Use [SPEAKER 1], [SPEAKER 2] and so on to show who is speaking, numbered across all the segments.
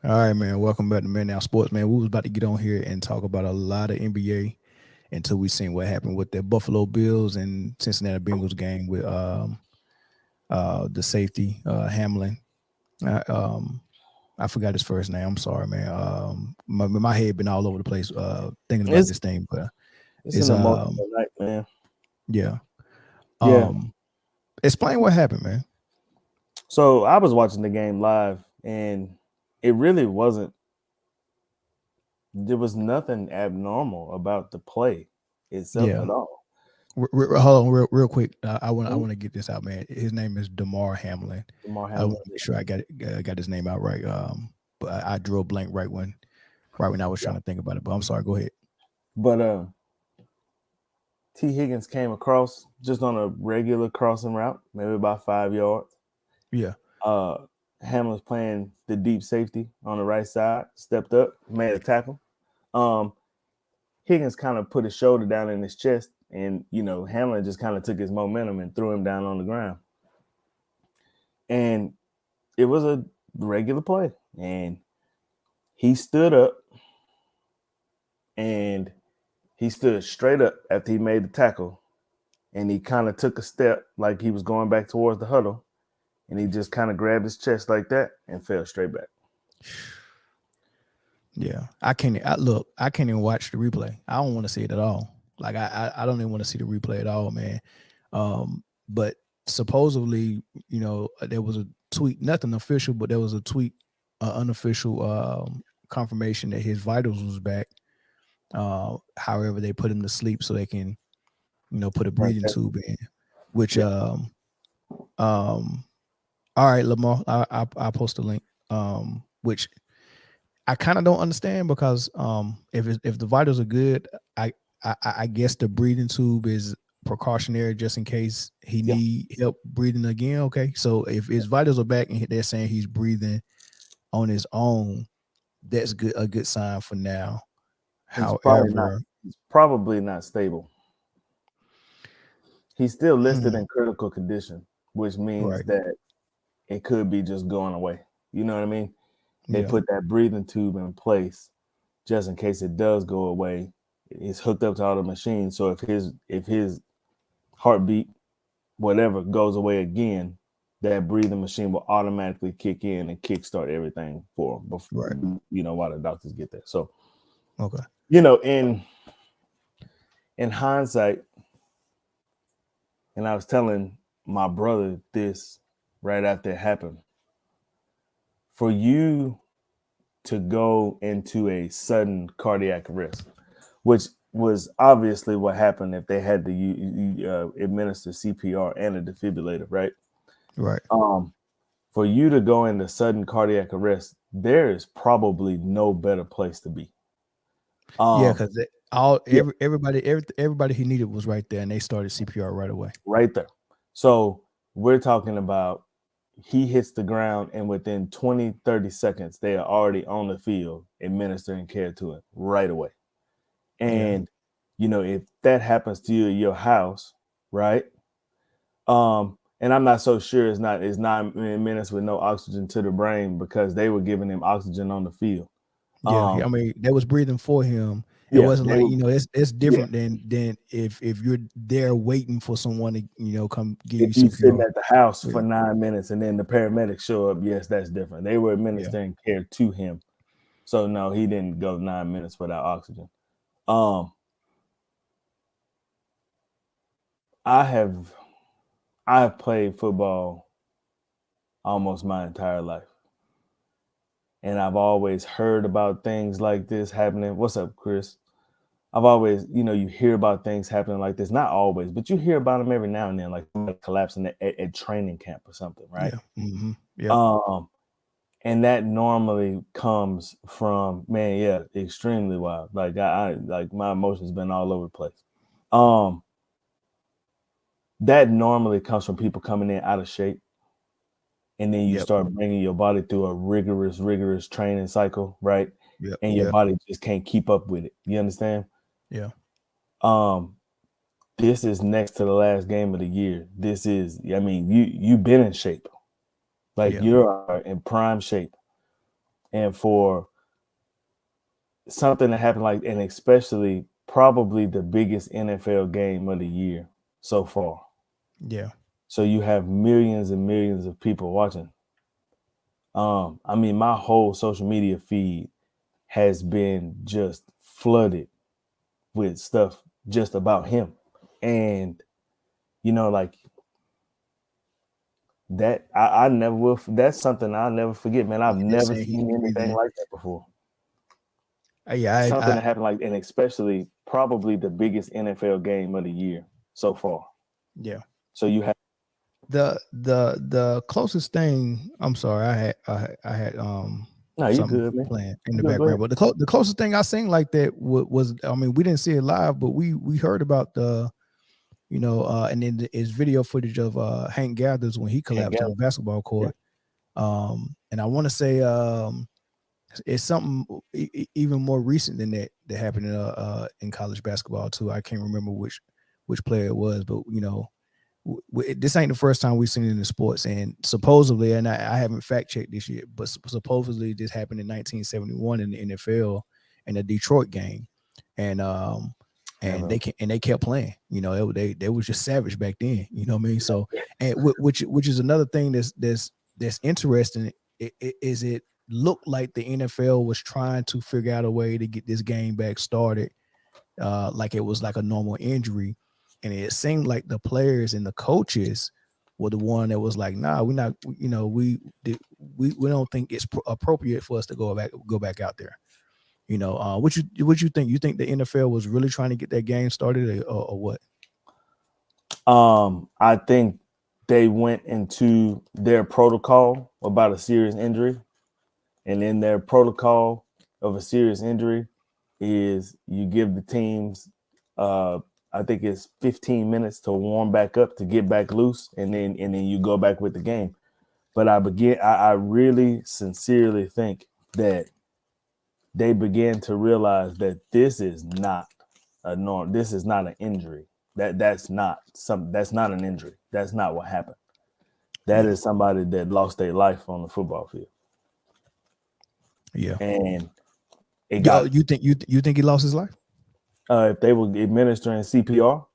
[SPEAKER 1] All right, man. Welcome back to Man Now Sports, man. We was about to get on here and talk about a lot of NBA until we seen what happened with the Buffalo Bills and Cincinnati Bengals game with the safety Hamlin. Uh, um I forgot his first name. I'm sorry, man. My head been all over the place thinking about
[SPEAKER 2] It's
[SPEAKER 1] this thing, but
[SPEAKER 2] it's
[SPEAKER 1] it's
[SPEAKER 2] an emotional night, man.
[SPEAKER 1] yeah.
[SPEAKER 2] Yeah.
[SPEAKER 1] Um Explain what happened, man.
[SPEAKER 2] So I was watching the game live, and it really wasn't. There was nothing abnormal about the play itself
[SPEAKER 1] Yeah.
[SPEAKER 2] at all.
[SPEAKER 1] Hold on, real quick. I want
[SPEAKER 2] Mhm.
[SPEAKER 1] to get this out, man. His name is Damar Hamlin.
[SPEAKER 2] Damar
[SPEAKER 1] I want
[SPEAKER 2] Hamlin.
[SPEAKER 1] to make sure I got his name out right. But I drew a blank right when I was
[SPEAKER 2] Yeah.
[SPEAKER 1] trying to think about it. But I'm sorry. Go ahead.
[SPEAKER 2] But T. Higgins came across just on a regular crossing route, maybe about 5 yards.
[SPEAKER 1] Yeah.
[SPEAKER 2] Uh, Hamlin's playing the deep safety on the right side, stepped up, made a tackle. Um, Higgins kind of put his shoulder down in his chest, and Hamlin just kind of took his momentum and threw him down on the ground. And it was a regular play, and he stood up, and he stood straight up after he made the tackle, and he kind of took a step like he was going back towards the huddle, and he just kind of grabbed his chest like that and fell straight back.
[SPEAKER 1] Yeah. I can't. I look. I can't even watch the replay. I don't want to see it at all. Like I don't even want to see the replay at all, man. But supposedly, there was a tweet, nothing official, but there was a tweet, unofficial confirmation that his vitals was back. However, they put him to sleep so they can, put a breathing
[SPEAKER 2] Okay.
[SPEAKER 1] tube in. Which,
[SPEAKER 2] Yeah.
[SPEAKER 1] um, all right, Lamar, I post a link. Which I kind of don't understand because, if the vitals are good, I guess the breathing tube is precautionary just in case he
[SPEAKER 2] Yeah.
[SPEAKER 1] need help breathing again. Okay, so if his vitals are back and they're saying he's breathing on his own, that's good, a good sign for now.
[SPEAKER 2] He's probably not.
[SPEAKER 1] However,
[SPEAKER 2] He's probably not stable. He's still listed
[SPEAKER 1] hmm,
[SPEAKER 2] in critical condition, which means
[SPEAKER 1] right,
[SPEAKER 2] that it could be just going away. You know what I mean? They
[SPEAKER 1] yeah,
[SPEAKER 2] put that breathing tube in place just in case it does go away. It's hooked up to all the machines. So if his heartbeat, whatever, goes away again, that breathing machine will automatically kick in and kickstart everything for him
[SPEAKER 1] right,
[SPEAKER 2] before, while the doctors get there. So,
[SPEAKER 1] okay,
[SPEAKER 2] in hindsight, and I was telling my brother this right after it happened, for you to go into a sudden cardiac arrest, which was obviously what happened if they had to administer CPR and a defibrillator, right?
[SPEAKER 1] right,
[SPEAKER 2] Um, for you to go into sudden cardiac arrest, there is probably no better place to be.
[SPEAKER 1] yeah,
[SPEAKER 2] Um,
[SPEAKER 1] because
[SPEAKER 2] yeah,
[SPEAKER 1] everybody he needed was right there, and they started CPR right away.
[SPEAKER 2] right there. So we're talking about he hits the ground, and within 20, 30 seconds, they are already on the field administering care to him right away.
[SPEAKER 1] Yeah,
[SPEAKER 2] And if that happens to you at your house, right? And I'm not so sure it's 9 minutes with no oxygen to the brain because they were giving him oxygen on the field.
[SPEAKER 1] yeah.
[SPEAKER 2] Um,
[SPEAKER 1] I mean, they was breathing for him. It
[SPEAKER 2] yeah,
[SPEAKER 1] wasn't
[SPEAKER 2] they
[SPEAKER 1] like
[SPEAKER 2] were,
[SPEAKER 1] it's
[SPEAKER 2] yeah.
[SPEAKER 1] different than if you're there waiting for someone to come give you
[SPEAKER 2] If you sitting
[SPEAKER 1] CPR.
[SPEAKER 2] at the house
[SPEAKER 1] Yeah,
[SPEAKER 2] for 9 minutes and then the paramedics show up, yes, that's different. They were
[SPEAKER 1] yeah,
[SPEAKER 2] administering care to him. So no, he didn't go 9 minutes without oxygen. Um, I have I have played football almost my entire life. And I've always heard about things like this happening. What's up, Chris? I've always, you hear about things happening like this. Not always, but you hear about them every now and then, like somebody collapsing at training camp or something, right?
[SPEAKER 1] yeah, yep,
[SPEAKER 2] Um, and that normally comes from, man, yeah, extremely wild. Like I like my emotions been all over the place. Um, that normally comes from people coming in out of shape, and then you
[SPEAKER 1] yep,
[SPEAKER 2] start bringing your body through a rigorous training cycle, right?
[SPEAKER 1] yep,
[SPEAKER 2] And your
[SPEAKER 1] yep,
[SPEAKER 2] body just can't keep up with it. You understand?
[SPEAKER 1] yeah,
[SPEAKER 2] Um, this is next to the last game of the year. This is, I mean, you've been in shape, like
[SPEAKER 1] yeah,
[SPEAKER 2] you're in prime shape, and for something to happen like, and especially probably the biggest NFL game of the year so far.
[SPEAKER 1] Yeah.
[SPEAKER 2] So you have millions and millions of people watching. I mean, my whole social media feed has been just flooded with stuff just about him. And, you know, like that, I never will. That's something I'll never forget, man. I've
[SPEAKER 1] Yeah, they're
[SPEAKER 2] never
[SPEAKER 1] saying he's
[SPEAKER 2] seen anything
[SPEAKER 1] breathing.
[SPEAKER 2] like that before.
[SPEAKER 1] Yeah,
[SPEAKER 2] Something that happened like, and especially probably the biggest NFL game of the year so far.
[SPEAKER 1] yeah.
[SPEAKER 2] So you have
[SPEAKER 1] The closest thing. I'm sorry, I had
[SPEAKER 2] no, you
[SPEAKER 1] something
[SPEAKER 2] good, man.
[SPEAKER 1] playing in
[SPEAKER 2] You
[SPEAKER 1] the
[SPEAKER 2] good, go
[SPEAKER 1] background,
[SPEAKER 2] ahead.
[SPEAKER 1] but the closest thing I seen like that was I mean, we didn't see it live, but we heard about the and then it's video footage of Hank Gathers when he
[SPEAKER 2] Can't
[SPEAKER 1] collapsed on
[SPEAKER 2] gather.
[SPEAKER 1] the basketball
[SPEAKER 2] Yeah.
[SPEAKER 1] court. And I want to say it's something even more recent than that happened in college basketball too. I can't remember which player it was, but this ain't the first time we've seen it in the sports. And supposedly, and I haven't fact checked this yet, but supposedly this happened in 1971 in the NFL in a Detroit game, and they kept playing. You know, they was just savage back then. You know what I mean? So, and which is another thing that's interesting. It looked like the NFL was trying to figure out a way to get this game back started, like it was like a normal injury, and it seemed like the players and the coaches were the one that was like, nah, we're not, we don't think it's appropriate for us to go back out there. What you think? You think the NFL was really trying to get that game started, or what?
[SPEAKER 2] I think they went into their protocol about a serious injury, and in their protocol of a serious injury is you give the teams, I think it's 15 minutes to warm back up to get back loose, and then you go back with the game. But I really sincerely think that they began to realize that this is not a norm. This is not an injury. That's not an injury. That's not what happened. That is somebody that lost their life on the football field.
[SPEAKER 1] Yeah.
[SPEAKER 2] And it got
[SPEAKER 1] you think he lost his life?
[SPEAKER 2] if they were administering CPR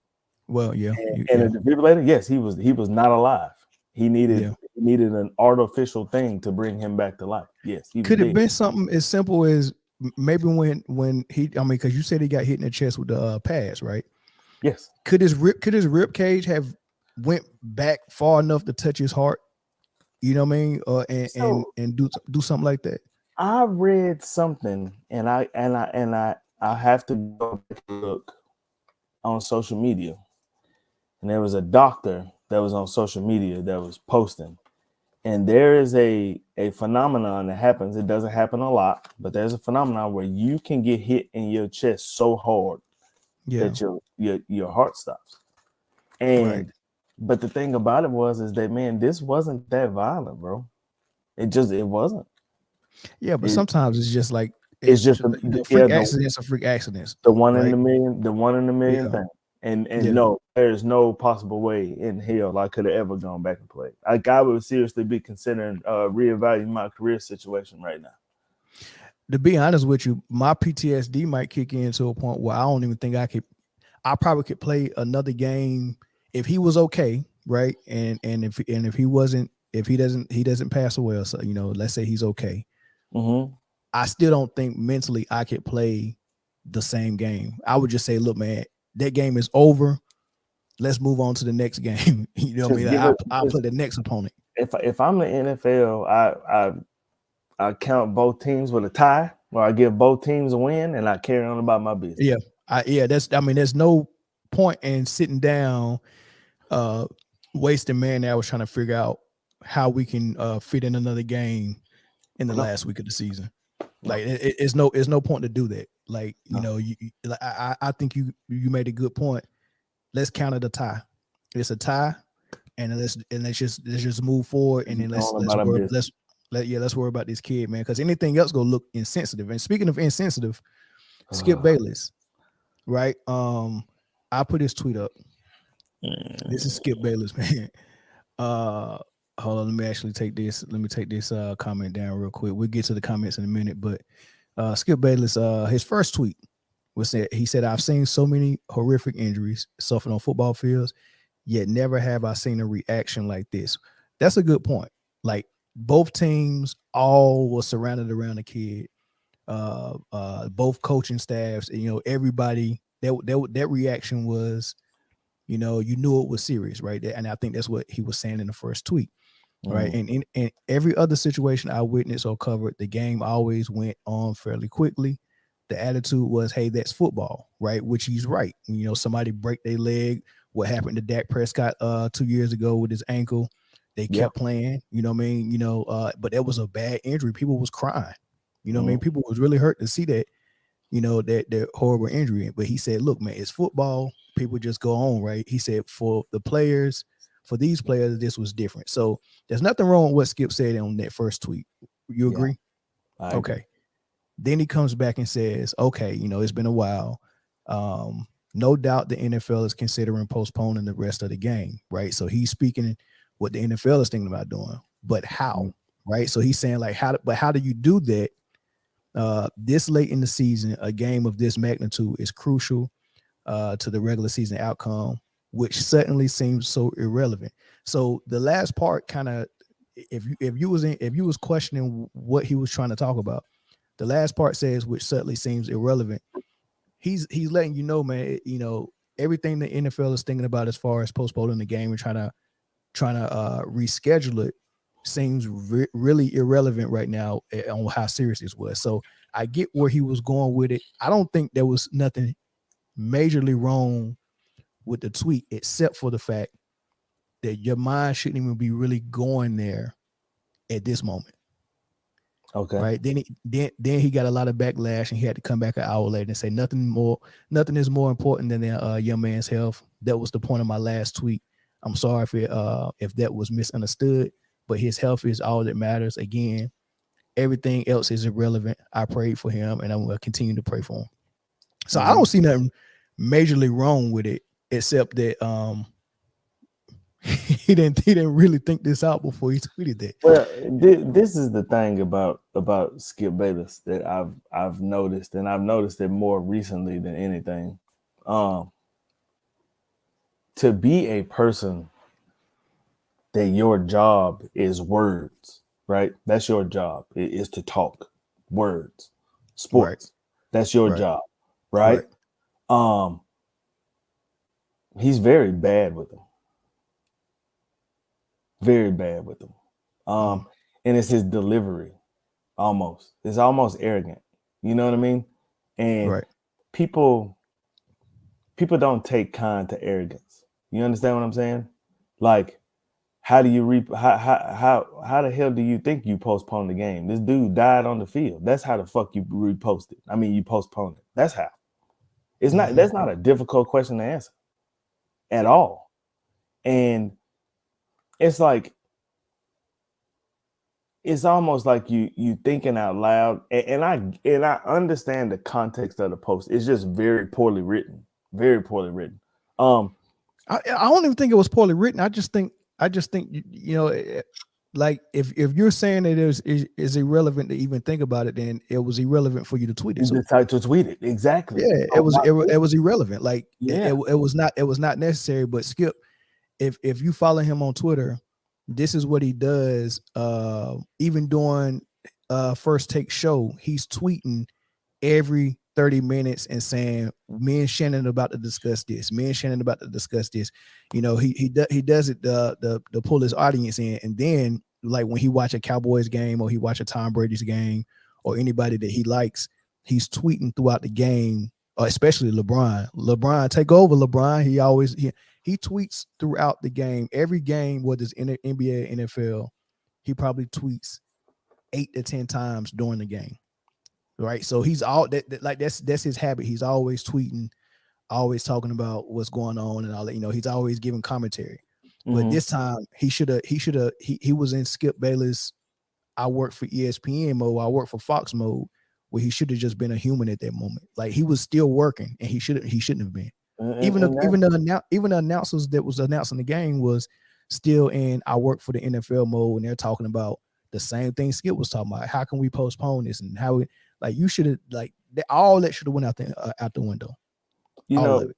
[SPEAKER 1] Well, yeah.
[SPEAKER 2] and a defibrillator, yes, he was not alive. He needed an artificial thing to bring him back to life. Yes, he was
[SPEAKER 1] Could it
[SPEAKER 2] dead.
[SPEAKER 1] been something as simple as maybe when he? I mean, because you said he got hit in the chest with the pads, right?
[SPEAKER 2] Yes.
[SPEAKER 1] Could his rib cage have went back far enough to touch his heart? You know what I mean? And do something like that.
[SPEAKER 2] I read something, and I have to go back and look on social media, and there was a doctor that was on social media that was posting, and there is a phenomenon that happens. It doesn't happen a lot, but there's a phenomenon where you can get hit in your chest so hard that your heart stops. And but the thing about it is that, man, this wasn't that violent, bro. It wasn't.
[SPEAKER 1] Yeah, but sometimes it's just like
[SPEAKER 2] It's just
[SPEAKER 1] freak accidents are freak accidents.
[SPEAKER 2] The one
[SPEAKER 1] right?
[SPEAKER 2] in a million thing. And no, there's no possible way in hell I could have ever gone back and played. Like, I would seriously be considering reevaluating my career situation right now.
[SPEAKER 1] To be honest with you, my PTSD might kick in to a point where I don't even think I probably could play another game if he was okay, right? And if he wasn't, if he doesn't pass away, or so, let's say he's okay.
[SPEAKER 2] Mm-hmm.
[SPEAKER 1] I still don't think mentally I could play the same game. I would just say, look, man, that game is over. Let's move on to the next game. You know what I mean? I'll play the next opponent.
[SPEAKER 2] If I'm the NFL, I count both teams with a tie, or I give both teams a win, and I carry on about my business.
[SPEAKER 1] Yeah. There's no point in sitting down, wasting man hours trying to figure out how we can fit in another game in the last week of the season. Like it's no point to do that. Like, I think you made a good point. Let's counter the tie. It's a tie, and let's just move forward, and then let's worry about this kid, man. Because anything else gonna look insensitive. And speaking of insensitive, Skip Bayless, right? I put his tweet up. This is Skip Bayless, man. hold on. Let me actually take this. Let me take this comment down real quick. We'll get to the comments in a minute. But Skip Bayless, his first tweet was said. He said, "I've seen so many horrific injuries suffered on football fields, yet never have I seen a reaction like this." That's a good point. Like both teams all were surrounded around the kid. Both coaching staffs, everybody. That reaction was, you knew it was serious, right? And I think that's what he was saying in the first tweet. Right. And in every other situation I witnessed or covered, the game always went on fairly quickly. The attitude was, hey, that's football, right? Which he's right. Somebody break their leg. What happened to Dak Prescott 2 years ago with his ankle? They kept playing, you know what I mean? But that was a bad injury. People was crying. You know what I mean? People was really hurt to see that, that horrible injury. But he said, look, man, it's football. People just go on, right? He said for these players, this was different. So there's nothing wrong with what Skip said on that first tweet. You agree?
[SPEAKER 2] Yeah,
[SPEAKER 1] okay. Then he comes back and says, okay, it's been a while. No doubt the NFL is considering postponing the rest of the game, right? So he's speaking what the NFL is thinking about doing, but how, right? So he's saying like, how do you do that? This late in the season, a game of this magnitude is crucial to the regular season outcome, which suddenly seems so irrelevant. So the last part kind of, if you was questioning what he was trying to talk about, the last part says, which suddenly seems irrelevant. He's letting you know, man, everything the NFL is thinking about as far as postponing the game and trying to reschedule it seems really irrelevant right now on how serious this was. So I get where he was going with it. I don't think there was nothing majorly wrong with the tweet, except for the fact that your mind shouldn't even be really going there at this moment.
[SPEAKER 2] Okay.
[SPEAKER 1] Right. Then he got a lot of backlash and he had to come back an hour later and say nothing is more important than a young man's health. That was the point of my last tweet. I'm sorry if that was misunderstood, but his health is all that matters. Again, everything else is irrelevant. I prayed for him and I'm going to continue to pray for him. So I don't see nothing majorly wrong with it, except that he didn't really think this out before he tweeted that.
[SPEAKER 2] Well, this is the thing about Skip Bayless that I've noticed, and I've noticed it more recently than anything. To be a person that your job is words, right? That's your job. It is to talk words, sports. Right. That's your job, right? He's very bad with them. Very bad with them. And it's his delivery almost. It's almost arrogant. You know what I mean? And people don't take kind to arrogance. You understand what I'm saying? Like, how do you how the hell do you think you postpone the game? This dude died on the field. That's how the fuck you repost it. I mean, you postpone it. That's how. It's not. That's not a difficult question to answer at all. And it's like, it's almost like you thinking out loud, and I understand the context of the post. It's just very poorly written, very poorly written.
[SPEAKER 1] I don't even think it was poorly written. I just think like if you're saying that it is irrelevant to even think about it, then it was irrelevant for you to tweet it.
[SPEAKER 2] So, to tweet it, exactly.
[SPEAKER 1] Yeah, it was irrelevant. Like it was not necessary. But Skip, if you follow him on Twitter, this is what he does. Even during First Take show, he's tweeting every 30 minutes and saying, me and Shannon about to discuss this. Me and Shannon about to discuss this. He does it to pull his audience in. And then like when he watch a Cowboys game or he watch a Tom Brady's game or anybody that he likes, he's tweeting throughout the game, especially LeBron. LeBron, take over, LeBron. He tweets throughout the game. Every game, whether it's in the NBA, NFL, he probably tweets 8 to 10 times during the game. Right. So he's all that's his habit. He's always tweeting, always talking about what's going on and all that. He's always giving commentary. But this time he was in Skip Bayless, I work for ESPN mode, I work for Fox mode, where he should have just been a human at that moment. Like he was still working and he shouldn't have been. Even the announcers that was announcing the game was still in I work for the NFL mode, and they're talking about the same thing Skip was talking about. How can we postpone this, and how we like you should have like all that should have went out the window.
[SPEAKER 2] You
[SPEAKER 1] all
[SPEAKER 2] know,
[SPEAKER 1] of it.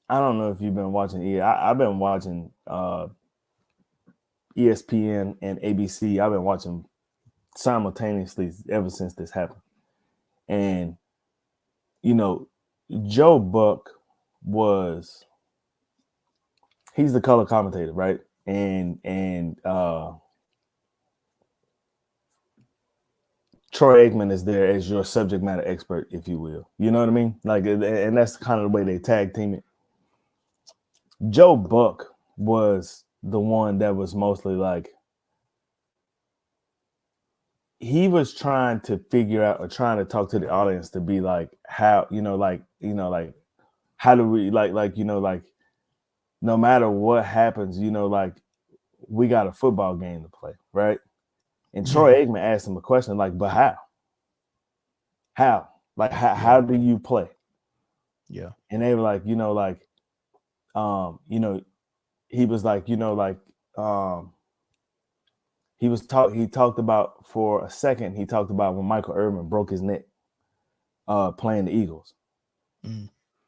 [SPEAKER 2] I don't know if you've been watching. I've been watching ESPN and ABC. I've been watching simultaneously ever since this happened. And, you know, Joe Buck he's the color commentator, right? And Troy Aikman is there as your subject matter expert, if you will. You know what I mean? Like, and that's kind of the way they tag team it. Joe Buck was the one that was mostly like, he was trying to figure out or trying to talk to the audience to be like, how, how do we like, no matter what happens, like we got a football game to play, right? And Troy Aikman asked him a question like, but how? How? Like, how do you play?
[SPEAKER 1] Yeah.
[SPEAKER 2] And they were like, he was like, he talked about for a second, he talked about when Michael Irvin broke his neck playing the Eagles.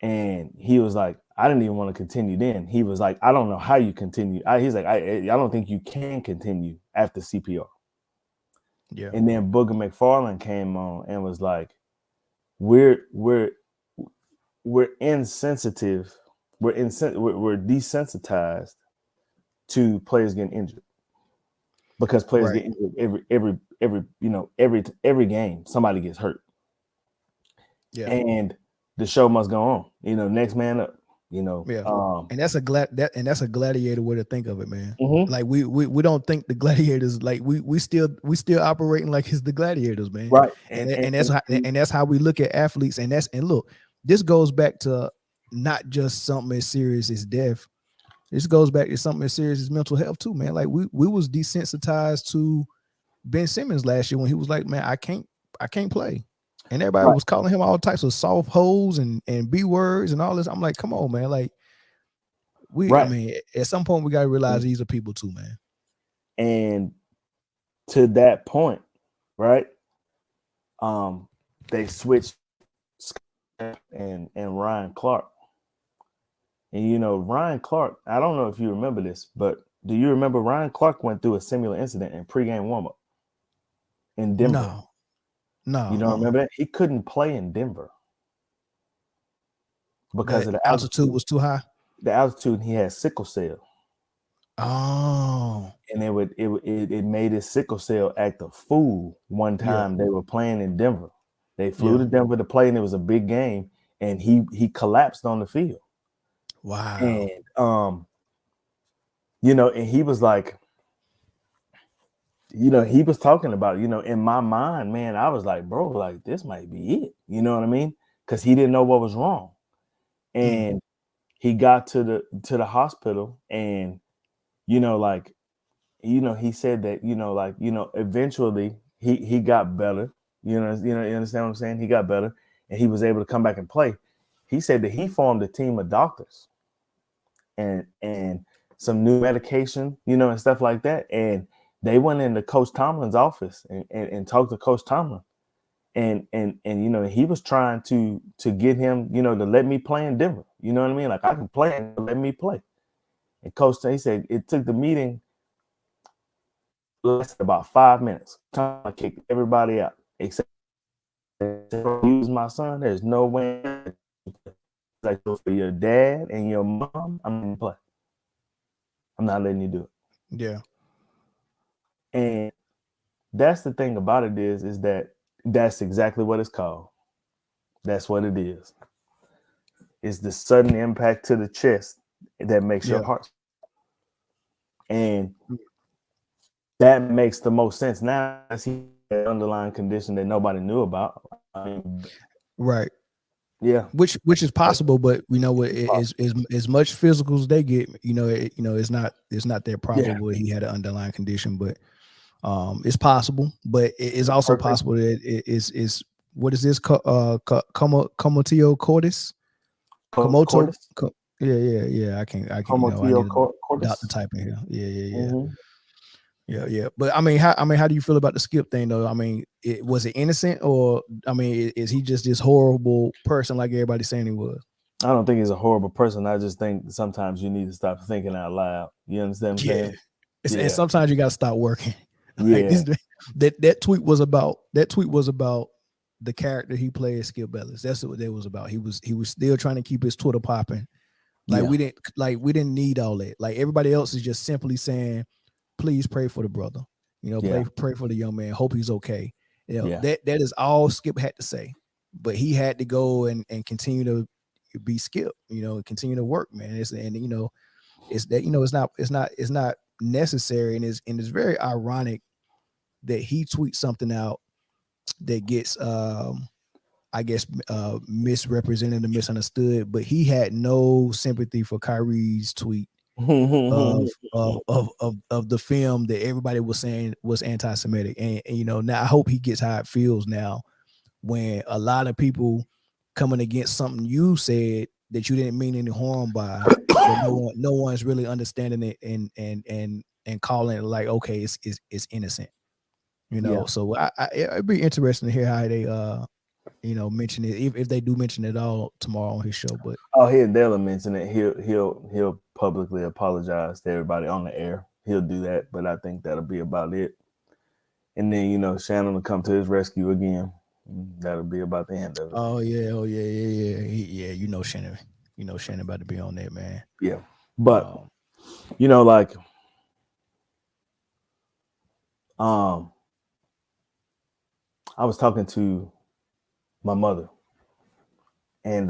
[SPEAKER 2] And he was like, I didn't even want to continue then. He was like, I don't know how you continue. He's like, I don't think you can continue after CPR.
[SPEAKER 1] Yeah.
[SPEAKER 2] And then Booger McFarland came on and was like, we're insensitive. We're desensitized to players getting injured because players get injured every game. Somebody gets hurt.
[SPEAKER 1] Yeah.
[SPEAKER 2] And the show must go on. Next man up.
[SPEAKER 1] Yeah. And that's a gladiator way to think of it, man.
[SPEAKER 2] Mm-hmm.
[SPEAKER 1] Like we don't think the gladiators like we still operating like it's the gladiators, man.
[SPEAKER 2] Right.
[SPEAKER 1] And that's how we look at athletes. And look, this goes back to not just something as serious as death. This goes back to something as serious as mental health too, man. Like we was desensitized to Ben Simmons last year when he was like, man, I can't play. And everybody was calling him all types of soft hoes and B words and all this. I'm like, come on, man. Like I mean, at some point we got to realize these are people too, man.
[SPEAKER 2] And to that point, right? They switched and Ryan Clark. And Ryan Clark, I don't know if you remember this, but do you remember Ryan Clark went through a similar incident in pregame warmup in Denver?
[SPEAKER 1] No.
[SPEAKER 2] You don't remember that? He couldn't play in Denver because of the
[SPEAKER 1] altitude was too high.
[SPEAKER 2] The altitude, he had sickle cell.
[SPEAKER 1] Oh.
[SPEAKER 2] And it made his sickle cell act a fool one time. They were playing in Denver. They flew to Denver to play, and it was a big game, and he collapsed on the field.
[SPEAKER 1] Wow.
[SPEAKER 2] And and he was like, he was talking about, in my mind, man, I was like, bro, like this might be it. You know what I mean? Because he didn't know what was wrong. And he got to the hospital, and he said that, eventually he got better. You understand what I'm saying? He got better, and he was able to come back and play. He said that he formed a team of doctors and some new medication, and stuff like that. And they went into Coach Tomlin's office and talked to Coach Tomlin. And he was trying to get him, to let me play in Denver. You know what I mean? Like, I can play and let me play. And Coach, he said it took the meeting lasted about 5 minutes. Tomlin kicked everybody out except use my son. There's no way. Like, for your dad and your mom, I'm gonna play. I'm not letting you do it.
[SPEAKER 1] Yeah.
[SPEAKER 2] And that's the thing about it is that that's exactly what it's called. That's what it is. It's the sudden impact to the chest that makes your heart. And that makes the most sense now. As he had an underlying condition that nobody knew about.
[SPEAKER 1] Right.
[SPEAKER 2] Yeah.
[SPEAKER 1] Which is possible, but as much physical as they get, it's not that probable he had an underlying condition, but it's possible. But it's also possible that it is what is this? Comatio cordis? Yeah. I can. I need a doctor
[SPEAKER 2] Homotheocortis.
[SPEAKER 1] type in here. Yeah.
[SPEAKER 2] Mm-hmm.
[SPEAKER 1] Yeah. But I mean, how do you feel about the Skip thing though? I mean, was it innocent, or I mean, is he just this horrible person like everybody's saying he was?
[SPEAKER 2] I don't think he's a horrible person. I just think sometimes you need to stop thinking out loud. You understand what I'm saying?
[SPEAKER 1] And sometimes you gotta stop working. Like
[SPEAKER 2] Yeah.
[SPEAKER 1] that tweet was about the character he played, Skip Bayless. That's what that was about. He was still trying to keep his Twitter popping. Like we didn't need all that. Like everybody else is just simply saying, please pray for the brother. Pray for the young man. Hope he's okay. That is all Skip had to say. But he had to go and continue to be Skip, continue to work, man. It's not necessary, and it's very ironic that he tweets something out that gets misrepresented and misunderstood, but he had no sympathy for Kyrie's tweet of the film that everybody was saying was anti-Semitic. And now I hope he gets how it feels now when a lot of people coming against something you said that you didn't mean any harm by, but no one's really understanding it and calling it like, okay, it's innocent. So it'd be interesting to hear how they mention it, if they do mention it all tomorrow on his show. But
[SPEAKER 2] they'll mention it. He'll publicly apologize to everybody on the air. He'll do that, but I think that'll be about it. And then Shannon will come to his rescue again. That'll be about the end of it.
[SPEAKER 1] Oh yeah. Shannon. Shannon about to be on there, man.
[SPEAKER 2] Yeah, but I was talking to my mother, and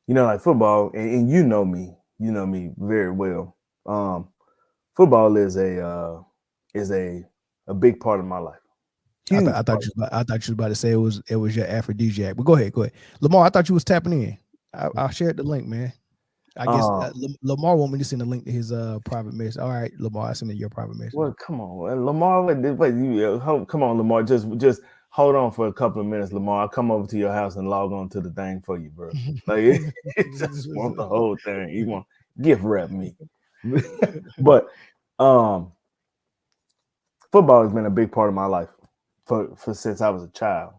[SPEAKER 2] like football, and you know me very well. Football is a big part of my life.
[SPEAKER 1] I thought you was about to say it was your aphrodisiac, but go ahead, Lamar. I thought you was tapping in. I shared the link, man. I guess Lamar want me to send a link to his private message. All right, Lamar, I send it your private message.
[SPEAKER 2] Well, come on, Lamar. Come on, Lamar. Just hold on for a couple of minutes, Lamar. I'll come over to your house and log on to the thing for you, bro. Like, it just want the whole thing. You want gift wrap me. But football has been a big part of my life for since I was a child.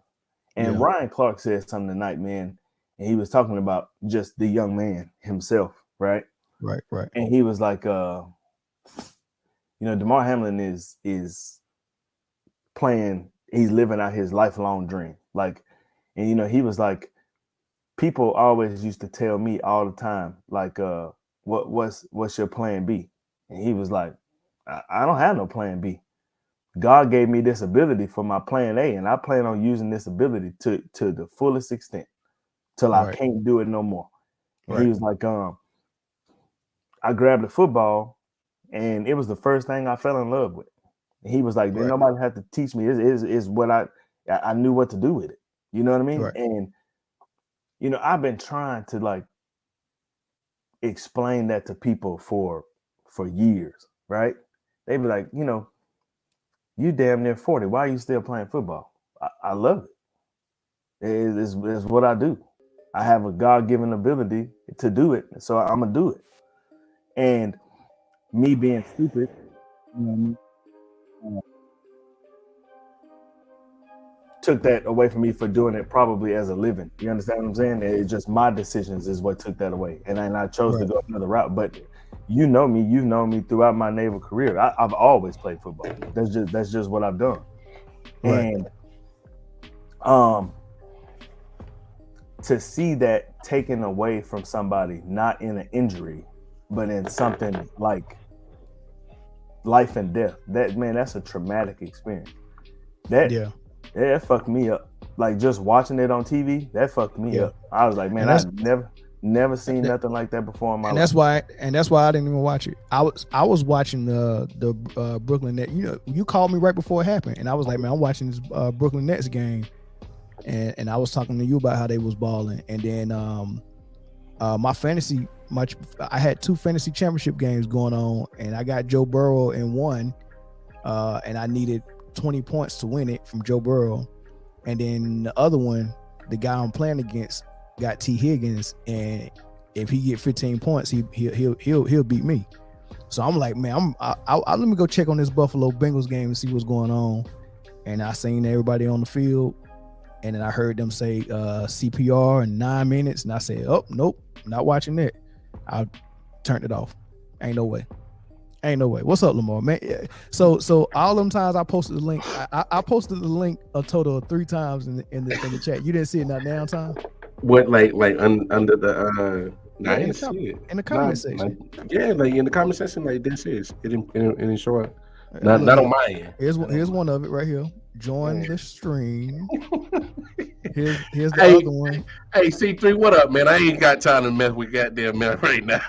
[SPEAKER 2] And Ryan Clark said something tonight, man. And he was talking about just the young man himself, right?
[SPEAKER 1] Right.
[SPEAKER 2] And he was like, Damar Hamlin is playing, he's living out his lifelong dream. Like, and he was like, people always used to tell me all the time, like, what's your plan B? And he was like, I don't have no plan B. God gave me this ability for my plan A, and I plan on using this ability to the fullest extent till I can't do it no more. And he was like, I grabbed the football, and it was the first thing I fell in love with. And he was like, nobody had to teach me. Is what I knew what to do with it. You know what I mean?
[SPEAKER 1] Right.
[SPEAKER 2] And I've been trying to like explain that to people for years, right? They be like, you damn near 40. Why are you still playing football? I love it. It's what I do. I have a God-given ability to do it, so I'm gonna do it. And me being stupid, took that away from me for doing it probably as a living. You understand what I'm saying? It's just my decisions is what took that away, and I chose to go another route. But you've known me throughout my naval career. I've always played football. That's just what I've done.
[SPEAKER 1] Right.
[SPEAKER 2] And to see that taken away from somebody, not in an injury, but in something like life and death, that's a traumatic experience. That fucked me up. Like just watching it on TV, that fucked me up. I was like, man, I've never seen nothing like that before in my life.
[SPEAKER 1] And that's why I didn't even watch it. I was watching the Brooklyn Nets. You called me right before it happened, and I was like, man, I'm watching this Brooklyn Nets game, and I was talking to you about how they was balling, and then I had 2 fantasy championship games going on, and I got Joe Burrow in one, and I needed 20 points to win it from Joe Burrow, and then the other one, the guy I'm playing against got T. Higgins, and if he get 15 points, he'll beat me. So I'm like, man, let me go check on this Buffalo Bengals game and see what's going on. And I seen everybody on the field, and then I heard them say CPR in 9 minutes, and I said, oh nope, not watching that. I turned it off. Ain't no way. What's up, Lamar, man? Yeah. So all them times I posted the link, I posted the link a total of 3 times in the chat. You didn't see it that damn time?
[SPEAKER 3] What under the
[SPEAKER 1] yeah, in the comment section.
[SPEAKER 3] Yeah, like in the comment section, like this is it didn't show up. Not on my end.
[SPEAKER 1] Here's one of it right here. Join the stream. Here's the other one.
[SPEAKER 3] Hey, C3, what up, man? I ain't got time to mess with goddamn man right now.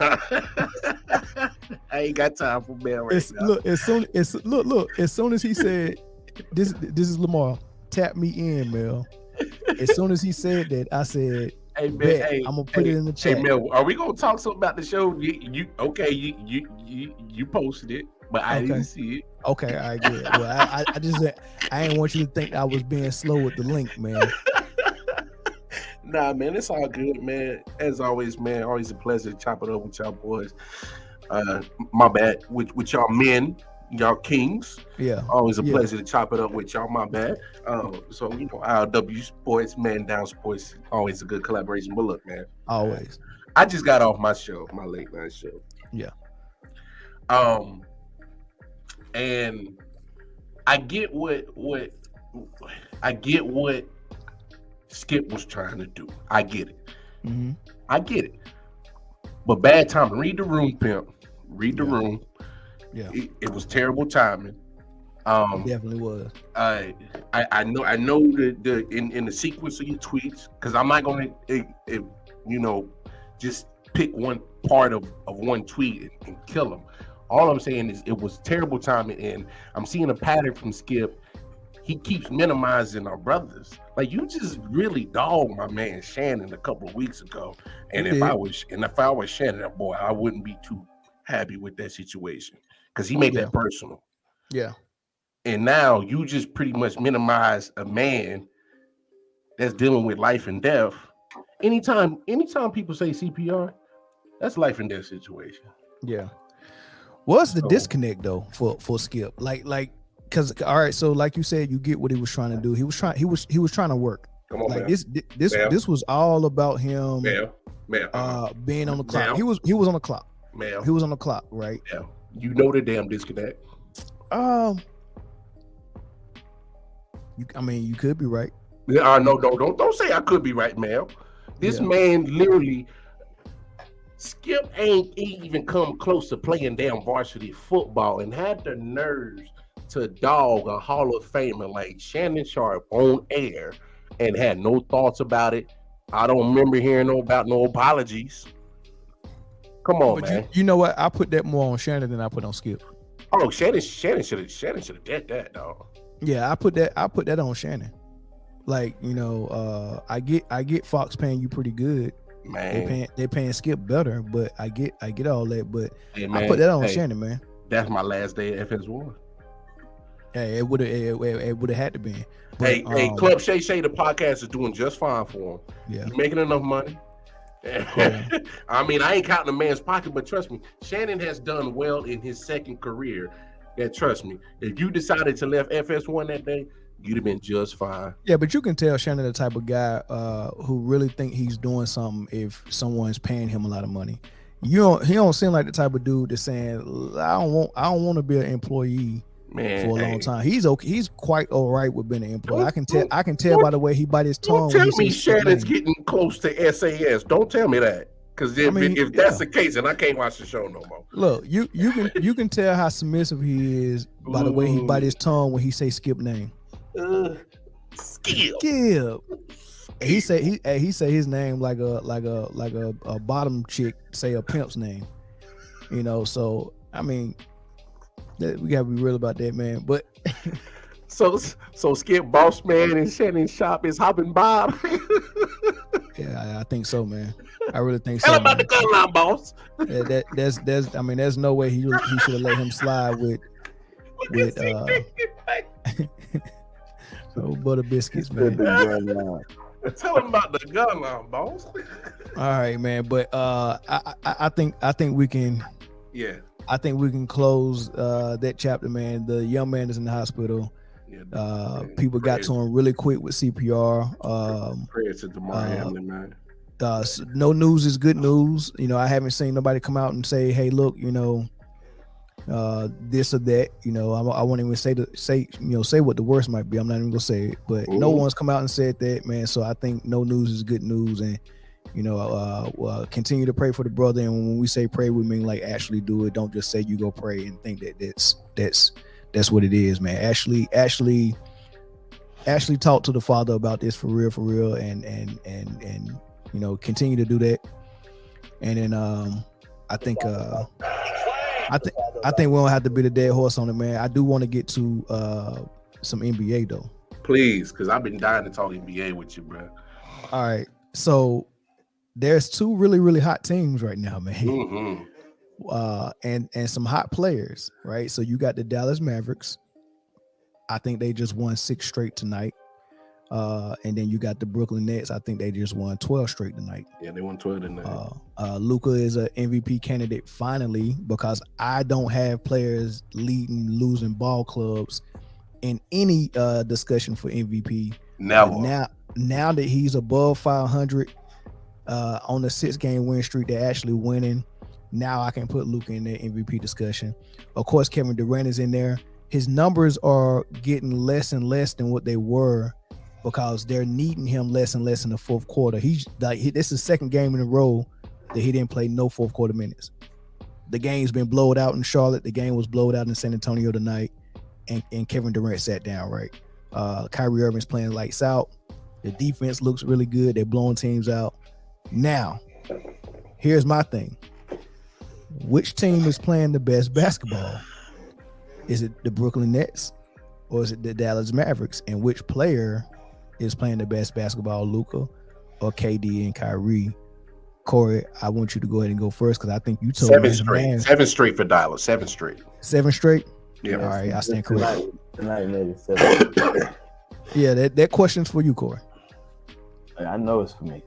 [SPEAKER 3] I ain't got time for man right now.
[SPEAKER 1] Look, as soon as he said this is Lamar, tap me in, Mel. As soon as he said that, I said, hey man, I'm gonna put it in the chat.
[SPEAKER 3] Hey Mel, are we gonna talk something about the show? You posted it, but I didn't see it.
[SPEAKER 1] Okay, I get it. Well, I didn't want you to think I was being slow with the link, man.
[SPEAKER 3] Nah, man, it's all good, man. As always, man, always a pleasure to chop it up with y'all boys. My bad, with y'all men, y'all kings.
[SPEAKER 1] Yeah.
[SPEAKER 3] Always a pleasure to chop it up with y'all, my bad. So, RW Sports, Man Down Sports, always a good collaboration. But look, man.
[SPEAKER 1] Always.
[SPEAKER 3] I just got off my late night show.
[SPEAKER 1] Yeah.
[SPEAKER 3] And I get what Skip was trying to do. I get it.
[SPEAKER 1] Mm-hmm.
[SPEAKER 3] I get it. But bad timing. Read the room, pimp. Read the room.
[SPEAKER 1] Yeah.
[SPEAKER 3] It was terrible timing.
[SPEAKER 1] It definitely was.
[SPEAKER 3] I know the in the sequence of your tweets, because I'm not gonna just pick one part of one tweet and kill them. All I'm saying is it was terrible timing, and I'm seeing a pattern from Skip. He keeps minimizing our brothers. Like, you just really dogged my man Shannon a couple of weeks ago. And if I was Shannon, boy, I wouldn't be too happy with that situation, because he made that personal.
[SPEAKER 1] Yeah.
[SPEAKER 3] And now you just pretty much minimize a man that's dealing with life and death. Anytime people say CPR, that's life and death situation.
[SPEAKER 1] Yeah. What's the disconnect though for Skip? Like, because all right, so like you said, you get what he was trying to do. He was trying to work.
[SPEAKER 3] Come on,
[SPEAKER 1] like
[SPEAKER 3] man.
[SPEAKER 1] This was all about him being on the clock.
[SPEAKER 3] Ma'am.
[SPEAKER 1] He was on the clock.
[SPEAKER 3] Man.
[SPEAKER 1] He was on the clock, right?
[SPEAKER 3] Yeah. You know the damn disconnect.
[SPEAKER 1] You could be right.
[SPEAKER 3] Yeah, no, don't say I could be right, man. This man literally, Skip ain't even come close to playing damn varsity football and had the nerves to dog a Hall of Famer like Shannon Sharpe on air and had no thoughts about it. I don't remember hearing no apologies. Come on, man.
[SPEAKER 1] You know what? I put that more on Shannon than I put on Skip.
[SPEAKER 3] Oh, Shannon should have did that, dog.
[SPEAKER 1] Yeah, I put that on Shannon. Like, I get Fox paying you pretty good.
[SPEAKER 3] Man,
[SPEAKER 1] they paying Skip better, but I get all that. But
[SPEAKER 3] hey, man,
[SPEAKER 1] I put that on Shannon, man.
[SPEAKER 3] That's my last day at FS1.
[SPEAKER 1] Hey, it would have had to be. But,
[SPEAKER 3] hey, Club Shay Shay, the podcast is doing just fine for him.
[SPEAKER 1] Yeah,
[SPEAKER 3] he's making enough money. Yeah. I mean, I ain't counting the man's pocket, but trust me, Shannon has done well in his second career. That, trust me, if you decided to left FS1 that day, you'd have been just fine. Yeah,
[SPEAKER 1] but you can tell Shannon the type of guy who really think he's doing something if someone's paying him a lot of money. He don't seem like the type of dude that's saying, I don't want to be an employee for a long time. He's okay. He's quite all right with being an employee. I can tell by the way he bite his tongue.
[SPEAKER 3] Don't tell me Shannon's getting close to SAS. Don't tell me that. Because if that's the case, then I can't watch the show no more.
[SPEAKER 1] Look, you can tell how submissive he is by the way he bite his tongue when he say Skip name.
[SPEAKER 3] Skip.
[SPEAKER 1] He say his name like a bottom chick say a pimp's name. So I mean, we gotta be real about that, man. But
[SPEAKER 3] so Skip boss man and Shannon Sharpe is hopping Bob.
[SPEAKER 1] Yeah, I think so, man. I really think
[SPEAKER 3] Tell
[SPEAKER 1] so.
[SPEAKER 3] Tell about the gun line, boss.
[SPEAKER 1] There's no way he should have let him slide with so butter biscuits, man.
[SPEAKER 3] Tell him about the gun line, boss.
[SPEAKER 1] All right, man. But I think we can.
[SPEAKER 3] Yeah.
[SPEAKER 1] I think we can close that chapter, man. The young man is in the hospital.
[SPEAKER 3] Yeah,
[SPEAKER 1] People got to him really quick with CPR.
[SPEAKER 3] Prayers to Damar Hamlin, man.
[SPEAKER 1] No news is good news. You know, I haven't seen nobody come out and say, "Hey, look, you know, this or that." You know, I won't even say what the worst might be. I'm not even gonna say it, but no one's come out and said that, man. So I think no news is good news, and you know, continue to pray for the brother. And when we say pray, we mean like actually do it. Don't just say you go pray and think that that's what it is, man. Actually talk to the Father about this for real, and you know, continue to do that. And then I think we don't have to be the dead horse on it, man. I do want to get to some NBA though.
[SPEAKER 3] Please, because I've been dying to talk NBA with you, bro.
[SPEAKER 1] All right, so there's two really hot teams right now, man.
[SPEAKER 3] Mm-hmm.
[SPEAKER 1] And some hot players, right? So you got the Dallas Mavericks. I think they just won 6 straight tonight. And then you got the Brooklyn Nets. I think they just won 12 straight tonight.
[SPEAKER 3] Yeah, they won 12 tonight.
[SPEAKER 1] Luka is an MVP candidate finally, because I don't have players losing ball clubs in any discussion for MVP.
[SPEAKER 3] Never.
[SPEAKER 1] Now that he's above 500 on the 6-game win streak, they're actually winning. Now I can put Luka in the MVP discussion. Of course, Kevin Durant is in there. His numbers are getting less and less than what they were, because they're needing him less and less in the fourth quarter. This is the second game in a row that he didn't play no fourth quarter minutes. The game's been blowed out in Charlotte. The game was blowed out in San Antonio tonight, and Kevin Durant sat down, right? Kyrie Irving's playing lights out. The defense looks really good. They're blowing teams out. Now, here's my thing. Which team is playing the best basketball? Is it the Brooklyn Nets or is it the Dallas Mavericks? And which player is playing the best basketball, Luka or KD and Kyrie? Corey, I want you to go ahead and go first, because I think you told me
[SPEAKER 3] 7 straight for Dallas. 7 straight.
[SPEAKER 1] 7 straight?
[SPEAKER 3] Yeah.
[SPEAKER 1] All right, I stand correct.
[SPEAKER 2] Tonight, maybe 7.
[SPEAKER 1] Yeah, that question's for you, Corey.
[SPEAKER 2] I know it's for me.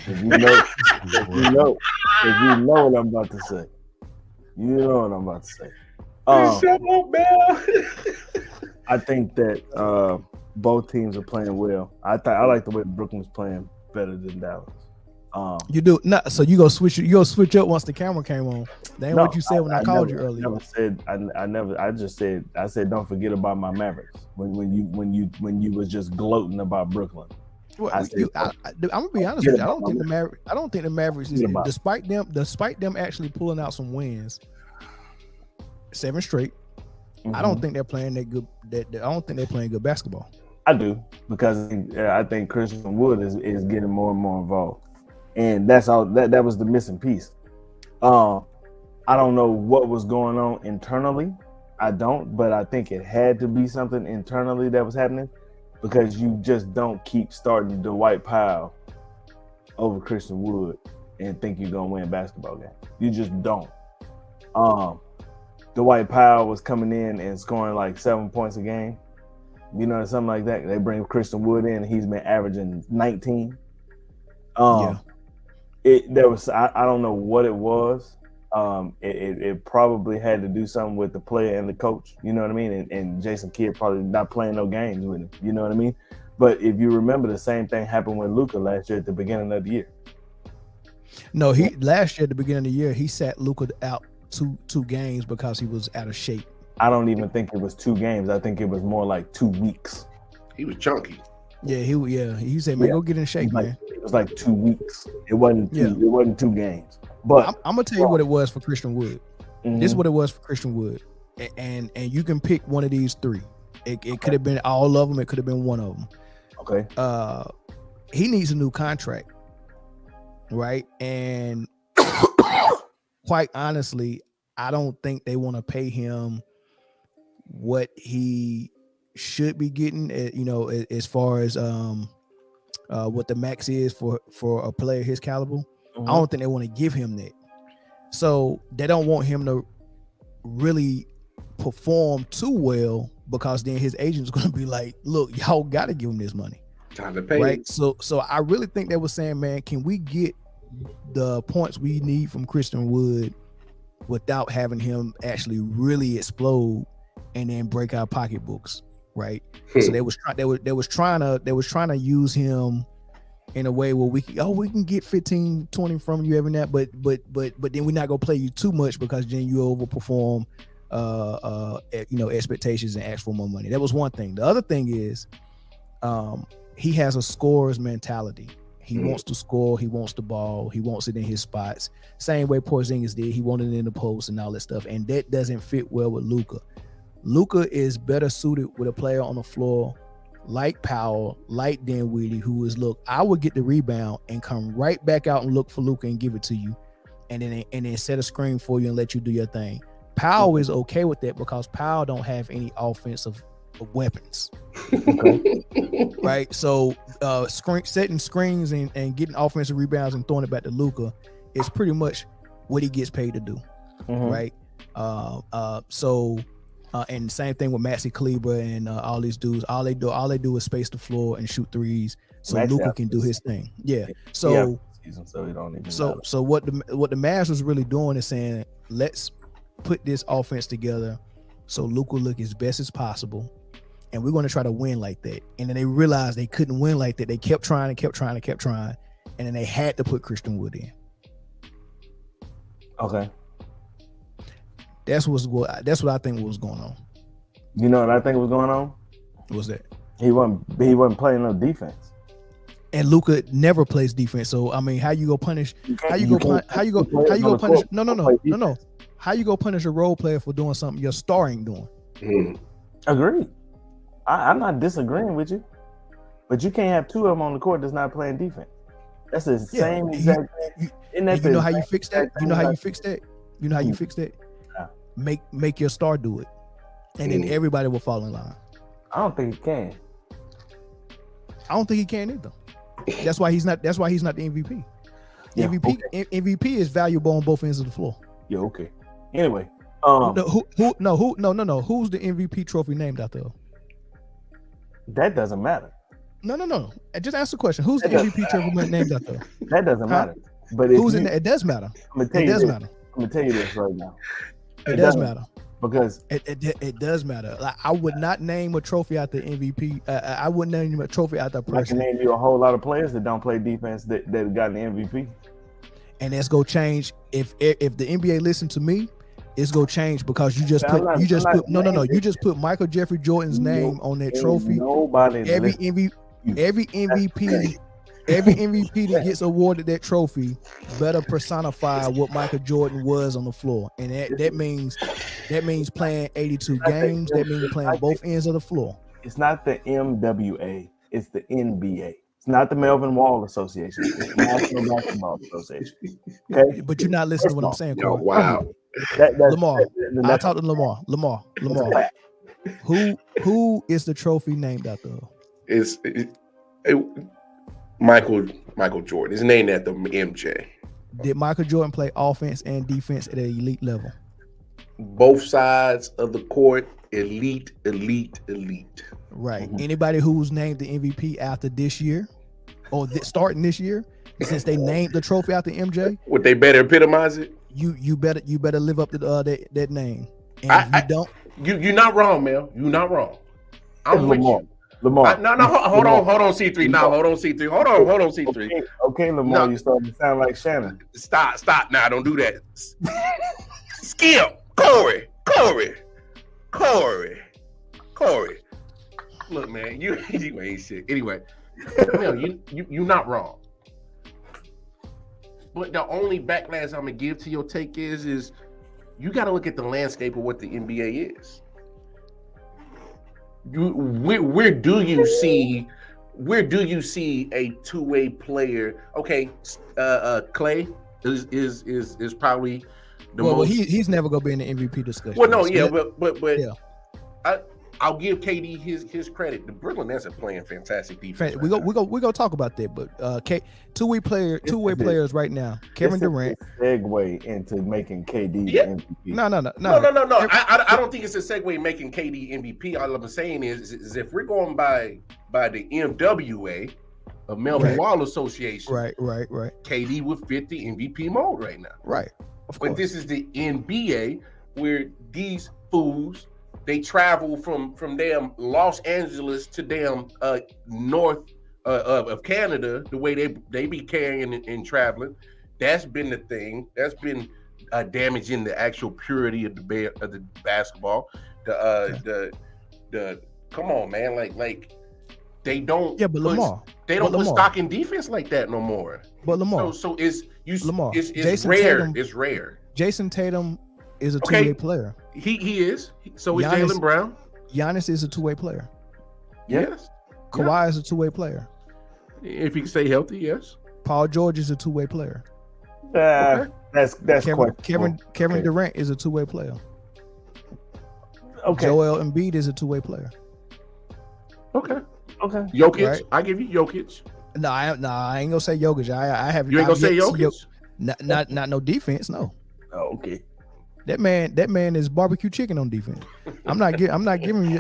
[SPEAKER 2] If you know what I'm about to say. You know what I'm about to say.
[SPEAKER 3] Shut up, man.
[SPEAKER 2] I think that both teams are playing well. I like the way Brooklyn's playing better than Dallas.
[SPEAKER 1] You do not, so you go switch up once the camera came on. That ain't what you said when I called you earlier.
[SPEAKER 2] I said don't forget about my Mavericks when you was just gloating about Brooklyn.
[SPEAKER 1] Well, I'm gonna be honest with you. I don't think the Mavericks, despite them actually pulling out some wins, 7 straight. I don't think they're playing that good. I don't think they're playing good basketball.
[SPEAKER 2] I do, because I think Christian Wood is getting more and more involved, and that's all. That was the missing piece. I don't know what was going on internally. I don't, but I think it had to be something internally that was happening, because you just don't keep starting Dwight Powell over Christian Wood and think you're gonna win a basketball game. You just don't. Dwight Powell was coming in and scoring like 7 points a game, something like that. They bring Christian Wood in, and he's been averaging 19. I don't know what it was. It probably had to do something with the player and the coach, you know what I mean? And Jason Kidd probably not playing no games with him, you know what I mean? But if you remember, the same thing happened with Luka last year at the beginning of the year.
[SPEAKER 1] No, last year at the beginning of the year, he sat Luka out two games because he was out of shape.
[SPEAKER 2] I don't even think it was 2 games. I think it was more like 2 weeks.
[SPEAKER 3] He was chunky.
[SPEAKER 1] Yeah, he said, man, go get in shape, man.
[SPEAKER 2] It was like 2 weeks. It wasn't 2 games. But
[SPEAKER 1] I'm gonna tell you what it was for Christian Wood. This is what it was for Christian Wood, and you can pick one of these 3. It could have been all of them. It could have been one of them.
[SPEAKER 2] Okay.
[SPEAKER 1] He needs a new contract, right? And quite honestly, I don't think they want to pay him what he should be getting. As far as what the max is for a player his caliber. I don't think they want to give him that. So they don't want him to really perform too well, because then his agent's going to be like, look, y'all got to give him this money.
[SPEAKER 3] Time to pay.
[SPEAKER 1] Right. So I really think they were saying, man, can we get the points we need from Christian Wood without having him actually really explode and then break our pocketbooks, right? So they was trying to use him in a way where we can get 15, 20 from you every night, but then we're not gonna play you too much, because then you overperform expectations and ask for more money. That was one thing. The other thing is he has a scorer's mentality. He wants to score. He wants the ball. He wants it in his spots. Same way Porzingis did. He wanted it in the post and all that stuff. And that doesn't fit well with Luka. Luka is better suited with a player on the floor like Powell, like Dinwiddie, who is, look, I would get the rebound and come right back out and look for Luka and give it to you, and then set a screen for you and let you do your thing. Powell is okay with that, because Powell don't have any offensive weapons. Okay. Right. So setting screens and getting offensive rebounds and throwing it back to Luka is pretty much what he gets paid to do. Right. And same thing with Maxi Kleber and all these dudes. All they do is space the floor and shoot threes, so Luka can do his thing. Yeah. So what the Mavs was really doing is saying, let's put this offense together so Luka look as best as possible, and we're going to try to win like that. And then they realized they couldn't win like that. They kept trying, and then they had to put Christian Wood in.
[SPEAKER 2] Okay.
[SPEAKER 1] That's what I think was going on.
[SPEAKER 2] You know what I think was going on?
[SPEAKER 1] What's that?
[SPEAKER 2] He wasn't playing no defense.
[SPEAKER 1] And Luka never plays defense. So I mean, how you go punish? How you go punish? No. How you go punish a role player for doing something your star ain't doing?
[SPEAKER 2] Agreed. I'm not disagreeing with you, but you can't have two of them on the court that's not playing defense. That's the same exact thing.
[SPEAKER 1] You know how you fix that? You know how you fix that? Make your star do it, and then everybody will fall in line.
[SPEAKER 2] I don't think he can.
[SPEAKER 1] I don't think he can either. That's why he's not the MVP.
[SPEAKER 2] Yeah,
[SPEAKER 1] MVP is valuable on both ends of the floor.
[SPEAKER 2] Yeah, okay. Anyway,
[SPEAKER 1] who's the MVP trophy named after?
[SPEAKER 2] That doesn't matter.
[SPEAKER 1] No. Just ask the question. Who's the MVP trophy named after?
[SPEAKER 2] That doesn't matter. But
[SPEAKER 1] who's in there? It does matter.
[SPEAKER 2] I'm gonna tell you this right now.
[SPEAKER 1] It does matter.
[SPEAKER 2] Because
[SPEAKER 1] it does matter. Like, I would not name a trophy after MVP. I wouldn't name a trophy after a person.
[SPEAKER 2] I can name you a whole lot of players that don't play defense that got an MVP.
[SPEAKER 1] And that's gonna change if the NBA listen to me. It's gonna change, because you just put Michael Jeffrey Jordan's name on that trophy. Every MVP that gets awarded that trophy better personify what Michael Jordan was on the floor, and that means playing 82 games. That means playing both ends of the floor.
[SPEAKER 2] It's not the MWA. It's the NBA. It's not the Melvin Wall Association. It's the National Basketball Association. Okay?
[SPEAKER 1] But you're not listening to what I'm saying, Corey.
[SPEAKER 3] Wow.
[SPEAKER 1] Lamar. I talked to Lamar. Who is the trophy named after?
[SPEAKER 3] It's Michael Jordan. It's named after MJ.
[SPEAKER 1] Did Michael Jordan play offense and defense at an elite level?
[SPEAKER 3] Both sides of the court, elite.
[SPEAKER 1] Right. Mm-hmm. Anybody who's named the MVP after this year, or starting this year, since they named the trophy after MJ,
[SPEAKER 3] would they better epitomize it?
[SPEAKER 1] You better live up to that name. And if you don't,
[SPEAKER 3] you're not wrong, man. You're not wrong. I'm with you.
[SPEAKER 2] Lamar.
[SPEAKER 3] Hold on, C3. No, hold on, C3. Hold on, C3.
[SPEAKER 2] Okay, Lamar, you starting to sound like Shannon.
[SPEAKER 3] Stop now. Don't do that. Skip, Corey. Look, man, you ain't shit. Anyway, you're not wrong. But the only backlash I'm gonna give to your take is you got to look at the landscape of what the NBA is. Where do you see a two-way player? Okay, Clay is probably the most.
[SPEAKER 1] Well, he's never gonna be in the MVP discussion.
[SPEAKER 3] Well, no, yeah, but yeah. I'll give KD his credit. The Brooklyn Nets are playing fantastic defense.
[SPEAKER 1] We go talk about that, but two-way players right now. Kevin Durant.
[SPEAKER 2] Segue into making KD MVP.
[SPEAKER 1] No.
[SPEAKER 3] I don't think it's a segue making KD MVP. All I'm saying is if we're going by the MWA, a Melvin Wall Association,
[SPEAKER 1] right.
[SPEAKER 3] KD would fit the MVP mode right now.
[SPEAKER 1] Right. Of course.
[SPEAKER 3] But this is the NBA where these fools, they travel from damn Los Angeles to damn north of Canada, the way they be carrying and traveling. That's been the thing. That's been damaging the actual purity of the basketball. The come on, man, like they don't.
[SPEAKER 1] Yeah, but Lamar,
[SPEAKER 3] they don't put stock in defense like that no more.
[SPEAKER 1] But Lamar,
[SPEAKER 3] so Lamar,
[SPEAKER 1] Jason
[SPEAKER 3] rare.
[SPEAKER 1] Tatum,
[SPEAKER 3] it's rare.
[SPEAKER 1] Jason Tatum is a two-way player.
[SPEAKER 3] He is. So is Jaylen Brown.
[SPEAKER 1] Giannis is a two-way player.
[SPEAKER 3] Yes.
[SPEAKER 1] Kawhi is a two-way player.
[SPEAKER 3] If he can stay healthy, yes.
[SPEAKER 1] Paul George is a two-way player.
[SPEAKER 2] That's
[SPEAKER 1] Kevin Durant is a two-way player.
[SPEAKER 2] Okay.
[SPEAKER 1] Joel Embiid is a two-way player.
[SPEAKER 3] Okay. Jokic,
[SPEAKER 1] right?
[SPEAKER 3] I give you Jokic.
[SPEAKER 1] No, I ain't gonna say Jokic. I have.
[SPEAKER 3] You ain't gonna say Jokic?
[SPEAKER 1] Not no defense. No.
[SPEAKER 2] Oh, okay.
[SPEAKER 1] That man is barbecue chicken on defense. I'm not giving you.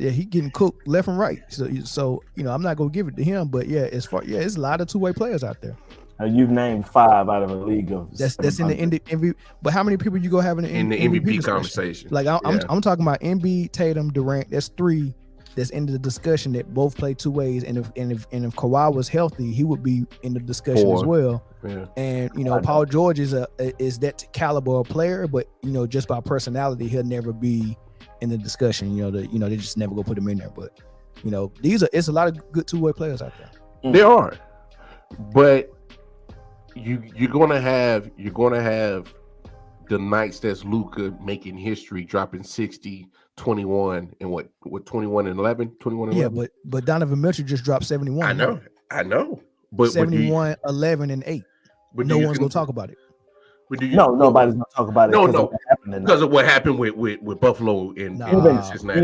[SPEAKER 1] He getting cooked left and right. So I'm not gonna give it to him. But it's a lot of two-way players out there.
[SPEAKER 2] You've named 5 out of a league of.
[SPEAKER 1] That's in the MVP. But how many people you gonna have in the MVP
[SPEAKER 3] conversation?
[SPEAKER 1] Like I'm talking about Embiid, Tatum, Durant. That's 3. That's in the discussion that both play two ways, and if Kawhi was healthy, he would be in the discussion 4 as well. Yeah. And Paul George is that caliber of player, but just by personality, he'll never be in the discussion. They just never go put him in there. But it's a lot of good two-way players out there.
[SPEAKER 3] There are, but you're gonna have the nights that's Luka making history, dropping 60. 21 and what 21 and 11.
[SPEAKER 1] Yeah, but Donovan Mitchell just dropped 71.
[SPEAKER 3] I know. But
[SPEAKER 1] 71, 11, and 8. But no one's gonna talk about it.
[SPEAKER 2] Nobody's gonna talk about it.
[SPEAKER 3] No, because of what happened with Buffalo and Cincinnati.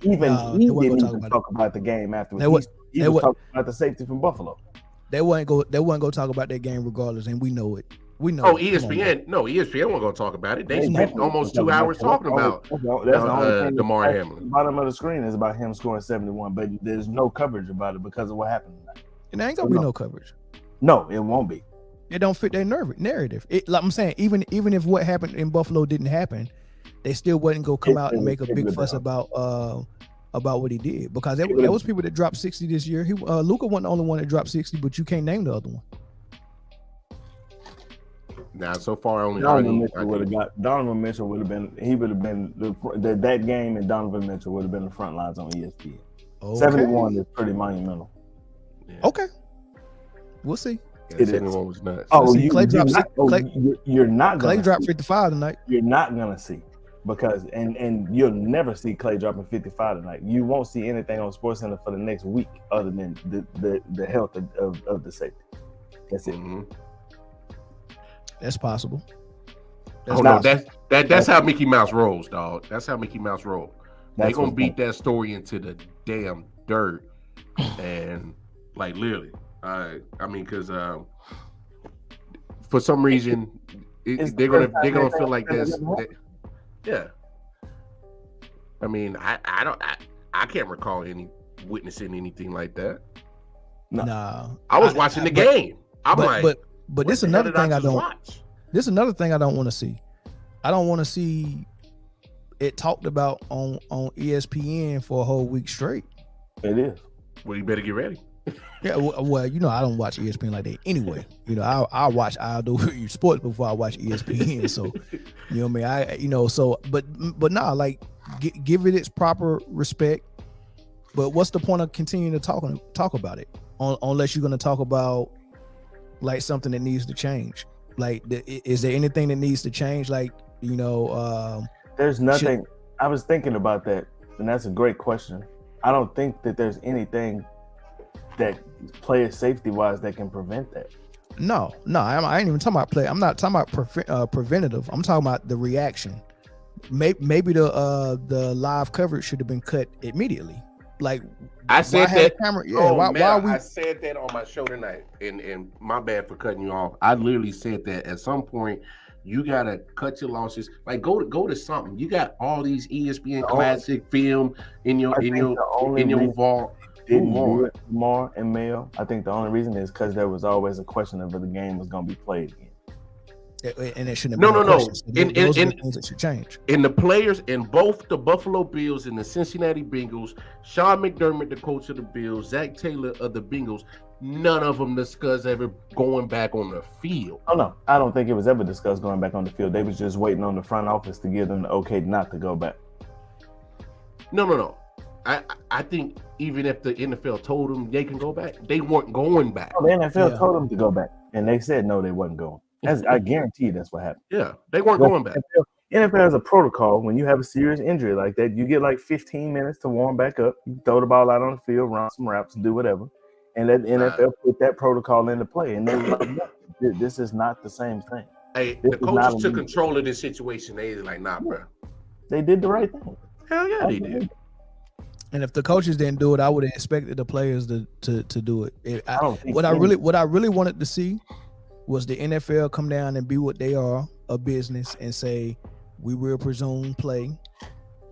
[SPEAKER 2] He didn't even talk about the game afterwards. He was talking about the safety from Buffalo.
[SPEAKER 1] They weren't go talk about that game regardless, and we know it. We know.
[SPEAKER 3] Oh, ESPN. No, ESPN wasn't going to talk about it. They spent almost 2 hours talking about Damar Hamlin.
[SPEAKER 2] The bottom of the screen is about him scoring 71, but there's no coverage about it because of what happened tonight.
[SPEAKER 1] And there ain't gonna be no coverage.
[SPEAKER 2] No, it won't be.
[SPEAKER 1] It don't fit their narrative. Like I'm saying, even if what happened in Buffalo didn't happen, they still wouldn't go come out and make a big fuss about what he did, because there was people that dropped 60 this year. Luka wasn't the only one that dropped 60, but you can't name the other one.
[SPEAKER 3] Now, so far, only
[SPEAKER 2] Donovan Mitchell would have been. He would have been that game, and Donovan Mitchell would have been the front lines on ESPN. Okay. 71 is pretty monumental.
[SPEAKER 1] Yeah. Okay, we'll see.
[SPEAKER 3] Yeah, 71 was nuts.
[SPEAKER 2] You're not.
[SPEAKER 1] Clay dropped 55 tonight.
[SPEAKER 2] You're not gonna see, because and you'll never see Clay dropping 55 tonight. You won't see anything on SportsCenter for the next week other than the health of the safety. That's it.
[SPEAKER 3] Mm-hmm.
[SPEAKER 1] That's possible.
[SPEAKER 3] That's how Mickey Mouse rolls, dog. That's how Mickey Mouse rolls. They're gonna beat that story into the damn dirt, and like literally, I mean, because for some reason they're gonna feel like this. Yeah. I mean, I can't recall witnessing anything like that.
[SPEAKER 1] No.
[SPEAKER 3] I was watching the game.
[SPEAKER 1] But this is another thing I don't. This is another thing I don't want to see. I don't want to see it talked about on ESPN for a whole week straight.
[SPEAKER 2] It is.
[SPEAKER 3] Well, you better get ready.
[SPEAKER 1] Yeah, well, I don't watch ESPN like that anyway. I'll do sports before I watch ESPN. So, what I mean? But nah, like give it its proper respect. But what's the point of continuing to talk about it unless you're going to talk about like something that needs to change? Like, is there anything that needs to change? Like,
[SPEAKER 2] there's nothing. I was thinking about that, and that's a great question. I don't think that there's anything that player safety wise that can prevent that. No, I ain't even talking about play. I'm not talking about preventative. I'm talking about the reaction.
[SPEAKER 1] maybe the live coverage should have been cut immediately. Like
[SPEAKER 3] I said that.
[SPEAKER 1] Camera, yeah.
[SPEAKER 3] Oh,
[SPEAKER 1] why are we?
[SPEAKER 3] I said that on my show tonight, and my bad for cutting you off. I literally said that at some point you gotta cut your losses. Like go to something. You got all these ESPN classic film in your vault.
[SPEAKER 2] Didn't do it more and Mel. I think the only reason is because there was always a question of whether the game was going to be played again.
[SPEAKER 1] And it shouldn't have been
[SPEAKER 3] no.
[SPEAKER 1] So those are the things that should change.
[SPEAKER 3] In the players in both the Buffalo Bills and the Cincinnati Bengals, Sean McDermott, the coach of the Bills, Zach Taylor of the Bengals, none of them discussed ever going back on the field.
[SPEAKER 2] Oh no, I don't think it was ever discussed going back on the field. They was just waiting on the front office to give them the okay not to go back.
[SPEAKER 3] No. I think even if the NFL told them they can go back, they weren't going back.
[SPEAKER 2] Oh, the NFL told them to go back, and they said no, they wasn't going. I guarantee that's what happened.
[SPEAKER 3] Yeah, they weren't going back.
[SPEAKER 2] NFL has a protocol. When you have a serious injury like that, you get like 15 minutes to warm back up. You throw the ball out on the field, run some routes, do whatever. And let the NFL put that protocol into play. And they were like, no, this is not the same thing.
[SPEAKER 3] Hey, the coaches took control of this situation. They was like, nah, bro.
[SPEAKER 2] They did the right thing.
[SPEAKER 3] Hell yeah, they did.
[SPEAKER 1] And if the coaches didn't do it, I would have expected the players to do it. What I really wanted to see was the NFL come down and be what they are, a business, and say we will presume play,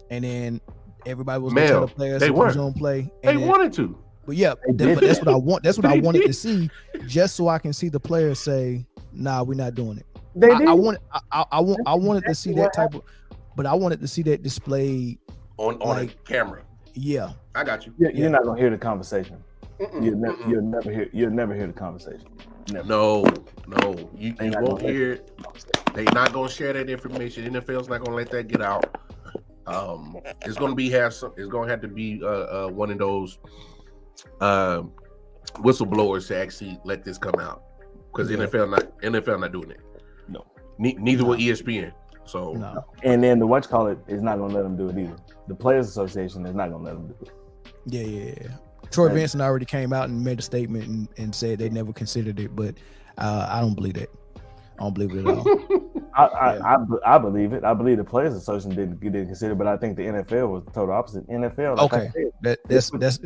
[SPEAKER 1] and then everybody was going to tell the players to presume play.
[SPEAKER 3] They wanted to,
[SPEAKER 1] but yeah, that's what I want. That's what I wanted to see, just so I can see the players say, "Nah, we're not doing it." I wanted to see that type of, but I wanted to see that displayed
[SPEAKER 3] on a camera.
[SPEAKER 1] Yeah,
[SPEAKER 3] I got you.
[SPEAKER 2] You're not gonna hear the conversation. You'll never hear the conversation. Never.
[SPEAKER 3] No, you won't hear it. They're not gonna share that information. NFL's not gonna let that get out. It's gonna have to be one of those whistleblowers to actually let this come out, because NFL not doing it.
[SPEAKER 2] No,
[SPEAKER 3] neither will ESPN. So
[SPEAKER 1] no.
[SPEAKER 2] And then the is not gonna let them do it either. The Players Association is not gonna let them do it.
[SPEAKER 1] Yeah. Troy Vincent already came out and made a statement and said they never considered it, but I don't believe that. I don't believe it at all.
[SPEAKER 2] I believe it. I believe the Players Association didn't consider it, but I think the NFL was the total opposite. NFL, like
[SPEAKER 1] okay, that sounds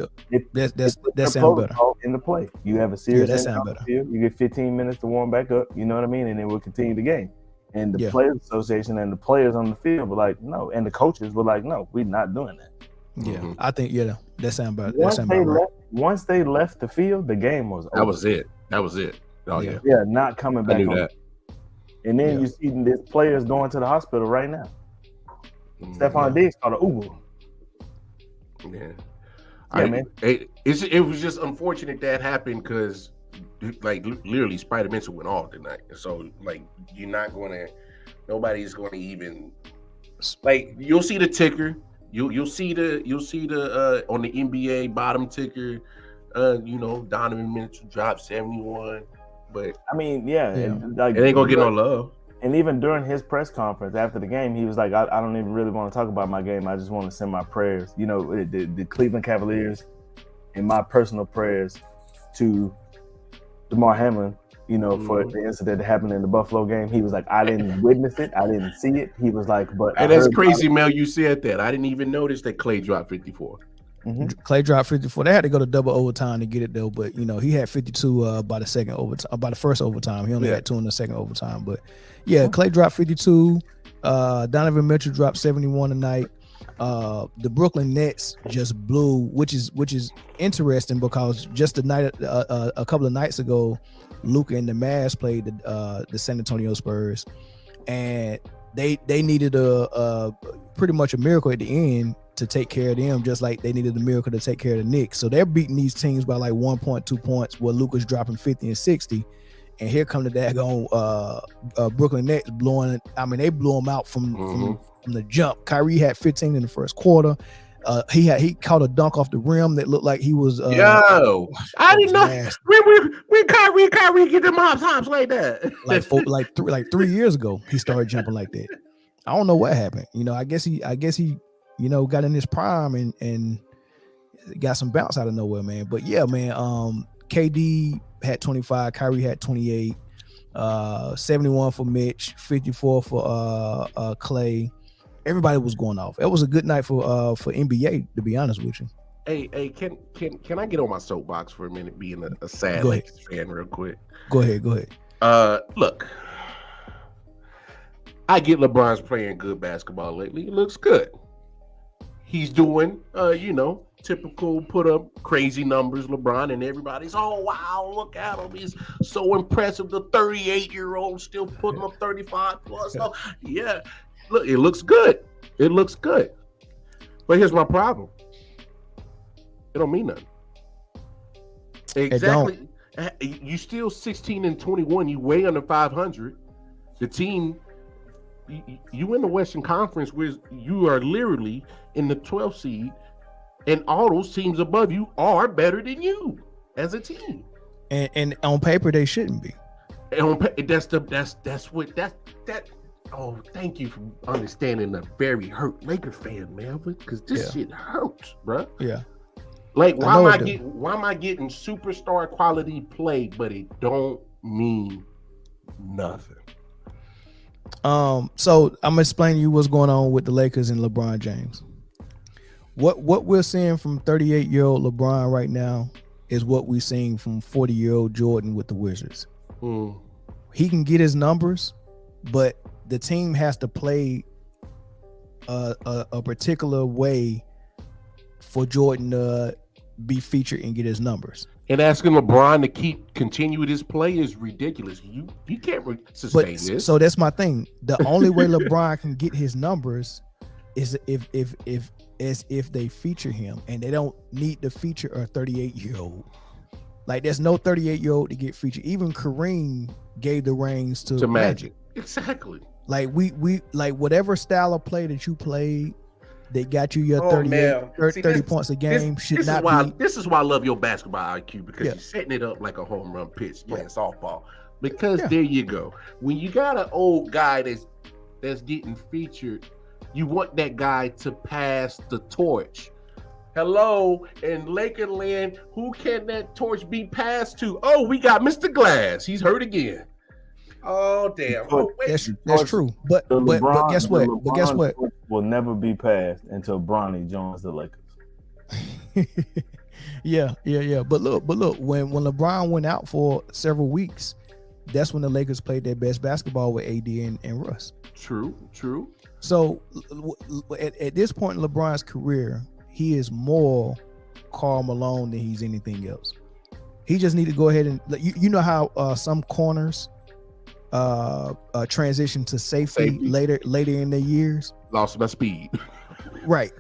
[SPEAKER 1] better.
[SPEAKER 2] In the play, you have a series. That sounds better. You get 15 minutes to warm back up. You know what I mean, and then we'll continue the game. And the Players Association and the players on the field were like, no, and the coaches were like, no, we're not doing that.
[SPEAKER 1] Yeah, I think that sounds better.
[SPEAKER 2] Once they left the field, the game was over.
[SPEAKER 3] That was it. Oh yeah.
[SPEAKER 2] Yeah, not coming back.
[SPEAKER 3] I knew that.
[SPEAKER 2] And then you see these players going to the hospital right now. Stephon Diggs called an Uber.
[SPEAKER 3] Yeah. Man. It was just unfortunate that happened because, like, literally Spider-Man went off tonight. So, like, nobody's going to even, like, you'll see the ticker. You'll see the on the NBA bottom ticker, Donovan Mitchell dropped 71. But
[SPEAKER 2] I mean, and, like,
[SPEAKER 3] it ain't gonna get no love.
[SPEAKER 2] And even during his press conference after the game, he was like, I don't even really want to talk about my game. I just want to send my prayers. The Cleveland Cavaliers and my personal prayers to Damar Hamlin, for the incident that happened in the Buffalo game. He was like, I didn't witness it. I didn't see it. He was like, but
[SPEAKER 3] and that's crazy, Mel. You said that. I didn't even notice that Clay dropped 54.
[SPEAKER 1] Mm-hmm. Clay dropped 54. They had to go to double overtime to get it though, but he had 52 by the second overtime. By the first overtime, he only had 2 in the second overtime. But Clay dropped 52. Donovan Mitchell dropped 71 tonight. The Brooklyn Nets just blew, which is interesting because just a couple of nights ago, Luka and the Mavs played the San Antonio Spurs, and they needed a pretty much a miracle at the end to take care of them, just like they needed a miracle to take care of the Knicks. So they're beating these teams by like 1.2 points, where Luka's dropping 50 and 60. And here come the daggone Brooklyn Nets blowing. I mean, they blew them out from the jump. Kyrie had 15 in the first quarter. He caught a dunk off the rim that looked like he was.
[SPEAKER 3] I didn't know when Kyrie get them off times like that.
[SPEAKER 1] like 3 years ago, he started jumping like that. I don't know what happened. I guess he got in his prime and got some bounce out of nowhere, man. But yeah, man. KD had 25, Kyrie had 28, 71 for Mitch, 54 for Clay, everybody was going off. It was a good night for NBA, to be honest with you.
[SPEAKER 3] Hey, can I get on my soapbox for a minute, being a sad
[SPEAKER 1] Go ahead.
[SPEAKER 3] Lakers fan, real quick?
[SPEAKER 1] Go ahead.
[SPEAKER 3] Look, I get LeBron's playing good basketball lately. It looks good. He's doing, typical put up crazy numbers, LeBron, and everybody's, oh, wow, look at him. He's so impressive. The 38-year-old still putting up 35 plus. Oh, yeah, look, it looks good. It looks good. But here's my problem. It don't mean nothing. Exactly. You still 16-21. You way under 500. The team, you in the Western Conference where you are literally in the 12th seed, and all those teams above you are better than you as a team.
[SPEAKER 1] And on paper they shouldn't be.
[SPEAKER 3] And oh, thank you for understanding the very hurt Laker fan, man, because this shit hurts, bro.
[SPEAKER 1] Yeah.
[SPEAKER 3] Like, why am I getting superstar quality play, but it don't mean nothing?
[SPEAKER 1] So I'm gonna explain to you what's going on with the Lakers and LeBron James. What we're seeing from 38-year-old LeBron right now is what we're seeing from 40-year-old Jordan with the Wizards. He can get his numbers, but the team has to play a particular way for Jordan to be featured and get his numbers.
[SPEAKER 3] And asking LeBron to continue with his play is ridiculous. You can't sustain this.
[SPEAKER 1] So that's my thing. The only way LeBron can get his numbers is if they feature him, and they don't need to feature a 38-year-old. Like, there's no 38-year-old to get featured. Even Kareem gave the reins to Magic.
[SPEAKER 3] Exactly.
[SPEAKER 1] Like we like whatever style of play that you played that got you your 30 points a game
[SPEAKER 3] This is why I love your basketball IQ, because you're setting it up like a home run pitch playing softball. Because there you go. When you got an old guy that's getting featured, you want that guy to pass the torch. Hello, in Lakerland, who can that torch be passed to? Oh, we got Mr. Glass. He's hurt again. Oh, damn.
[SPEAKER 1] That's true. But guess what? But guess what?
[SPEAKER 2] Will never be passed until Bronny joins the Lakers.
[SPEAKER 1] Yeah. But look, when LeBron went out for several weeks, that's when the Lakers played their best basketball with AD and Russ.
[SPEAKER 3] True.
[SPEAKER 1] So at this point in LeBron's career, he is more Karl Malone than he's anything else. He just need to go ahead and you know how some corners transition to safety later in their years.
[SPEAKER 3] Lost my speed.
[SPEAKER 1] Right.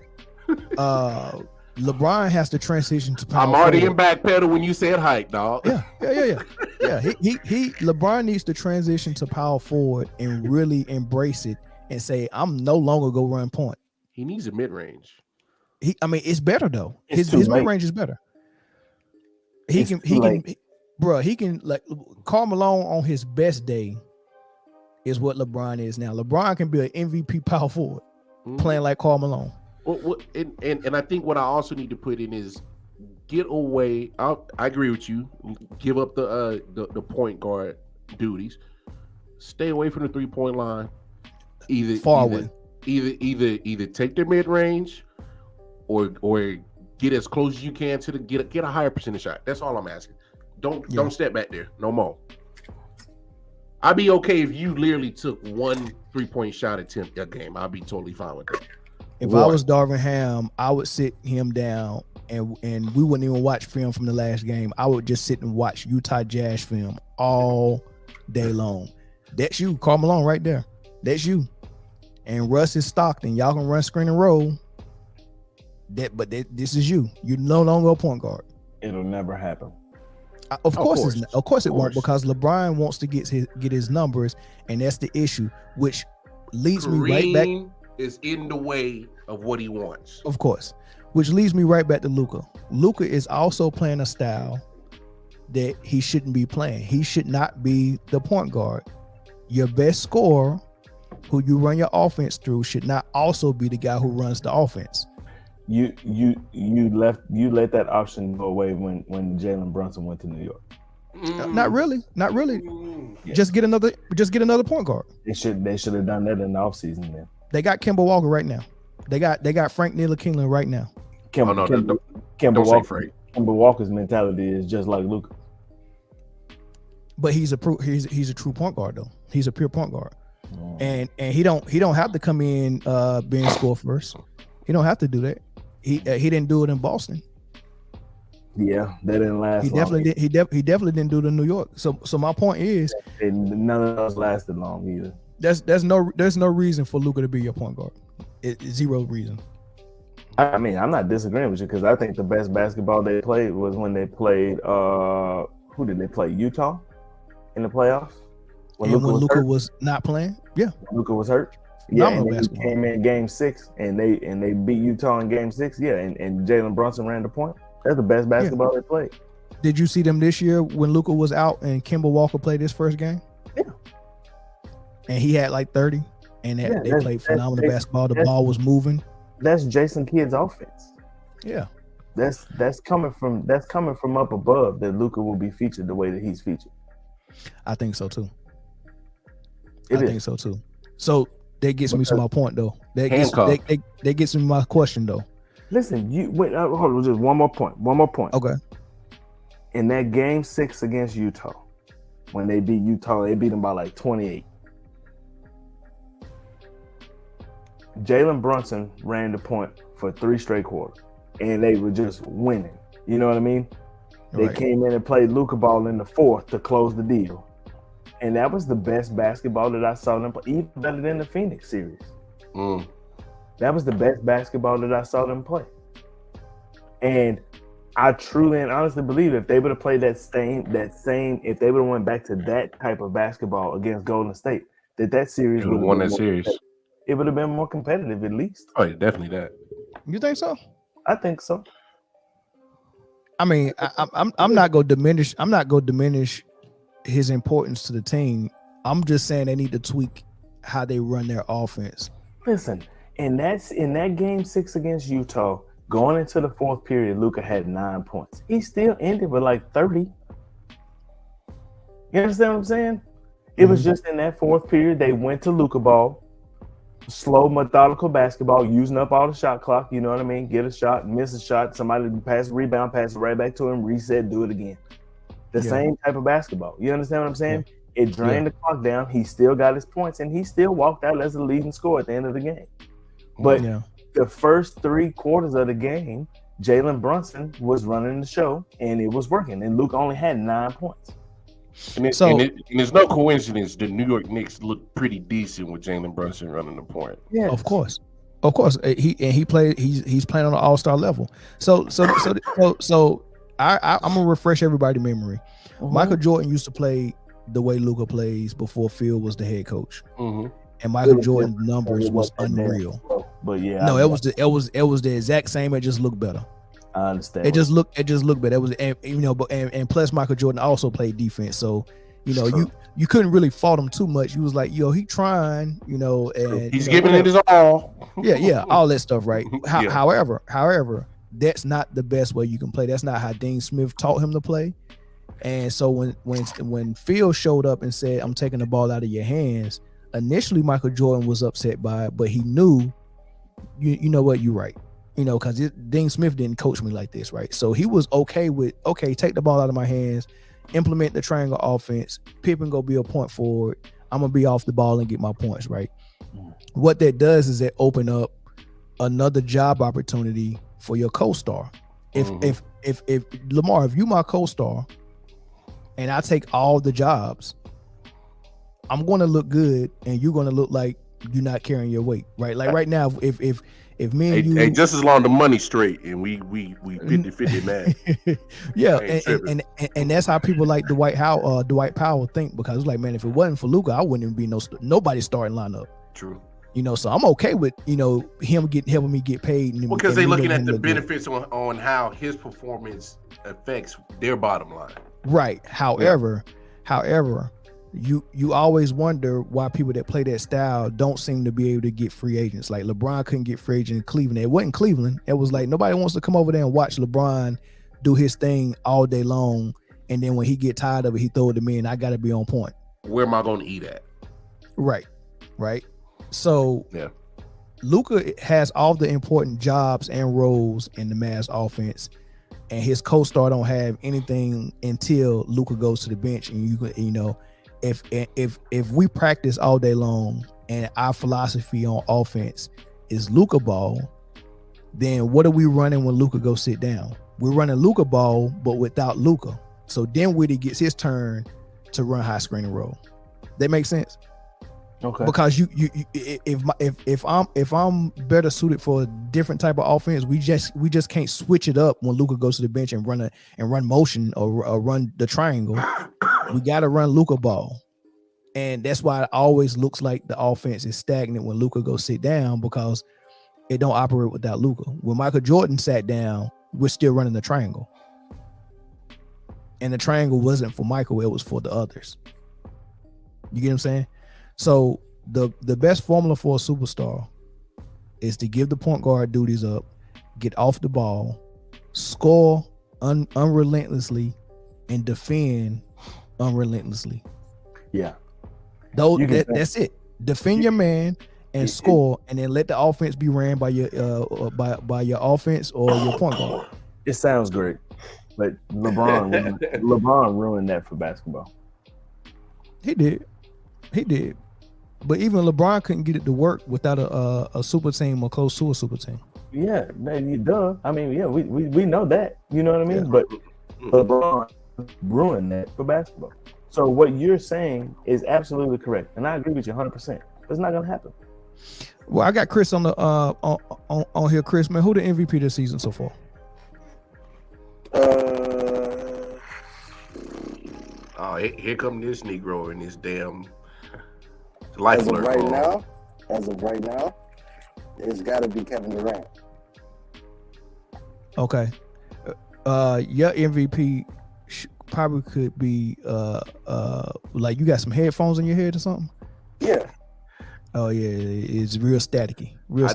[SPEAKER 1] LeBron has to transition to power
[SPEAKER 3] I'm already
[SPEAKER 1] forward.
[SPEAKER 3] in backpedal when you said height, dog.
[SPEAKER 1] Yeah. He LeBron needs to transition to power forward and really embrace it and say, I'm no longer go run point.
[SPEAKER 3] He needs a mid range.
[SPEAKER 1] It's better though.
[SPEAKER 2] His
[SPEAKER 1] mid range is better. He can like Karl Malone on his best day is what LeBron is now. LeBron can be an MVP power forward playing like Karl Malone.
[SPEAKER 3] And I think what I also need to put in is get away. I agree with you. Give up the point guard duties. Stay away from the 3-point line. Either take their mid range, or get as close as you can to get a higher percentage shot. That's all I'm asking. Don't step back there no more. I'd be okay if you literally took one 3-point shot attempt a game. I'd be totally fine with that.
[SPEAKER 1] If I was Darvin Ham, I would sit him down and we wouldn't even watch film from the last game. I would just sit and watch Utah Jazz film all day long. That's you, Karl Malone, right there. That's you. And Russ is Stockton. Y'all can run screen and roll. This is you. You're no longer a point guard.
[SPEAKER 2] It'll never happen.
[SPEAKER 1] Of course it won't, because LeBron wants to get his numbers, and that's the issue, which leads me right back.
[SPEAKER 3] Is in the way of what he wants.
[SPEAKER 1] Of course, which leads me right back to Luka. Luka is also playing a style that he shouldn't be playing. He should not be the point guard. Your best scorer, who you run your offense through, should not also be the guy who runs the offense.
[SPEAKER 2] You let that option go away when Jalen Brunson went to New York.
[SPEAKER 1] Not really.
[SPEAKER 2] Yeah.
[SPEAKER 1] Just get another point guard.
[SPEAKER 2] They should have done that in the offseason then.
[SPEAKER 1] They got Kemba Walker right now. They got Frank Ntilikina right now.
[SPEAKER 2] Kemba Walker's mentality is just like Luka.
[SPEAKER 1] But he's a true point guard though. He's a pure point guard. And he don't have to come in being score first. He don't have to do that. He didn't do it in Boston.
[SPEAKER 2] Yeah, that didn't last.
[SPEAKER 1] He definitely did. He definitely didn't do it in New York. So my point is,
[SPEAKER 2] none of those lasted long either.
[SPEAKER 1] There's no reason for Luka to be your point guard. Zero reason.
[SPEAKER 2] I mean, I'm not disagreeing with you because I think the best basketball they played was when they played. Who did they play? Utah in the playoffs.
[SPEAKER 1] When Luka was not playing. Yeah,
[SPEAKER 2] Luka was hurt. Yeah, and he came in Game 6 and they beat Utah in Game 6. Yeah, and Jalen Brunson ran the point. That's the best basketball they played.
[SPEAKER 1] Did you see them this year when Luka was out and Kemba Walker played his first game?
[SPEAKER 2] Yeah.
[SPEAKER 1] And he had like 30, and they played phenomenal basketball. The ball was moving.
[SPEAKER 2] That's Jason Kidd's offense.
[SPEAKER 1] Yeah.
[SPEAKER 2] That's coming from up above that Luka will be featured the way that he's featured.
[SPEAKER 1] I think so too.
[SPEAKER 2] I
[SPEAKER 1] think so too. So that gets me to my point though. That gets me my question though.
[SPEAKER 2] Listen, hold on, just one more point.
[SPEAKER 1] Okay.
[SPEAKER 2] In that Game 6 against Utah, when they beat Utah, they beat them by like 28. Jalen Brunson ran the point for 3 straight quarters, and they were just winning. You know what I mean? They came in and played Luka ball in the 4th to close the deal. And that was the best basketball that I saw them play, even better than the Phoenix series. That was the best basketball that I saw them play. And I truly and honestly believe if they would have played if they would have went back to that type of basketball against Golden State, that series would have
[SPEAKER 3] won that series.
[SPEAKER 2] It would have been more competitive at least.
[SPEAKER 3] Oh, yeah, definitely that.
[SPEAKER 1] You think so?
[SPEAKER 2] I think so.
[SPEAKER 1] I mean, I'm not gonna diminish. I'm not gonna diminish his importance to the team. I'm just saying they need to tweak how they run their offense.
[SPEAKER 2] Listen, in that Game 6 against Utah, going into the 4th period, Luka had 9 points. He still ended with like 30. You understand what I'm saying? It was just in that 4th period they went to Luka ball, slow, methodical basketball, using up all the shot clock. You know what I mean? Get a shot, miss a shot, somebody pass, rebound, pass it right back to him, reset, do it again. The same type of basketball. You understand what I'm saying? It drained the clock down. He still got his points, and he still walked out as the leading scorer at the end of the game. But the first 3 quarters of the game, Jalen Brunson was running the show, and it was working. And Luke only had 9 points.
[SPEAKER 3] And it's no coincidence the New York Knicks look pretty decent with Jalen Brunson running the point.
[SPEAKER 1] Yeah, of course. He's playing on an all-star level. So I'm gonna refresh everybody's memory. Michael Jordan used to play the way Luka plays before Phil was the head coach, and Michael Jordan's numbers was unreal.
[SPEAKER 2] But yeah,
[SPEAKER 1] no, it was the exact same. It just looked better.
[SPEAKER 2] I understand.
[SPEAKER 1] It just looked better. It was, and plus Michael Jordan also played defense, so you couldn't really fault him too much. You was like, he trying, and
[SPEAKER 3] he's giving it his all.
[SPEAKER 1] all that stuff, right? However, that's not the best way you can play. That's not how Dean Smith taught him to play. And so when Phil showed up and said, "I'm taking the ball out of your hands," initially Michael Jordan was upset by it, but he knew, you know what, you're right. Because Dean Smith didn't coach me like this, right? So he was okay with, take the ball out of my hands, implement the triangle offense, Pippen go be a point forward, I'm going to be off the ball and get my points, right? What that does is it open up another job opportunity for your co-star. If Lamar, if you my co-star and I take all the jobs, I'm going to look good and you're going to look like you're not carrying your weight, right? Like right now, if me and you
[SPEAKER 3] just as long the money straight and we 50-50 man.
[SPEAKER 1] Yeah, and that's how people like Dwight Powell think, because it's like, man, if it wasn't for Luka, I wouldn't even be nobody starting lineup.
[SPEAKER 3] True.
[SPEAKER 1] So I'm okay with him helping me get paid.
[SPEAKER 3] Because they're looking at the benefits on how his performance affects their bottom line.
[SPEAKER 1] Right. However, you always wonder why people that play that style don't seem to be able to get free agents. Like LeBron couldn't get free agent in Cleveland. It wasn't Cleveland. It was like nobody wants to come over there and watch LeBron do his thing all day long. And then when he get tired of it, he throw it to me and I got to be on point.
[SPEAKER 3] Where am I going to eat at?
[SPEAKER 1] Right. So Luka has all the important jobs and roles in the Mavs offense, and his co-star don't have anything until Luka goes to the bench. And you know, if we practice all day long and our philosophy on offense is Luka ball, then what are we running when Luka goes sit down? We're running Luka ball, but without Luka. So then when he gets his turn to run high screen and roll, that makes sense.
[SPEAKER 2] Okay.
[SPEAKER 1] Because if I'm better suited for a different type of offense, we just can't switch it up when Luka goes to the bench and run motion or run the triangle. We got to run Luka ball, and that's why it always looks like the offense is stagnant when Luka goes sit down, because it don't operate without Luka. When Michael Jordan sat down, we're still running the triangle, and the triangle wasn't for Michael; it was for the others. You get what I'm saying? So the best formula for a superstar is to give the point guard duties up, get off the ball, score unrelentlessly, and defend unrelentlessly.
[SPEAKER 2] Yeah.
[SPEAKER 1] That's it. Defend your man and score, and then let the offense be ran by your by your offense or your point guard.
[SPEAKER 2] It sounds great, but LeBron ruined that for basketball.
[SPEAKER 1] He did. But even LeBron couldn't get it to work without a super team or close to a super team.
[SPEAKER 2] Yeah, duh. I mean, yeah, we know that. You know what I mean?
[SPEAKER 1] Yeah.
[SPEAKER 2] But LeBron ruined that for basketball. So what you're saying is absolutely correct, and I agree with you 100%. It's not gonna happen.
[SPEAKER 1] Well, I got Chris on the on here. Chris, man, who the MVP this season so far?
[SPEAKER 3] Oh, here come this Negro and this damn life
[SPEAKER 4] As of
[SPEAKER 3] alert.
[SPEAKER 4] right now, it's got to be Kevin Durant.
[SPEAKER 1] Okay. Your MVP probably could be like you got some headphones in your head or something.
[SPEAKER 4] Yeah.
[SPEAKER 1] Oh yeah, it's real staticky.
[SPEAKER 3] I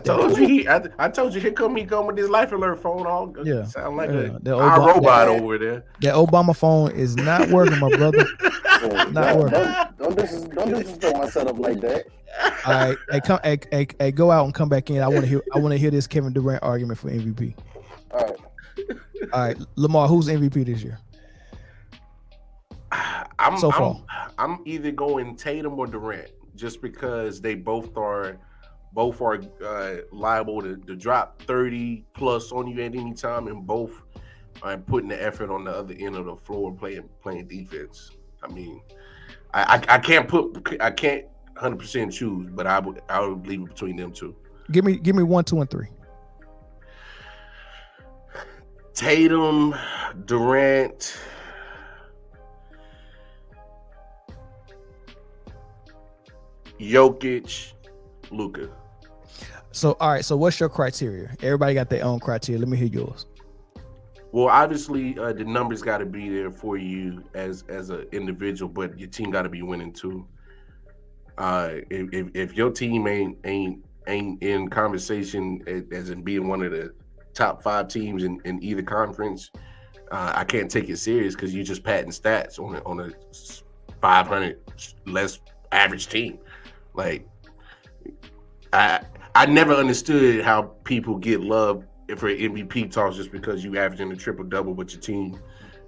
[SPEAKER 3] told you, here come he come with this life alert phone. All
[SPEAKER 1] Yeah.
[SPEAKER 3] sound like
[SPEAKER 1] Yeah.
[SPEAKER 3] a robot over there.
[SPEAKER 1] That Obama phone is not working, my brother. Not working.
[SPEAKER 4] Don't disrespect my setup like that.
[SPEAKER 1] All right, hey, go out and come back in. I want to hear this Kevin Durant argument for MVP.
[SPEAKER 4] All
[SPEAKER 1] right, Lamar, who's MVP this year?
[SPEAKER 3] I'm either going Tatum or Durant, just because they both are liable to drop 30 plus on you at any time, and both are putting the effort on the other end of the floor playing defense. I mean, I can't 100% choose, but I would leave it between them two.
[SPEAKER 1] Give me 1, 2, and 3.
[SPEAKER 3] Tatum, Durant, Jokic, Luka.
[SPEAKER 1] So all right, so what's your criteria? Everybody got their own criteria. Let me hear yours.
[SPEAKER 3] Well, obviously, the numbers got to be there for you as an individual, but your team got to be winning too. If your team ain't in conversation as in being one of the top 5 teams in either conference, I can't take it serious, because you just patting stats on a 500 less average team. Like, I never understood how people get love for MVP talks just because you averaging a triple double, but your team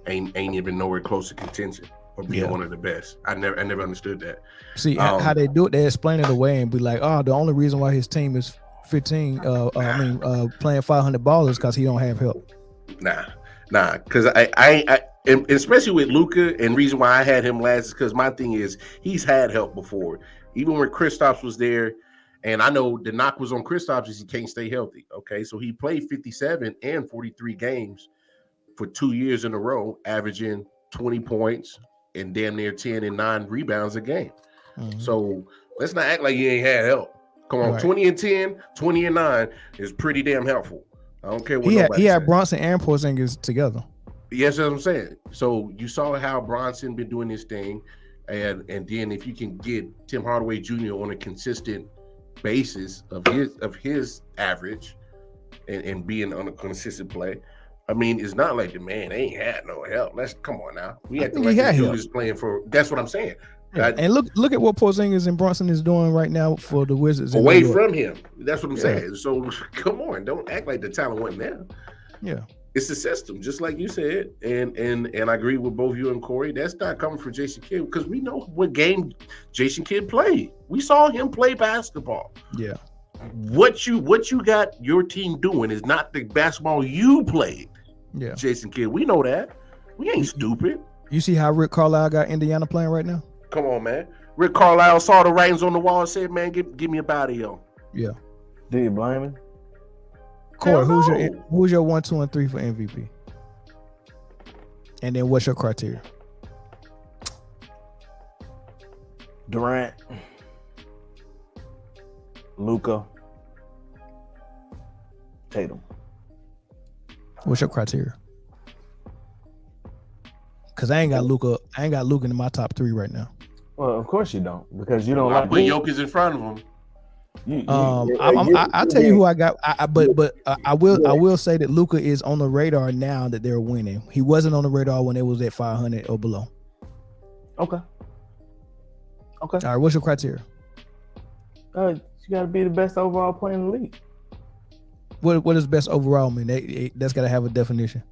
[SPEAKER 3] ain't even nowhere close to contention or being one of the best. I never understood that.
[SPEAKER 1] See how they do it. They explain it away and be like, "Oh, the only reason why his team is 15, playing 500 ball is because he don't have help."
[SPEAKER 3] Nah, because I and especially with Luka, and reason why I had him last is because my thing is he's had help before, even when Kristaps was there. And I know the knock was on Kristaps is he can't stay healthy. Okay, so he played 57 and 43 games for 2 years in a row, averaging 20 points and damn near 10 and 9 rebounds a game. Mm-hmm. So let's not act like he ain't had help. Come on, right. 20 and 10, 20 and 9 is pretty damn helpful. I don't care what
[SPEAKER 1] he had Bronson and Porzingis together.
[SPEAKER 3] Yes, that's what I'm saying. So you saw how Bronson been doing this thing, and then if you can get Tim Hardaway Jr. on a consistent basis of his average and being on a consistent play, I mean, it's not like the man ain't had no help. Come on now. We had to let the dude is playing for. That's what I'm saying.
[SPEAKER 1] Yeah. And look at what Porzingis and Brunson is doing right now for the Wizards.
[SPEAKER 3] Away from him. That's what I'm saying. So come on, don't act like the talent wasn't there.
[SPEAKER 1] Yeah.
[SPEAKER 3] It's the system, just like you said, and I agree with both you and Corey. That's not coming from Jason Kidd because we know what game Jason Kidd played. We saw him play basketball.
[SPEAKER 1] Yeah.
[SPEAKER 3] What you got your team doing is not the basketball you played.
[SPEAKER 1] Yeah.
[SPEAKER 3] Jason Kidd, we know that. We ain't stupid.
[SPEAKER 1] You see how Rick Carlisle got Indiana playing right now?
[SPEAKER 3] Come on, man. Rick Carlisle saw the writings on the wall and said, "Man, give me a body, yo."
[SPEAKER 1] Yeah.
[SPEAKER 2] Do you blame him?
[SPEAKER 1] Corey, who's your 1, 2, and 3 for MVP? And then what's your criteria?
[SPEAKER 2] Durant, Luka, Tatum.
[SPEAKER 1] What's your criteria? Because I ain't got Luka in my top 3 right now.
[SPEAKER 2] Well, of course you don't, because you don't
[SPEAKER 3] I
[SPEAKER 2] like.
[SPEAKER 3] put Jokic in front of him.
[SPEAKER 1] I'll tell you who I got. But I will say that Luka is on the radar now that they're winning. He wasn't on the radar when it was at 500 or below.
[SPEAKER 2] Okay.
[SPEAKER 1] All right. What's your criteria?
[SPEAKER 2] You got to be the best overall player in the league.
[SPEAKER 1] What does best overall mean? That's got to have a definition.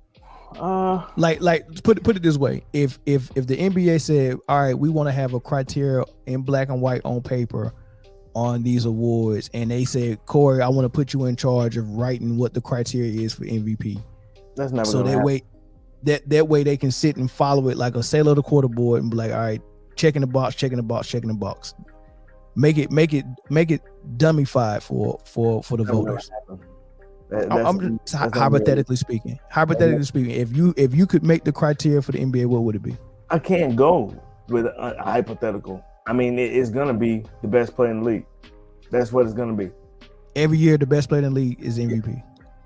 [SPEAKER 1] Like put it this way: if the NBA said, "All right, we want to have a criteria in black and white on paper on these awards," and they said, "Corey, I want to put you in charge of writing what the criteria is for MVP."
[SPEAKER 2] That's never
[SPEAKER 1] so that way they can sit and follow it like a sailor the quarter board and be like, "All right, checking the box, checking the box, checking the box." Make it dummified for the voters. I'm just hypothetically speaking. If you could make the criteria for the NBA, what would it be?
[SPEAKER 2] I can't go with a hypothetical. I mean, it's gonna be the best player in the league. That's what it's gonna be.
[SPEAKER 1] Every year, the best player in the league is MVP.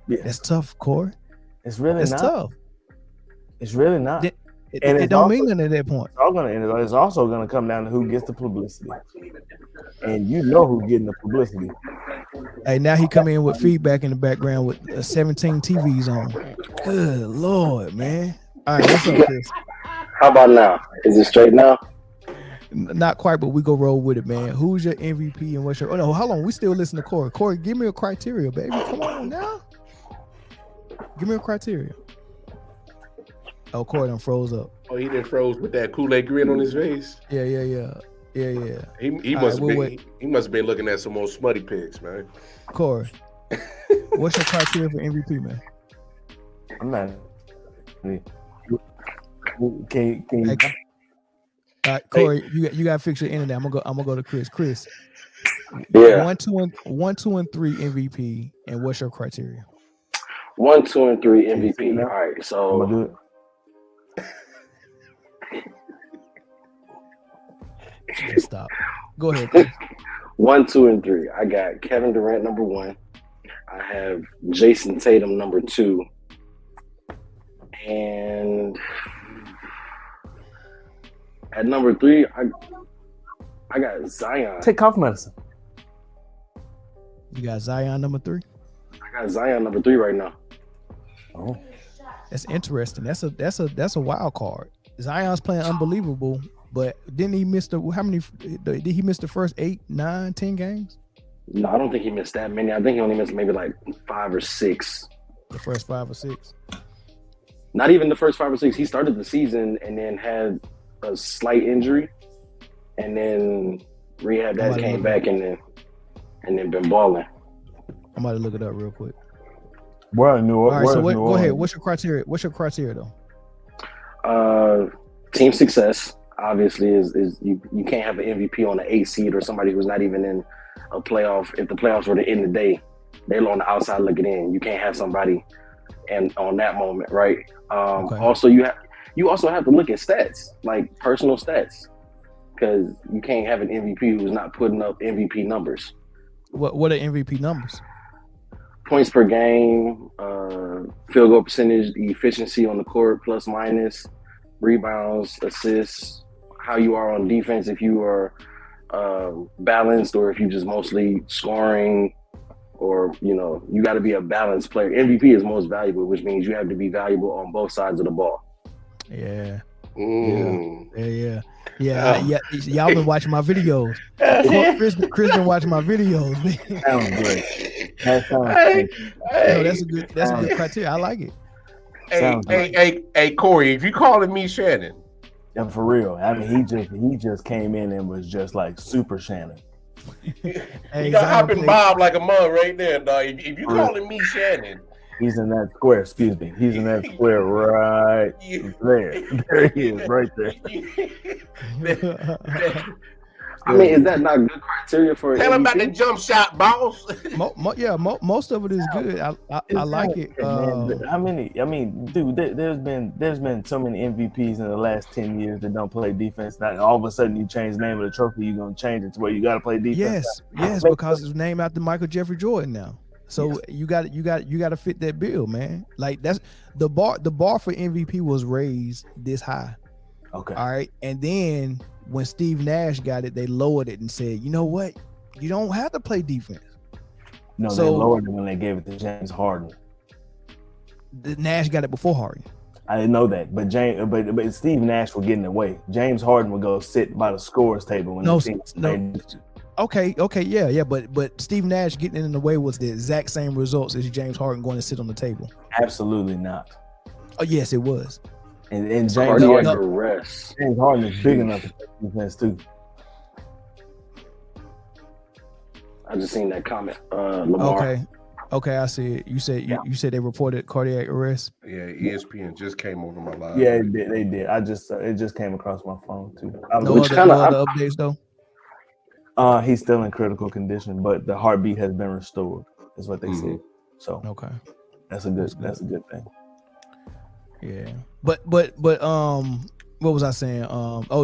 [SPEAKER 2] Yeah.
[SPEAKER 1] That's tough, Corey.
[SPEAKER 2] It's really
[SPEAKER 1] That's
[SPEAKER 2] not.
[SPEAKER 1] tough.
[SPEAKER 2] It's really not.
[SPEAKER 1] It don't mean nothing at that point.
[SPEAKER 2] It's also gonna come down to who gets the publicity, and you know who's getting the publicity.
[SPEAKER 1] Hey, now he come in with feedback in the background with 17 TVs on. Good Lord, man. All right, what's up, Chris?
[SPEAKER 4] How about now? Is it straight now?
[SPEAKER 1] Not quite, but we go roll with it, man. Who's your MVP and what's your? Oh no, hold on. We still listen to Corey. Corey, give me a criteria, baby. Come on now. Give me a criteria. Oh, Corey done froze up.
[SPEAKER 3] Oh, he done froze with that Kool-Aid grin on his face.
[SPEAKER 1] Yeah.
[SPEAKER 3] He must have been looking at some more smutty pics, man.
[SPEAKER 1] Corey, what's your criteria for MVP, man?
[SPEAKER 2] I'm not. Can you?
[SPEAKER 1] All right, Corey, you got to fix your internet. I'm gonna go to Chris. Chris,
[SPEAKER 4] Yeah.
[SPEAKER 1] 1, 2, and 3 MVP, and what's your criteria?
[SPEAKER 4] 1, 2, and 3 MVP. All right, so
[SPEAKER 2] I'm gonna do it.
[SPEAKER 1] Stop. Go ahead, Chris.
[SPEAKER 4] 1, 2, and 3. I got Kevin Durant number 1. I have Jason Tatum number 2, and at number 3, I got Zion.
[SPEAKER 2] Take cough medicine.
[SPEAKER 1] You got Zion number 3.
[SPEAKER 4] I got Zion number 3 right now.
[SPEAKER 2] Oh,
[SPEAKER 1] That's interesting. That's a wild card. Zion's playing unbelievable, but didn't he miss did he miss the first 8, 9, 10 games?
[SPEAKER 4] No, I don't think he missed that many. I think he only missed maybe like 5 or 6.
[SPEAKER 1] The first 5 or 6.
[SPEAKER 4] Not even the first 5 or 6. He started the season and then had a slight injury, and then rehab that, came back, and then been balling.
[SPEAKER 1] I'm about to look it up real quick.
[SPEAKER 2] we're in New
[SPEAKER 1] All
[SPEAKER 2] Orleans.
[SPEAKER 1] right, so go ahead. What's your criteria? What's your criteria though?
[SPEAKER 4] Team success obviously is you can't have an MVP on an 8 seed or somebody who's not even in a playoff. If the playoffs were to end today, they're on the outside looking in. You can't have somebody and on that moment, right?
[SPEAKER 1] Okay.
[SPEAKER 4] Also, you also have to look at stats, like personal stats, because you can't have an MVP who's not putting up MVP numbers.
[SPEAKER 1] What are MVP numbers?
[SPEAKER 4] Points per game, field goal percentage, efficiency on the court, plus minus, rebounds, assists, how you are on defense, if you are balanced or if you just mostly scoring, or you got to be a balanced player. MVP is most valuable, which means you have to be valuable on both sides of the ball.
[SPEAKER 1] Yeah.
[SPEAKER 3] Mm.
[SPEAKER 1] Yeah. Yeah, y'all been watching my videos. Chris been watching my videos, man.
[SPEAKER 2] Sounds great. That sounds
[SPEAKER 3] Hey,
[SPEAKER 2] great.
[SPEAKER 1] No, that's a good criteria. I like it.
[SPEAKER 3] Hey, Corey, if you calling me Shannon,
[SPEAKER 2] And for real, I mean, he just came in and was just like super Shannon.
[SPEAKER 1] Hey,
[SPEAKER 3] you got
[SPEAKER 1] Zion
[SPEAKER 3] hopping
[SPEAKER 1] played-
[SPEAKER 3] Bob like a mug right there, dog. If you calling me Shannon,
[SPEAKER 2] He's in that square. Excuse me. He's in that square right there. There he is, right there.
[SPEAKER 4] I mean, is that not good criteria for?
[SPEAKER 3] Tell him about the
[SPEAKER 4] MVP?
[SPEAKER 3] jump shot, boss.
[SPEAKER 1] most of it is good. I like it.
[SPEAKER 2] Man, how many? I mean, dude, there's been so many MVPs in the last 10 years that don't play defense. Now, all of a sudden, you change the name of the trophy, you're gonna change it to where you got to play defense.
[SPEAKER 1] Yes, because it's named after Michael Jeffrey Jordan now. So you got to fit that bill, man. Like that's the bar. The bar for MVP was raised this high.
[SPEAKER 2] Okay.
[SPEAKER 1] All right, and then when Steve Nash got it, they lowered it and said, you know what, you don't have to play defense.
[SPEAKER 2] No,
[SPEAKER 1] So-
[SPEAKER 2] they lowered it when they gave it to James Harden.
[SPEAKER 1] The Nash got it before Harden.
[SPEAKER 2] I didn't know that, but Steve Nash would get in the way. James Harden would go sit by the scores table when
[SPEAKER 1] No,
[SPEAKER 2] the team played.
[SPEAKER 1] Okay, yeah, but Steve Nash getting in the way was the exact same results as James Harden going to sit on the table.
[SPEAKER 2] Absolutely not.
[SPEAKER 1] Oh yes, it was.
[SPEAKER 2] And James
[SPEAKER 4] Cardiac
[SPEAKER 2] Harden,
[SPEAKER 4] arrest.
[SPEAKER 2] James Harden is big enough to play defense too.
[SPEAKER 4] I just seen that comment. Lamar.
[SPEAKER 1] Okay, I see it. You said they reported cardiac arrest.
[SPEAKER 3] Yeah, ESPN just came over my live.
[SPEAKER 2] Yeah, they did. It just came across my phone too.
[SPEAKER 1] No other updates though.
[SPEAKER 2] He's still in critical condition, but the heartbeat has been restored. Is what they said. So
[SPEAKER 1] Okay.
[SPEAKER 2] that's a good thing.
[SPEAKER 1] Yeah, but what was I saying?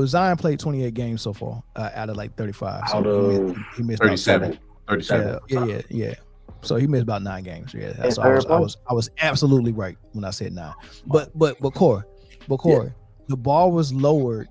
[SPEAKER 1] Zion played 28 games so far out of like 35. So
[SPEAKER 4] Out of
[SPEAKER 1] he missed about
[SPEAKER 3] 37. 37.
[SPEAKER 1] Yeah. So he missed about 9 games. Yeah,
[SPEAKER 2] And
[SPEAKER 1] so
[SPEAKER 2] third
[SPEAKER 1] I was absolutely right when I said 9. But Corey, the bar was lowered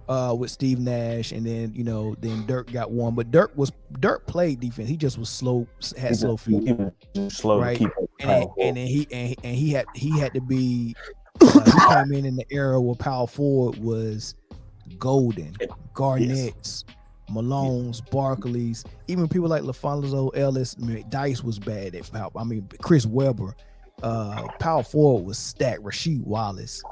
[SPEAKER 1] with Steve Nash, and then Dirk got one. But Dirk played defense. He just was slow, had slow feet.
[SPEAKER 2] He was slow
[SPEAKER 1] Right.
[SPEAKER 2] to keep up.
[SPEAKER 1] And then he had to be. He came in the era where power forward was golden, Garnett's, Malone's, Barkley's, even people like LaFonso Ellis. Dice was bad at power. I mean, Chris Webber. Power forward was stacked. Rasheed Wallace.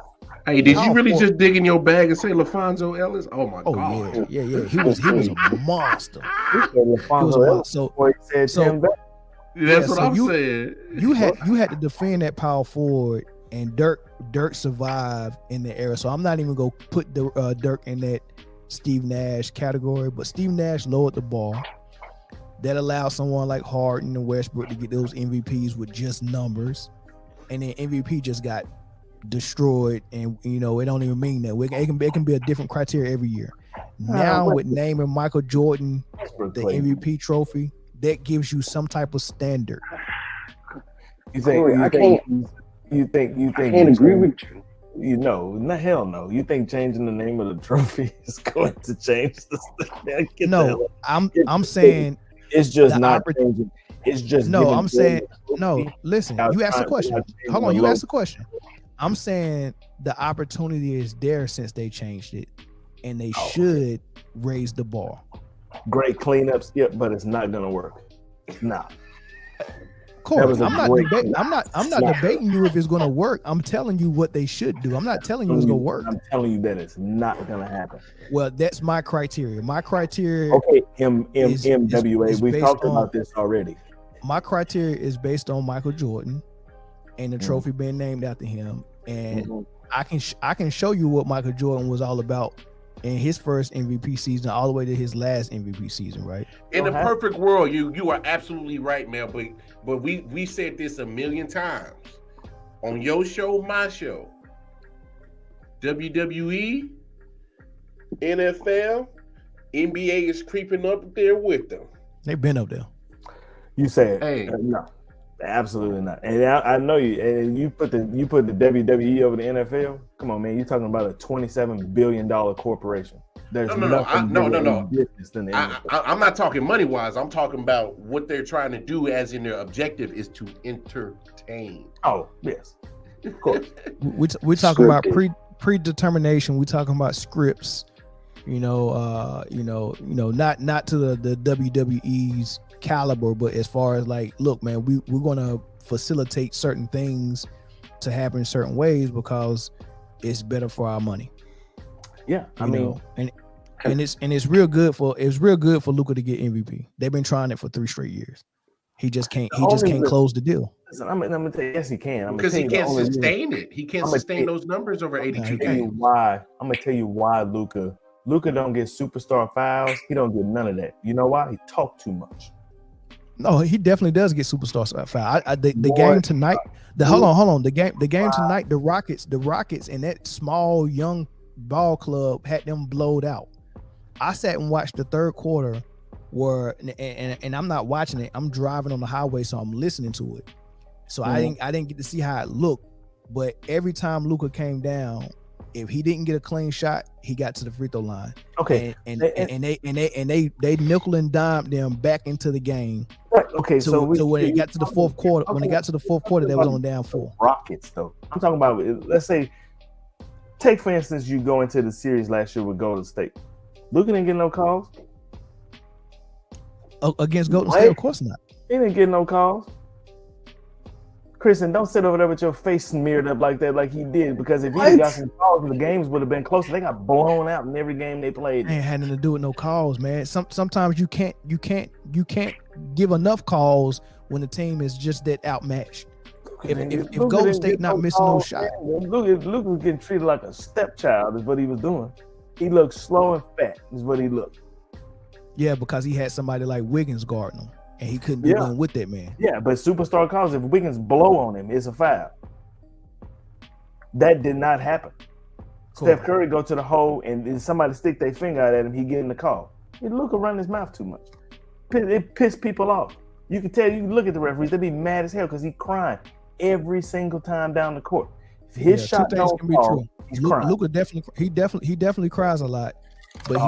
[SPEAKER 3] Hey, did you really just dig in your bag and say LaFonso Ellis? Oh my
[SPEAKER 1] Oh
[SPEAKER 3] God.
[SPEAKER 1] yeah. He was a monster. So
[SPEAKER 3] That's what
[SPEAKER 1] so
[SPEAKER 3] I'm
[SPEAKER 1] you-
[SPEAKER 3] saying.
[SPEAKER 1] you had to defend that power forward, and Dirk survived in the era. So I'm not even gonna put the Dirk in that Steve Nash category, but Steve Nash lowered the bar. That allowed someone like Harden and Westbrook to get those MVPs with just numbers, and then MVP just got destroyed. And it don't even mean that. It can be a different criteria every year. Now with naming Michael Jordan the MVP trophy, that gives you some type of standard.
[SPEAKER 2] You think?
[SPEAKER 4] Corey, I
[SPEAKER 2] You think?
[SPEAKER 4] I can't agree with you.
[SPEAKER 2] Hell no. You think changing the name of the trophy is going to change the?
[SPEAKER 1] No, I'm saying
[SPEAKER 2] it's just
[SPEAKER 1] the
[SPEAKER 2] not changing. It's just
[SPEAKER 1] no.
[SPEAKER 2] giving
[SPEAKER 1] I'm saying
[SPEAKER 2] Jordan
[SPEAKER 1] no.
[SPEAKER 2] the trophy.
[SPEAKER 1] Listen,
[SPEAKER 2] Without
[SPEAKER 1] you asked the
[SPEAKER 2] trying-
[SPEAKER 1] question.
[SPEAKER 2] without changing
[SPEAKER 1] Hold on,
[SPEAKER 2] the
[SPEAKER 1] you
[SPEAKER 2] logo.
[SPEAKER 1] asked the question. I'm saying the opportunity is there since they changed it, and they should raise the bar.
[SPEAKER 2] Great cleanups, but it's not gonna work. It's not.
[SPEAKER 1] Corey,
[SPEAKER 2] was a
[SPEAKER 1] I'm not
[SPEAKER 2] great-
[SPEAKER 1] debating. I'm not debating you if it's going to work. I'm telling you what they should do. I'm not telling you it's going to work.
[SPEAKER 2] I'm telling you that it's not gonna happen.
[SPEAKER 1] Well, that's my criteria. My criteria.
[SPEAKER 2] Okay,
[SPEAKER 1] is
[SPEAKER 2] MWA. We've
[SPEAKER 1] based
[SPEAKER 2] talked
[SPEAKER 1] on-
[SPEAKER 2] about this already.
[SPEAKER 1] My criteria is based on Michael Jordan and the trophy being named after him, and I can show you what Michael Jordan was all about in his first MVP season all the way to his last MVP season, right?
[SPEAKER 3] In a perfect world, you are absolutely right, man. But we said this a million times on your show, my show, WWE, NFL, NBA is creeping up there with them.
[SPEAKER 1] They've been up there.
[SPEAKER 2] You said
[SPEAKER 3] Hey.
[SPEAKER 2] no, absolutely not. And I know you. And you put the WWE over the NFL. Come on, man. You're talking about a $27 billion corporation. There's
[SPEAKER 3] No.
[SPEAKER 2] business than the NFL.
[SPEAKER 3] I'm not talking money wise. I'm talking about what they're trying to do, as in their objective is to entertain.
[SPEAKER 2] Oh yes, of course.
[SPEAKER 1] We're talking about predetermination. We talking about scripts. Not to the WWE's caliber, but as far as like, look, man, we're gonna facilitate certain things to happen in certain ways because it's better for our money.
[SPEAKER 2] Yeah, I mean,
[SPEAKER 1] and it's real good for Luka to get MVP. They've been trying it for 3 straight years. He just can't close the deal.
[SPEAKER 2] Listen, I'm gonna tell you, yes, he can.
[SPEAKER 3] Because he can't sustain it. He can't sustain those numbers over 82 games.
[SPEAKER 2] I'm gonna tell you why Luka don't get superstar fouls. He don't get none of that. You know why? He talk too much.
[SPEAKER 1] No, he definitely does get superstar foul. The game tonight. Hold on. The game tonight. The Rockets and that small young ball club had them blowed out. I sat and watched the third quarter, and I'm not watching it. I'm driving on the highway, so I'm listening to it. So I didn't get to see how it looked. But every time Luka came down, if he didn't get a clean shot, he got to the free throw line.
[SPEAKER 2] Okay,
[SPEAKER 1] and they nickel and dimed them back into the game.
[SPEAKER 2] Okay, so
[SPEAKER 1] when it got to the fourth quarter, they was on down 4.
[SPEAKER 2] Rockets though. I'm talking about, let's say, take for instance, you go into the series last year with Golden State. Luka didn't get no calls
[SPEAKER 1] against Golden State. Of course not.
[SPEAKER 2] He didn't get no calls. Kristen, don't sit over there with your face smeared up like that, like he did. Because if he got some calls, the games would have been closer. They got blown out in every game they played.
[SPEAKER 1] Ain't had nothing to do with no calls, man. Sometimes you can't give enough calls when the team is just that outmatched. If Golden State not missing no shot,
[SPEAKER 2] Luka was getting treated like a stepchild. Is what he was doing. He looked slow and fat. Is what he looked.
[SPEAKER 1] Yeah, because he had somebody like Wiggins guarding him. And he couldn't do nothing with that man.
[SPEAKER 2] Yeah, but superstar calls, if Wiggins blow on him, it's a foul. That did not happen. Cool. Steph Curry go to the hole and somebody stick their finger out at him, he getting the call. Luka run his mouth too much. It pissed people off. You can tell, you can look at the referees, they be mad as hell because he crying every single time down the court. If his shot don't fall, he's crying.
[SPEAKER 1] Luka definitely cries a lot. But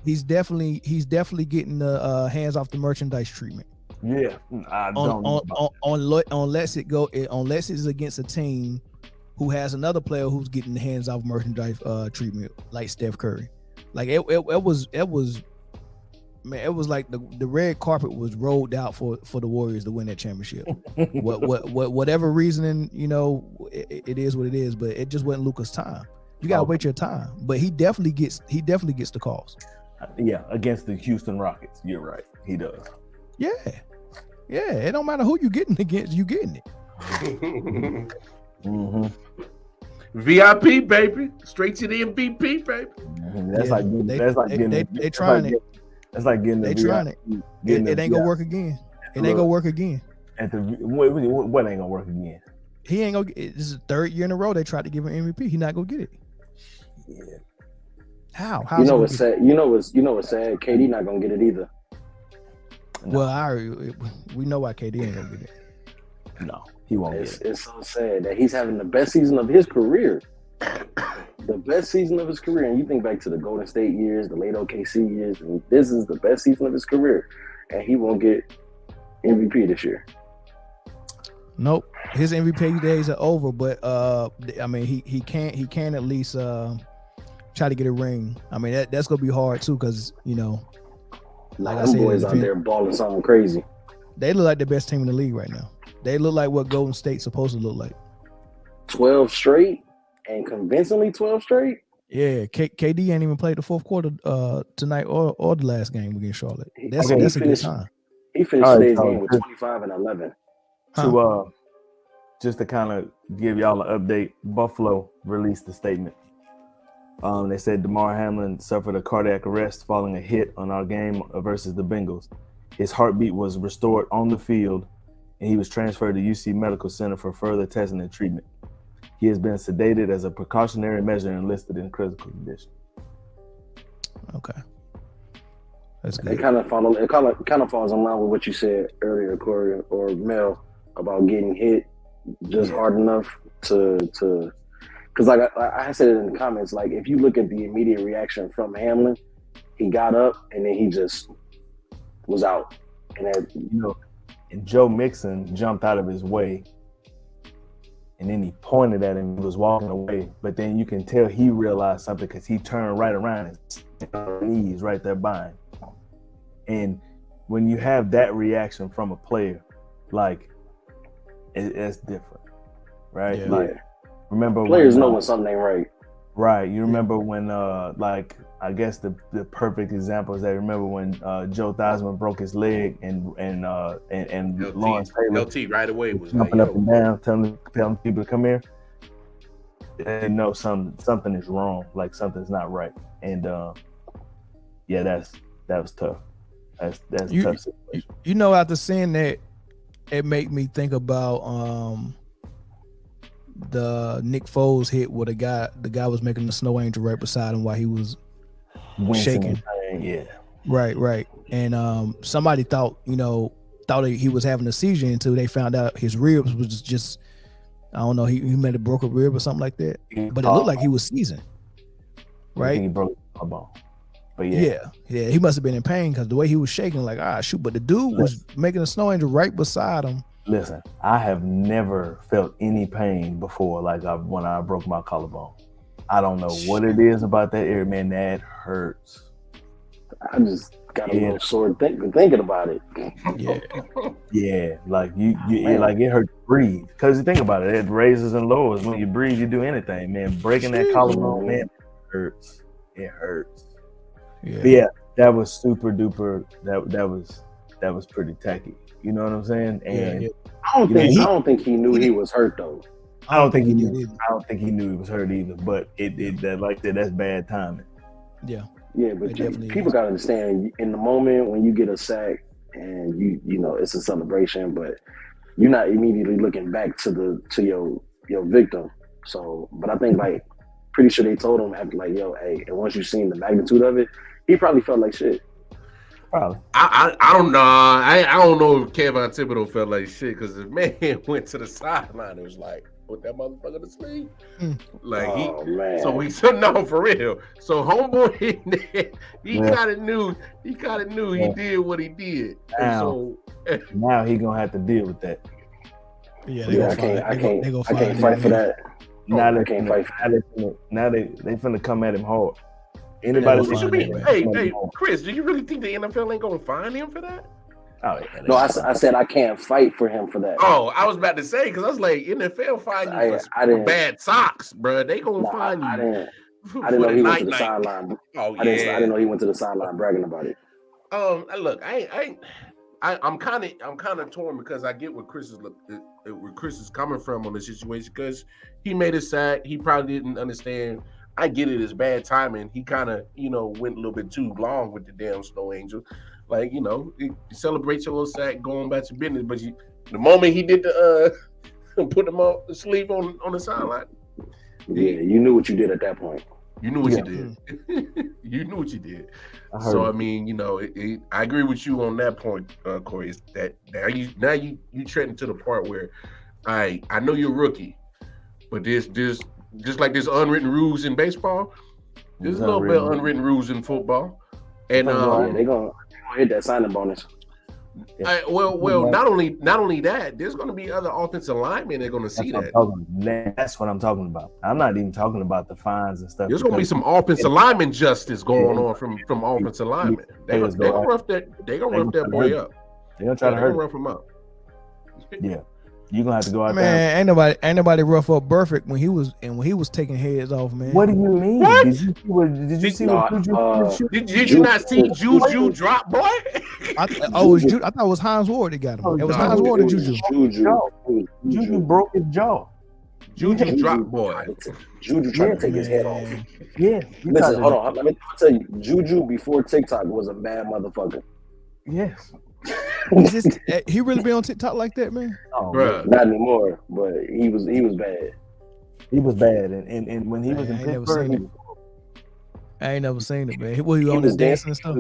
[SPEAKER 1] he's definitely getting the hands off the merchandise treatment.
[SPEAKER 2] Yeah, I don't know
[SPEAKER 1] unless it's against a team who has another player who's getting the hands off merchandise treatment, like Steph Curry. Like it was like the red carpet was rolled out for the Warriors to win that championship. Whatever reasoning, it is what it is. But it just wasn't Luka's time. You gotta wait your time, but he definitely gets the calls.
[SPEAKER 2] Yeah, against the Houston Rockets, you're right. He does.
[SPEAKER 1] Yeah. It don't matter who you getting against, you getting it.
[SPEAKER 2] Mm-hmm.
[SPEAKER 3] VIP, baby, straight to the MVP, baby.
[SPEAKER 2] That's like getting it.
[SPEAKER 1] It ain't gonna work again. It ain't gonna work again.
[SPEAKER 2] What ain't gonna work again?
[SPEAKER 1] He ain't gonna. This is the 3rd year in a row they tried to give him MVP. He not gonna get it.
[SPEAKER 4] Yeah.
[SPEAKER 1] How?
[SPEAKER 4] You know what's sad? You know what's sad? KD not gonna get it either.
[SPEAKER 2] No.
[SPEAKER 1] Well, we know why KD ain't gonna get it.
[SPEAKER 2] No, he won't get it.
[SPEAKER 4] It's so sad that he's having the best season of his career. The best season of his career. And you think back to the Golden State years, the late OKC years, and this is the best season of his career, and he won't get MVP this year.
[SPEAKER 1] Nope, his MVP days are over. But I mean, he can at least try to get a ring. I mean, that's gonna be hard too, because
[SPEAKER 4] like them boys out there balling something crazy.
[SPEAKER 1] They look like the best team in the league right now. They look like what Golden State's supposed to look like. 12
[SPEAKER 4] straight and convincingly 12 straight.
[SPEAKER 1] Yeah, KD ain't even played the fourth quarter tonight or the last game against Charlotte. That's a good time.
[SPEAKER 4] He finished today's game with 25 and 11.
[SPEAKER 2] Just to kind of give y'all an update, Buffalo released a statement. They said Damar Hamlin suffered a cardiac arrest following a hit on our game versus the Bengals. His heartbeat was restored on the field, and he was transferred to UC Medical Center for further testing and treatment. He has been sedated as a precautionary measure and listed in critical condition.
[SPEAKER 1] Okay, that's good.
[SPEAKER 4] It kind of falls in line with what you said earlier, Corey or Mel, about getting hit just hard enough to because like I said it in the comments, like if you look at the immediate reaction from Hamlin, he got up and then he just was out. And
[SPEAKER 2] and Joe Mixon jumped out of his way and then he pointed at him and was walking away. But then you can tell he realized something because he turned right around and on his knees right there by him. And when you have that reaction from a player, like it's different, right?
[SPEAKER 1] Yeah.
[SPEAKER 2] Like remember
[SPEAKER 4] Players know when something ain't right.
[SPEAKER 2] Right. You remember when like I guess the perfect example is that remember when Joe Theismann broke his leg and Lawrence Taylor
[SPEAKER 3] LT right away was
[SPEAKER 2] jumping
[SPEAKER 3] like,
[SPEAKER 2] up and down, telling people to come here. They know something is wrong, like something's not right. And yeah, that was tough. That's tough situation.
[SPEAKER 1] You know, after seeing that, it made me think about the Nick Foles hit where the guy was making the snow angel right beside him while he was shaking.
[SPEAKER 2] Yeah.
[SPEAKER 1] Right. And somebody thought he was having a seizure until they found out his ribs was just I don't know, he might have broke a rib or something like that. But it looked like he was seizing. Right?
[SPEAKER 2] I think he broke a bone. But
[SPEAKER 1] yeah, he must have been in pain because the way he was shaking, like, shoot. But the dude was making a snow angel right beside him.
[SPEAKER 2] Listen, I have never felt any pain before, like when I broke my collarbone. I don't know what it is about that area, man. That hurts.
[SPEAKER 4] I just got a little sore thinking about it.
[SPEAKER 2] Yeah, like you like it hurt to breathe. Because you think about it, it raises and lowers. When you breathe, you do anything, man. Breaking that collarbone, man, it hurts. It hurts. Yeah, that was super duper. That was pretty tacky. You know what I'm saying? And
[SPEAKER 4] I don't think he knew he was hurt though.
[SPEAKER 2] I don't think he knew. I don't think he knew he was hurt either. But that's bad timing.
[SPEAKER 1] Yeah.
[SPEAKER 4] Yeah, but people gotta understand in the moment when you get a sack and you know it's a celebration, but you're not immediately looking back to your victim. So, but I think like pretty sure they told him after like, yo, hey, and once you seen the magnitude of it, he probably felt like shit.
[SPEAKER 2] Probably.
[SPEAKER 3] I don't know. I don't know if Kevin Thibodeau felt like shit because the man went to the sideline. It was like, put that motherfucker to sleep. Like
[SPEAKER 4] man.
[SPEAKER 3] So he said no for real. So homeboy, he kind of knew. He kind of knew he did what he did.
[SPEAKER 2] Now he gonna have to deal with that.
[SPEAKER 4] Yeah, I can't fight for that.
[SPEAKER 2] Now they can't fight. Now they finna come at him hard. Anybody?
[SPEAKER 3] Hey, Chris, do you really think the NFL ain't gonna fine him for that?
[SPEAKER 2] Oh, yeah,
[SPEAKER 4] no, I said I can't fight for him for that.
[SPEAKER 3] Oh, I was about to say because I was like, NFL fine you for bad socks, bro. They gonna fine you.
[SPEAKER 4] I didn't know he went to the sideline. I didn't know he went to the sideline bragging about it.
[SPEAKER 3] Look, I'm kind of torn because I get where Chris is coming from on the situation because he made a sack. He probably didn't understand. I get it as bad timing. He kind of, went a little bit too long with the damn snow angel. Like, you celebrate your little sack, going back to business. But the moment he did the put him to sleep on the sideline.
[SPEAKER 4] Yeah, you knew what you did at that point.
[SPEAKER 3] You knew what you did. You knew what you did. So I mean, I agree with you on that point, Corey. Is that now you treading to the part where I know you're a rookie, but there's just like there's unwritten rules in baseball. There's a little bit of unwritten rules in football, and
[SPEAKER 4] they're gonna hit that signing bonus.
[SPEAKER 3] Well, not only that, there's going to be other offensive linemen that are going to see that.
[SPEAKER 2] That's what I'm talking about. I'm not even talking about the fines and stuff.
[SPEAKER 3] There's going to be some offensive lineman justice going on from offensive linemen. They're going to rough that boy up.
[SPEAKER 2] They're going to try to hurt
[SPEAKER 3] rough him up.
[SPEAKER 2] Yeah. You're gonna have to go out
[SPEAKER 1] there. Man, ain't nobody rough up Burfict when he was taking heads off, man.
[SPEAKER 2] What do you mean?
[SPEAKER 3] What?
[SPEAKER 2] Did you see what Juju
[SPEAKER 3] did you not see Juju drop, boy?
[SPEAKER 1] I thought it was Hines Ward that got him. It was Hines Ward or Juju.
[SPEAKER 2] Juju broke his jaw.
[SPEAKER 3] Juju dropped, boy.
[SPEAKER 4] Juju tried to take his head off.
[SPEAKER 2] Yeah.
[SPEAKER 4] Listen, hold on. Let me tell you, Juju before TikTok was a bad motherfucker.
[SPEAKER 2] Yes.
[SPEAKER 1] He really be on TikTok like that, man?
[SPEAKER 2] Oh,
[SPEAKER 4] not anymore, but he was bad.
[SPEAKER 2] He was bad, and when he was in Pittsburgh,
[SPEAKER 1] I ain't never seen it, man. He on his dancing and stuff.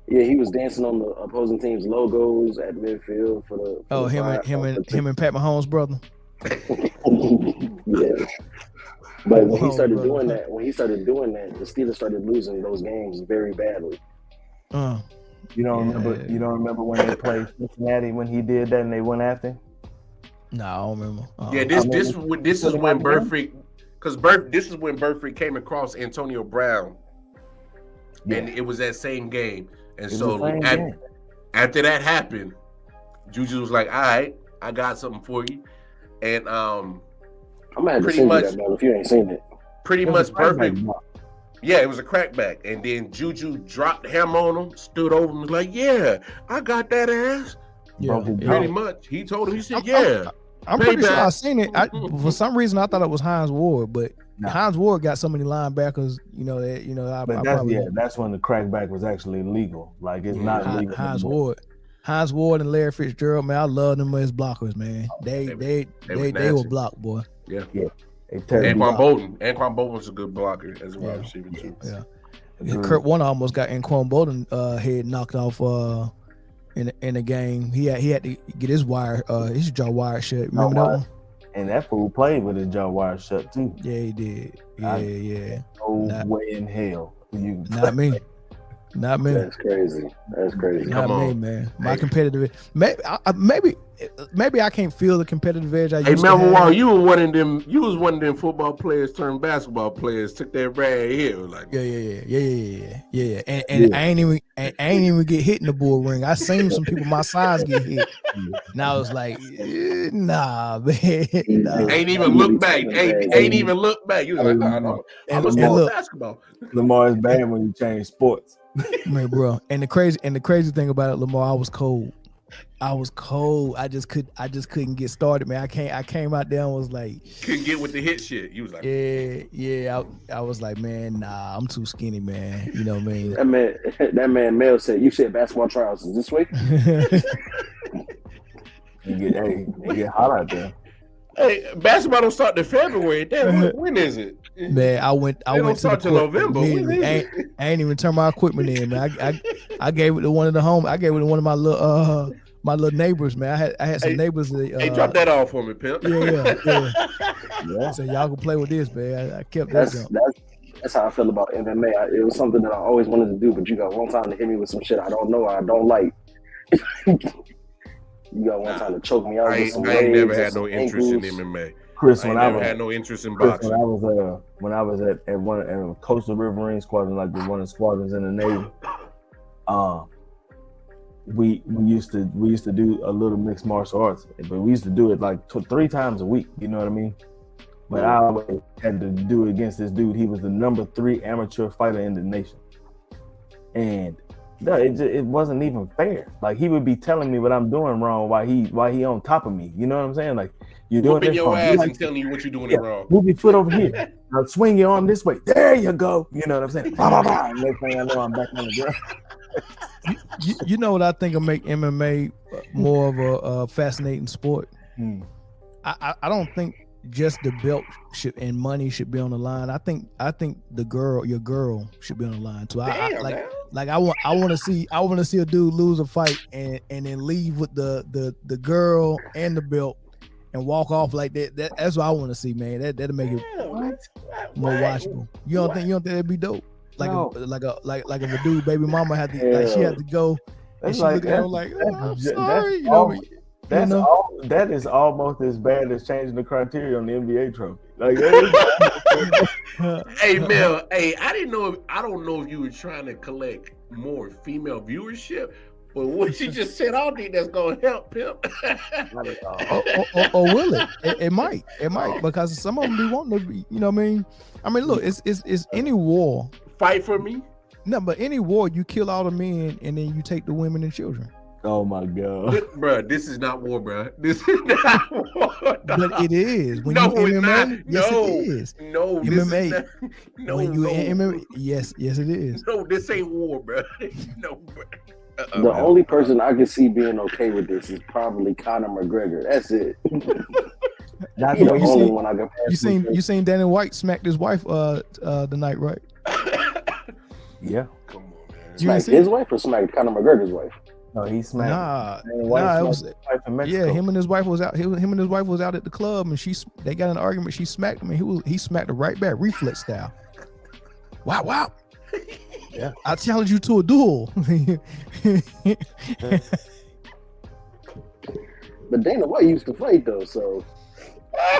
[SPEAKER 4] He was dancing on the opposing team's logos at midfield for the.
[SPEAKER 1] Him and Pat Mahomes' brother.
[SPEAKER 4] Yeah, but when he started doing that, the Steelers started losing those games very badly.
[SPEAKER 2] You don't remember when they played Cincinnati when he did that and they went after him?
[SPEAKER 1] No, I don't remember.
[SPEAKER 3] Yeah, this is when Burfict, because this is when Burfict came across Antonio Brown, and it was that same game. And so after that happened, Juju was like, "All right, I got something for you," and
[SPEAKER 4] I'm gonna have to send you that, man, if you ain't seen it.
[SPEAKER 3] Pretty much Burfict. Yeah, it was a crackback, and then Juju dropped the hammer on him, stood over him, was like, "Yeah, I got that ass."
[SPEAKER 1] Yeah,
[SPEAKER 3] pretty much. He told him, he said, "Yeah."
[SPEAKER 1] I'm pretty sure I seen it. For some reason, I thought it was Hines Ward, but Hines Ward got so many linebackers.
[SPEAKER 2] That's when the crackback was actually legal. Like it's not legal.
[SPEAKER 1] Hines Ward and Larry Fitzgerald, man, I love them as blockers, man. They were blocked, boy.
[SPEAKER 3] Yeah. Anquan Bolden was a good blocker as a wide receiver too.
[SPEAKER 1] Yeah. Kurt Warner almost got Anquan Bolden head knocked off in the game. He had to get his jaw wired shut. Remember that one?
[SPEAKER 2] And that fool played with his jaw wired shut too.
[SPEAKER 1] Yeah, he did. Yeah.
[SPEAKER 2] No way in hell.
[SPEAKER 1] Not me.
[SPEAKER 4] That's crazy.
[SPEAKER 1] Not me, man. My competitive, maybe I can't feel the competitive edge I used to have.
[SPEAKER 3] Hey, Melvin, you were one of them. You was one of them football players turned basketball players. Took that right here, like
[SPEAKER 1] yeah. And I ain't even get hit in the bull ring. I seen some people my size get hit. And I was like, nah, man. Nah.
[SPEAKER 3] Ain't even look back. Ain't even look back. You was like, no. I was playing basketball.
[SPEAKER 2] Lamar is bad when you change sports.
[SPEAKER 1] Man, bro. And the crazy thing about it, Lamar, I was cold. I just couldn't get started, man. I came out there and was like,
[SPEAKER 3] couldn't get with the hit shit. You was like,
[SPEAKER 1] I was like, man, nah, I'm too skinny, man. You know what I mean?
[SPEAKER 4] That man Mel said, you said basketball trials is this week?
[SPEAKER 2] You get hot out there.
[SPEAKER 3] Hey, basketball don't start in February. Damn, when is it?
[SPEAKER 1] Man, I went to
[SPEAKER 3] start till November.
[SPEAKER 1] I ain't even turned my equipment in, man. I gave it to one of the home. I gave it to one of my little neighbors, man. I had some neighbors.
[SPEAKER 3] Hey, drop that off for me, pimp.
[SPEAKER 1] Yeah. So y'all can play with this, man. I kept that.
[SPEAKER 4] That's how I feel about MMA. It was something that I always wanted to do, but you got one time to hit me with some shit I don't know, I don't like. You got one time to choke me out.
[SPEAKER 3] I ain't never had no interest in MMA.
[SPEAKER 2] Chris,
[SPEAKER 3] I never had no interest in boxing.
[SPEAKER 2] When I was at one of Coastal Riverine Squadron, like one of the squadrons in the Navy, we used to do a little mixed martial arts, but we used to do it like 3 times a week. You know what I mean? But I always had to do it against this dude. He was the number 3 amateur fighter in the nation, and no, it wasn't even fair. Like he would be telling me what I'm doing wrong while he on top of me. You know what I'm saying? Like you're doing this
[SPEAKER 3] your
[SPEAKER 2] wrong.
[SPEAKER 3] ass and telling you what you're doing wrong.
[SPEAKER 2] Move your foot over here. Now swing your arm this way. There you go. You know what I'm saying? Blah, blah, blah. Next thing I know, I'm back on the ground.
[SPEAKER 1] You know what I think will make MMA more of a fascinating sport? I don't think just the belt and money should be on the line. I think your girl should be on the line too. I want to see a dude lose a fight and then leave with the girl and the belt and walk off like that. That's what I want to see, man. That'll make it more watchable. You don't think that'd be dope? Like if a dude baby mama had to she had to go and she looked at him like, I'm sorry,
[SPEAKER 2] that is almost as bad as changing the criteria on the NBA trophy. Like,
[SPEAKER 3] hey Mel, I don't know if you were trying to collect more female viewership, but what you just said, I don't think that's gonna help, pimp.
[SPEAKER 1] or will it? It might, because some of them be wanting to be. You know what I mean? I mean, look, it's any war.
[SPEAKER 3] Fight for me.
[SPEAKER 1] No, but any war, you kill all the men and then you take the women and children.
[SPEAKER 2] Oh my God,
[SPEAKER 3] bro! This is not war, bro. This is not war.
[SPEAKER 1] But it is. When you MMA, yes, it is.
[SPEAKER 3] No,
[SPEAKER 1] MMA.
[SPEAKER 3] When you
[SPEAKER 1] in MMA, yes, it is.
[SPEAKER 3] No, this ain't war, bro. No, bro.
[SPEAKER 4] The only person I can see being okay with this is probably Conor McGregor. That's it. That's the only one I can pass.
[SPEAKER 1] You seen Danny White smacked his wife the night, right?
[SPEAKER 2] Yeah.
[SPEAKER 3] Come on, man.
[SPEAKER 4] Smacked his wife or smacked Conor McGregor's wife?
[SPEAKER 2] No, he smacked.
[SPEAKER 1] Nah, it was. Yeah, him and his wife was out. Him and his wife was out at the club, and they got an argument. She smacked him, and he smacked her right back, reflex style. Wow.
[SPEAKER 2] Yeah,
[SPEAKER 1] I challenge you to a duel.
[SPEAKER 4] But But Dana White used to fight though, so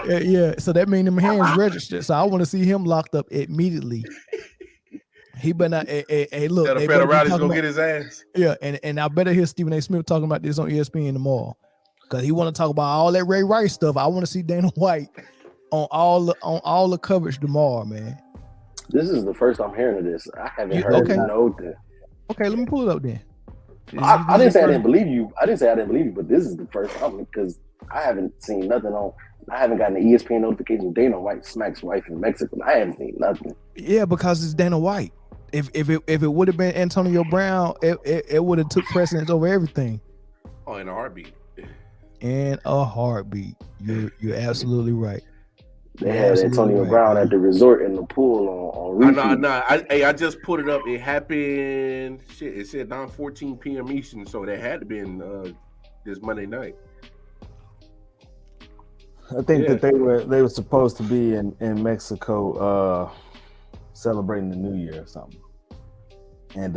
[SPEAKER 1] yeah. So that means them hands registered. So I want to see him locked up immediately. He better not. Hey, look,
[SPEAKER 3] Tell the
[SPEAKER 1] they better be
[SPEAKER 3] federales
[SPEAKER 1] talking
[SPEAKER 3] go
[SPEAKER 1] about,
[SPEAKER 3] get his ass.
[SPEAKER 1] yeah, and I better hear Stephen A. Smith talking about this on ESPN tomorrow, because he want to talk about all that Ray Rice stuff. I want to see Dana White on all the coverage tomorrow, man.
[SPEAKER 4] this is the first I'm hearing of this. I haven't heard nothing.
[SPEAKER 1] Okay, let me pull it up then.
[SPEAKER 4] I didn't say I didn't believe you. I didn't say I didn't believe you, but this is the first time because I haven't seen nothing on. I haven't gotten an ESPN notification. Dana White smacks wife in Mexico. I haven't seen nothing.
[SPEAKER 1] Yeah, because it's Dana White. If it would have been Antonio Brown, it would have took precedence over everything.
[SPEAKER 3] Oh, in a heartbeat.
[SPEAKER 1] In a heartbeat. You're absolutely right.
[SPEAKER 4] They had Antonio Brown at the resort in the pool on repeat.
[SPEAKER 3] I just put it up. It happened. Shit, it said 9:14 p.m. Eastern, so that had to been this Monday night.
[SPEAKER 2] I think that they were supposed to be in Mexico celebrating the New Year or something, and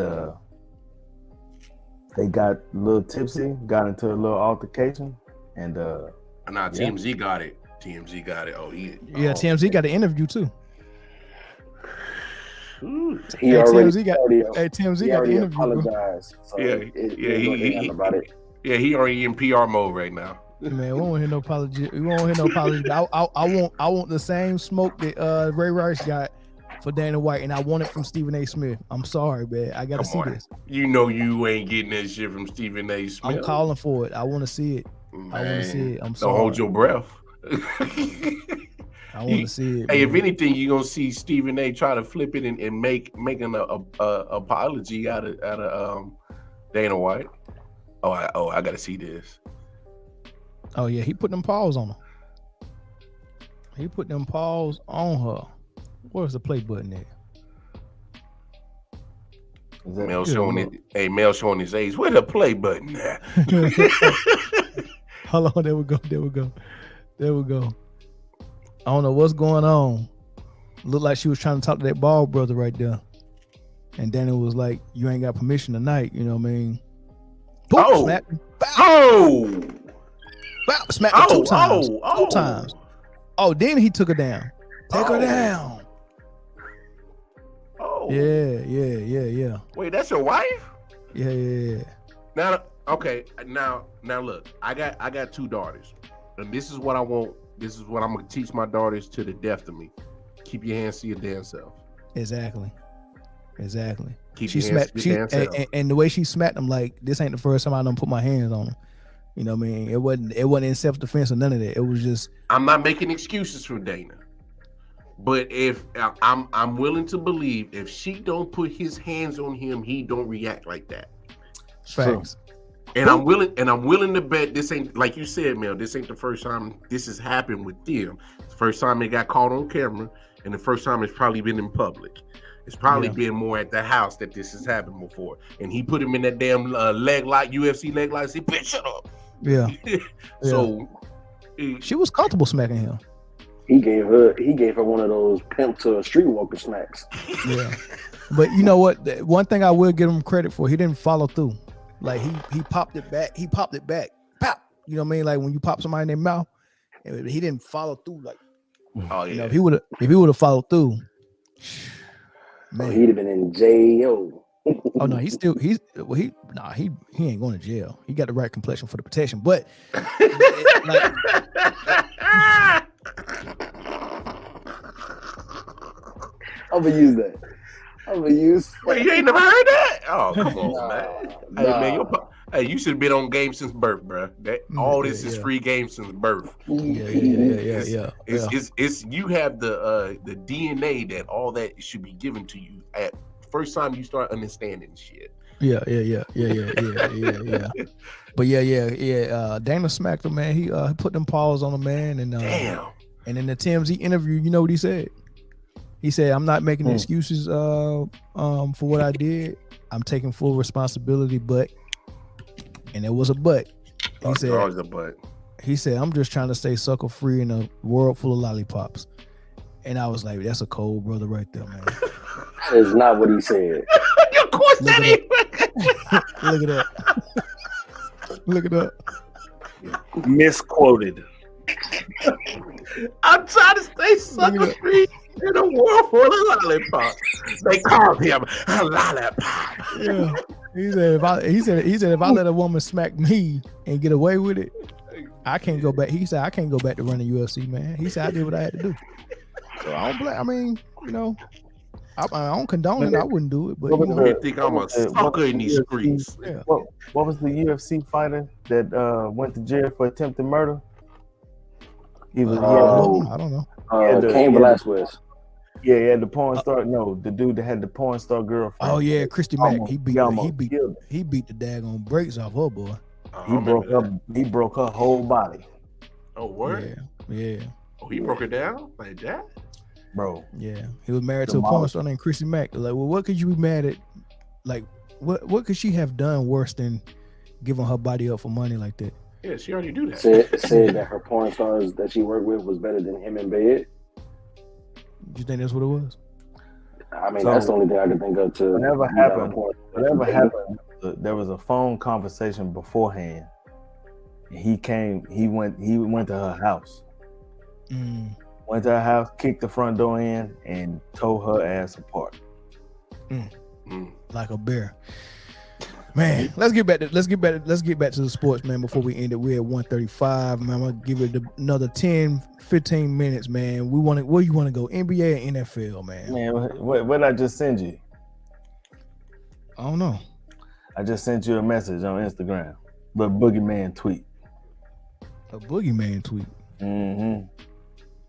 [SPEAKER 2] they got a little tipsy, got into a little altercation, and
[SPEAKER 3] TMZ got it. TMZ got it. Oh,
[SPEAKER 1] TMZ got an interview too.
[SPEAKER 4] TMZ got
[SPEAKER 1] the interview.
[SPEAKER 4] Apologized. So
[SPEAKER 3] he already in PR mode right now.
[SPEAKER 1] Man, we won't hear no apology. We won't hear no apology. I want the same smoke that Ray Rice got for Dana White, and I want it from Stephen A. Smith. I'm sorry, man. I gotta see this.
[SPEAKER 3] You know you ain't getting that shit from Stephen A. Smith.
[SPEAKER 1] I'm calling for it. I want to see it.
[SPEAKER 3] Man,
[SPEAKER 1] I want to see it. I'm sorry.
[SPEAKER 3] Don't hold your breath.
[SPEAKER 1] I want to see it.
[SPEAKER 3] Hey,
[SPEAKER 1] man.
[SPEAKER 3] if anything, you're gonna see Stephen A. try to flip it and making a apology out of Dana White. I gotta see this.
[SPEAKER 1] Oh yeah, he put them paws on her. He put them paws on her. Where's the play button there?
[SPEAKER 3] Mel showing his age. Where's the play button at?
[SPEAKER 1] Hold on, there we go. I don't know what's going on. Looked like she was trying to talk to that ball brother right there. And then it was like, you ain't got permission tonight, you know what I mean? Boop, snap.
[SPEAKER 3] Oh!
[SPEAKER 1] Bop, smacked her two times. Two times. Oh, then he took her down. Take her down.
[SPEAKER 3] Oh.
[SPEAKER 1] Yeah.
[SPEAKER 3] Wait, that's your wife?
[SPEAKER 1] Yeah.
[SPEAKER 3] Now, okay. Now look, I got two daughters. And this is what I want. This is what I'm gonna teach my daughters to the death of me. Keep your hands to your damn self.
[SPEAKER 1] Exactly.
[SPEAKER 3] Keep your hands to your damn self.
[SPEAKER 1] And the way she smacked him, like, this ain't the first time I done put my hands on him. You know what I mean? It wasn't in self-defense or none of that. It was just.
[SPEAKER 3] I'm not making excuses for Dana, but if I'm willing to believe if she don't put his hands on him, he don't react like that.
[SPEAKER 1] Facts.
[SPEAKER 3] And I'm willing to bet this ain't, like you said, Mel. This ain't the first time this has happened with them. It's the first time it got caught on camera, and the first time it's probably been in public. It's probably been more at the house that this has happened before. And he put him in that damn leg lock, UFC leg lock. Say, bitch, shut up.
[SPEAKER 1] Yeah.
[SPEAKER 3] So
[SPEAKER 1] she was comfortable smacking him.
[SPEAKER 4] He gave her one of those pimp to a streetwalker smacks.
[SPEAKER 1] Yeah. But you know what? One thing I will give him credit for, he didn't follow through. Like he popped it back. Pop. You know what I mean? Like when you pop somebody in their mouth, he didn't follow through. Like,
[SPEAKER 3] oh yeah.
[SPEAKER 1] You know, if he would have followed through, man,
[SPEAKER 4] he'd have been in jail.
[SPEAKER 1] Oh no, he ain't going to jail. He got the right complexion for the protection, but like,
[SPEAKER 4] I'm gonna use that.
[SPEAKER 3] Wait, you ain't never heard that? Oh, come on, man. Hey, man, you should have been on game since birth, bro. All this is free game since birth.
[SPEAKER 1] Yeah.
[SPEAKER 3] It's you have the DNA that all that should be given to you at first time you start understanding shit. Yeah.
[SPEAKER 1] But yeah. Dana smacked him, man. He put them paws on him, man, and
[SPEAKER 3] damn.
[SPEAKER 1] And in the TMZ interview, you know what he said? He said, "I'm not making excuses for what I did. I'm taking full responsibility, but," and it was a but. He said,
[SPEAKER 3] "Always a but."
[SPEAKER 1] He said, "I'm just trying to stay sucker free in a world full of lollipops." And I was like, "That's a cold brother right there, man."
[SPEAKER 4] That is not what he said.
[SPEAKER 3] Of course that is.
[SPEAKER 1] Look it up.
[SPEAKER 2] Misquoted.
[SPEAKER 3] I'm trying to stay sucker free in a world full of lollipops. They called him a lollipop.
[SPEAKER 1] Yeah. He said if I let a woman smack me and get away with it, I can't go back. He said I can't go back to running UFC, man. He said I did what I had to do. So I don't blame. I mean, you know, I don't condone it. I wouldn't do it, but you know,
[SPEAKER 3] You think I'm a sucker in these streets?
[SPEAKER 1] yeah.
[SPEAKER 2] What was the UFC fighter that went to jail for attempted murder?
[SPEAKER 1] I don't know.
[SPEAKER 4] Cain Velasquez.
[SPEAKER 2] Yeah, he had the porn star. No, the dude that had the porn star girlfriend.
[SPEAKER 1] Oh yeah, Christy Mack. He beat
[SPEAKER 2] killed
[SPEAKER 1] the daggone brakes off her boy.
[SPEAKER 2] He broke her whole body.
[SPEAKER 3] Oh, word?
[SPEAKER 1] Yeah.
[SPEAKER 3] Oh, he broke it down like that?
[SPEAKER 2] Bro.
[SPEAKER 1] Yeah. He was married to a porn star named Christy Mack. Like, well, what could you be mad at? Like, what could she have done worse than giving her body up for money like that?
[SPEAKER 3] Yeah, she already do that.
[SPEAKER 4] Said that her porn stars that she worked with was better than him in bed.
[SPEAKER 1] You think that's what it was?
[SPEAKER 4] I mean, that's the only thing I can think of.
[SPEAKER 2] Whatever happened, there was a phone conversation beforehand. He went to her house. Went to her house, kicked the front door in, and tore her ass apart.
[SPEAKER 1] Like a bear. Man, let's get back to the sports, man. Before we end it, we're at 1:35. Man, I'm gonna give it another 10-15 minutes, man. Where you want to go, NBA or NFL, man?
[SPEAKER 2] Man, what did I just send you?
[SPEAKER 1] I don't know.
[SPEAKER 2] I just sent you a message on Instagram. The Boogeyman tweet.
[SPEAKER 1] A Boogeyman tweet.
[SPEAKER 2] Mm-hmm.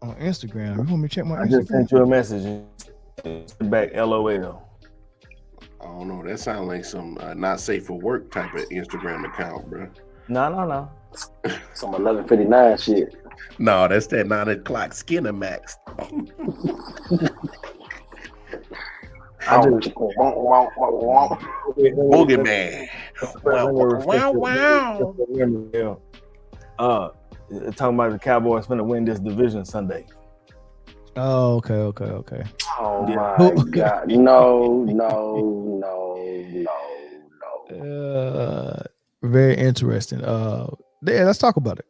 [SPEAKER 1] On Instagram. You want me to check my Instagram?
[SPEAKER 2] I just sent you a message. Back LOL.
[SPEAKER 3] I don't know. That sounds like some not safe for work type of Instagram account, bro.
[SPEAKER 2] No.
[SPEAKER 4] Some 11:59 shit.
[SPEAKER 3] No, that's that 9 o'clock Skinner Max. Boogeyman.
[SPEAKER 2] Wow. Talking about the Cowboys finna win this division Sunday.
[SPEAKER 1] Oh, okay.
[SPEAKER 4] Oh my God! No.
[SPEAKER 1] Very interesting. Yeah, let's talk about it.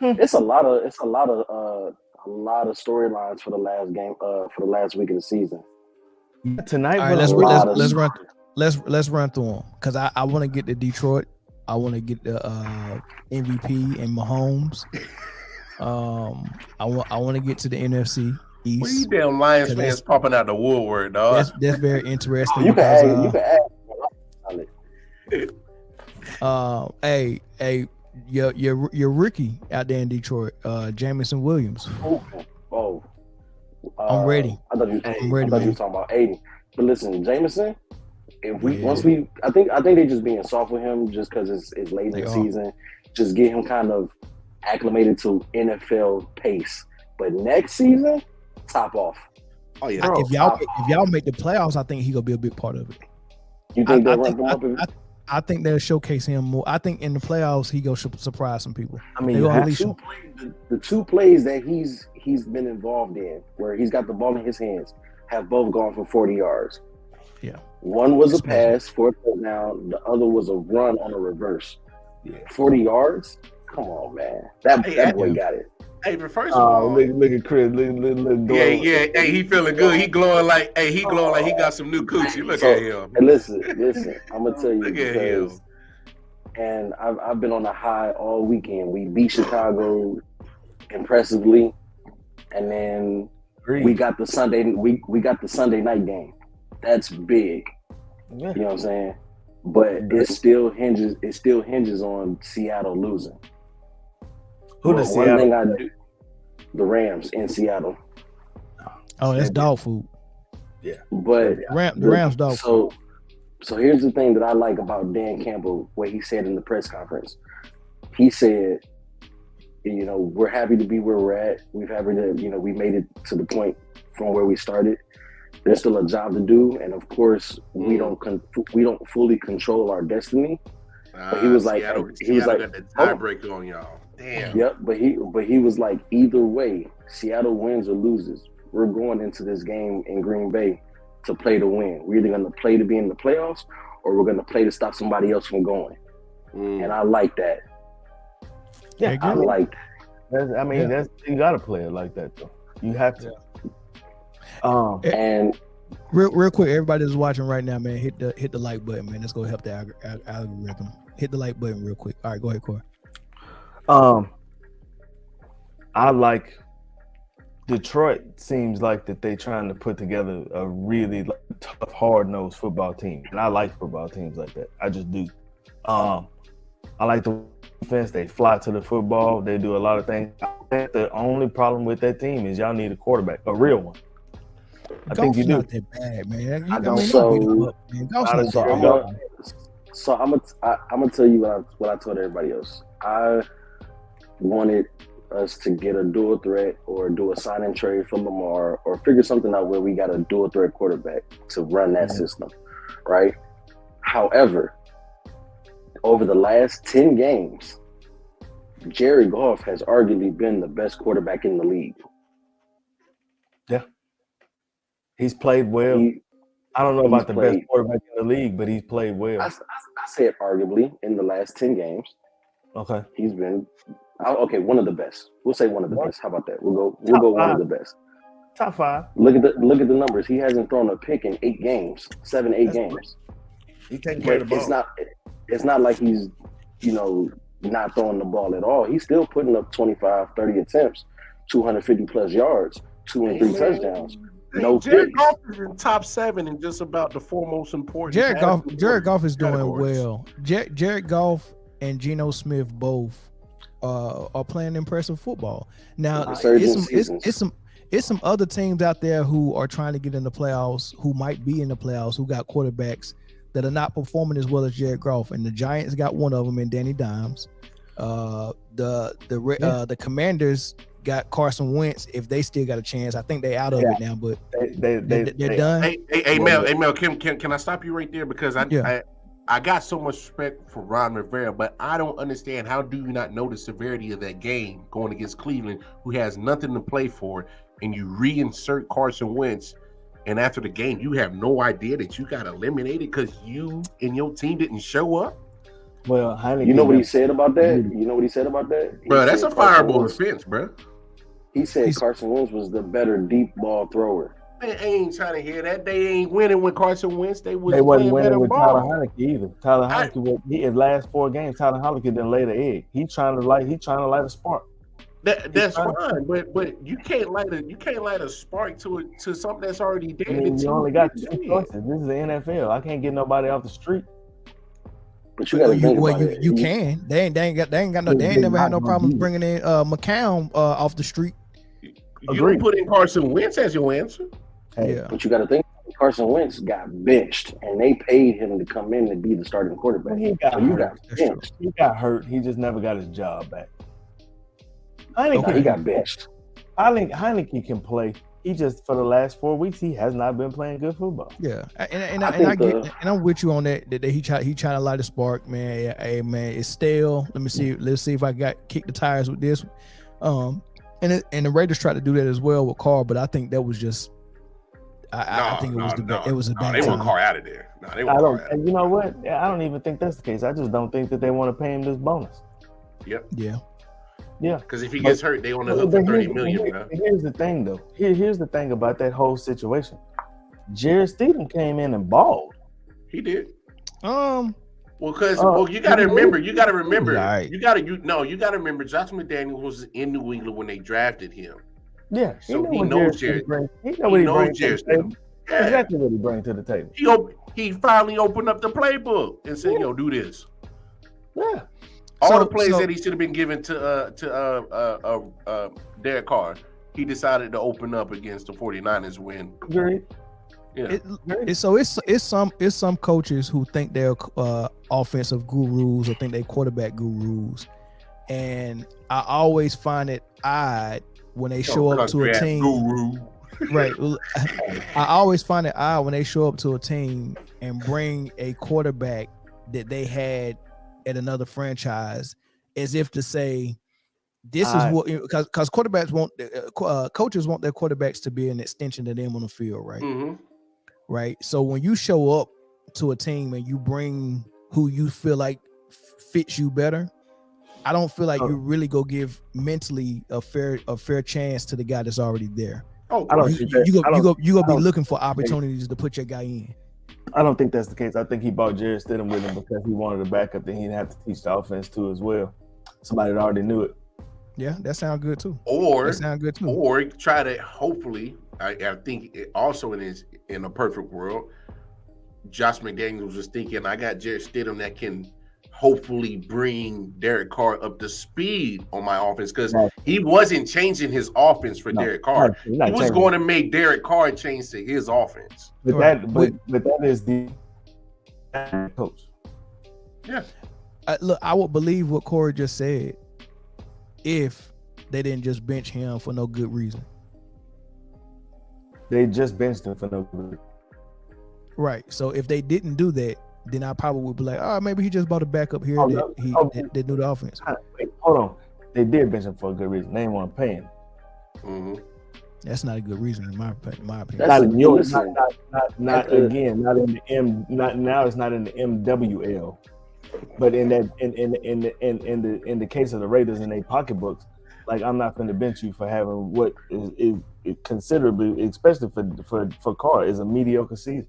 [SPEAKER 4] It's a lot of storylines for the last game, for the last week of the season.
[SPEAKER 2] Tonight,
[SPEAKER 1] all right, let's run through them because I want to get to Detroit. I want to get the MVP and Mahomes. I want to get to the NFC East.
[SPEAKER 3] What are you damn Lions fans popping out the woodwork, dog?
[SPEAKER 1] That's very interesting.
[SPEAKER 4] You can add.
[SPEAKER 1] Hey, your rookie out there in Detroit, Jamison Williams. I'm ready.
[SPEAKER 4] I thought you were talking about Aiden. But listen, Jamison, I think they just being soft with him just because it's late in the season. Just get him kind of acclimated to NFL pace. But next season, top off.
[SPEAKER 3] Oh yeah.
[SPEAKER 1] If y'all make the playoffs, I think he gonna be a big part of it.
[SPEAKER 4] You think they'll run him up?
[SPEAKER 1] I think they'll showcase him more. I think in the playoffs he go surprise some people.
[SPEAKER 4] I mean, the two plays that he's been involved in, where he's got the ball in his hands, have both gone for 40 yards.
[SPEAKER 1] Yeah.
[SPEAKER 4] One was a pass for a touchdown. The other was a run on a reverse. Yeah. 40 yards? Come on, man. That boy got it.
[SPEAKER 3] Hey, but first of all,
[SPEAKER 2] look at Chris. Look,
[SPEAKER 3] yeah. Hey, he feeling good. He glowing like he got some new coochie. Look at him.
[SPEAKER 4] Hey, listen. I'm gonna tell you.
[SPEAKER 3] Look at him.
[SPEAKER 4] And I've been on a high all weekend. We beat Chicago impressively, and then we got the Sunday night game. That's big.
[SPEAKER 2] Yeah.
[SPEAKER 4] You know what I'm saying? But it still hinges on Seattle losing.
[SPEAKER 2] Who does
[SPEAKER 4] One
[SPEAKER 2] Seattle?
[SPEAKER 4] thing I do, the Rams in Seattle.
[SPEAKER 1] Oh, that's dog food.
[SPEAKER 4] Yeah, but
[SPEAKER 1] the Rams dog food.
[SPEAKER 4] So here's the thing that I like about Dan Campbell, what he said in the press conference. He said, we're happy to be where we're at. We made it to the point from where we started. There's still a job to do, and of course, we don't fully control our destiny. But he was like,
[SPEAKER 3] got the tiebreaker on y'all. Damn.
[SPEAKER 4] Yep, but he was like, either way, Seattle wins or loses, we're going into this game in Green Bay to play to win. We're either going to play to be in the playoffs, or we're going to play to stop somebody else from going. And I like that.
[SPEAKER 2] Yeah,
[SPEAKER 1] I
[SPEAKER 4] I'm like,
[SPEAKER 2] that's you got to play it like that though. You have to.
[SPEAKER 4] and
[SPEAKER 1] real quick, everybody that's watching right now, man, hit the like button, man. Let's go help the algorithm. Hit the like button real quick. All right, go ahead, Corey.
[SPEAKER 2] I like Detroit. Seems like that they trying to put together a really tough, hard-nosed football team, and I like football teams like that. I just do. I like the defense. They fly to the football. They do a lot of things. I think the only problem with that team is y'all need a quarterback, a real one. I think you do.
[SPEAKER 1] Not that bad, man.
[SPEAKER 4] So I'm gonna tell you what I told everybody else. I wanted us to get a dual threat or do a sign and trade for Lamar or figure something out where we got a dual threat quarterback to run that system, right? However, over the last 10 games, Jared Goff has arguably been the best quarterback in the league.
[SPEAKER 2] Yeah. He's played well. I don't know about the best quarterback in the league, but he's played well.
[SPEAKER 4] I said arguably in the last 10 games.
[SPEAKER 2] Okay.
[SPEAKER 4] He's been one of the best. We'll say one of the best. How about that? We'll go one of the best.
[SPEAKER 2] Top 5.
[SPEAKER 4] Look at the numbers. He hasn't thrown a pick in 8 games. 8 games.
[SPEAKER 2] He taking care of the ball.
[SPEAKER 4] It's not like he's, not throwing the ball at all. He's still putting up 25, 30 attempts, 250 plus yards, 2 and 3 touchdowns. No
[SPEAKER 3] Jared Goff is in top 7 and just about the 4 most important.
[SPEAKER 1] Jared Goff is doing well. Jared Goff and Geno Smith both are playing impressive football. Now, it's some other teams out there who are trying to get in the playoffs, who might be in the playoffs, who got quarterbacks that are not performing as well as Jared Goff. And the Giants got one of them in Danny Dimes. The Commanders got Carson Wentz. If they still got a chance, I think they out of it now, but they're done.
[SPEAKER 3] Hey, Mel, can I stop you right there? Because I got so much respect for Ron Rivera, but I don't understand, how do you not know the severity of that game going against Cleveland, who has nothing to play for, and you reinsert Carson Wentz, and after the game, you have no idea that you got eliminated because you and your team didn't show up?
[SPEAKER 2] Well,
[SPEAKER 4] you know what he said about that?
[SPEAKER 3] Bro, that's a fireable offense, bro.
[SPEAKER 4] He said Carson Wentz was the better deep ball thrower.
[SPEAKER 3] Man, I ain't trying to hear that. They ain't winning with Carson Wentz. They wasn't
[SPEAKER 2] winning with
[SPEAKER 3] ball.
[SPEAKER 2] Tyler Heineke either. Tyler Heineke, his last 4 games, Tyler Heineke didn't lay the egg. He's trying to light a spark.
[SPEAKER 3] That's fine, but you can't light a spark to something that's already dead.
[SPEAKER 2] I mean, you only got 2 choices. This is the NFL. I can't get nobody off the street.
[SPEAKER 4] But you got to think about it.
[SPEAKER 1] You can. They ain't never had no problems bringing in McCown off the street.
[SPEAKER 3] You don't put in Carson Wentz as your answer.
[SPEAKER 1] Yeah,
[SPEAKER 4] but you got to think Carson Wentz got benched, and they paid him to come in and be the starting quarterback.
[SPEAKER 2] He got hurt. He just never got his job back.
[SPEAKER 4] He got benched.
[SPEAKER 2] I think Heineke can play. He just, for the last 4 weeks, he has not been playing good football.
[SPEAKER 1] Yeah, and I'm with you on that. That he trying to light a spark, man. Hey, man, it's stale. Let's see if I got kick the tires with this. And the Raiders tried to do that as well with Carr, but I think that was just. I think it was a bad
[SPEAKER 3] They
[SPEAKER 1] time.
[SPEAKER 3] want Carr out of there. No, they want Carr out of there.
[SPEAKER 2] And you know what? I don't even think that's the case. I just don't think that they want to pay him this bonus.
[SPEAKER 3] Yep.
[SPEAKER 1] Yeah.
[SPEAKER 2] Yeah.
[SPEAKER 3] Because if he gets hurt, they on the hook for $30 million. Bro.
[SPEAKER 2] Here's the thing, though. Here's the thing about that whole situation. Jared Stidham came in and balled.
[SPEAKER 3] He did.
[SPEAKER 1] Well,
[SPEAKER 3] because you got to remember.
[SPEAKER 1] Right.
[SPEAKER 3] You got to remember. Josh McDaniels was in New England when they drafted him.
[SPEAKER 2] Yeah.
[SPEAKER 3] So he knows Jared.
[SPEAKER 2] He knows Jared Stidham.
[SPEAKER 3] Yeah.
[SPEAKER 2] Exactly what he brings to the table.
[SPEAKER 3] He finally opened up the playbook and said, "Yo, do this."
[SPEAKER 2] Yeah.
[SPEAKER 3] All the plays that he should have been given to Derek Carr, he decided to open up against the 49ers when.
[SPEAKER 2] Great.
[SPEAKER 1] Yeah. It's some coaches who think they're offensive gurus or think they're quarterback gurus, and I always find it odd when they show up to a team.
[SPEAKER 3] Guru.
[SPEAKER 1] Right. I always find it odd when they show up to a team and bring a quarterback that they had at another franchise, as if to say, this is what, because quarterbacks coaches want their quarterbacks to be an extension of them on the field, right?
[SPEAKER 3] Mm-hmm.
[SPEAKER 1] Right. So when you show up to a team and you bring who you feel like fits you better, I don't feel like you really go give mentally a fair chance to the guy that's already there.
[SPEAKER 3] Oh,
[SPEAKER 2] I don't.
[SPEAKER 1] You go be looking for opportunities to put your guy in.
[SPEAKER 2] I don't think that's the case. I think he brought Jarrett Stidham with him because he wanted a backup that he didn't have to teach the offense to as well. Somebody that already knew it.
[SPEAKER 1] Yeah, that sounds good too.
[SPEAKER 3] Or try to hopefully. I think also in a perfect world, Josh McDaniels was thinking, I got Jarrett Stidham that can hopefully bring Derek Carr up to speed on my offense, because he wasn't changing his offense for Derek Carr. He was going to make Derek Carr change to his offense.
[SPEAKER 2] But that is the coach.
[SPEAKER 3] Yeah.
[SPEAKER 1] Look, I would believe what Corey just said if they didn't just bench him for no good reason.
[SPEAKER 2] They just benched him for no good reason.
[SPEAKER 1] Right. So if they didn't do that, then I probably would be like, oh, maybe he just bought a backup here that knew the offense.
[SPEAKER 2] Wait, hold on. They did bench him for a good reason. They didn't want to pay him.
[SPEAKER 3] Mm-hmm.
[SPEAKER 1] That's not a good reason in my opinion.
[SPEAKER 2] Not in the M. Now it's not in the MWL, but in the case of the Raiders in their pocketbooks, like, I'm not going to bench you for having what is considerably, especially for Carr, is a mediocre season.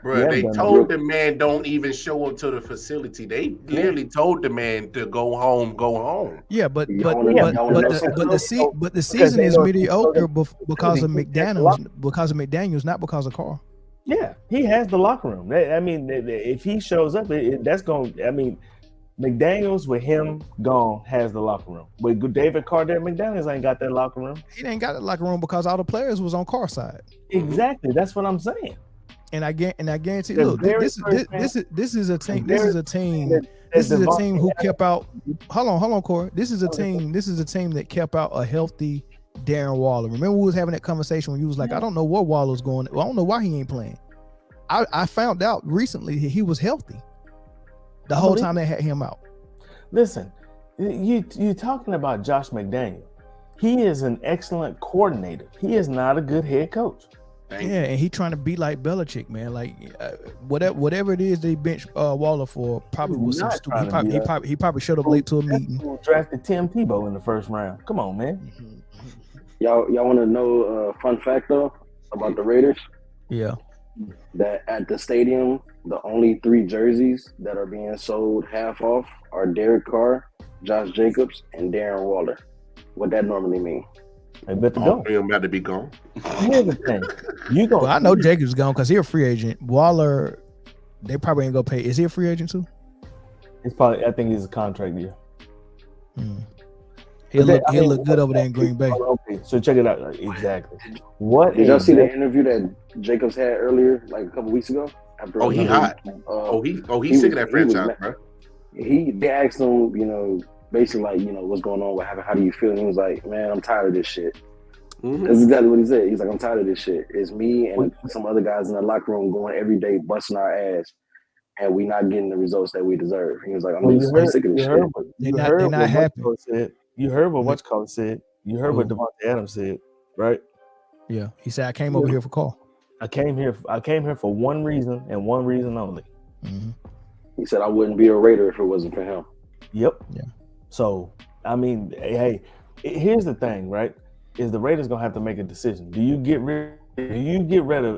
[SPEAKER 3] Bro, they told the man don't even show up to the facility. They literally told the man to go home.
[SPEAKER 1] Yeah, but the season is mediocre because of McDaniels, not because of Carr.
[SPEAKER 2] Yeah, he has the locker room. I mean, if he shows up, that's going. I mean, McDaniels with him gone has the locker room. With David Carr there, McDaniels ain't got that locker room.
[SPEAKER 1] He ain't got that locker room because all the players was on Carr's side.
[SPEAKER 2] Exactly, that's what I'm saying.
[SPEAKER 1] And I guarantee. Look, this is a team who kept out. Hold on, Corey. This is a team that kept out a healthy Darren Waller. Remember we was having that conversation when you was like, I don't know what Waller's going. Well, I don't know why he ain't playing. I found out recently that he was healthy the whole time they had him out.
[SPEAKER 2] Listen, you talking about Josh McDaniel. He is an excellent coordinator. He is not a good head coach.
[SPEAKER 1] Yeah, and he trying to be like Belichick, man. Like whatever it is they bench Waller for, probably was some stupid. He probably showed up late to a meeting.
[SPEAKER 2] Drafted Tim Tebow in the first round. Come on, man.
[SPEAKER 4] Y'all want to know a fun fact though about the Raiders?
[SPEAKER 1] Yeah.
[SPEAKER 4] That at the stadium, the only 3 jerseys that are being sold half off are Derek Carr, Josh Jacobs, and Darren Waller. What that normally mean?
[SPEAKER 2] They better go.
[SPEAKER 3] I'm about to be gone.
[SPEAKER 2] Here's the thing.
[SPEAKER 1] Well, I know Jacobs gone because he's a free agent. Waller, they probably ain't gonna pay. Is he a free agent too?
[SPEAKER 2] It's probably. I think he's a contract year.
[SPEAKER 1] He'll look good over there in Green Bay.
[SPEAKER 2] Okay, so check it out. Exactly.
[SPEAKER 4] Did y'all see the interview that Jacobs had earlier, like a couple weeks ago?
[SPEAKER 3] He hot. He's sick of that franchise, bro.
[SPEAKER 4] They asked him, basically like, what's going on? How do you feel? And he was like, man, I'm tired of this shit. Mm-hmm. That's exactly what he said. He's like, I'm tired of this shit. It's me and some other guys in the locker room going every day, busting our ass, and we not getting the results that we deserve. He was like, I'm sick of this shit.
[SPEAKER 1] They're not happy.
[SPEAKER 2] You heard what What's said. You heard what Devontae Adams said, right?
[SPEAKER 1] Yeah, he said, I came over here for Carr.
[SPEAKER 2] I came here for one reason and one reason only.
[SPEAKER 1] Mm-hmm.
[SPEAKER 4] He said I wouldn't be a Raider if it wasn't for him.
[SPEAKER 2] Yep.
[SPEAKER 1] Yeah.
[SPEAKER 2] So, I mean, hey, here's the thing, right? Is the Raiders gonna have to make a decision? Do you get rid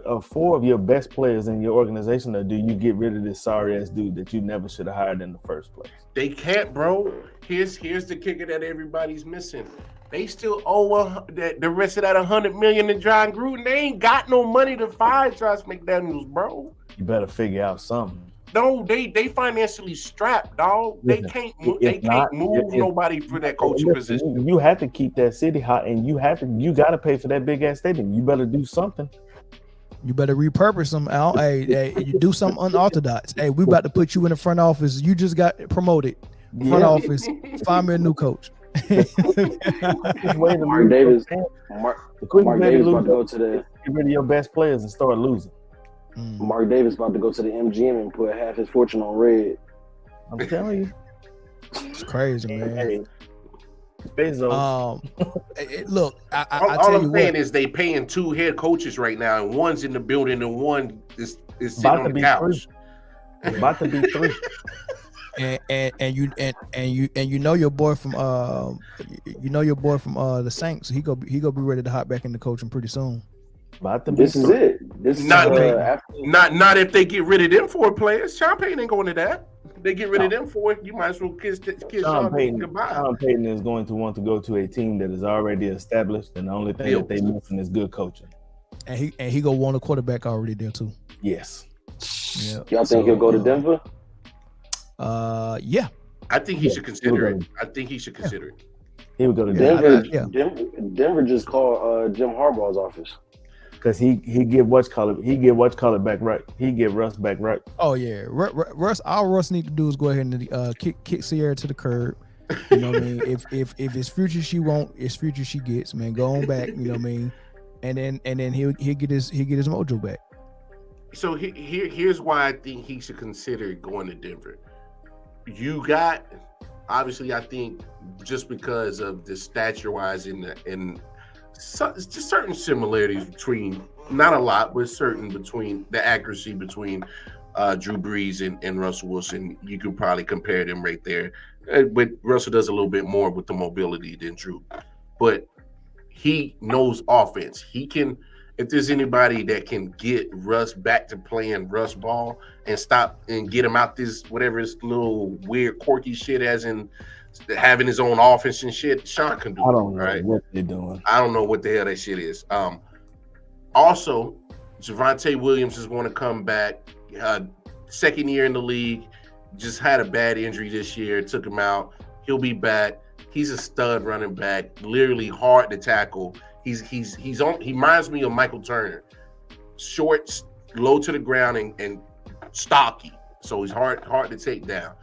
[SPEAKER 2] of 4 of your best players in your organization, or do you get rid of this sorry ass dude that you never should have hired in the first place?
[SPEAKER 3] They can't, bro. Here's the kicker that everybody's missing. They still owe the rest of that $100 million to John Gruden. They ain't got no money to fire Josh McDaniels, bro.
[SPEAKER 2] You better figure out something.
[SPEAKER 3] No, they financially strapped, dog. They can't move nobody for that coaching position.
[SPEAKER 2] You have to keep that city hot, and you got to pay for that big ass stadium. You better do something.
[SPEAKER 1] You better repurpose them, Al. Hey, you do something unorthodox. Hey, we about to put you in the front office. You just got promoted. Front office. Find me a new coach.
[SPEAKER 4] Mark Davis about to go to the.
[SPEAKER 2] Get rid of your best players and start losing.
[SPEAKER 4] Mark Davis about to go to the MGM and put half his fortune on red.
[SPEAKER 2] I'm telling you,
[SPEAKER 1] it's crazy, man.
[SPEAKER 2] Hey, Bezos.
[SPEAKER 1] Look,
[SPEAKER 3] all I'm saying is they paying 2 head coaches right now, and one's in the building and one is sitting on the couch.
[SPEAKER 2] About to be 3.
[SPEAKER 1] and you know your boy from the Saints. He go be ready to hop back into coaching pretty soon.
[SPEAKER 4] This is it. This is
[SPEAKER 3] Not
[SPEAKER 4] after.
[SPEAKER 3] Not if they get rid of them 4 players. Sean Payton ain't going to that. They get rid of them 4. You might as well kiss Sean Payton goodbye.
[SPEAKER 2] Sean Payton is going to want to go to a team that is already established, and the only thing that they missing is good coaching.
[SPEAKER 1] And he go want a quarterback already there too.
[SPEAKER 2] Yes.
[SPEAKER 1] Yeah.
[SPEAKER 4] Y'all think he'll go to Denver?
[SPEAKER 1] Yeah.
[SPEAKER 3] I think he should consider it. I think he should consider it.
[SPEAKER 2] He would go to
[SPEAKER 4] Denver.
[SPEAKER 2] Denver.
[SPEAKER 4] Denver just called Jim Harbaugh's office.
[SPEAKER 2] Because he get what's called back right. He get Russ back right.
[SPEAKER 1] Oh yeah, Russ. All Russ need to do is go ahead and kick Sierra to the curb. You know what I mean? If it's future she want, it's future she gets. Man, go on back. You know what I mean? And then he'll get his mojo back.
[SPEAKER 3] So here's why I think he should consider going to Denver. You got, obviously, I think just because of the stature-wise and just certain similarities between, not a lot, but certain between the accuracy between Drew Brees and Russell Wilson. You could probably compare them right there. But Russell does a little bit more with the mobility than Drew. But he knows offense. He can, if there's anybody that can get Russ back to playing Russ ball and stop and get him out this whatever this little weird quirky shit as in having his own offense and shit, Sean can do.
[SPEAKER 2] I don't know
[SPEAKER 3] right?
[SPEAKER 2] what they're doing.
[SPEAKER 3] I don't know what the hell that shit is. Also, Javonte Williams is going to come back. Second year in the league, just had a bad injury this year, took him out. He'll be back. He's a stud running back, literally hard to tackle. He reminds me of Michael Turner, short, low to the ground, and stocky. So he's hard to take down.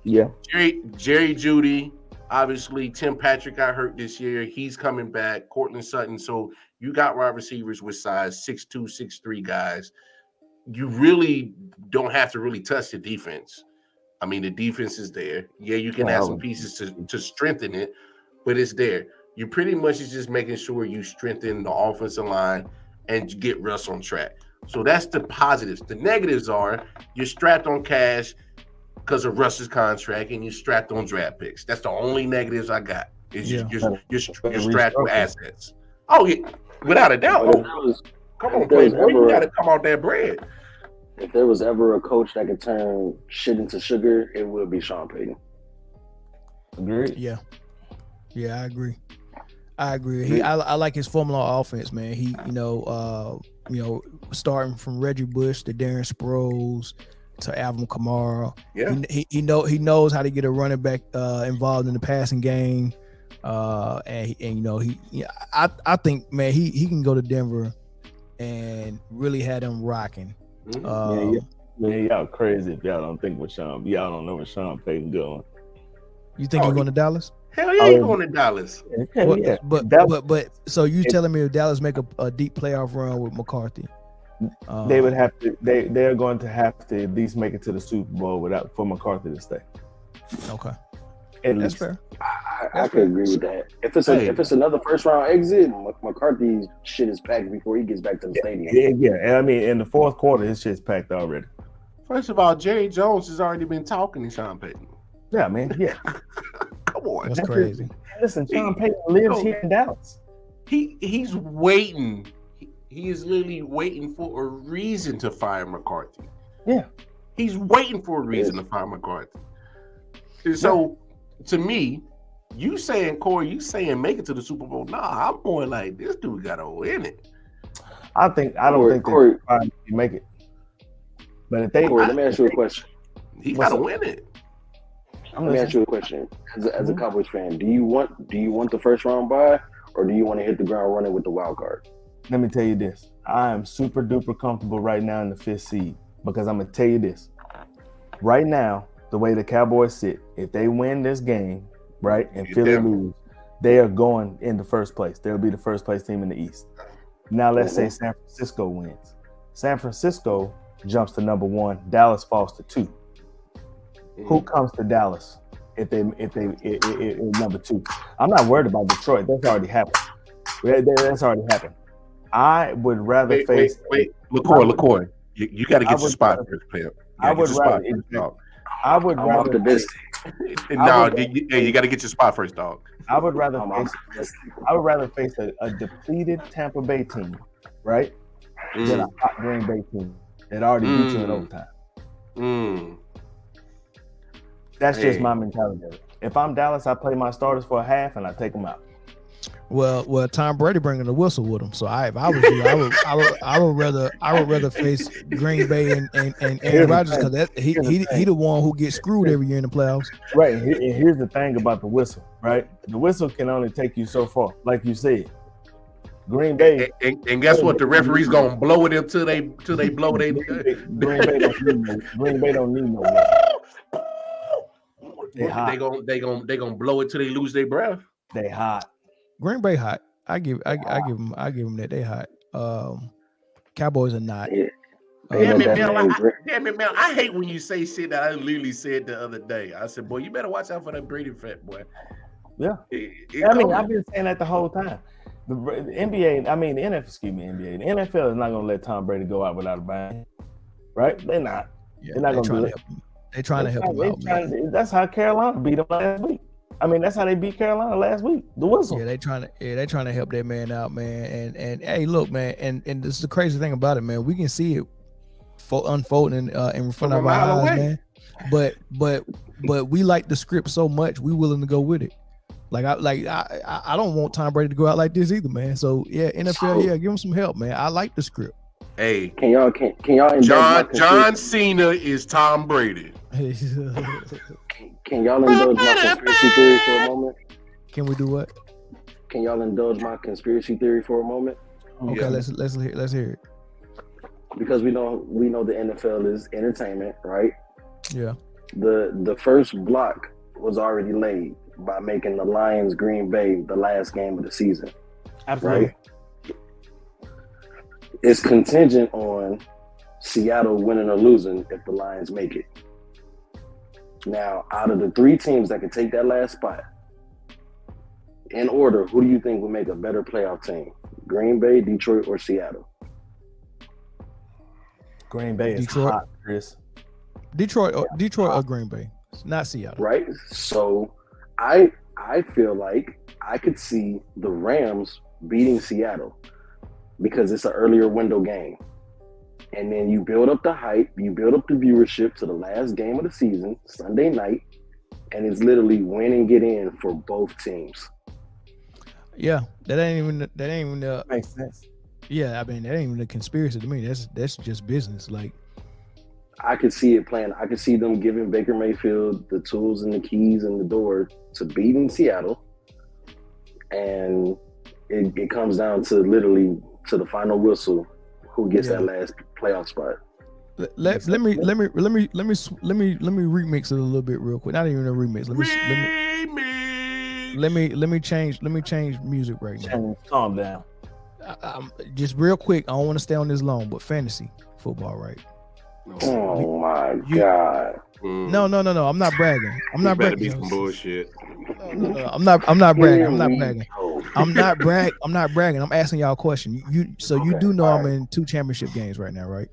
[SPEAKER 2] Yeah.
[SPEAKER 3] Jerry Jeudy, obviously Tim Patrick got hurt this year. He's coming back. Cortland Sutton. So you got wide receivers with size 6'2", 6'3" guys. You really don't have to really touch the defense. I mean, the defense is there. Yeah, you can add some pieces to strengthen it, but it's there. You pretty much is just making sure you strengthen the offensive line and get Russ on track. So that's the positives. The negatives are you're strapped on cash because of Russ's contract, and you're strapped on draft picks. That's the only negatives I got. Is you're strapped with assets. Oh yeah, without a doubt. Come on, Playboy, you got to come out that bread.
[SPEAKER 4] If there was ever a coach that could turn shit into sugar, it would be Sean Payton.
[SPEAKER 2] Agreed.
[SPEAKER 1] Yeah, I agree. I like his formula offense, man. He, starting from Reggie Bush to Darren Sproles to Alvin Kamara.
[SPEAKER 3] Yeah,
[SPEAKER 1] he knows how to get a running back involved in the passing game. I think, man, he can go to Denver and really had them rocking.
[SPEAKER 2] Y'all crazy if y'all don't think y'all don't know where Sean Payton going.
[SPEAKER 1] You think he's going to Dallas?
[SPEAKER 3] Hell yeah, he's going to Dallas.
[SPEAKER 2] Yeah.
[SPEAKER 1] But so you telling me if Dallas make a deep playoff run with McCarthy,
[SPEAKER 2] they would have to. They're going to have to at least make it to the Super Bowl for McCarthy to stay.
[SPEAKER 1] Okay,
[SPEAKER 2] that's
[SPEAKER 1] fair.
[SPEAKER 4] I could agree with that. If it's another first round exit, McCarthy's shit is packed before he gets back to the stadium.
[SPEAKER 2] Yeah. I mean, in the fourth quarter, his shit's packed already.
[SPEAKER 3] First of all, Jerry Jones has already been talking to Sean Payton.
[SPEAKER 2] Yeah, man. Yeah.
[SPEAKER 3] Come on,
[SPEAKER 1] that's crazy.
[SPEAKER 2] Listen, Sean Payton lives here in Dallas.
[SPEAKER 3] He's waiting. He is literally waiting for a reason to fire McCarthy.
[SPEAKER 2] Yeah.
[SPEAKER 3] He's waiting for a reason to fire McCarthy. And so, to me, Corey, you saying make it to the Super Bowl. Nah, I'm more like this dude got to win it.
[SPEAKER 2] I don't think Corey make it. But if they,
[SPEAKER 4] Corey, let me ask you a question.
[SPEAKER 3] He got to win it.
[SPEAKER 4] Let me ask you a question. As a Cowboys fan, do you want the first round bye, or do you want to hit the ground running with the wild card?
[SPEAKER 2] Let me tell you this. I am super duper comfortable right now in the 5th seed because I'm gonna tell you this. Right now, the way the Cowboys sit, if they win this game, right, and Philly lose, they are going in the first place. They'll be the first place team in the East. Now let's say San Francisco wins. San Francisco jumps to number 1. Dallas falls to 2. Who comes to Dallas if they number 2? I'm not worried about Detroit. That's already happened. That's already happened. I would rather face.
[SPEAKER 3] Wait. LaCoy. You got to get your spot first, player.
[SPEAKER 2] I would
[SPEAKER 4] I'm off
[SPEAKER 2] rather
[SPEAKER 4] the biscuit.
[SPEAKER 3] No, you got to get your spot first, dog.
[SPEAKER 2] I would rather
[SPEAKER 4] I'm off the biscuit.
[SPEAKER 2] face a depleted Tampa Bay team, right, than a hot Green Bay team that already beat you in overtime. That's just my mentality. If I'm Dallas, I play my starters for a half and I take them out.
[SPEAKER 1] Well, Tom Brady bringing the whistle with him. So if I was you, I would rather face Green Bay and Aaron Rodgers because he the one who gets screwed every year in the playoffs.
[SPEAKER 2] Right. And here's the thing about the whistle. Right. The whistle can only take you so far, like you said. Green Bay
[SPEAKER 3] and guess what? The referee's gonna blow it until they blow it.
[SPEAKER 2] Green Bay don't need no whistle.
[SPEAKER 3] They gonna blow it till they lose their breath.
[SPEAKER 2] They hot.
[SPEAKER 1] Green Bay hot. I give them that they hot. Cowboys are not.
[SPEAKER 4] Yeah.
[SPEAKER 3] Damn it, Mel. I hate when you say shit that I literally said the other day. I said, boy, you better watch out for that Brady fat boy.
[SPEAKER 2] Yeah. I've been saying that the whole time. The NBA, the NFL is not gonna let Tom Brady go out without a bang. Right? They're not.
[SPEAKER 1] Yeah,
[SPEAKER 2] they're not gonna do it.
[SPEAKER 1] They're trying to help him out.
[SPEAKER 2] That's how Carolina beat him last week. That's how they beat Carolina last week. The whistle.
[SPEAKER 1] Yeah, they trying to help that man out, man. And hey, look, man, and this is the crazy thing about it, man. We can see it unfolding in front of our eyes, man. But we like the script so much, we willing to go with it. I don't want Tom Brady to go out like this either, man. So yeah, NFL, give him some help, man. I like the script.
[SPEAKER 3] Hey,
[SPEAKER 4] can y'all
[SPEAKER 3] John Cena is Tom Brady.
[SPEAKER 4] Can y'all indulge my conspiracy theory for a moment?
[SPEAKER 1] Can we do what?
[SPEAKER 4] Can y'all indulge my conspiracy theory for a moment?
[SPEAKER 1] Okay, yeah. let's hear it.
[SPEAKER 4] Because we know the NFL is entertainment, right?
[SPEAKER 1] Yeah.
[SPEAKER 4] The first block was already laid by making the Lions Green Bay the last game of the season.
[SPEAKER 2] Absolutely.
[SPEAKER 4] Right? It's contingent on Seattle winning or losing if the Lions make it. Now, out of the three teams that can take that last spot, in order, who do you think will make a better playoff team? Green Bay, Detroit, or Seattle?
[SPEAKER 2] Green Bay is hot, Chris.
[SPEAKER 1] Detroit or Green Bay, not Seattle.
[SPEAKER 4] Right. So, I feel like I could see the Rams beating Seattle because it's an earlier window game. And then you build up the hype, you build up the viewership to the last game of the season, Sunday night, and it's literally win and get in for both teams.
[SPEAKER 1] Yeah, that ain't even
[SPEAKER 2] makes sense.
[SPEAKER 1] Yeah, that ain't even a conspiracy to me. That's just business. Like,
[SPEAKER 4] I could see it playing. I could see them giving Baker Mayfield the tools and the keys and the door to beating Seattle, and it comes down to literally to the final whistle. Who gets that last playoff spot?
[SPEAKER 1] Let me remix it a little bit real quick. Not even a remix. Let me change music right now.
[SPEAKER 2] Shannon, calm down.
[SPEAKER 1] Just real quick. I don't want to stay on this long, but fantasy football, right?
[SPEAKER 4] Oh my God!
[SPEAKER 1] No. I'm not bragging. I'm not bragging.
[SPEAKER 3] Be some bullshit.
[SPEAKER 1] No. I'm not bragging. I'm not bragging. I'm asking y'all a question. You do know I'm in 2 championship games right now, right?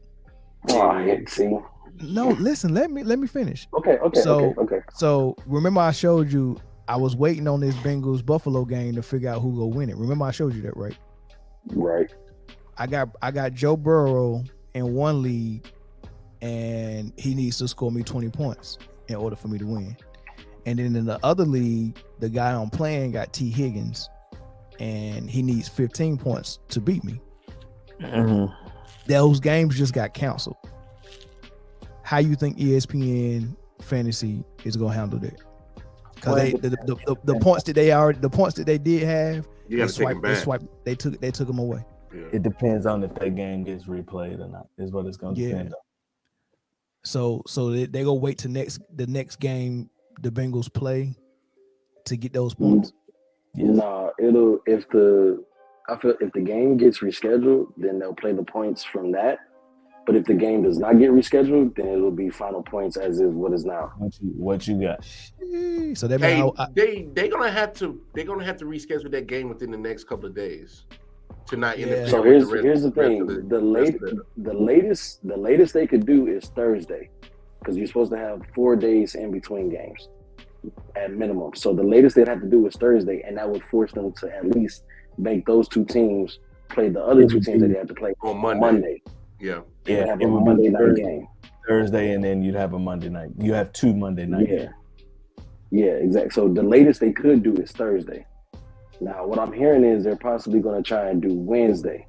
[SPEAKER 4] See.
[SPEAKER 1] No, listen. Let me finish.
[SPEAKER 4] Okay.
[SPEAKER 1] So remember, I showed you I was waiting on this Bengals Buffalo game to figure out who go win it. Remember, I showed you that, right?
[SPEAKER 4] Right.
[SPEAKER 1] I got Joe Burrow in one league, and he needs to score me 20 points in order for me to win. And then in the other league, the guy I'm playing got T. Higgins, and he needs 15 points to beat me.
[SPEAKER 2] Mm-hmm.
[SPEAKER 1] Those games just got canceled. How you think ESPN Fantasy is gonna handle that? Because the points that they did have,
[SPEAKER 3] you gotta take them back.
[SPEAKER 1] They took them away.
[SPEAKER 3] Yeah.
[SPEAKER 2] It depends on if that game gets replayed or not. Is what it's gonna depend on.
[SPEAKER 1] So they go wait to the next game the Bengals play to get those points.
[SPEAKER 4] No, if the game gets rescheduled, then they'll play the points from that. But if the game does not get rescheduled, then it'll be final points as is what is now.
[SPEAKER 2] What you got?
[SPEAKER 1] So that
[SPEAKER 3] they're gonna have to reschedule that game within the next couple of days to not interfere.
[SPEAKER 4] So here's the thing: the latest they could do is Thursday. because you're supposed to have 4 days in between games at minimum. So the latest they'd have to do is Thursday, and that would force them to at least make those two teams play the other two teams that they have to play
[SPEAKER 3] on Monday. Yeah.
[SPEAKER 4] Yeah, have a Monday night game.
[SPEAKER 2] Thursday, and then you'd have a Monday night. You have 2 Monday night games.
[SPEAKER 4] Yeah, exactly. So the latest they could do is Thursday. Now, what I'm hearing is they're possibly going to try and do Wednesday.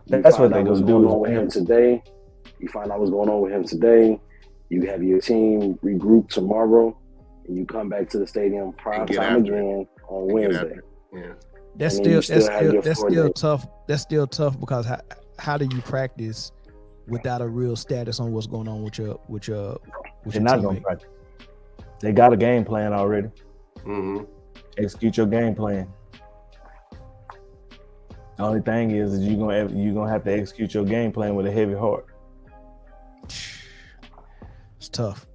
[SPEAKER 2] That's what they're going to do.
[SPEAKER 4] Going on with him today. You find out what's going on with him today. You have your team regroup tomorrow, and you come back to the stadium prime time again on Wednesday.
[SPEAKER 3] Yeah,
[SPEAKER 1] that's still tough. That's still tough because how do you practice without a real status on what's going on with your
[SPEAKER 2] They're not going to practice. They got a game plan already.
[SPEAKER 3] Mm-hmm.
[SPEAKER 2] Execute your game plan. The only thing is you're gonna have to execute your game plan with a heavy heart.
[SPEAKER 1] It's tough.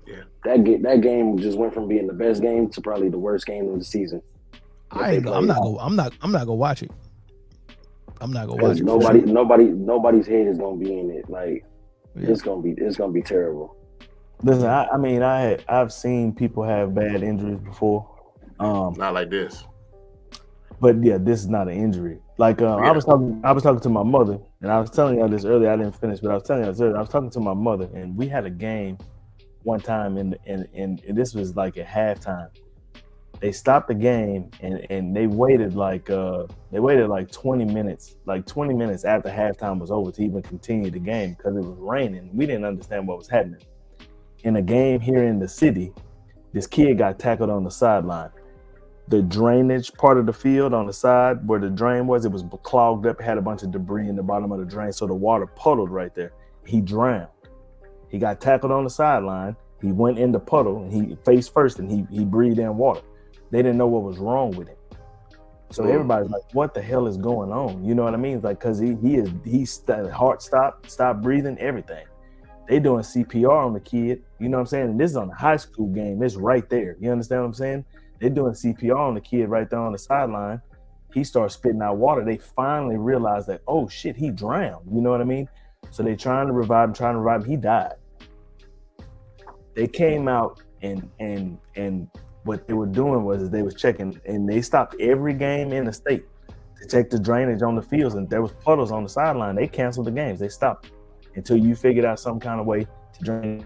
[SPEAKER 3] Yeah,
[SPEAKER 4] that game just went from being the best game to probably the worst game of the season.
[SPEAKER 1] I'm not gonna watch it. I'm not gonna watch it.
[SPEAKER 4] Nobody's head is gonna be in it. Like it's gonna be terrible.
[SPEAKER 2] Listen, I've seen people have bad injuries before.
[SPEAKER 3] Not like this.
[SPEAKER 2] But yeah, this is not an injury. Like I was talking to my mother, and I was telling you this earlier. I didn't finish, but I was telling you this earlier. I was talking to my mother, and we had a game one time, and this was like at halftime. They stopped the game, and they waited like 20 minutes, like 20 minutes after halftime was over to even continue the game because it was raining. We didn't understand what was happening. In a game here in the city, this kid got tackled on the sideline. The drainage part of the field on the side where the drain was, it was clogged up, had a bunch of debris in the bottom of the drain, so the water puddled right there. He drowned. He got tackled on the sideline. He went in the puddle, and he face first, and he breathed in water. They didn't know what was wrong with him. So everybody's like, what the hell is going on? You know what I mean? It's like, because he's heart stopped breathing, everything. They doing CPR on the kid. You know what I'm saying? And this is on a high school game. It's right there. You understand what I'm saying? They're doing CPR on the kid right there on the sideline. He starts spitting out water. They finally realized that, oh shit, he drowned. You know what I mean? So they trying to revive him. He died. They came out and what they were doing was they was checking, and they stopped every game in the state to check the drainage on the fields, and there was puddles on the sideline. They canceled the games. They stopped until you figured out some kind of way to drain.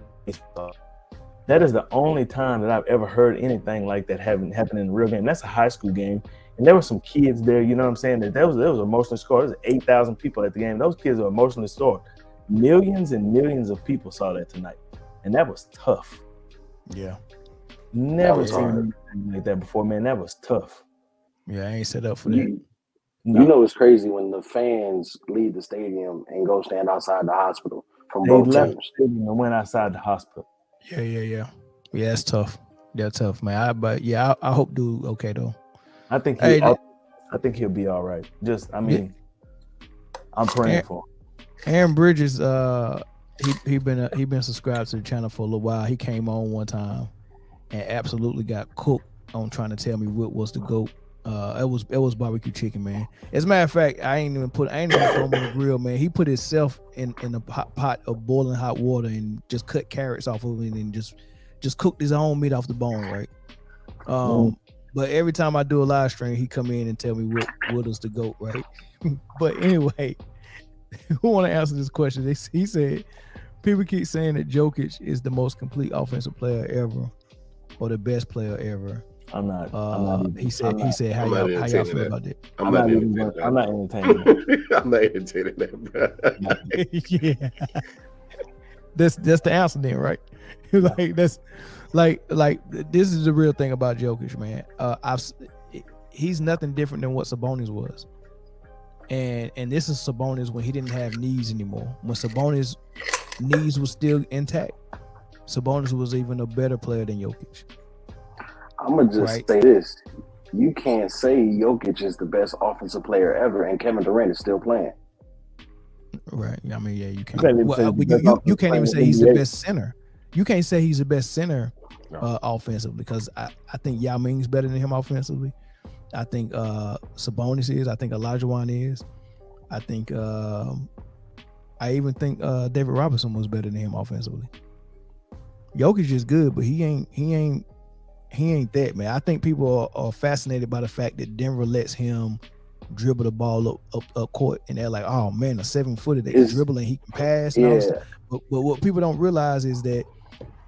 [SPEAKER 2] That is the only time that I've ever heard anything like that happen in a real game. That's a high school game, and there were some kids there. You know what I'm saying? That there was emotionally scored. There was 8,000 people at the game. Those kids were emotionally scored. Millions and millions of people saw that tonight, and that was tough.
[SPEAKER 1] Yeah,
[SPEAKER 2] never seen anything like that before, man. That was tough.
[SPEAKER 1] Yeah, I ain't set up for that.
[SPEAKER 4] You know it's crazy when the fans leave the stadium and go stand outside the hospital from both
[SPEAKER 2] left
[SPEAKER 4] teams.
[SPEAKER 2] The stadium and went outside the hospital.
[SPEAKER 1] Yeah, it's tough. Yeah, tough, man. I hope dude okay though.
[SPEAKER 2] I think he'll be all right. I'm praying for him.
[SPEAKER 1] Aaron Bridges, he been subscribed to the channel for a little while. He came on one time and absolutely got cooked on trying to tell me what was the GOAT. It was barbecue chicken, man. As a matter of fact, I ain't even throw him on the grill, man. He put himself in a pot of boiling hot water and just cut carrots off of it and just cooked his own meat off the bone, right? But every time I do a live stream, he come in and tell me what is the GOAT, right? But anyway, who want to answer this question? He said, people keep saying that Jokic is the most complete offensive player ever or the best player ever.
[SPEAKER 2] I'm not.
[SPEAKER 1] He said, how y'all feel about that?
[SPEAKER 3] I'm not entertaining
[SPEAKER 2] that.
[SPEAKER 3] I'm not entertaining that, bro.
[SPEAKER 1] Yeah. That's the answer then, right? Like that's like this is the real thing about Jokic, man. He's nothing different than what Sabonis was. And this is Sabonis when he didn't have knees anymore. When Sabonis' knees was still intact, Sabonis was even a better player than Jokic.
[SPEAKER 4] I'm going to just say this. You can't say Jokic is the best offensive player ever and Kevin Durant is still playing.
[SPEAKER 1] Right. I mean, yeah, you can't. You can't even say he's the best center. You can't say he's the best center offensively because I think Yao Ming's better than him offensively. I think Sabonis is. I think Olajuwon is. I even think David Robinson was better than him offensively. Jokic is good, but he ain't that, man. I think people are fascinated by the fact that Denver lets him dribble the ball up court, and they're like, oh man, a 7-footer that can dribble and he can pass. And all stuff. But what people don't realize is that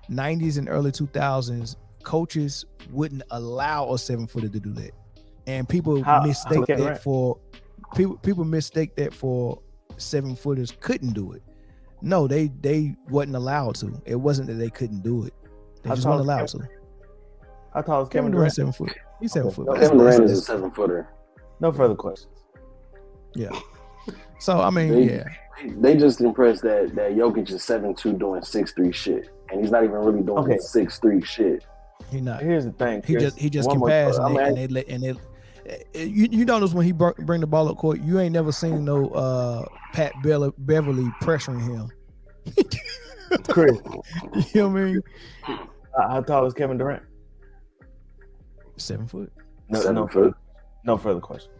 [SPEAKER 1] 90s and early 2000s coaches wouldn't allow a 7-footer to do that, and people mistake that for 7-footers couldn't do it. No, they wasn't allowed to. It wasn't that they couldn't do it. They just weren't allowed to.
[SPEAKER 2] How tall is
[SPEAKER 1] Kevin Durant? 7 foot. He's 7 foot.
[SPEAKER 4] Kevin Durant is a 7-footer.
[SPEAKER 2] No further questions.
[SPEAKER 1] Yeah. So I mean,
[SPEAKER 4] they just impressed that Jokic is 7'2" doing 6'3" shit, and he's not even really doing 6'3" shit.
[SPEAKER 1] He not.
[SPEAKER 2] Here's the thing.
[SPEAKER 1] He just can pass, and they you notice when he bring the ball up court, you ain't never seen no Pat Beverly pressuring him.
[SPEAKER 2] Chris,
[SPEAKER 1] you know what I mean?
[SPEAKER 2] How tall is Kevin Durant?
[SPEAKER 1] 7 foot.
[SPEAKER 2] No further questions.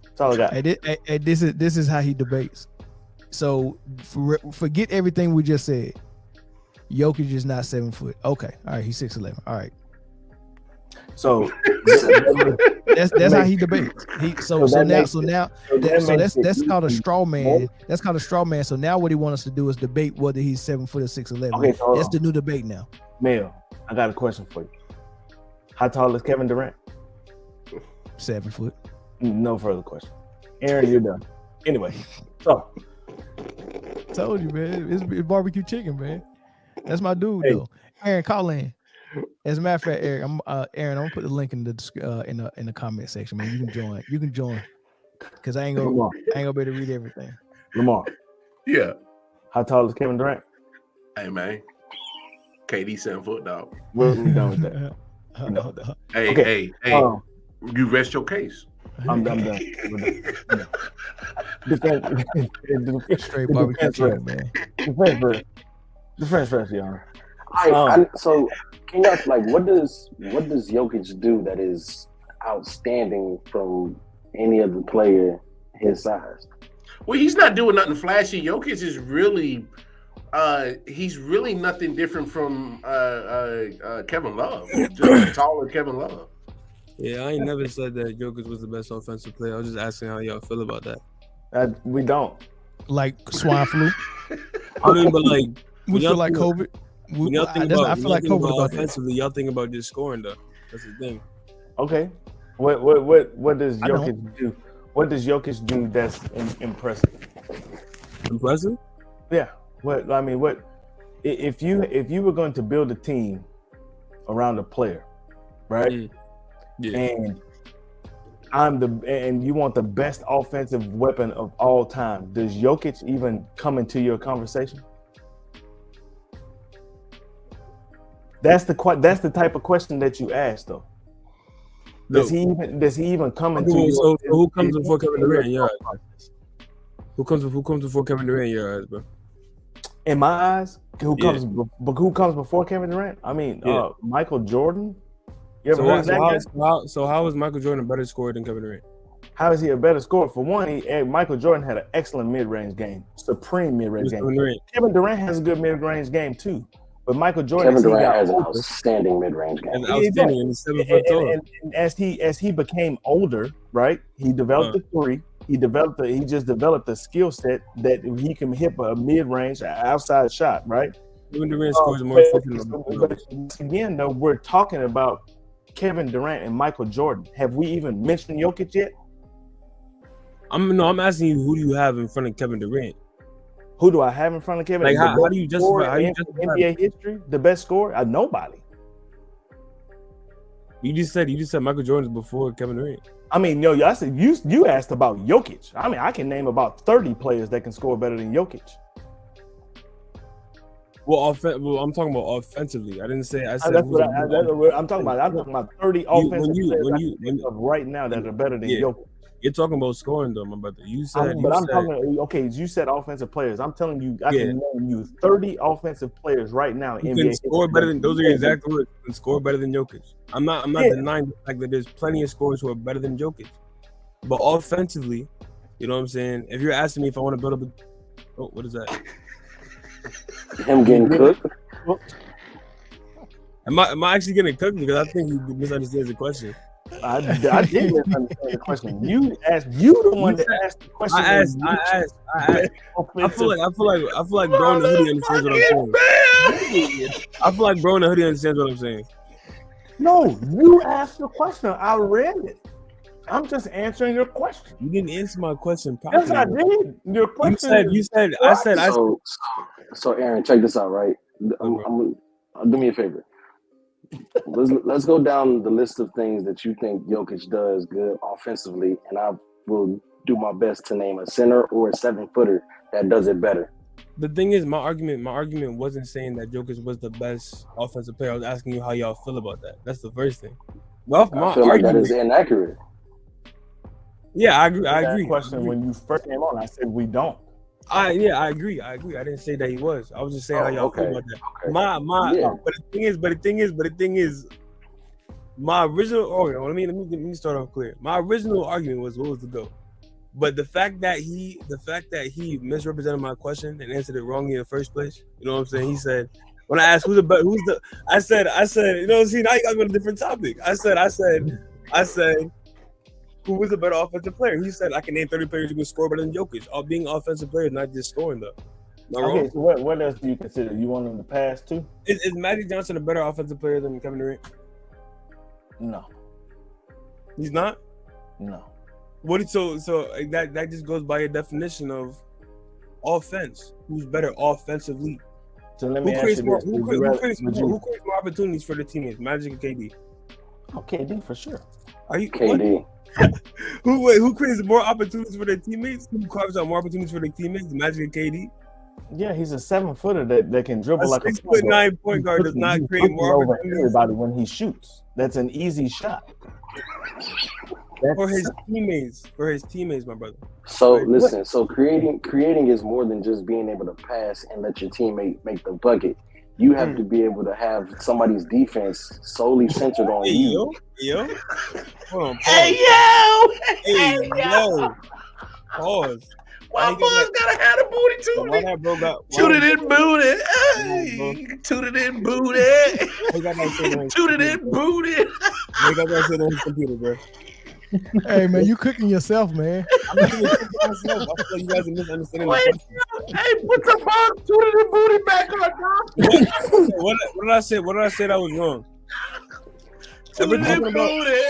[SPEAKER 2] That's all I got.
[SPEAKER 1] Hey, this is how he debates. So forget everything we just said. Jokic is not 7 foot. Okay, all right, he's 6'11". All right.
[SPEAKER 2] So
[SPEAKER 1] that's how he debates. That's called a straw man. That's called a straw man. So now what he wants us to do is debate whether he's 7 foot or 6'11". Okay, that's the new debate now.
[SPEAKER 2] Mel, I got a question for you. How tall is Kevin Durant?
[SPEAKER 1] 7 foot.
[SPEAKER 2] No further questions. Aaron, you're done. Anyway, so
[SPEAKER 1] told you, man. It's barbecue chicken, man. That's my dude, though. Aaron, call in. As a matter of fact, Aaron, I'm gonna put the link in the comment section, man. You can join, because I ain't gonna be able to read everything.
[SPEAKER 2] Lamar.
[SPEAKER 3] Yeah.
[SPEAKER 2] How tall is Kevin Durant?
[SPEAKER 3] Hey man, KD 7 foot, dog.
[SPEAKER 2] We're done with that. Hey, you rest your case.
[SPEAKER 1] I'm done. Straight barbecue chicken, man.
[SPEAKER 2] Defense first, y'all.
[SPEAKER 4] So, can you what does Jokic do that is outstanding from any other player his size?
[SPEAKER 3] Well, he's not doing nothing flashy. Jokic is really, he's really nothing different from Kevin Love, just taller Kevin Love.
[SPEAKER 5] Yeah, I ain't never said that Jokic was the best offensive player. I was just asking how y'all feel about that.
[SPEAKER 2] We don't.
[SPEAKER 1] Like swine flu.
[SPEAKER 5] I mean, but like
[SPEAKER 1] we feel like COVID. I feel like COVID about
[SPEAKER 5] offensively. Y'all think about just scoring though. That's the thing.
[SPEAKER 2] Okay. What does Jokic do? What does Jokic do that's impressive?
[SPEAKER 5] Impressive?
[SPEAKER 2] Yeah. What if you were going to build a team around a player, right?
[SPEAKER 5] Yeah.
[SPEAKER 2] And you want the best offensive weapon of all time. Does Jokic even come into your conversation? That's the type of question that you ask, though. Does he even come into your?
[SPEAKER 5] So who comes before Kevin Durant in your eyes? Who comes before Kevin Durant in your eyes, bro?
[SPEAKER 2] In my eyes, who comes before Kevin Durant? I mean, Michael Jordan. You ever heard that?
[SPEAKER 5] So how is Michael Jordan a better scorer than Kevin Durant?
[SPEAKER 2] How is he a better scorer? For one, Michael Jordan had an excellent mid-range game, supreme mid-range game. Kevin Durant has a good mid-range game too, but Michael Jordan
[SPEAKER 4] has an outstanding mid-range game.
[SPEAKER 5] Outstanding, and 7 foot tall.
[SPEAKER 2] And as he became older, right? He developed the three. He just developed a skill set that he can hit a mid-range, outside shot, right?
[SPEAKER 5] Kevin Durant scores more efficient.
[SPEAKER 2] Again, though, we're talking about Kevin Durant and Michael Jordan. Have we even mentioned Jokic yet?
[SPEAKER 5] I'm asking you, who do you have in front of Kevin Durant?
[SPEAKER 2] Who do I have in front of Kevin?
[SPEAKER 5] Like how do you justify
[SPEAKER 2] NBA history? The best scorer? Nobody.
[SPEAKER 5] You just said Michael Jordan's before Kevin Durant.
[SPEAKER 2] I mean, I said you asked about Jokic. I mean, I can name about 30 players that can score better than Jokic.
[SPEAKER 5] Well, I'm talking about offensively. I didn't say. I said
[SPEAKER 2] that's what I'm talking about. I'm talking about 30 offensive players right now that are better than Jokic.
[SPEAKER 5] You're talking about scoring, though, my brother. You said.
[SPEAKER 2] You said offensive players. I'm telling you, I can name you 30 offensive players right now.
[SPEAKER 5] You can score better than those are your exact words. You can score better than Jokic. I'm not denying the fact that there's plenty of scorers who are better than Jokic. But offensively, you know what I'm saying? If you're asking me if I want to build up what is that?
[SPEAKER 4] Him getting cooked.
[SPEAKER 5] Am I actually getting cooked? Because I think you misunderstands the question.
[SPEAKER 2] I did misunderstand the question. You the one that asked the question.
[SPEAKER 5] I asked. I feel like bro in the hoodie understands what I'm saying. I feel like bro in the hoodie understands what I'm saying.
[SPEAKER 2] No, you asked the question. I read it. I'm just answering your question.
[SPEAKER 5] You didn't answer my question properly.
[SPEAKER 2] Yes, I did. Your question.
[SPEAKER 5] You said.
[SPEAKER 4] So Aaron, check this out, right? Do me a favor. Let's go down the list of things that you think Jokic does good offensively, and I will do my best to name a center or a 7-footer that does it better.
[SPEAKER 5] The thing is, my argument wasn't saying that Jokic was the best offensive player. I was asking you how y'all feel about that. That's the first thing. Well,
[SPEAKER 4] I feel like that is inaccurate.
[SPEAKER 5] Yeah, I agree.
[SPEAKER 2] Question when you first came on, I said we don't.
[SPEAKER 5] I agree. I didn't say that he was. I was just saying how y'all feel about that. Okay. But the thing is, my original. Oh, let me start off clear. My original argument was what was the GOAT. But the fact that he misrepresented my question and answered it wrongly in the first place. You know what I'm saying? He said when I asked I said, you know, see now you got me on a different topic. I said. Who was a better offensive player? He said, I can name 30 players who can score better than Jokic. All being offensive players, not just scoring, though.
[SPEAKER 2] Okay, so what else do you consider? You want him to pass, too?
[SPEAKER 5] Is Magic Johnson a better offensive player than Kevin Durant?
[SPEAKER 2] No.
[SPEAKER 5] He's not?
[SPEAKER 2] No.
[SPEAKER 5] So that just goes by your definition of offense. Who's better offensively?
[SPEAKER 2] So let me ask you this.
[SPEAKER 5] Who creates more opportunities for the teammates, Magic or KD?
[SPEAKER 2] Oh, KD for sure.
[SPEAKER 5] Are you
[SPEAKER 4] KD?
[SPEAKER 5] Who creates more opportunities for their teammates? Who carves out more opportunities for their teammates? Magic and KD?
[SPEAKER 2] Yeah, he's a 7-footer that can dribble like a
[SPEAKER 5] 6'9" point guard does not create more opportunities.
[SPEAKER 2] Everybody when he shoots, that's an easy shot.
[SPEAKER 5] For his teammates, my brother.
[SPEAKER 4] So listen, so creating is more than just being able to pass and let your teammate make the bucket. You have to be able to have somebody's defense solely centered on you.
[SPEAKER 5] Yo. Hold on. Pause.
[SPEAKER 3] Hey, yo.
[SPEAKER 5] Pause.
[SPEAKER 3] Why boys gotta have a booty too?
[SPEAKER 5] Why that bro got
[SPEAKER 3] tooted in booty? Hey, tooted in booty. Tooted in booty.
[SPEAKER 5] They got that shit on his computer, bro.
[SPEAKER 1] Hey man, you cooking yourself, man.
[SPEAKER 5] I feel like you guys are misunderstanding the question.
[SPEAKER 3] Hey, put the ball tooted in booty back on, dog.
[SPEAKER 5] What did I say? What did I say that was wrong?
[SPEAKER 3] Tooted in booty.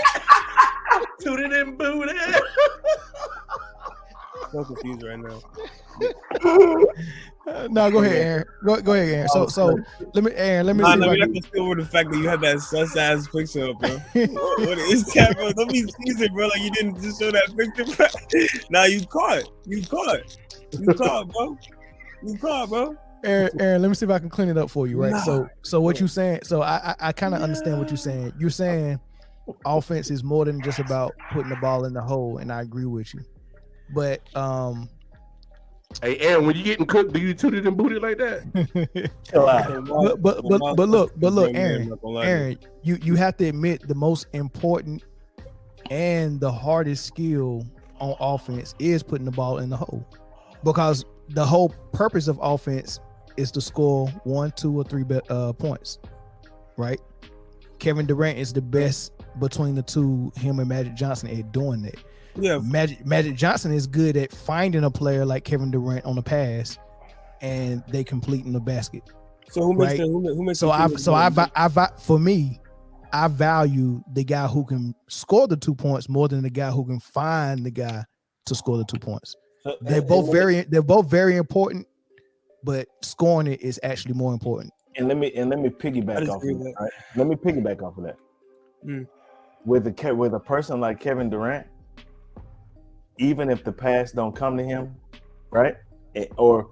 [SPEAKER 3] Tooted in booty.
[SPEAKER 5] I'm so confused right now.
[SPEAKER 1] No, go ahead, Aaron. Go ahead, Aaron. So let me see.
[SPEAKER 5] We're not gonna steal over the fact that you had that sus ass picture up, bro. What is that, bro? Don't be teasing, bro. Like you didn't just show that picture, bro. Now you caught, bro.
[SPEAKER 1] Aaron, let me see if I can clean it up for you, right? So what you saying? So I kind of understand what you're saying. You're saying offense is more than just about putting the ball in the hole, and I agree with you. But
[SPEAKER 3] hey, Aaron, when you getting cooked, do you toot it and boot it like that?
[SPEAKER 1] but look, Aaron, you have to admit the most important and the hardest skill on offense is putting the ball in the hole, because the whole purpose of offense is to score 1, 2, or 3 points, right? Kevin Durant is the best between the two, him and Magic Johnson, at doing that.
[SPEAKER 5] Yeah,
[SPEAKER 1] Magic Johnson is good at finding a player like Kevin Durant on the pass, and they completing the basket.
[SPEAKER 5] So who makes who makes?
[SPEAKER 1] For me, I value the guy who can score the 2 points more than the guy who can find the guy to score the 2 points. They're both very important, but scoring it is actually more important.
[SPEAKER 2] And let me piggyback off of that. Right? Let me piggyback off of that. With a person like Kevin Durant, even if the pass don't come to him, right? Or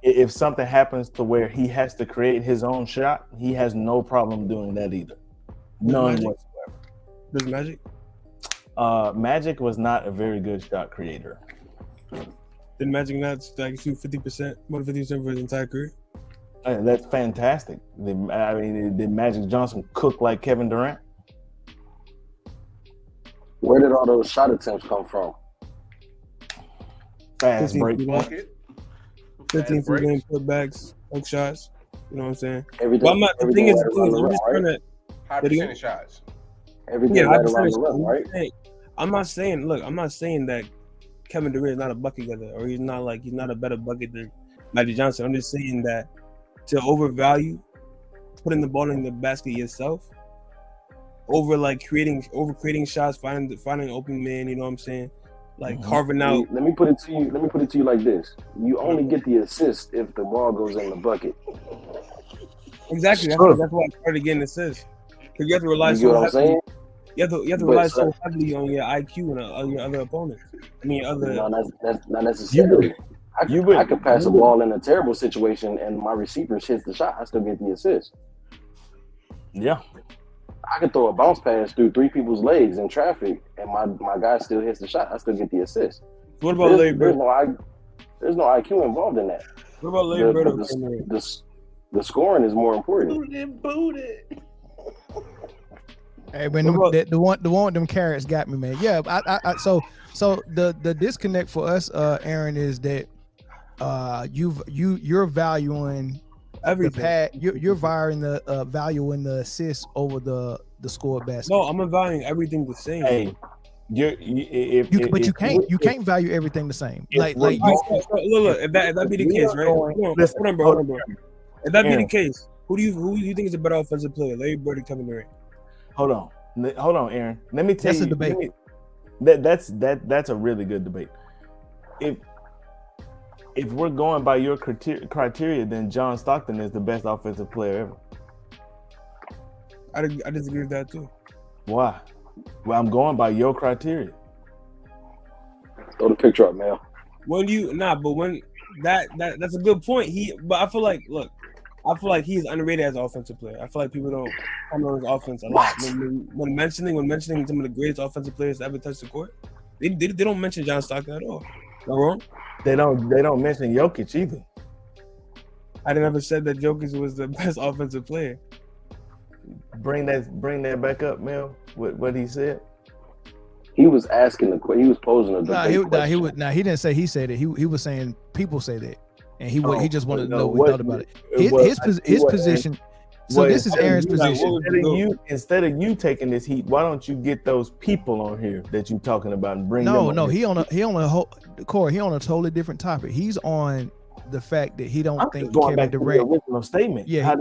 [SPEAKER 2] if something happens to where he has to create his own shot, he has no problem doing that either. None whatsoever.
[SPEAKER 5] Does Magic?
[SPEAKER 2] Magic was not a very good shot creator.
[SPEAKER 5] Did Magic not shoot 50%, more than 50% for his entire career?
[SPEAKER 2] That's fantastic. Did Magic Johnson cook like Kevin Durant?
[SPEAKER 4] Where did all those shot attempts come from?
[SPEAKER 2] Fast break.
[SPEAKER 5] 15 game putbacks, hook shots. You know what I'm saying?
[SPEAKER 4] Everything.
[SPEAKER 5] The thing is, I'm just trying to.
[SPEAKER 3] High percentage shots.
[SPEAKER 4] Everything right around the rim, right?
[SPEAKER 5] I'm not saying that Kevin Durant is not a bucket getter, or he's not a better bucket than Magic Johnson. I'm just saying that to overvalue putting the ball in the basket yourself over creating shots, finding open man, you know what I'm saying? Like carving out.
[SPEAKER 4] Let me put it to you like this. You only get the assist if the ball goes in the bucket.
[SPEAKER 5] Exactly. That's why I started getting assists. Because you have to rely so heavily. You have to rely so heavily on your IQ and on your other opponents.
[SPEAKER 4] No, that's not necessarily. I could pass a ball in a terrible situation and my receiver hits the shot. I still get the assist.
[SPEAKER 2] Yeah.
[SPEAKER 4] I could throw a bounce pass through 3 people's legs in traffic and my guy still hits the shot. I still get the assist.
[SPEAKER 5] What about Larry Bird?
[SPEAKER 4] There's no IQ involved in that.
[SPEAKER 5] What about Larry Bird?
[SPEAKER 4] The scoring is more important.
[SPEAKER 3] Booted.
[SPEAKER 1] Hey, man, the one with them carrots got me, man. Yeah, so the disconnect for us, Aaron, is that you're valuing everything. You're valuing the value in the assist over the scored basket.
[SPEAKER 5] No, I'm valuing everything the same.
[SPEAKER 2] Hey,
[SPEAKER 1] you can't value everything the same. Look,
[SPEAKER 5] if that be the case, right? Hold on, bro. If that be the case, who do you think is a better offensive player, Larry Bird or Kevin Durant?
[SPEAKER 2] Hold on, Aaron. Let me tell you.
[SPEAKER 1] That's a debate.
[SPEAKER 2] That's a really good debate. If we're going by your criteria, then John Stockton is the best offensive player ever.
[SPEAKER 5] I disagree with that too.
[SPEAKER 2] Why? Well, I'm going by your criteria.
[SPEAKER 4] Throw the picture up, man.
[SPEAKER 5] That's a good point. But I feel like he's underrated as an offensive player. I feel like people don't come on his offense a lot. When mentioning some of the greatest offensive players to ever touch the court, they don't mention John Stockton at all. Am I wrong?
[SPEAKER 2] They don't mention Jokic either.
[SPEAKER 5] I never said that Jokic was the best offensive player.
[SPEAKER 2] Bring that back up, Mel. What he said.
[SPEAKER 4] He was asking he was posing a debate question.
[SPEAKER 1] He didn't say he said it. He was saying people say that, and he just wanted to know what we thought about it. His position. So this is Aaron's position.
[SPEAKER 2] Instead of you taking this heat, why don't you get those people on here that you're talking about and bring them on?
[SPEAKER 1] No, he on a totally different topic. He's on the fact that he don't think Kevin Durant.
[SPEAKER 2] Original statement.
[SPEAKER 1] His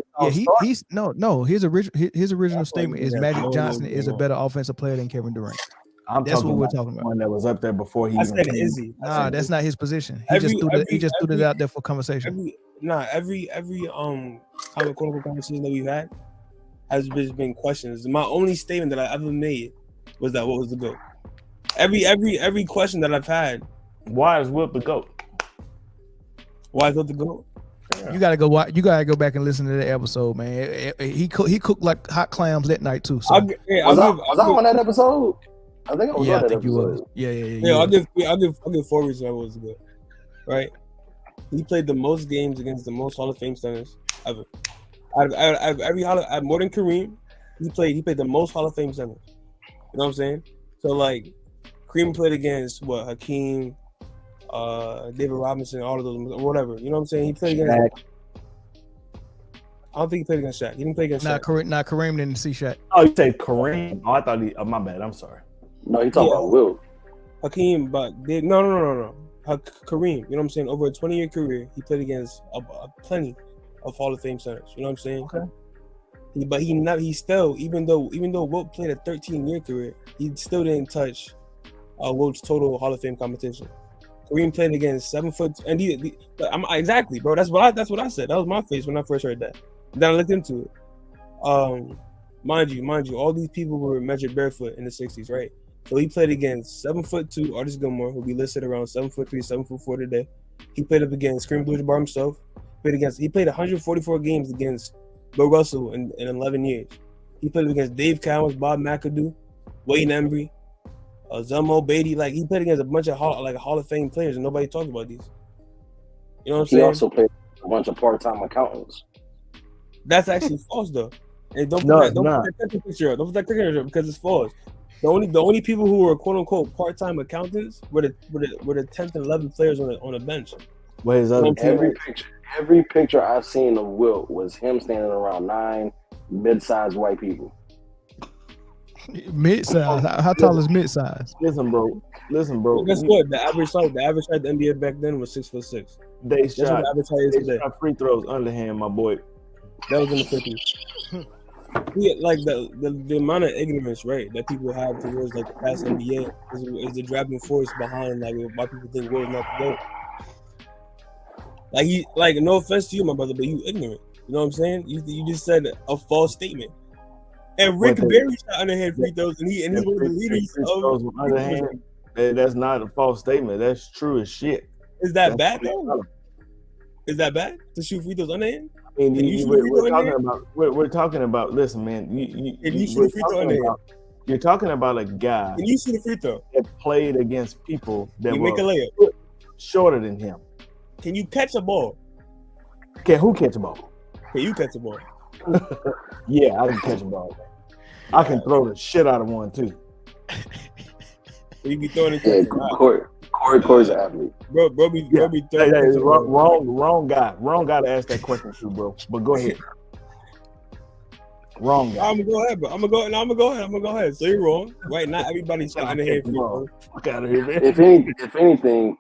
[SPEAKER 1] original statement is Magic Johnson is a better offensive player than Kevin Durant. That's what we're talking about.
[SPEAKER 2] One that was up there before he.
[SPEAKER 5] I said Izzy.
[SPEAKER 1] Nah, that's not his position. He just threw it out there for conversation.
[SPEAKER 5] Every quote-unquote conversation that we've had has been questions. My only statement that I ever made was that what was the GOAT. Every question that I've had.
[SPEAKER 2] Why is Wilt the GOAT?
[SPEAKER 5] Why is Wilt the GOAT?
[SPEAKER 1] Yeah. You gotta go back and listen to the episode, man. He cooked like hot clams that night too. So.
[SPEAKER 4] Was I on that episode? I think I was on that episode.
[SPEAKER 1] You was. Yeah.
[SPEAKER 5] I'll give 4 reasons why it was good. Right? He played the most games against the most Hall of Fame centers ever. More than Kareem, he played the most Hall of Fame centers. You know what I'm saying? So like, Kareem played against Hakeem, David Robinson, all of those, whatever. You know what I'm saying? He played against. Shaq. I don't think he played against Shaq. He didn't play against Shaq.
[SPEAKER 1] Kareem didn't see Shaq.
[SPEAKER 2] Oh, you said Kareem? Oh, I thought he. Oh, my bad. I'm sorry.
[SPEAKER 4] No, he talking about Wilt.
[SPEAKER 5] Hakeem, but no. Kareem, you know what I'm saying? Over a 20-year career, he played against plenty of Hall of Fame centers. You know what I'm saying?
[SPEAKER 2] Okay.
[SPEAKER 5] But he still, even though Wilt played a 13-year career, he still didn't touch Wilt's total Hall of Fame competition. Kareem played against 7 foot, and exactly, bro. That's what I said. That was my face when I first heard that. Then I looked into it. Mind you, all these people were measured barefoot in the 60s, right? So he played against 7'2" Artis Gilmore, who we listed around 7'3", 7'4" today. He played up against Kareem Abdul-Jabbar himself. He played 144 games against Bill Russell in 11 years. He played against Dave Cowens, Bob McAdoo, Wayne Embry, Zelmo Beatty. Like, he played against a bunch of Hall of Fame players, and nobody talked about these. You know what I'm saying?
[SPEAKER 4] He also played a bunch of part-time accountants.
[SPEAKER 5] That's actually false, though. And don't put that picture up. Don't put that picture up because it's false. The only people who were quote unquote part-time accountants were the 10th and 11th players on the bench.
[SPEAKER 4] Every picture I've seen of Wilt was him standing around 9 mid-sized white people.
[SPEAKER 1] Mid-size. How tall is mid-size?
[SPEAKER 2] Listen, bro.
[SPEAKER 5] Guess what? The average height of the NBA back then was 6'6".
[SPEAKER 2] They shot
[SPEAKER 5] today.
[SPEAKER 2] Free throws underhand, my boy.
[SPEAKER 5] That was in the 50s. Yeah, like the amount of ignorance, right, that people have towards like the past NBA is the driving force behind like why people think Will's not the GOAT. Like no offense to you, my brother, but you ignorant. You know what I'm saying? You just said a false statement. And Rick Barry shot underhand free throws, and he's one of the leaders of
[SPEAKER 2] underhand. That's not a false statement. That's true as shit.
[SPEAKER 5] Is that bad though? Is that bad to shoot free throws underhand?
[SPEAKER 2] I mean, we're talking about. Listen, man. You're talking about a guy.
[SPEAKER 5] Can you shoot a free throw?
[SPEAKER 2] That played against people that
[SPEAKER 5] you
[SPEAKER 2] were
[SPEAKER 5] make a layup
[SPEAKER 2] shorter than him.
[SPEAKER 5] Can you catch a ball?
[SPEAKER 2] Can who catch a ball?
[SPEAKER 5] Can you catch a ball?
[SPEAKER 2] Yeah, I can catch a ball. I can throw the shit out of one too.
[SPEAKER 5] You be throwing it.
[SPEAKER 4] Corey's an athlete.
[SPEAKER 5] Bro be throwing.
[SPEAKER 2] Wrong guy to ask that question to, bro. But go ahead. Wrong guy.
[SPEAKER 5] I'm gonna go ahead. So you're wrong, right? Not everybody's shot in the head.
[SPEAKER 2] Fuck out of here, man.
[SPEAKER 4] If anything,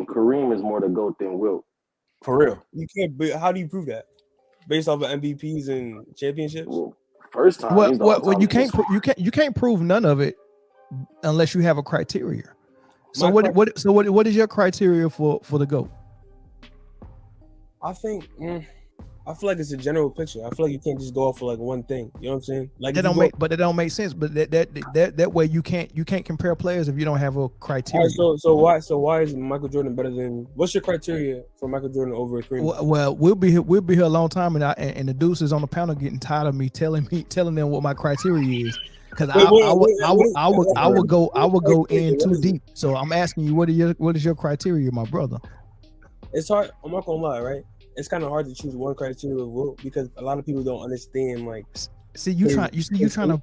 [SPEAKER 4] Kareem is more the GOAT than Wilt.
[SPEAKER 2] For real.
[SPEAKER 5] You can't. But how do you prove that? Based off of MVPs and championships.
[SPEAKER 4] Well, first time.
[SPEAKER 1] Well, you can't prove none of it unless you have a criteria. So what is your criteria for the GOAT?
[SPEAKER 5] I think I feel like it's a general picture. I feel like you can't just go off for like one thing. You know what I'm saying? Like
[SPEAKER 1] that don't make sense. But that way you can't compare players if you don't have a criteria.
[SPEAKER 5] All right, so why is Michael Jordan better than? What's your criteria for Michael Jordan over Kareem?
[SPEAKER 1] Well, we'll be here a long time, and the deuces on the panel getting tired of me telling them what my criteria is. Because I would go in too deep. So I'm asking you, what is your criteria, my brother?
[SPEAKER 5] It's hard. I'm not gonna lie, right? It's kind of hard to choose one criteria because a lot of people don't understand. Like,
[SPEAKER 1] see, you trying to come up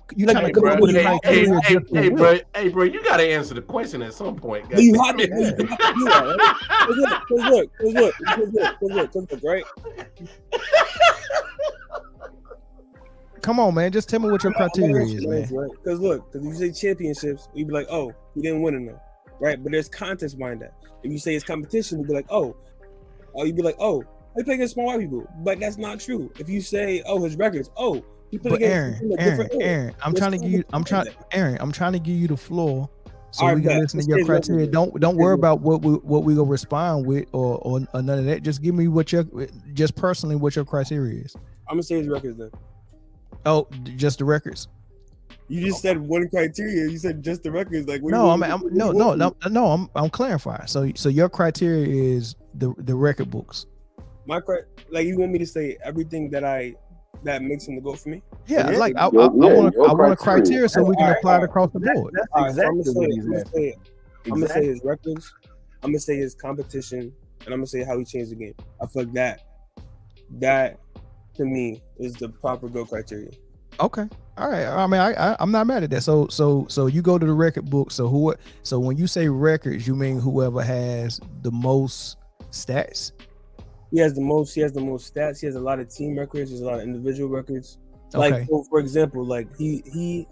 [SPEAKER 1] with a criteria.
[SPEAKER 3] Hey, bro, you gotta answer the question at some point.
[SPEAKER 5] You have to do that, right? Look, right?
[SPEAKER 1] Come on, man. Just tell me what your criteria is, man.
[SPEAKER 5] Because if you say championships, you'd be like, oh, he didn't win enough, right? But there's context behind that. If you say it's competition, you'd be like, you'd be like, oh, he played against small white people. But that's not true. If you say, oh, his records, he played against
[SPEAKER 1] Aaron, I'm trying to give you the floor so we can listen to your criteria. Don't worry about what we gonna respond with or none of that. Just give me what your criteria is.
[SPEAKER 5] I'm gonna say his records then.
[SPEAKER 1] Oh, just the records.
[SPEAKER 5] You just said one criteria. You said just the records. Like
[SPEAKER 1] I'm clarifying. So your criteria is the record books.
[SPEAKER 5] You want me to say everything that makes him the GOAT for me?
[SPEAKER 1] Yeah, I want a criteria so we can apply it across the board.
[SPEAKER 5] That's exactly I'm gonna say his records. I'm gonna say his competition, and I'm gonna say how he changed the game. I feel like that to me is the proper GOAT criteria.
[SPEAKER 1] Okay. All right. I mean, I'm not mad at that. So you go to the record book. So when you say records, you mean whoever has the most stats?
[SPEAKER 5] He has the most stats. He has a lot of team records. There's a lot of individual records.
[SPEAKER 1] Okay.
[SPEAKER 5] Like for example, like he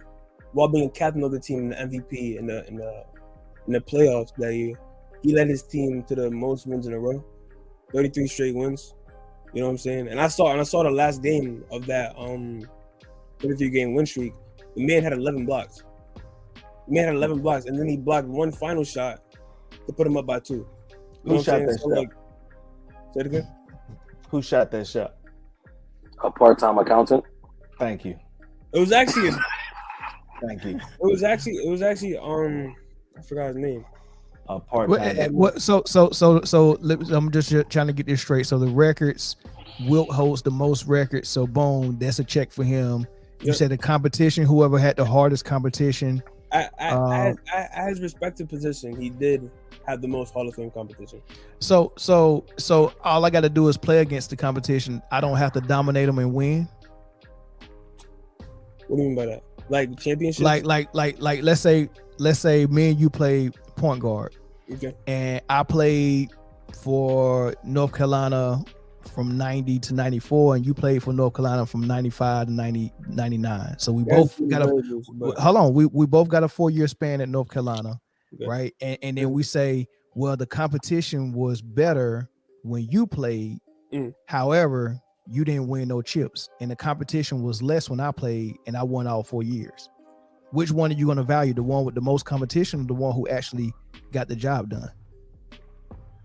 [SPEAKER 5] while being captain of the team, the MVP in the playoffs that year, he led his team to the most wins in a row, 33 straight wins. You know what I'm saying? And I saw the last game of that 33-game win streak. The man had 11 blocks. And then he blocked one final shot to put him up by 2.
[SPEAKER 2] Who shot that shot?
[SPEAKER 5] Say it again.
[SPEAKER 2] Who shot that shot?
[SPEAKER 4] A part-time accountant.
[SPEAKER 2] Thank you.
[SPEAKER 5] It was actually.
[SPEAKER 2] Thank you.
[SPEAKER 5] It was actually. I forgot his name.
[SPEAKER 2] A part-time.
[SPEAKER 1] So I'm just trying to get this straight. So the records, Wilt holds the most records. So boom, that's a check for him. You said the competition, whoever had the hardest competition.
[SPEAKER 5] At his respective position, he did have the most Hall of Fame competition.
[SPEAKER 1] So all I got to do is play against the competition. I don't have to dominate them and win.
[SPEAKER 5] What do you mean by that? Like championships?
[SPEAKER 1] Like let's say me and you play point guard.
[SPEAKER 5] Okay.
[SPEAKER 1] And I played for North Carolina from 90 to 94, and you played for North Carolina from 95 to 99. So we both got we both got a 4-year span at North Carolina, right? And then we say, well, the competition was better when you played. However, you didn't win no chips, and the competition was less when I played, and I won all 4 years. Which one are you going to value? The one with the most competition, or the one who actually got the job done?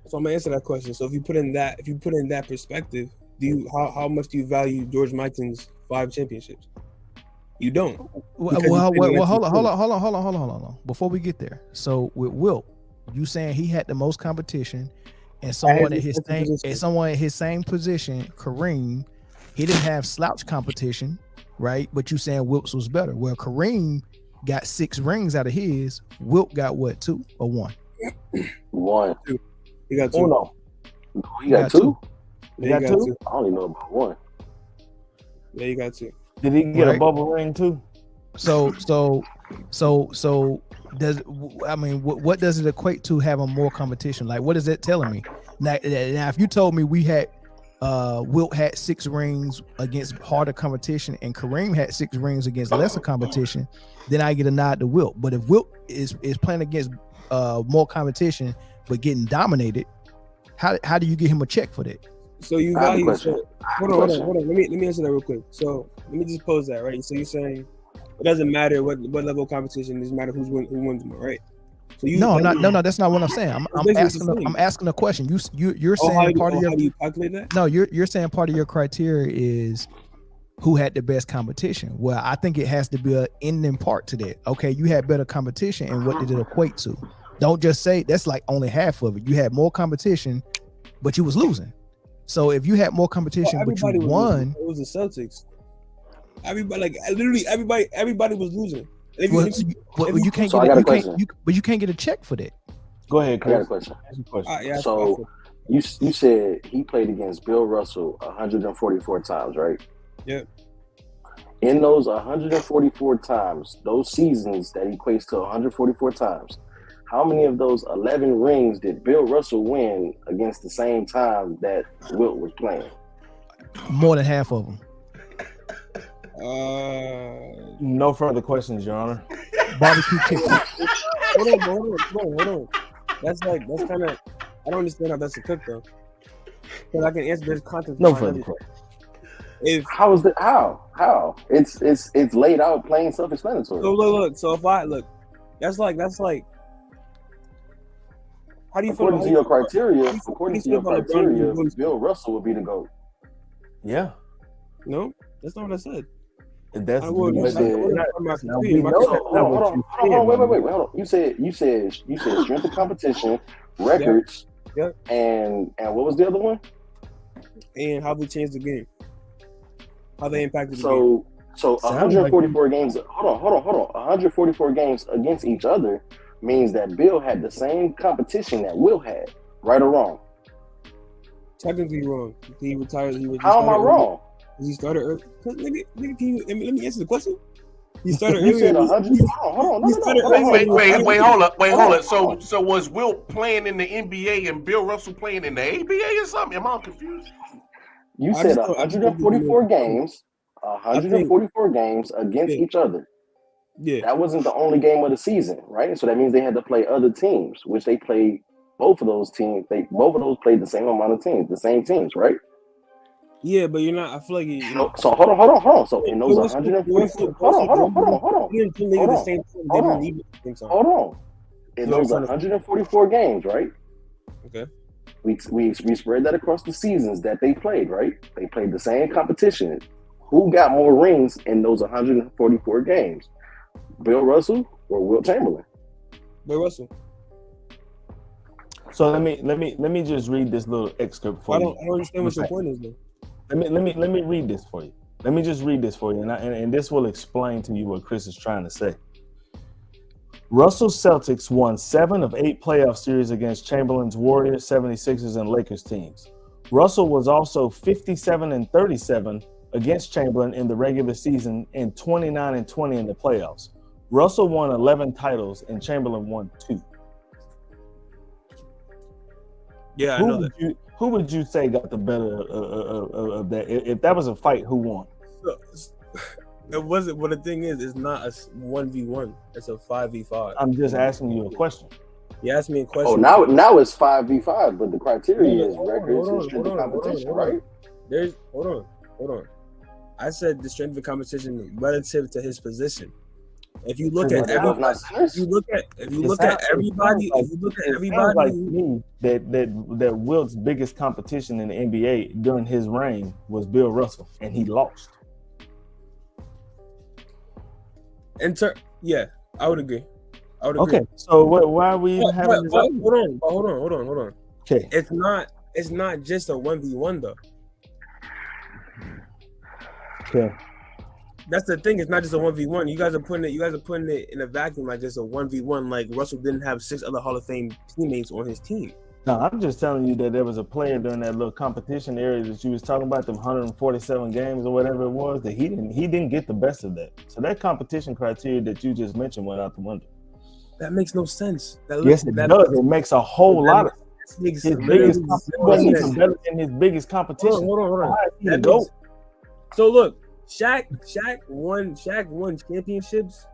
[SPEAKER 5] So I'm gonna answer that question. So if you put in that perspective, how much do you value George Mikan's 5 championships? You don't.
[SPEAKER 1] Well, hold on. Before we get there, so with Wilt, you saying he had the most competition, and someone at his same position, Kareem, he didn't have slouch competition, right? But you saying Wilt's was better. Well, Kareem got 6 rings out of his. Wilt got what, 2 or 1?
[SPEAKER 4] 1.
[SPEAKER 5] He got 2.
[SPEAKER 4] Oh, no. He got 2?
[SPEAKER 5] He got 2?
[SPEAKER 4] I only know about 1.
[SPEAKER 5] Yeah, he got 2.
[SPEAKER 2] Did he get a bubble ring too?
[SPEAKER 1] So does, I mean, what does it equate to having more competition? Like, what is that telling me? Now if you told me we had Wilt had 6 rings against harder competition and Kareem had 6 rings against lesser competition, then I get a nod to Wilt. But if Wilt is playing against more competition but getting dominated, how do you get him a check for that?
[SPEAKER 5] So you value. Hold on. Let me answer that real quick. So let me just pose that, right? So you're saying it doesn't matter what level of competition, it doesn't matter who wins more, right? So no,
[SPEAKER 1] that's not what I'm saying. I'm asking a question. You're saying part of your,
[SPEAKER 5] how do you calculate that?
[SPEAKER 1] No, you're saying part of your criteria is who had the best competition. Well, I think it has to be an ending part to that. Okay, you had better competition, and what did it equate to? Don't just say that's like only half of it. You had more competition, but you was losing. So if you had more competition, but you won,
[SPEAKER 5] it was the Celtics. Everybody, everybody was losing.
[SPEAKER 1] You can't get a check for that.
[SPEAKER 2] Go ahead, Chris.
[SPEAKER 4] I got a question. So you said he played against Bill Russell 144 times, right?
[SPEAKER 5] Yeah.
[SPEAKER 4] In those 144 times, those seasons that equates to 144 times, how many of those 11 rings did Bill Russell win against the same time that Wilt was playing?
[SPEAKER 1] More than half of them.
[SPEAKER 2] No further questions, Your Honor.
[SPEAKER 1] Barbecue chicken.
[SPEAKER 5] Hold on. That's kind of, I don't understand how that's a cook though. Because I can answer this content.
[SPEAKER 2] No further questions.
[SPEAKER 4] How is that? How? It's laid out, plain, self-explanatory.
[SPEAKER 5] So look. So if I look, that's like. How do you
[SPEAKER 4] according to your criteria? According to your criteria, Bill Russell would be the GOAT.
[SPEAKER 2] Yeah.
[SPEAKER 5] No, that's not what I said.
[SPEAKER 2] That's
[SPEAKER 4] hold on. You said strength of competition, records, and what was the other one?
[SPEAKER 5] And how they changed the game. How they impacted the game.
[SPEAKER 4] So 144 games. Hold on. 144 games against each other means that Bill had the same competition that Will had, right or wrong?
[SPEAKER 5] Technically wrong. He retired.
[SPEAKER 4] How am I wrong?
[SPEAKER 5] He started early. Let me answer the question. He started
[SPEAKER 4] early.
[SPEAKER 5] You said
[SPEAKER 4] 100. Hold on.
[SPEAKER 3] Wait, hold up. So was Will playing in the NBA and Bill Russell playing in the ABA or something? Am I confused?
[SPEAKER 4] You said 144 games. 144 games against each other.
[SPEAKER 5] Yeah.
[SPEAKER 4] That wasn't the only game of the season, right? So that means they had to play other teams, which they played. Both of those teams. Both of those played the same amount of teams, the same teams, right?
[SPEAKER 5] Yeah, but you're not. I feel like you know.
[SPEAKER 4] So hold on. So in those 144, hold on. In those 144 games, right?
[SPEAKER 5] Okay.
[SPEAKER 4] We spread that across the seasons that they played, right? They played the same competition. Who got more rings in those 144 games? Bill Russell or Wilt Chamberlain?
[SPEAKER 5] Bill Russell.
[SPEAKER 2] So let me just read this little excerpt for you.
[SPEAKER 5] I don't understand what your point is, though.
[SPEAKER 2] Let me read this for you. Let me just read this for you, and this will explain to you what Chris is trying to say. Russell's Celtics won 7 of 8 playoff series against Chamberlain's Warriors, 76ers, and Lakers teams. Russell was also 57-37 against Chamberlain in the regular season and 29-20 in the playoffs. Russell won 11 titles and Chamberlain won 2.
[SPEAKER 5] Yeah, I know that.
[SPEAKER 2] who would you say got the better of that? If that was a fight, who won?
[SPEAKER 5] It wasn't. But the thing is, it's not a 1v1. It's a 5v5.
[SPEAKER 2] I'm just asking you a question.
[SPEAKER 5] You asked me a question.
[SPEAKER 4] Oh, now it's 5v5, but the criteria is records and strength of competition, right?
[SPEAKER 5] Hold on. I said the strength of competition relative to his position. If you look at everybody, if you look at everybody,
[SPEAKER 2] like me, that Wilt's biggest competition in the NBA during his reign was Bill Russell, and he lost.
[SPEAKER 5] Yeah, I would agree.
[SPEAKER 2] Okay, so why are we even having this?
[SPEAKER 5] Hold on.
[SPEAKER 2] Okay,
[SPEAKER 5] it's not just a 1v1 though.
[SPEAKER 2] Okay.
[SPEAKER 5] That's the thing. It's not just a 1v1. You guys are putting it in a vacuum like just a 1v1. Like Russell didn't have 6 other Hall of Fame teammates on his team.
[SPEAKER 2] No, I'm just telling you that there was a player during that little competition area that you was talking about, them 147 games or whatever it was, that he didn't get the best of that. So that competition criteria that you just mentioned went out the window.
[SPEAKER 5] That makes no sense.
[SPEAKER 2] Yes, it does. It makes a whole lot of sense. His biggest wasn't even better than his biggest competition.
[SPEAKER 5] Hold on. So look, Shaq won championships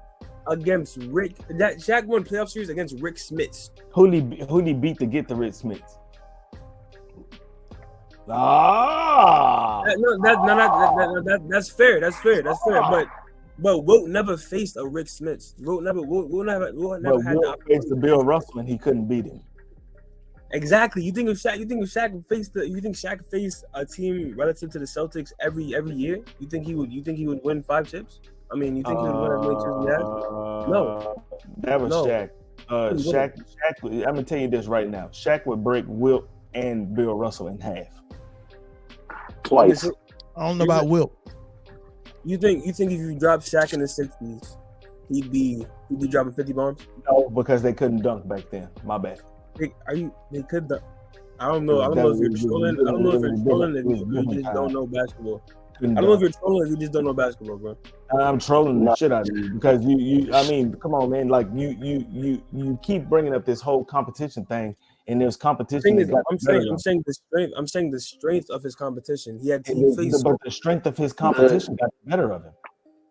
[SPEAKER 5] against Rick. Shaq won playoff series against Rick Smits.
[SPEAKER 2] Who'd he beat to get the Rick Smits?
[SPEAKER 5] That's fair. But Wilt never faced a Rick Smits. Wilt never had
[SPEAKER 2] Wilt faced the Bill Russell and he couldn't beat him.
[SPEAKER 5] Exactly. You think if Shaq faced a team relative to the Celtics every year, you think he would win 5 chips? I mean, you think he would win as many chips as he has? No.
[SPEAKER 2] That was Shaq. Shaq. I'm gonna tell you this right now. Shaq would break Wilt and Bill Russell in half.
[SPEAKER 4] Twice.
[SPEAKER 1] I don't know about Wilt.
[SPEAKER 5] You think if you drop Shaq in the 60s, he'd be dropping 50 bombs?
[SPEAKER 2] No, because they couldn't dunk back then. My bad.
[SPEAKER 5] They could dunk. I don't know. I don't know if you're trolling. I don't know if you're trolling if you just don't know basketball. I don't know if you're trolling if you just don't know basketball, bro.
[SPEAKER 2] I'm trolling the shit out of you because you. I mean, come on, man. Like you keep bringing up this whole competition thing, and there's competition.
[SPEAKER 5] I'm saying the strength of his competition. He had
[SPEAKER 2] but the strength of his competition got the better of him.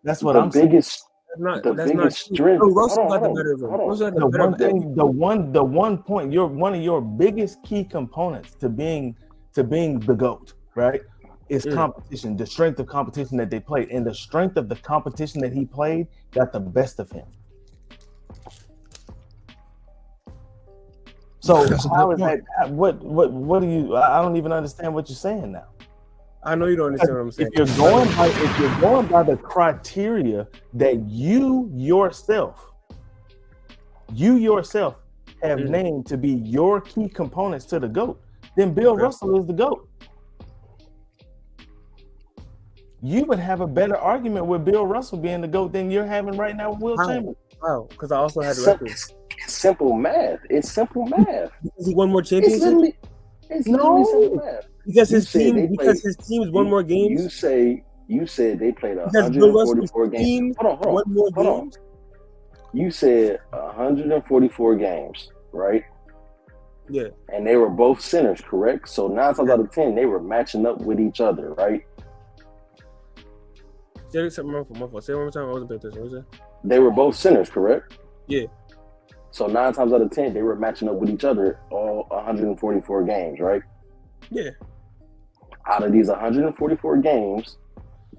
[SPEAKER 2] That's what I'm saying.
[SPEAKER 4] The biggest strength.
[SPEAKER 5] No, Russell got the better of him.
[SPEAKER 2] The one point, one of your biggest key components to being the GOAT, right? Is competition, the strength of competition that they played, and the strength of the competition that he played got the best of him. So how is that? What do you? I don't even understand what you're saying now.
[SPEAKER 5] I know you don't understand what I'm saying.
[SPEAKER 2] If you're going by the criteria that you yourself have named to be your key components to the GOAT, then Bill Russell is the GOAT. You would have a better argument with Bill Russell being the GOAT than you're having right now with Wilt Chamberlain.
[SPEAKER 5] Wow, because I also had the record.
[SPEAKER 4] It's simple math.
[SPEAKER 5] Because he won more championships?
[SPEAKER 4] It's literally simple math.
[SPEAKER 5] Because his team's won more games.
[SPEAKER 4] You said they played 144 games. Hold on. You said 144 games, right?
[SPEAKER 5] Yeah.
[SPEAKER 4] And they were both centers, correct? So 9 times out of 10, they were matching up with each other, right?
[SPEAKER 5] Say something wrong for my fault. Say it one more time. I wasn't paying attention. What was that?
[SPEAKER 4] They were both centers, correct?
[SPEAKER 5] Yeah.
[SPEAKER 4] So 9 times out of 10, they were matching up with each other all 144 games, right?
[SPEAKER 5] Yeah.
[SPEAKER 4] Out of these 144 games,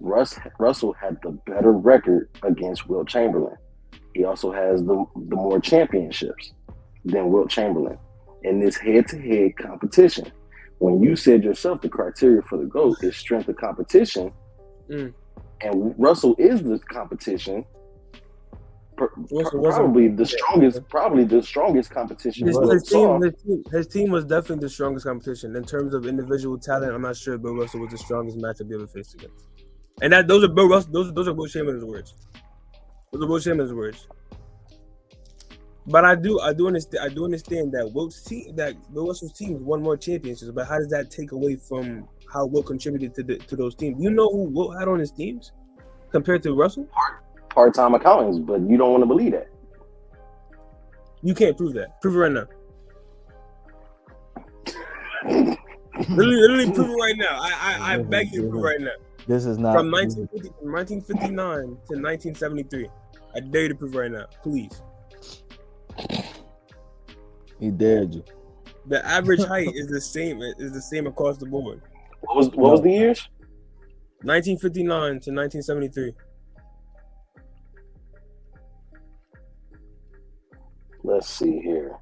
[SPEAKER 4] Russell had the better record against Wilt Chamberlain. He also has the more championships than Wilt Chamberlain in this head-to-head competition. When you said yourself the criteria for the GOAT is strength of competition, and Russell is the competition, probably the strongest competition.
[SPEAKER 5] His team was definitely the strongest competition in terms of individual talent. I'm not sure Bill Russell was the strongest matchup he ever faced against. And those are Wilt Chamberlain's words. Those are Wilt Chamberlain's words. But I do understand that Bill Russell's team won more championships. But how does that take away from how Wilt contributed to those teams? You know who Wilt had on his teams compared to Russell?
[SPEAKER 4] Part-time accountants, but you don't want to believe that.
[SPEAKER 5] You can't prove that. Prove it right now. Literally prove it right now. I beg you to prove it right now.
[SPEAKER 2] This is not
[SPEAKER 5] from 1959 to 1973. I dare you to prove it right now, please.
[SPEAKER 2] He dared you.
[SPEAKER 5] The average height is the same across the board.
[SPEAKER 4] What was the years?
[SPEAKER 5] 1959 to 1973.
[SPEAKER 4] Let's see here.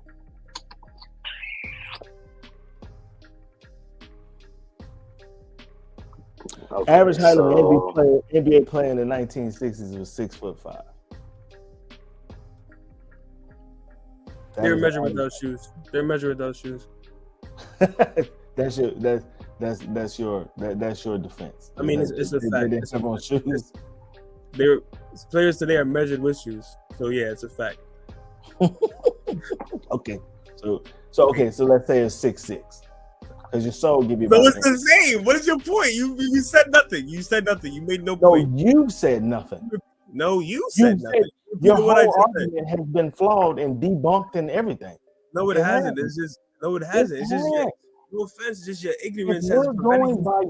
[SPEAKER 2] Okay, average height of an NBA player in the 1960s was 6'5".
[SPEAKER 5] They were measured with those shoes. They're measured with those shoes.
[SPEAKER 2] That's your defense.
[SPEAKER 5] I mean, it's a fact.
[SPEAKER 2] They have on shoes.
[SPEAKER 5] Players today are measured with shoes. So yeah, it's a fact.
[SPEAKER 2] Okay. So let's say it's 6'6". Because your soul give you.
[SPEAKER 5] So it's the same. What is your point? You said nothing. You said nothing. You made no point.
[SPEAKER 2] No, you said nothing.
[SPEAKER 5] No, you said nothing.
[SPEAKER 2] Your whole argument has been flawed and debunked and everything.
[SPEAKER 5] No, it hasn't. It's just no, it hasn't. It's just no offense. It's just your ignorance.
[SPEAKER 2] You're going by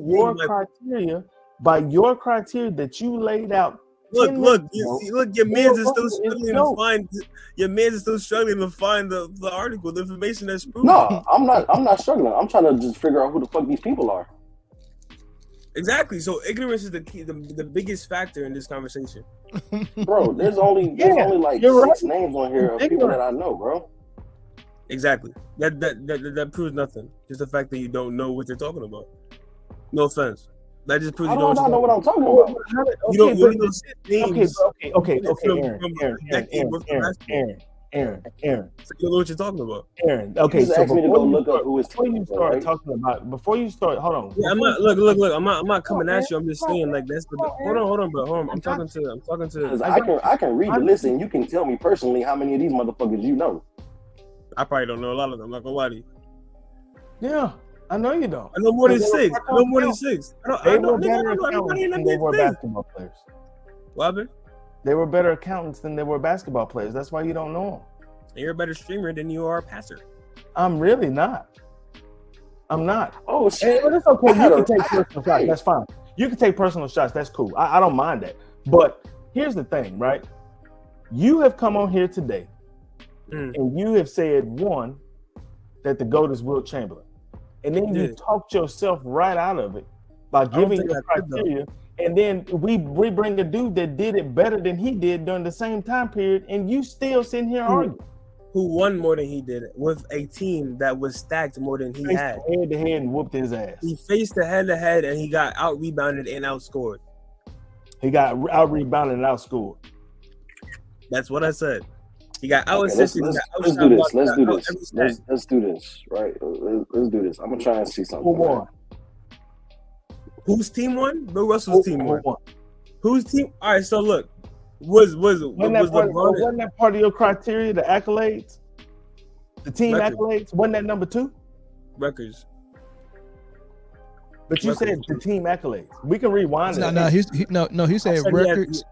[SPEAKER 2] your criteria that you laid out.
[SPEAKER 5] Look! Your man's is still struggling to find. Your man's is still struggling to find the article, the information that's proven.
[SPEAKER 4] No, I'm not struggling. I'm trying to just figure out who the fuck these people are.
[SPEAKER 5] Exactly. So ignorance is the key, the biggest factor in this conversation.
[SPEAKER 4] Bro, there's only like 6 names on here of people that I know, bro.
[SPEAKER 5] Exactly. That proves nothing. Just the fact that you don't know what you're talking about. No offense. That just proves you don't
[SPEAKER 4] know what I'm talking about.
[SPEAKER 5] You don't know names.
[SPEAKER 2] Okay. Aaron.
[SPEAKER 5] So you don't know what you're talking about.
[SPEAKER 2] Aaron. Okay.
[SPEAKER 4] You just asked me to go look up who is
[SPEAKER 2] before you start talking about. Before you start, hold on.
[SPEAKER 5] Yeah, I'm not. Look. I'm not coming at you. I'm just saying like that's the. Hold on, bro. Hold on. I'm talking to.
[SPEAKER 4] I can read the list and you can tell me personally how many of these motherfuckers you know.
[SPEAKER 5] I probably don't know a lot of them. I'm not gonna lie to you.
[SPEAKER 2] Yeah, I know you don't.
[SPEAKER 5] I know more than 6. I know more than 6.
[SPEAKER 2] They were better accountants than they were basketball players.
[SPEAKER 5] What happened?
[SPEAKER 2] They were better accountants than they were basketball players. That's why you don't know them.
[SPEAKER 5] And you're a better streamer than you are a passer.
[SPEAKER 2] I'm really not. I'm not.
[SPEAKER 4] Oh, shit.
[SPEAKER 2] But it's okay. You can take personal shots. That's fine. You can take personal shots. That's cool. I don't mind that. But here's the thing, right? You have come on here today and you have said, one, that the GOAT is Wilt Chamberlain. And then you talked yourself right out of it by giving your criteria. And then we bring a dude that did it better than he did during the same time period, and you still sitting here arguing.
[SPEAKER 5] Who won more than he did with a team that was stacked more than he had.
[SPEAKER 2] Head to head and whooped his ass.
[SPEAKER 5] He faced the head to head and he got out rebounded and outscored.
[SPEAKER 2] He got out rebounded and outscored.
[SPEAKER 5] That's what I said. He got out assisted.
[SPEAKER 4] Let's do this. Right? Let's do this. I'm gonna try and see something.
[SPEAKER 2] Who won?
[SPEAKER 5] Whose team won? Bill Russell's team won. Whose team? All right. So look, wasn't
[SPEAKER 2] that part of your criteria? The accolades, the team accolades. Wasn't that number 2?
[SPEAKER 5] Records.
[SPEAKER 2] But you said the team accolades. We can rewind it.
[SPEAKER 1] He said records.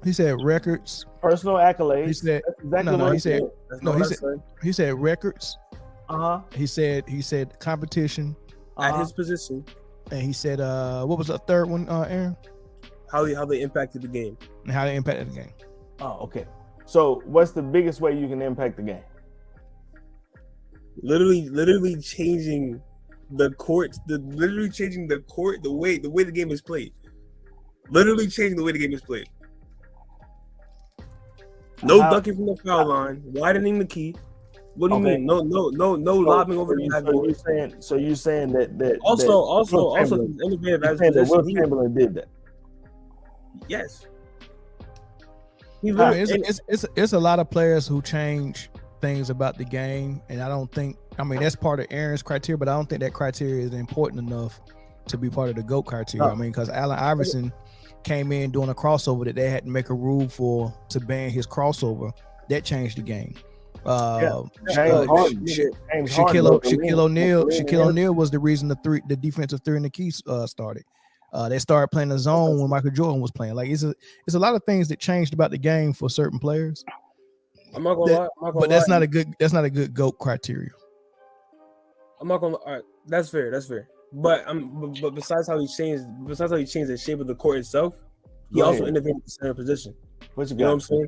[SPEAKER 1] He said records.
[SPEAKER 2] Personal accolades.
[SPEAKER 1] He said he said records. He said competition
[SPEAKER 5] at his position.
[SPEAKER 1] And he said, what was the third one, Aaron?
[SPEAKER 5] How they impacted the game.
[SPEAKER 1] And how they impacted the game.
[SPEAKER 2] Oh, okay. So what's the biggest way you can impact the game?
[SPEAKER 5] Literally changing the court, the way the game is played. Literally changing the way the game is played. No ducking from the foul line, widening the key. What do you mean? No lobbing over the backboard.
[SPEAKER 2] So you're saying that
[SPEAKER 5] also innovative as
[SPEAKER 2] Wilt Chamberlain did that.
[SPEAKER 5] Yes.
[SPEAKER 1] It's a lot of players who change things about the game, and that's part of Aaron's criteria, but I don't think that criteria is important enough to be part of the GOAT criteria.
[SPEAKER 2] No.
[SPEAKER 1] I mean, because Allen Iverson came in doing a crossover that they had to make a rule to ban his crossover. That changed the game. Shaquille O'Neal was the reason the defensive 3 and the key started. They started playing the zone when Michael Jordan was playing. Like it's a lot of things that changed about the game for certain players.
[SPEAKER 5] I'm not gonna lie.
[SPEAKER 1] But that's not a good GOAT criteria.
[SPEAKER 5] I'm not gonna. All right, That's fair. But besides how he changed the shape of the court itself, he also innovated the center position.
[SPEAKER 2] What you
[SPEAKER 5] know what I'm saying?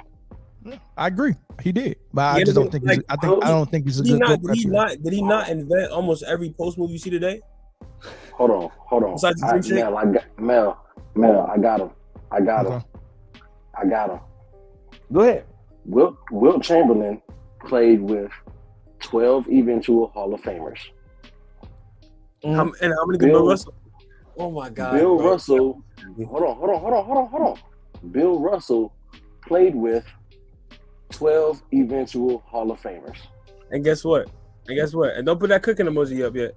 [SPEAKER 1] I agree. He did, but I just don't think. I don't think he's a good goal.
[SPEAKER 5] Did he not invent almost every post move you see today?
[SPEAKER 4] Hold on. Mel, I got him.
[SPEAKER 2] Go ahead.
[SPEAKER 4] Wilt Chamberlain played with 12 eventual Hall of Famers.
[SPEAKER 5] And how many did Bill Russell? Oh my God.
[SPEAKER 4] Bill Russell. Hold on. Bill Russell played with 12 eventual Hall of Famers.
[SPEAKER 5] And guess what? And don't put that cooking emoji up yet.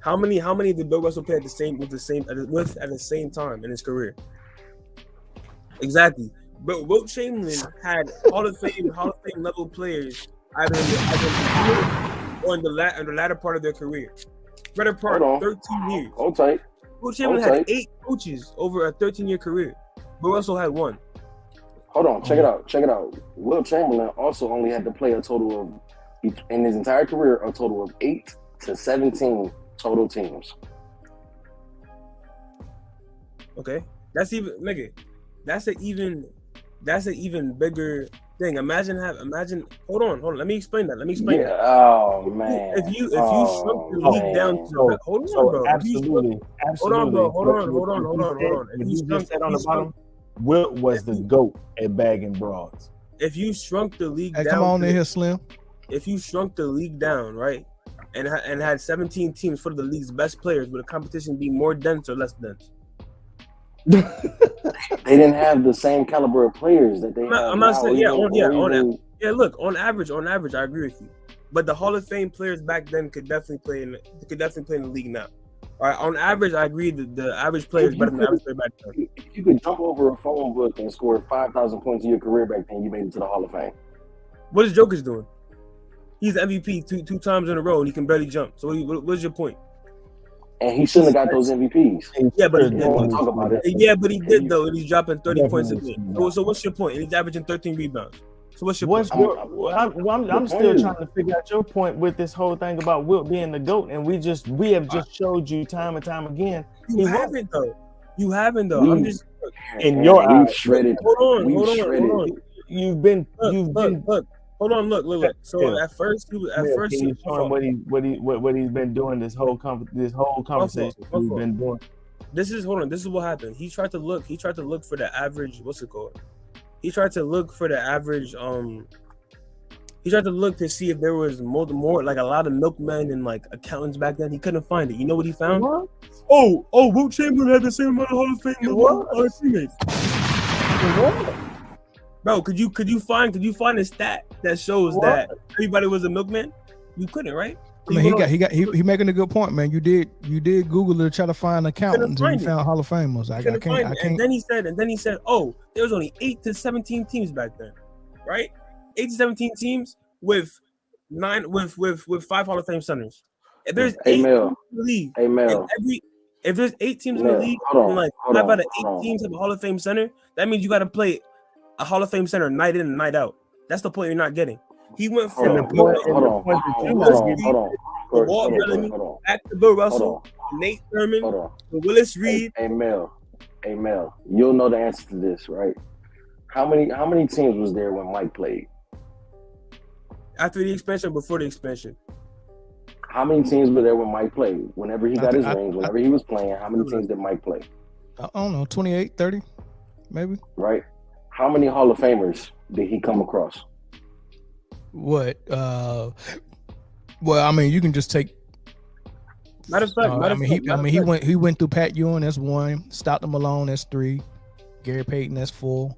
[SPEAKER 5] How many did Bill Russell play at the same time in his career? Exactly. But Wilt Chamberlain had Hall of Fame level players either in the or in the latter part of their career. Spread apart 13 years.
[SPEAKER 4] Hold tight.
[SPEAKER 5] Wilt Chamberlain had 8 coaches over a 13-year career. Bill Russell had 1.
[SPEAKER 4] Hold on, check it out. Wilt Chamberlain also only had to play a total of, in his entire career, a total of 8 to 17 total teams.
[SPEAKER 5] Okay, that's an even bigger thing. Imagine. Hold on. Let me explain that.
[SPEAKER 4] Oh man.
[SPEAKER 5] If you shrunk the league down to hold on, bro.
[SPEAKER 2] Absolutely.
[SPEAKER 5] Hold on.
[SPEAKER 2] If you just said on the bottom, Wilt was the GOAT at bagging broads.
[SPEAKER 5] If you shrunk the league down,
[SPEAKER 1] come on in here, Slim.
[SPEAKER 5] If you shrunk the league down, right, and had 17 teams for the league's best players, would the competition be more dense or less dense?
[SPEAKER 4] They didn't have the same caliber of players that they have.
[SPEAKER 5] I'm not saying look, on average, I agree with you. But the Hall of Fame players back then could definitely play in the league now. All right, on average, I agree that the average player is better than the average player back then.
[SPEAKER 4] If you could jump over a phone book and score 5,000 points in your career back then, you made it to the Hall of Fame.
[SPEAKER 5] What is Jokic doing? He's the MVP two times in a row and he can barely jump. So what's your point?
[SPEAKER 4] And he shouldn't have got those MVPs.
[SPEAKER 5] Yeah, but he did.
[SPEAKER 4] Talk about it.
[SPEAKER 5] Yeah, but he did though. And he's dropping 30 points a game. So what's your point? And he's averaging 13 rebounds. So what's your point?
[SPEAKER 2] I'm still trying to figure out your point with this whole thing about Wilt being the GOAT, and we have just showed you time and time again.
[SPEAKER 5] You haven't though. I'm just
[SPEAKER 2] in your eyes.
[SPEAKER 4] Shredded.
[SPEAKER 5] Hold on.
[SPEAKER 2] You've been.
[SPEAKER 5] Look. Hold on, look. So at first,
[SPEAKER 2] he's showing what he's been doing this whole conversation. He's been doing.
[SPEAKER 5] This is what happened. He tried to look for the average. What's it called? He tried to look for the average. He tried to look to see if there was more like a lot of milkmen and like accountants back then. He couldn't find it. You know what he found?
[SPEAKER 2] What?
[SPEAKER 5] Oh, Wilt Chamberlain had the same amount of Hall of Fame teammates.
[SPEAKER 2] What?
[SPEAKER 5] Bro, could you find a stat that shows that everybody was a milkman? You couldn't, right?
[SPEAKER 1] I mean, he making a good point, man. You did Google to try to find accountants and you found Hall of Famers. I can't.
[SPEAKER 5] And then he said, oh, there was only 8 to 17 teams back then, right? 8 to 17 teams with 5 Hall of Fame centers. If there's 8 teams in the league, if there's 8 teams in the league, and like 5 out of 8 teams have a Hall of Fame center, that means you got to play a Hall of Fame center night in and night out. That's the point you're not getting. He went from Walt Bellamy back to Bill Russell, Nate Thurman, to Willis Reed.
[SPEAKER 4] Hey Mel, you'll know the answer to this, right? How many teams was there when Mike played?
[SPEAKER 5] After the expansion, before the expansion.
[SPEAKER 4] How many teams were there when Mike played? Whenever he got his rings, whenever he was playing, how many teams did Mike play?
[SPEAKER 1] I don't know, 28, 30, maybe.
[SPEAKER 4] Right. How many Hall of Famers did he come across?
[SPEAKER 1] What? Well, I mean, you can just take.
[SPEAKER 5] Matter of fact,
[SPEAKER 1] he went through Pat Ewing, that's 1. Stockton Malone, that's 3. Gary Payton, that's 4.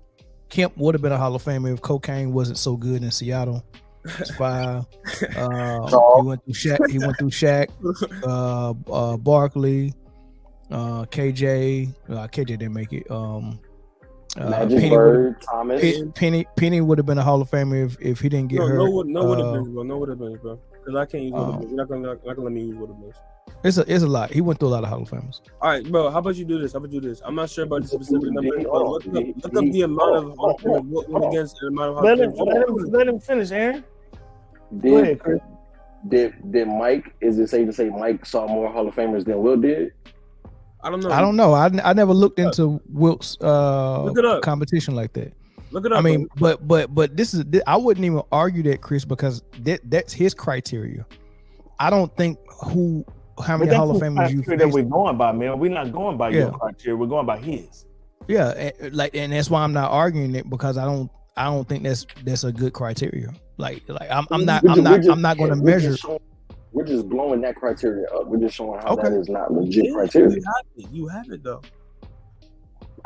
[SPEAKER 1] Kemp would have been a Hall of Famer if cocaine wasn't so good in Seattle. That's 5. He went through Shaq, Barkley, KJ. KJ didn't make it.
[SPEAKER 4] Magic Bird, Thomas.
[SPEAKER 1] Penny would have been a Hall of Famer if he didn't get hurt.
[SPEAKER 5] No would have been, bro. Because I can't use would have been. You're not gonna let me use would have been.
[SPEAKER 1] It's a lot. He went through a lot of Hall of Famers.
[SPEAKER 5] All right, bro. How about you do this? I'm not sure about the specific number. Look up the amount of Hall of Famers went against the amount of Hall of Famers.
[SPEAKER 2] Let him finish, Aaron.
[SPEAKER 4] Go ahead, Chris. Did Mike? Is it safe to say Mike saw more Hall of Famers than Wilt did?
[SPEAKER 5] I don't know.
[SPEAKER 1] I never looked into Wilt's competition like that.
[SPEAKER 5] Look it up.
[SPEAKER 1] I mean, but I wouldn't even argue that, Chris, because that's his criteria. I don't think how many Hall of Famers you
[SPEAKER 2] that we're going by, man. We're not going by your criteria. We're going by his.
[SPEAKER 1] Yeah, and that's why I'm not arguing it, because I don't think that's a good criteria. Like I'm not going to measure.
[SPEAKER 4] We're just blowing that criteria up. We're just showing how that is not legit criteria.
[SPEAKER 5] You have it though.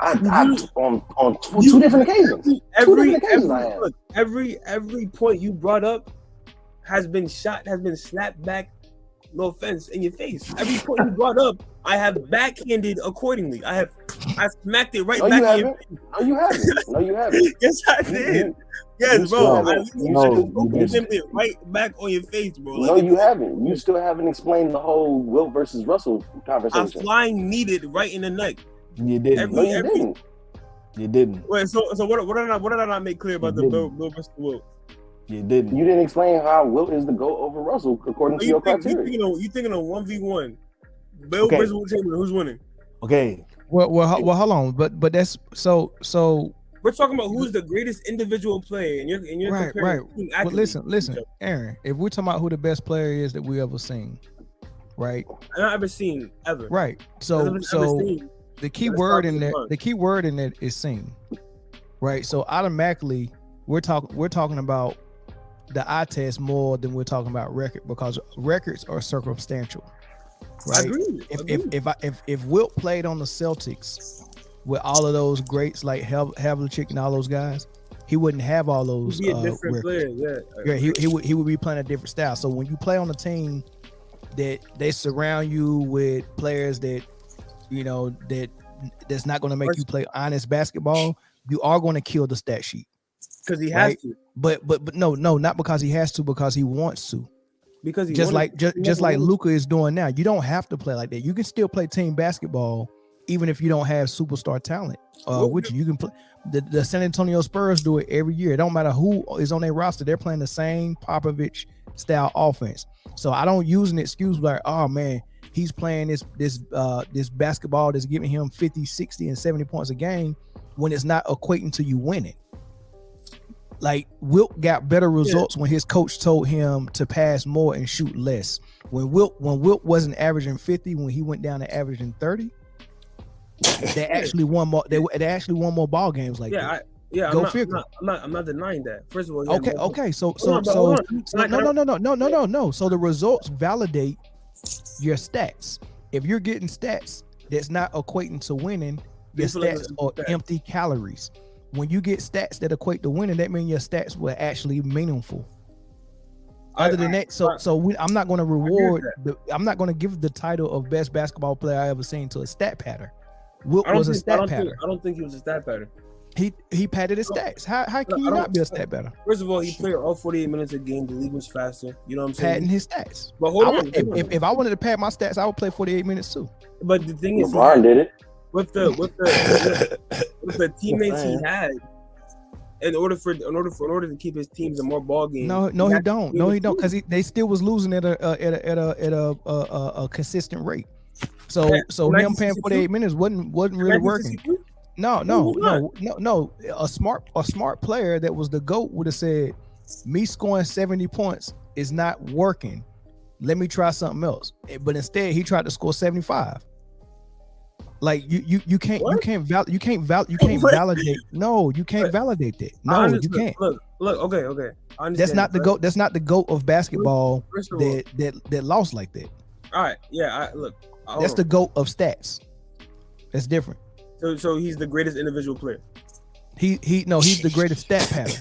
[SPEAKER 4] On two different occasions.
[SPEAKER 5] Every point you brought up has been slapped back, no offense, in your face. Every point you brought up, I have backhanded accordingly. I smacked it right back in your face.
[SPEAKER 4] No, you haven't.
[SPEAKER 5] Yes, I did. Yes, bro. I it right back on your face, bro.
[SPEAKER 4] No, you haven't. You still haven't explained the whole Wilt versus Russell conversation.
[SPEAKER 5] I'm flying needed right in the neck.
[SPEAKER 2] You didn't. You didn't.
[SPEAKER 5] Wait, so what did I not make clear about the Bill versus Wilt?
[SPEAKER 2] You didn't.
[SPEAKER 4] You didn't explain how Wilt is the GOAT over Russell according to your criteria.
[SPEAKER 5] You thinking of 1v1? Bill versus Wilt Chamberlain. Who's winning?
[SPEAKER 2] Okay.
[SPEAKER 1] Well, hold on, but that's so.
[SPEAKER 5] We're talking about who's the greatest individual player, and you're
[SPEAKER 1] right. But listen, Aaron. If we're talking about who the best player is that we ever seen, right?
[SPEAKER 5] I've not ever seen ever.
[SPEAKER 1] Right. So the key word in that is seen, right? So automatically we're talking about the eye test more than we're talking about record, because records are circumstantial. Right? I agree. If Wilt played on the Celtics with all of those greats like Havlicek and all those guys, he wouldn't have all those.
[SPEAKER 5] He'd be a different player. Yeah.
[SPEAKER 1] He would be playing a different style. So when you play on a team that they surround you with players that that's not going to make you play honest basketball, you are going to kill the stat sheet.
[SPEAKER 5] Because he has to.
[SPEAKER 1] But no, not because he has to, because he wants to.
[SPEAKER 5] Because he
[SPEAKER 1] just like Luka is doing now. You don't have to play like that. You can still play team basketball even if you don't have superstar talent. Which you can play. The San Antonio Spurs do it every year. It don't matter who is on their roster. They're playing the same Popovich style offense. So I don't use an excuse like, oh man, he's playing this basketball that's giving him 50, 60, and 70 points a game when it's not equating to you winning. Like Wilt got better results when his coach told him to pass more and shoot less. When Wilt wasn't averaging 50, when he went down to averaging 30, they actually won more. They actually won more ball games like that.
[SPEAKER 5] I'm not denying that. First of all,
[SPEAKER 1] okay. So no. So the results validate your stats. If you're getting stats that's not equating to winning, your stats are empty calories. When you get stats that equate to winning, that means your stats were actually meaningful. Other than that, I'm not going to reward. I'm not going to give the title of best basketball player I ever seen to a stat patter. Wilt was a stat patter.
[SPEAKER 5] I don't think he was a stat patter.
[SPEAKER 1] He padded his stats. How can you not be a stat patter?
[SPEAKER 5] First of all, he played all 48 minutes a game. The league was faster. You know what I'm saying?
[SPEAKER 1] Padding his stats.
[SPEAKER 5] But hold on.
[SPEAKER 1] If I wanted to pad my stats, I would play 48 minutes too.
[SPEAKER 5] But the thing is,
[SPEAKER 4] LeBron did it.
[SPEAKER 5] With the teammates he had, in order to keep his teams in more ball games.
[SPEAKER 1] No, he don't, because they still was losing at a consistent rate. So him paying 48 minutes wasn't really working. No. A smart player that was the GOAT would have said, me scoring 70 points is not working. Let me try something else. But instead, he tried to score 75. Like you can't validate. No, you can't validate that. No, you can't.
[SPEAKER 5] Look. Okay.
[SPEAKER 1] That's not the GOAT. That's not the GOAT of basketball that lost like that.
[SPEAKER 5] All right. Yeah.
[SPEAKER 1] That's the GOAT of stats. That's different.
[SPEAKER 5] So he's the greatest individual player.
[SPEAKER 1] He's the greatest stat pattern.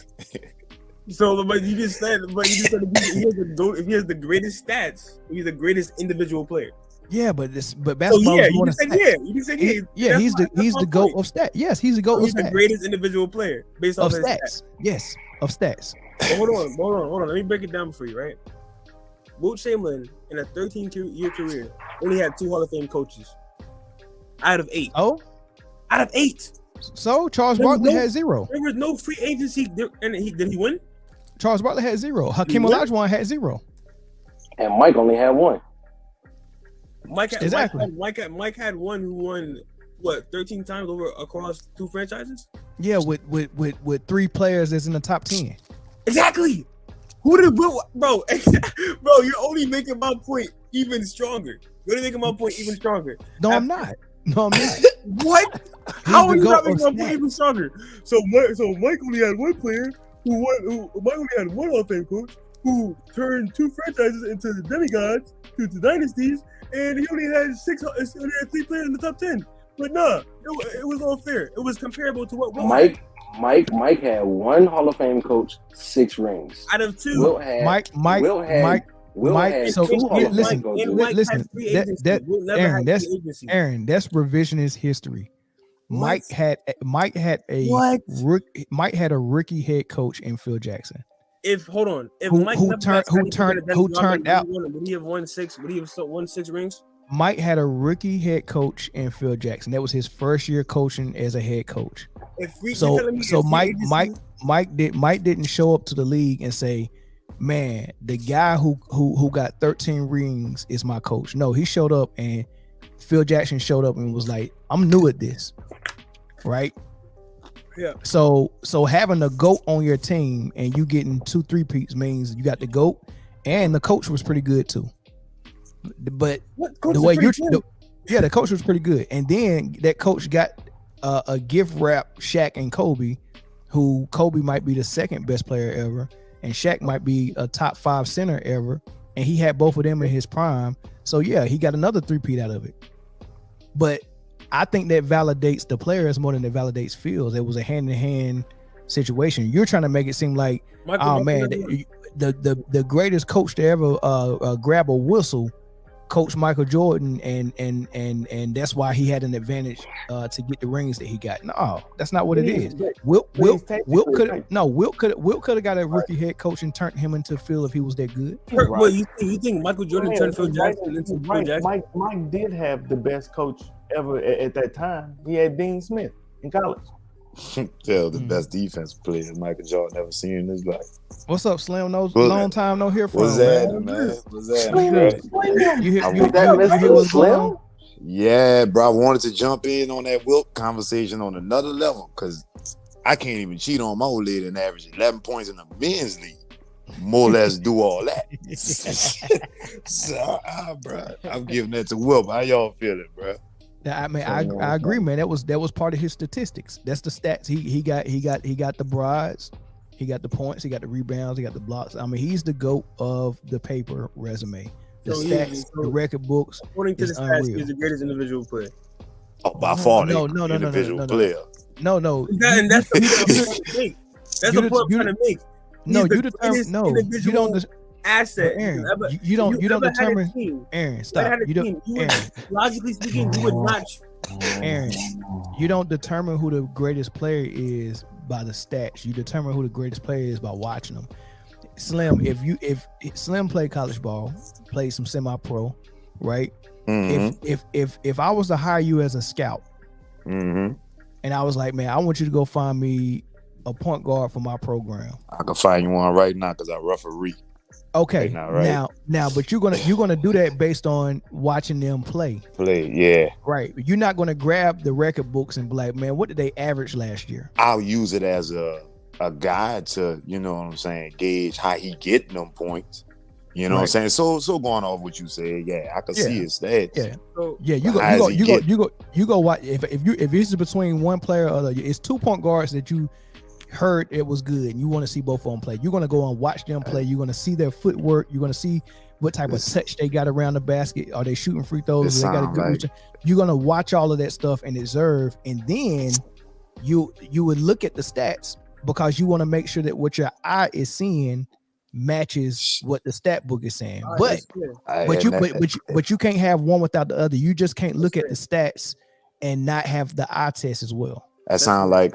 [SPEAKER 5] So, but you just said if he has the greatest stats, he's the greatest individual player.
[SPEAKER 1] Yeah, but basketball is more than stats.
[SPEAKER 5] You said
[SPEAKER 1] he's the GOAT of stats. Yes, he's the GOAT of stats.
[SPEAKER 5] He's the greatest individual player based off of
[SPEAKER 1] stats. Yes, of stats.
[SPEAKER 5] But hold on. Let me break it down for you, right? Wilt Chamberlain, in a 13-year career, only had 2 Hall of Fame coaches out of 8.
[SPEAKER 1] Oh?
[SPEAKER 5] Out of 8.
[SPEAKER 1] So Charles Barkley had 0.
[SPEAKER 5] There was no free agency. Did he win?
[SPEAKER 1] Charles Barkley had 0. Hakeem Olajuwon had 0.
[SPEAKER 4] And Mike only had one.
[SPEAKER 5] Mike had one who won what 13 times over across 2 franchises.
[SPEAKER 1] Yeah, with 3 players that's in the top 10.
[SPEAKER 5] Exactly. Who did bro? Bro, you're only making my point even stronger. You're only making my point even stronger.
[SPEAKER 1] No, I'm not. No, I'm not.
[SPEAKER 5] What? How are you not making my point even stronger? So Mike only had one player Mike only had one Hall of Fame coach who turned 2 franchises into the demigods, to dynasties, and he only had 3 players in the top 10. But nah, it was all fair. It was comparable to what
[SPEAKER 4] Mike had one Hall of Fame coach, 6 rings.
[SPEAKER 5] Out of 2.
[SPEAKER 4] Will had
[SPEAKER 1] Mike. So listen, Aaron, that's revisionist history. Mike had a rookie head coach in Phil Jackson.
[SPEAKER 5] If Mike
[SPEAKER 1] turned out,
[SPEAKER 5] would he have won 6? Would he have won 6 rings?
[SPEAKER 1] Mike had a rookie head coach in Phil Jackson. That was his first year coaching as a head coach. Mike didn't show up to the league and say, "Man, the guy who got 13 rings is my coach." No, he showed up and Phil Jackson showed up and was like, "I'm new at this." Right?
[SPEAKER 5] Yeah.
[SPEAKER 1] So having a GOAT on your team and you getting 2 3-peats means you got the GOAT and the coach was pretty good too. But the way the coach was pretty good. And then that coach got a gift wrap Shaq and Kobe, who Kobe might be the 2nd best player ever, and Shaq might be a top 5 center ever. And he had both of them in his prime. So yeah, he got another 3-peat out of it. But I think that validates the players more than it validates Fields. It was a hand-in-hand situation. You're trying to make it seem like, the greatest coach to ever grab a whistle, Coach Michael Jordan, and that's why he had an advantage to get the rings that he got. No, that's not what it is. Wilt could have got a rookie head coach and turned him into Phil if he was that good.
[SPEAKER 5] Well, you think Michael Jordan turned Phil Jackson into Phil Jackson?
[SPEAKER 2] Mike did have the best coach ever at that time. He had Dean Smith in college.
[SPEAKER 6] Tell the best defense player Michael Jordan ever seen in his life.
[SPEAKER 1] What's up, Slim? Long time no hear from.
[SPEAKER 6] What's that, man? What's that?
[SPEAKER 1] You hear what's going on?
[SPEAKER 6] Yeah, bro. I wanted to jump in on that Wilt conversation on another level because I can't even cheat on my old lady and average 11 points in the men's league. More or less do all that. So, bro, I'm giving that to Wilt. How y'all feeling, bro?
[SPEAKER 1] I mean, I agree, man. That was part of his statistics. That's the stats. He got the brides, he got the points, he got the rebounds, he got the blocks. I mean, he's the GOAT of the paper resume. The stats, the record books.
[SPEAKER 5] According to the stats, he's the greatest individual player.
[SPEAKER 6] Oh, by far, individual player.
[SPEAKER 1] No.
[SPEAKER 5] And that's the point. That's the point I'm trying to make.
[SPEAKER 1] No, you determine. No, you don't.
[SPEAKER 5] Asset.
[SPEAKER 1] Aaron, you don't determine. Aaron, stop. You don't. Aaron,
[SPEAKER 5] logically speaking, you would not.
[SPEAKER 1] Aaron, you don't determine who the greatest player is by the stats. You determine who the greatest player is by watching them. Slim, if Slim played college ball, played some semi-pro, right? Mm-hmm. If I was to hire you as a scout,
[SPEAKER 6] mm-hmm.
[SPEAKER 1] and I was like, man, I want you to go find me a point guard for my program.
[SPEAKER 6] I can find you one right now because I referee.
[SPEAKER 1] Okay,
[SPEAKER 6] right
[SPEAKER 1] now, but you're gonna do that based on watching them play.
[SPEAKER 6] Yeah.
[SPEAKER 1] Right. You're not gonna grab the record books and be like, man, what did they average last year?
[SPEAKER 6] I'll use it as a guide to, you know what I'm saying, gauge how he getting them points. You know what I'm saying? So going off what you said, yeah, I can see his stats.
[SPEAKER 1] Yeah. You go watch if it's between one player or other, it's 2 point guards that you heard it was good and you want to see both of them play. You're going to go and watch them play. You're going to see their footwork. You're going to see what type of touch they got around the basket. Are they shooting free throws? They got a good You're going to watch all of that stuff and observe, and then you would look at the stats because you want to make sure that what your eye is seeing matches what the stat book is saying. But you can't have one without the other. You just can't look at the stats and not have the eye test as well.
[SPEAKER 6] That sounds like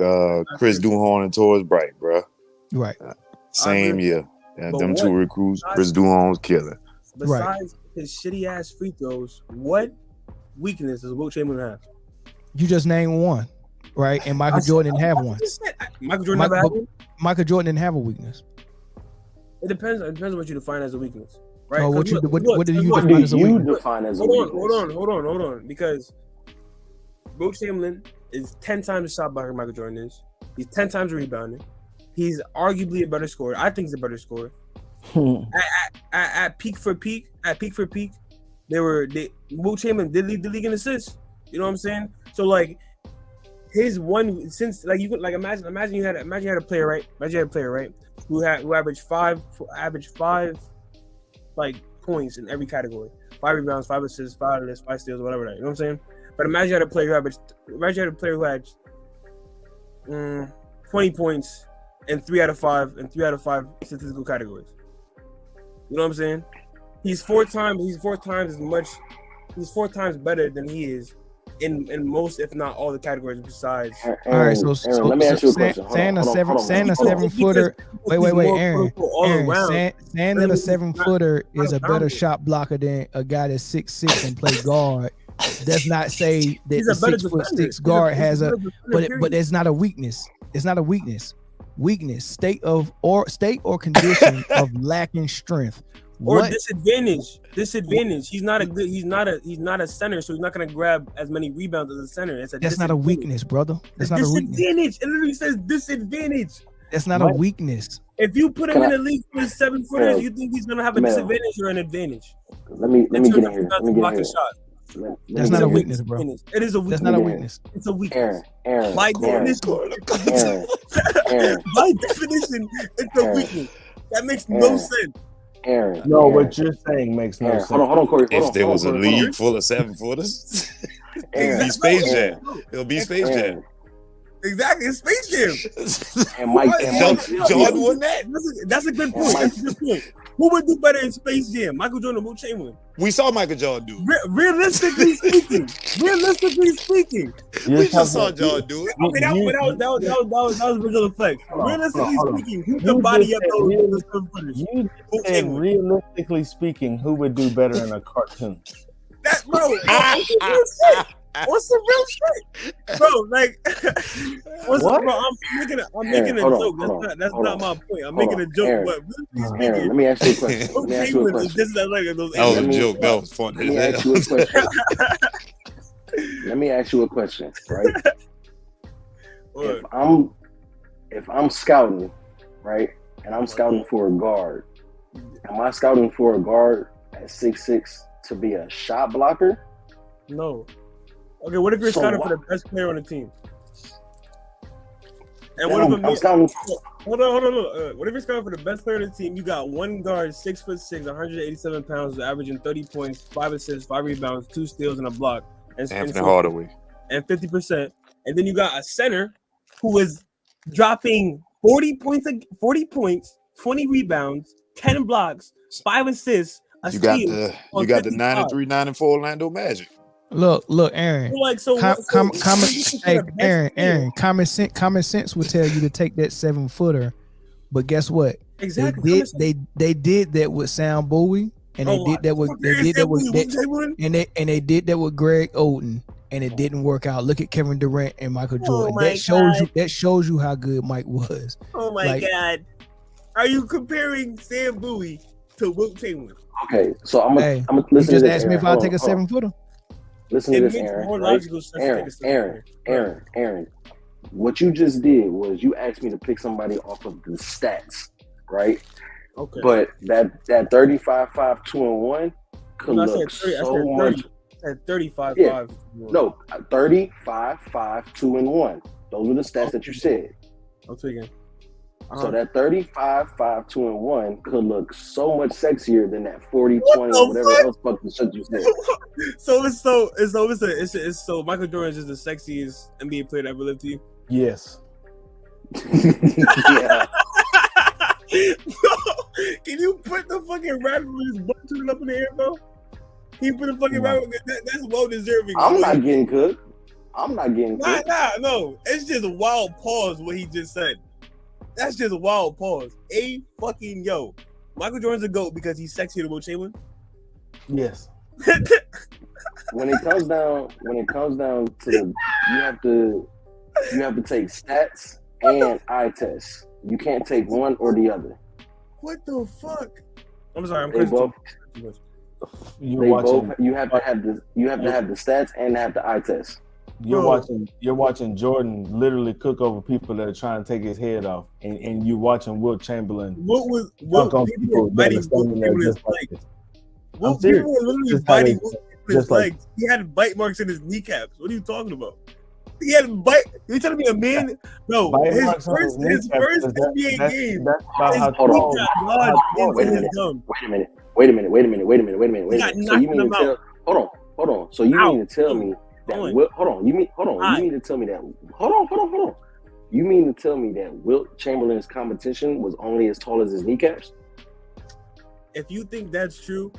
[SPEAKER 6] Chris Duhon and Torres Bright, bro.
[SPEAKER 1] Right.
[SPEAKER 6] Same year. Yeah, them 2 recruits, Chris Duhon's killer.
[SPEAKER 5] Besides his shitty ass free throws, what weakness does Wilt Chamberlain have?
[SPEAKER 1] You just named one, right? And Michael Jordan didn't have one.
[SPEAKER 5] Michael Jordan never had one?
[SPEAKER 1] Michael Jordan didn't have a weakness.
[SPEAKER 5] It depends on what you define as a weakness. right?
[SPEAKER 1] Oh, what do you
[SPEAKER 4] What
[SPEAKER 1] define
[SPEAKER 4] do
[SPEAKER 1] as a
[SPEAKER 4] you
[SPEAKER 1] weakness?
[SPEAKER 4] define as a weakness?
[SPEAKER 5] Hold on. Because Wilt Chamberlain is 10 times a shot blocker Michael Jordan is. He's 10 times a rebounder. He's arguably a better scorer. I think he's a better scorer. At peak for peak, Wilt Chamberlain did lead the league in assists. You know what I'm saying? So like his one, since like you could like imagine you had a player, right? Who averaged five like points in every category. 5 rebounds, 5 assists, 5 assists, 5 steals, whatever that. You know what I'm saying? But imagine you had a player who had 20 points in 3 out of 5 statistical categories. You know what I'm saying? He's four times better than he is in most, if not all, the categories besides.
[SPEAKER 1] All right, so
[SPEAKER 4] let me ask you a question.
[SPEAKER 1] Saying a 7-footer. Wait, Aaron. Saying that a 7-footer is a better shot blocker than a guy that's 6'6" and play guard does not say that the 6'6" guard has a. But it's not a weakness. It's not a weakness. Weakness, state or condition of lacking strength.
[SPEAKER 5] Or disadvantage. He's not a center, so he's not gonna grab as many rebounds as a center.
[SPEAKER 1] That's not a weakness, brother. That's not a weakness.
[SPEAKER 5] Disadvantage. It literally says disadvantage.
[SPEAKER 1] That's not a weakness.
[SPEAKER 5] If you put him in the league for 7-footers, you think he's gonna have a disadvantage or an advantage?
[SPEAKER 4] Let me get in here.
[SPEAKER 1] That's not a weakness, bro.
[SPEAKER 5] It is a weakness.
[SPEAKER 1] That's not a weakness.
[SPEAKER 5] It's a weakness.
[SPEAKER 4] Aaron.
[SPEAKER 5] By definition, it's a weakness. That makes no sense.
[SPEAKER 4] Aaron.
[SPEAKER 2] No, what you're saying makes no sense.
[SPEAKER 4] Hold on, Corey.
[SPEAKER 6] If there was a league full of 7-footers, it'll be Space Jam. It'll be Space Jam.
[SPEAKER 5] Exactly, it's Space Jam.
[SPEAKER 4] And Mike,
[SPEAKER 6] Jordan won that.
[SPEAKER 5] That's a good point. Who would do better in Space Jam, Michael Jordan or Wilt Chamberlain?
[SPEAKER 6] We saw Michael Jordan do it.
[SPEAKER 5] Realistically speaking,
[SPEAKER 6] we just saw Jordan do it.
[SPEAKER 5] Okay, that was visual effects. Realistically speaking, who could body up those 7-footers?
[SPEAKER 2] You said realistically speaking, who would do better in a cartoon?
[SPEAKER 5] That bro, what's the real shit, bro? Like, bro? I'm making a joke. That's not my point. I'm making a joke. But
[SPEAKER 4] Aaron, let me ask you a question.
[SPEAKER 6] That was a joke. That was funny.
[SPEAKER 4] Let me ask you a question. Right? If I'm scouting, right, and I'm scouting for a guard, am I scouting for a guard at 6'6" to be a shot blocker?
[SPEAKER 5] No. Okay, what if you're scouting for the best player on the team? And what if I'm scouting? Hold on. What if you're scouting for the best player on the team? You got one guard, 6'6", 187 pounds, averaging 30 points, 5 assists, 5 rebounds, 2 steals, and a block. And
[SPEAKER 6] Anthony Hardaway.
[SPEAKER 5] And 50%. And then you got a center who is dropping 40 points, 20 rebounds, 10 blocks, 5 assists.
[SPEAKER 6] You got the 9-3, 9-4 Orlando Magic.
[SPEAKER 1] Look, Aaron. Aaron. Common sense would tell you to take that 7-footer, but guess what?
[SPEAKER 5] Exactly.
[SPEAKER 1] They did that with Sam Bowie, and they did that with Greg Oden, and it didn't work out. Look at Kevin Durant and Michael Jordan. That shows you how good Mike was.
[SPEAKER 5] Oh my God! Are you comparing Sam Bowie to Wilt Chamberlain?
[SPEAKER 4] Okay, so I'm gonna listen.
[SPEAKER 1] You just asked me if I'll take a 7-footer.
[SPEAKER 4] Listen to this, Aaron. Aaron. What you just did was you asked me to pick somebody off of the stats, right?
[SPEAKER 5] Okay.
[SPEAKER 4] But that 35-5 2-1 could look so much.
[SPEAKER 5] At 35-5.
[SPEAKER 4] Yeah. No, 35-5 2-1. Those are the stats that you said.
[SPEAKER 5] I'm tweaking.
[SPEAKER 4] So that 35-5 2-1 could look so much sexier than that 40-20 whatever else fucking shit you said.
[SPEAKER 5] So Michael Jordan is just the sexiest NBA player that ever lived to you?
[SPEAKER 2] Yes.
[SPEAKER 4] Yeah.
[SPEAKER 5] Can you put the fucking rapper with his butt tooted up in the air, bro? Can you put the fucking rapper? That's well deserving.
[SPEAKER 4] I'm not getting cooked.
[SPEAKER 5] No. It's just a wild pause what he just said. That's just a wild pause. Michael Jordan's a GOAT because he's sexier than Wilt Chamberlain?
[SPEAKER 2] Yes.
[SPEAKER 4] When it comes down to you have to take stats and eye tests. You can't take one or the other.
[SPEAKER 5] What the fuck? I'm sorry. I'm
[SPEAKER 4] They both. You have to have the stats and have the eye test.
[SPEAKER 2] You're watching Jordan literally cook over people that are trying to take his head off, and you're watching Wilt Chamberlain.
[SPEAKER 5] What people were biting Wilt Chamberlain's legs? Wilt people were literally biting Wilt Chamberlain's legs. He had bite marks in his kneecaps. What are you talking about? He had bite. You telling me a man? No, his first NBA game.
[SPEAKER 4] Wait a minute. So you mean to tell? Hold on. So you mean to tell me that? You mean to tell me that? Hold on. You mean to tell me that Wilt Chamberlain's competition was only as tall as his kneecaps?
[SPEAKER 5] If you think that's true,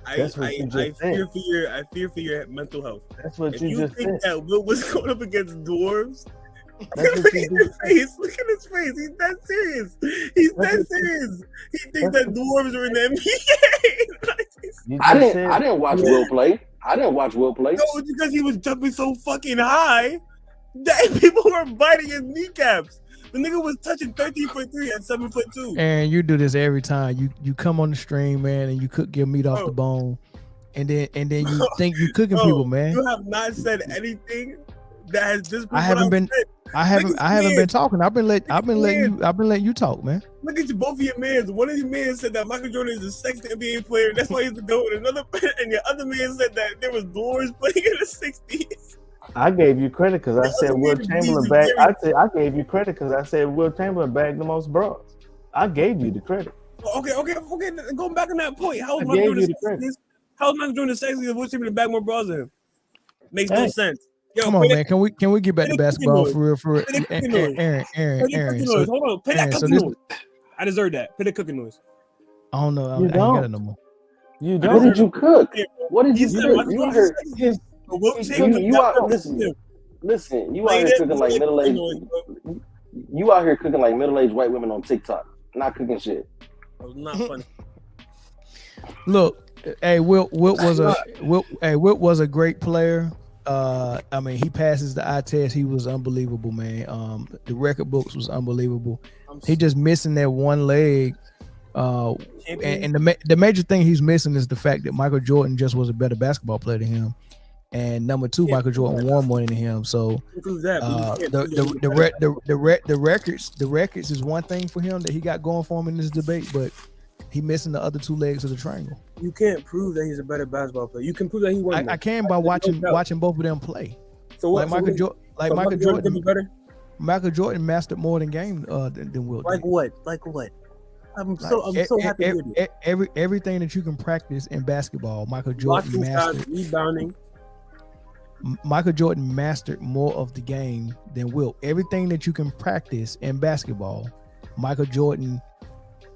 [SPEAKER 5] I fear for your mental health.
[SPEAKER 2] That's what
[SPEAKER 5] if
[SPEAKER 2] you just said.
[SPEAKER 5] If you think that Wilt was going up against dwarves, look at his face. Look at his face. He's that serious. He thinks that dwarves are in the NBA.
[SPEAKER 4] I didn't watch Wilt play.
[SPEAKER 5] No, because he was jumping so fucking high that people were biting his kneecaps. The nigga was touching 13.3 at 7'2".
[SPEAKER 1] And you do this every time. You come on the stream, man, and you cook your meat off the bone, and then you think you cooking people, man.
[SPEAKER 5] You have not said anything that has just.
[SPEAKER 1] I haven't been talking. I've been letting you talk, man.
[SPEAKER 5] Look at you, both of your mans. One of your men said that Michael Jordan is the sexiest NBA player. That's why he's the GOAT. And your other man said that there was dwarves playing in the 60s.
[SPEAKER 2] I gave you credit because I said Wilt Chamberlain bagged. I gave you credit because I said Wilt Chamberlain bagged the most bros. I gave you the credit.
[SPEAKER 5] Okay. Going back on that point, how is Michael Jordan the sexiest? Wilt Chamberlain bagged more bros than him? Makes no sense. Yo,
[SPEAKER 1] come on, man. Can we get back to basketball for real? Aaron.
[SPEAKER 5] Hold on. Play that cooking noise. I deserve that. Play the cooking noise.
[SPEAKER 1] I don't know. I ain't got it no more.
[SPEAKER 4] You don't. What did you cook? What did you cook? You heard. Listen. You out here cooking like middle-aged. You out here cooking like middle-aged white women on TikTok. Not cooking shit.
[SPEAKER 5] That was not funny.
[SPEAKER 1] Look, hey, Wilt was a great player. I mean, he passes the eye test. He was unbelievable, man. The record books was unbelievable. He just missing that one leg. And the major thing he's missing is the fact that Michael Jordan just was a better basketball player than him. And number two, Michael Jordan won more than him. So the records is one thing for him that he got going for him in this debate, but he missing the other two legs of the triangle.
[SPEAKER 5] You can't prove that he's a better basketball player. You can prove that he won.
[SPEAKER 1] I can by watching both of them play.
[SPEAKER 5] So what?
[SPEAKER 1] Michael Jordan mastered more than game than Wilt.
[SPEAKER 5] Like what? I'm so happy with it.
[SPEAKER 1] Everything that you can practice in basketball, Michael Jordan mastered.
[SPEAKER 5] Rebounding.
[SPEAKER 1] Michael Jordan mastered more of the game than Wilt. Everything that you can practice in basketball, Michael Jordan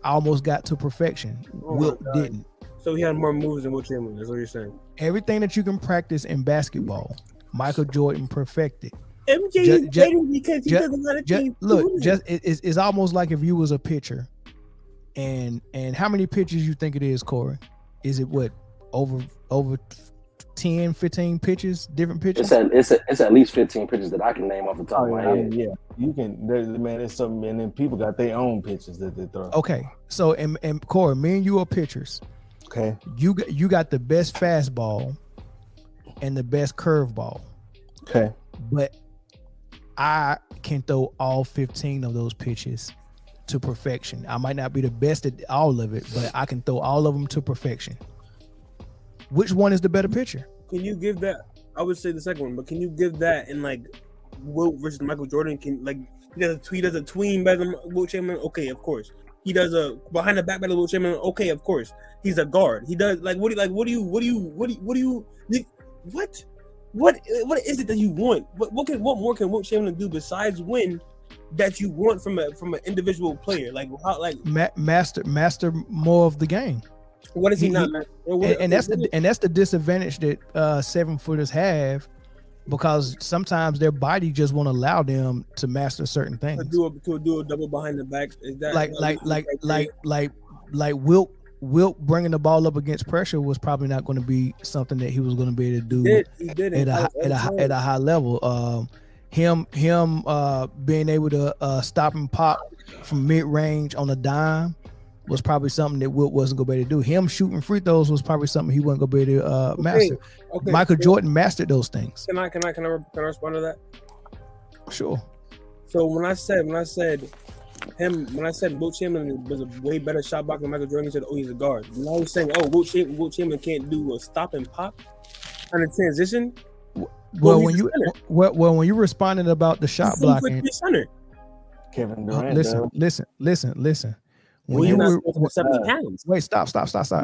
[SPEAKER 1] almost got to perfection. Wilt didn't.
[SPEAKER 5] So he had more moves than Wilt Chamberlain. That's what you're saying.
[SPEAKER 1] Everything that you can practice in basketball, Michael Jordan perfected.
[SPEAKER 5] MJ is dating because he doesn't let it
[SPEAKER 1] it's almost like if you was a pitcher, and how many pitches you think it is, Corey? Is it what over 10, 15 pitches, different pitches?
[SPEAKER 4] It's at least 15 pitches that I can name off the top of my head.
[SPEAKER 2] Yeah, you can. There's something, and then people got their own pitches that they throw.
[SPEAKER 1] Okay, so and Corey, me and you are pitchers.
[SPEAKER 2] Okay,
[SPEAKER 1] you got the best fastball and the best curveball.
[SPEAKER 2] Okay,
[SPEAKER 1] but I can throw all 15 of those pitches to perfection. I might not be the best at all of it, but I can throw all of them to perfection. Which one is the better pitcher?
[SPEAKER 5] Can you give that? I would say the second one, but can you give that in like Wilt versus Michael Jordan? He does a tween better than Wilt Chamberlain? Okay, of course. He does a behind the back better than Wilt Chamberlain? Okay, of course. He's a guard. He does what is it that you want? What more can Wilt Chamberlain do besides win that you want from an individual player?
[SPEAKER 1] Master more of the game.
[SPEAKER 5] What is he not?
[SPEAKER 1] And that's the disadvantage that 7-footers have, because sometimes their body just won't allow them to master certain things.
[SPEAKER 5] To do a double behind the back. Is that
[SPEAKER 1] like Wilt bringing the ball up against pressure was probably not going to be something that he was going to be able to do.
[SPEAKER 5] He did
[SPEAKER 1] at a high level. Him being able to stop and pop from mid range on a dime was probably something that Wilt wasn't gonna be able to do. Him shooting free throws was probably something he wasn't gonna be able to master.
[SPEAKER 5] Okay.
[SPEAKER 1] Michael Jordan mastered those things.
[SPEAKER 5] Can I respond to that?
[SPEAKER 1] Sure.
[SPEAKER 5] So when I said Wilt Chamberlain was a way better shot blocker than Michael Jordan, he said, "Oh, he's a guard." Now he's saying, "Oh, Wilt Chamberlain can't do a stop and pop on a transition."
[SPEAKER 1] Well, when you responded about the shot blocking,
[SPEAKER 2] Kevin Durant.
[SPEAKER 1] Listen.
[SPEAKER 5] When you were 70 pounds.
[SPEAKER 1] Wait, stop.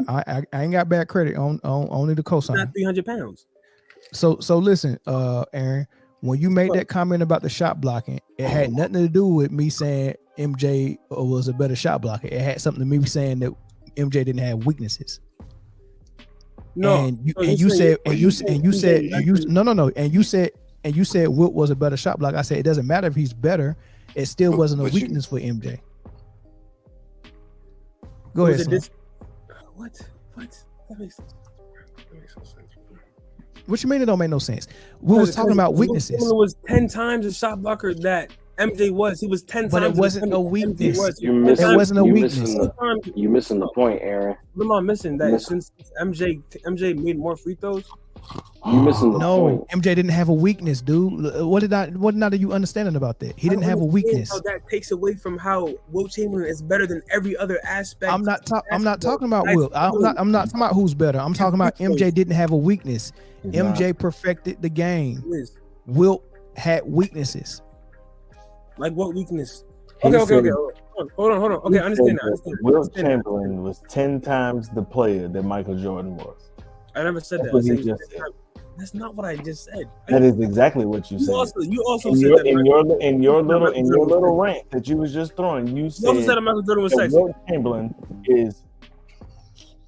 [SPEAKER 1] I ain't got bad credit on only the cosign.
[SPEAKER 5] Not 300 pounds.
[SPEAKER 1] So listen, Aaron. When you made that comment about the shot blocking, it had nothing to do with me saying MJ was a better shot blocker. It had something to me saying that MJ didn't have weaknesses. No, and you said Wilt was a better shot blocker. I said it doesn't matter if he's better. It still wasn't a weakness for MJ. Go ahead.
[SPEAKER 5] What? That makes no sense.
[SPEAKER 1] What you mean it don't make no sense? We was talking about weaknesses.
[SPEAKER 5] It was 10 times the shot blocker that MJ was. He was 10 times.
[SPEAKER 1] But it wasn't a weakness.
[SPEAKER 4] It wasn't a weakness. You're missing the point, Aaron.
[SPEAKER 5] What am I missing? That since MJ made more free throws.
[SPEAKER 4] You missing the point.
[SPEAKER 1] MJ didn't have a weakness, dude. What are you understanding about that? He didn't have a weakness.
[SPEAKER 5] How that takes away from how Wilt Chamberlain is better than every other aspect.
[SPEAKER 1] I'm not talking about Wilt. I'm not talking about who's better. I'm talking about MJ didn't have a weakness. MJ perfected the game. Wilt had weaknesses.
[SPEAKER 5] Like what weakness? Okay. Hold on. Okay, I understand that.
[SPEAKER 2] Wilt Chamberlain was 10 times the player that Michael Jordan was.
[SPEAKER 5] I never said that. That's not what I just said.
[SPEAKER 2] That is exactly what you said.
[SPEAKER 5] You also said that
[SPEAKER 2] in your little rant that you was just throwing. You said
[SPEAKER 5] that Michael Jordan was sexy.
[SPEAKER 2] Wilt Chamberlain is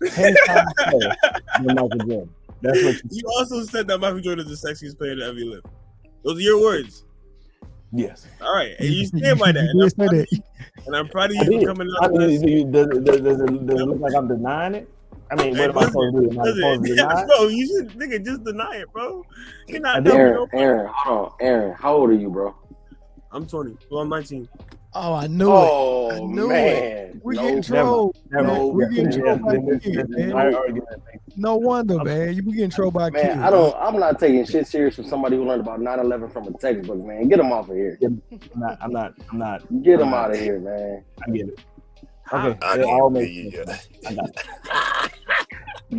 [SPEAKER 2] 10 times better than Michael Jordan. That's what you
[SPEAKER 5] also said that Michael Jordan is the sexiest player to ever live. Those are your words.
[SPEAKER 2] Yes.
[SPEAKER 5] All right, and you stand by that. And I'm proud of you for coming out.
[SPEAKER 2] Does it look like I'm denying it? I mean, what am I supposed to do? Am I supposed to deny it?
[SPEAKER 5] Bro, you should just deny it, bro. You're not
[SPEAKER 4] Aaron, hold on. Aaron, how old are you, bro?
[SPEAKER 5] I'm 20. Well, I'm 19.
[SPEAKER 1] Oh, I knew it. I knew it. We're getting trolled. We're getting trolled by kids, man. No wonder, man. You be getting trolled by kids.
[SPEAKER 4] Man, I'm not taking shit serious from somebody who learned about 9/11 from a textbook, man. Get him off of here.
[SPEAKER 2] I'm not.
[SPEAKER 4] Get him out of here, man.
[SPEAKER 2] I get it. Okay.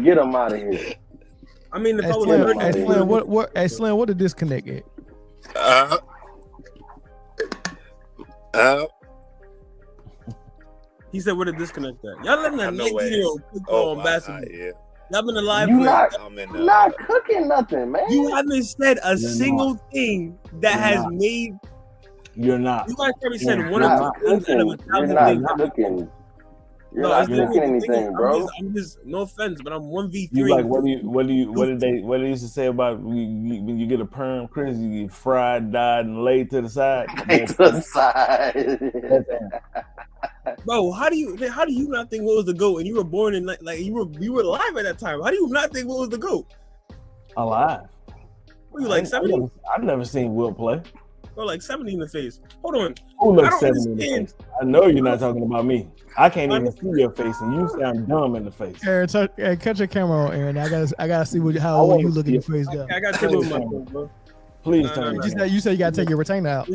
[SPEAKER 4] Get him out of here.
[SPEAKER 5] I mean, if
[SPEAKER 1] Slim, what did disconnect at?
[SPEAKER 5] He said, "Where did disconnect at?" Y'all letting that next video on basketball. Yeah. Y'all been alive.
[SPEAKER 4] You not cooking nothing, man.
[SPEAKER 5] You haven't said a single thing that has made.
[SPEAKER 2] You're not.
[SPEAKER 5] You guys probably said one or two things out of 1,000 things.
[SPEAKER 4] You're not cooking anything, bro.
[SPEAKER 5] I'm just no offense, but I'm 1v3.
[SPEAKER 2] You like what did they used to say about when you get a perm, Chris? You get fried, dyed, and laid to the side.
[SPEAKER 5] Bro, how do you not think what was the GOAT? And you were born in like you were alive at that time. How do you not think what was the GOAT?
[SPEAKER 2] Alive.
[SPEAKER 5] Were you like 70?
[SPEAKER 2] I've never seen Wilt play.
[SPEAKER 5] Bro, like 70 in the face. Hold on.
[SPEAKER 2] Who looks 70 in the face? I know you're not talking about me. I can't even see your face, and you sound dumb in the face.
[SPEAKER 1] Aaron, cut your camera on, Aaron. I gotta see how you look in your face.
[SPEAKER 5] I got to with my phone, bro.
[SPEAKER 2] Please turn.
[SPEAKER 1] You said you gotta take your retainer out.
[SPEAKER 5] I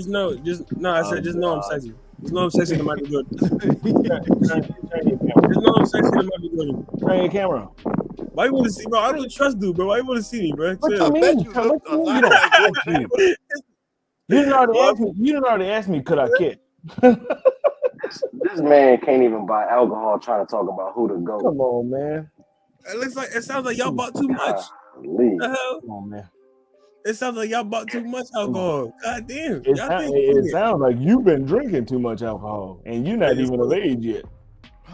[SPEAKER 5] said just know I'm sexy. Just know I'm sexy to Michael Jordan. Just know I'm sexy to Michael Jordan.
[SPEAKER 2] Turn your camera.
[SPEAKER 5] Why you want to see, bro? I don't trust dude, bro. Why you want to see me, bro?
[SPEAKER 2] What you mean? You didn't already ask me, could I kick?
[SPEAKER 4] This man can't even buy alcohol trying to talk about who to go.
[SPEAKER 2] Come on, man.
[SPEAKER 5] It sounds like y'all bought too much. The hell?
[SPEAKER 2] Come on, man.
[SPEAKER 5] It sounds like y'all bought too much alcohol. God damn.
[SPEAKER 2] It sounds like you've been drinking too much alcohol, and you're not even of age yet.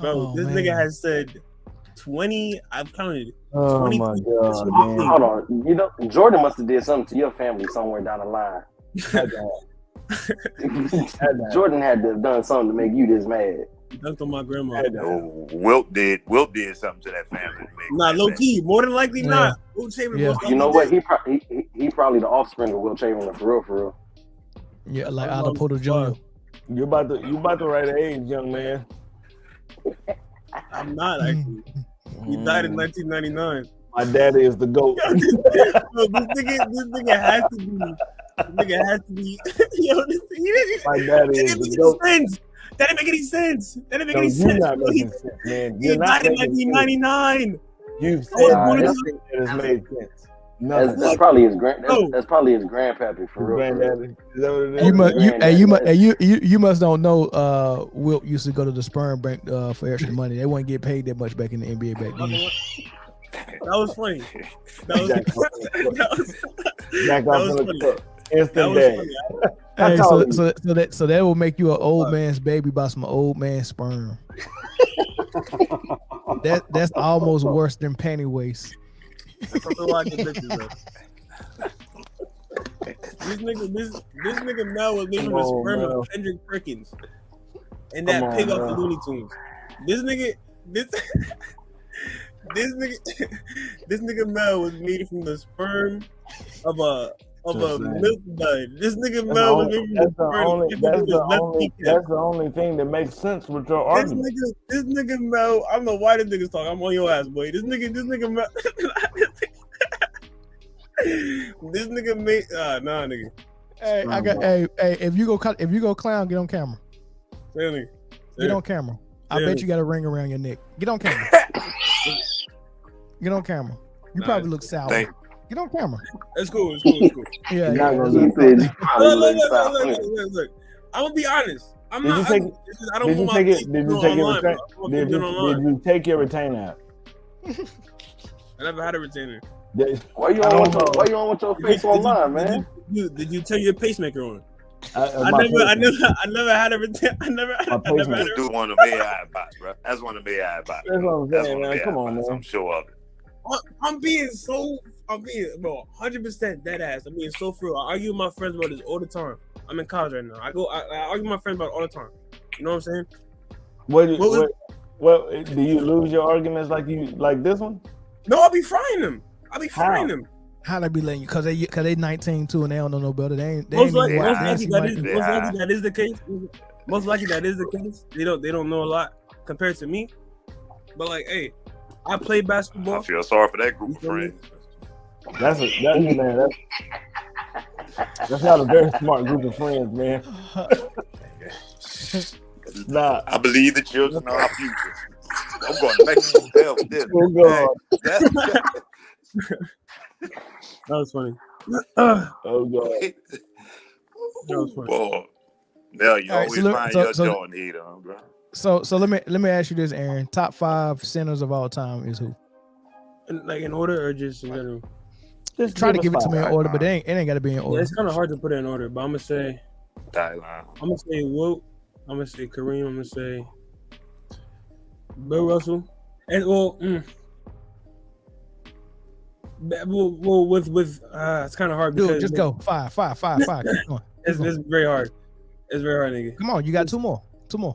[SPEAKER 5] Bro, this nigga has said 20. I've counted.
[SPEAKER 2] Oh
[SPEAKER 5] 20
[SPEAKER 2] my god, man.
[SPEAKER 4] Hold on. You know, Jordan must have did something to your family somewhere down the line. Jordan had to have done something to make you this mad.
[SPEAKER 5] Dunked on my grandma.
[SPEAKER 6] Wilt did something to that family.
[SPEAKER 5] Nah, low key, more than likely not. Wilt Chamberlain.
[SPEAKER 4] You know what? He probably the offspring of Wilt Chamberlain for real.
[SPEAKER 1] Yeah, like Otto Porter Jr.
[SPEAKER 2] You about the right age, young man.
[SPEAKER 5] I'm not actually. He died in 1999.
[SPEAKER 2] My daddy is the GOAT.
[SPEAKER 5] This nigga has to be. This nigga has to be. Yo,
[SPEAKER 2] My daddy is the GOAT.
[SPEAKER 5] That didn't make any sense. That didn't make
[SPEAKER 2] No,
[SPEAKER 5] any
[SPEAKER 2] you're
[SPEAKER 5] sense.
[SPEAKER 2] not making sense, man.
[SPEAKER 5] He died in 1999.
[SPEAKER 2] You said
[SPEAKER 4] nothing
[SPEAKER 2] that has made sense.
[SPEAKER 4] That's probably his that's probably his grandpappy for real.
[SPEAKER 2] Granddaddy. Is that what it is?
[SPEAKER 1] You must don't know. Wilt used to go to the sperm bank for extra money. They wouldn't get paid that much back in the NBA back then.
[SPEAKER 5] That was funny. That
[SPEAKER 1] was funny. So that will make you an old man's baby by some old man's sperm. That's almost worse than panty waste.
[SPEAKER 5] This nigga Mel was living the sperm of Kendrick Perkins and that pig off the Looney Tunes. This nigga Mel was made from the sperm of a milk bud. This nigga Mel was made from the sperm.
[SPEAKER 2] That's the only thing that makes sense with your argument.
[SPEAKER 5] This nigga Mel, I don't know why this nigga's talking. I'm on your ass, boy. This nigga Mel. This nigga made nah, nigga.
[SPEAKER 1] Hey, if you go clown, get on camera.
[SPEAKER 5] Really?
[SPEAKER 1] Get on camera. I bet you got a ring around your neck. Get on camera. Get on camera. You probably look sour. Get on camera.
[SPEAKER 5] It's cool.
[SPEAKER 1] Yeah.
[SPEAKER 5] Look. I'm gonna be honest. I'm not.
[SPEAKER 2] Did you take your retainer out?
[SPEAKER 5] I never had a retainer.
[SPEAKER 4] Why you on with your face online, man?
[SPEAKER 5] Did you turn your pacemaker on? I never had a retainer. I never had a
[SPEAKER 6] do one of the AI bots, bro. That's one of the AI bots.
[SPEAKER 2] That's what I'm saying, man. Come on, man.
[SPEAKER 6] I'm sure of it.
[SPEAKER 5] I'm being 100% dead ass. I'm being so real. I argue with my friends about this all the time. I'm in college right now. I argue with my friends about it all the time. You know what I'm saying?
[SPEAKER 2] What do you lose your arguments like this one?
[SPEAKER 5] No, I'll be frying them.
[SPEAKER 1] How they be letting you? Cause they 19 too and they don't know no better.
[SPEAKER 5] Most likely that is the case. Most likely that is the case. They don't know a lot compared to me. But like, hey, I play basketball.
[SPEAKER 6] I feel sorry for that group of friends.
[SPEAKER 2] That's not a very smart group of friends, man. Nah,
[SPEAKER 6] I believe the children are our future. I'm going to make some hell for this.
[SPEAKER 5] That was funny.
[SPEAKER 2] Oh god.
[SPEAKER 5] That was funny.
[SPEAKER 6] Boy, now you always find your Jordan heater, bro.
[SPEAKER 1] So let me ask you this, Aaron. Top 5 centers of all time is who?
[SPEAKER 5] Like in order or just in general?
[SPEAKER 1] Just try to give it to me in order, but it ain't got to be in order.
[SPEAKER 5] Yeah, it's kind of hard to put it in order, but I'm gonna say Wilt. I'm gonna say Kareem. I'm gonna say Bill Russell. And it's kind of hard because
[SPEAKER 1] just go 5. Keep going.
[SPEAKER 5] It's very hard. It's very hard, nigga.
[SPEAKER 1] Come on, you got two more.
[SPEAKER 5] I'm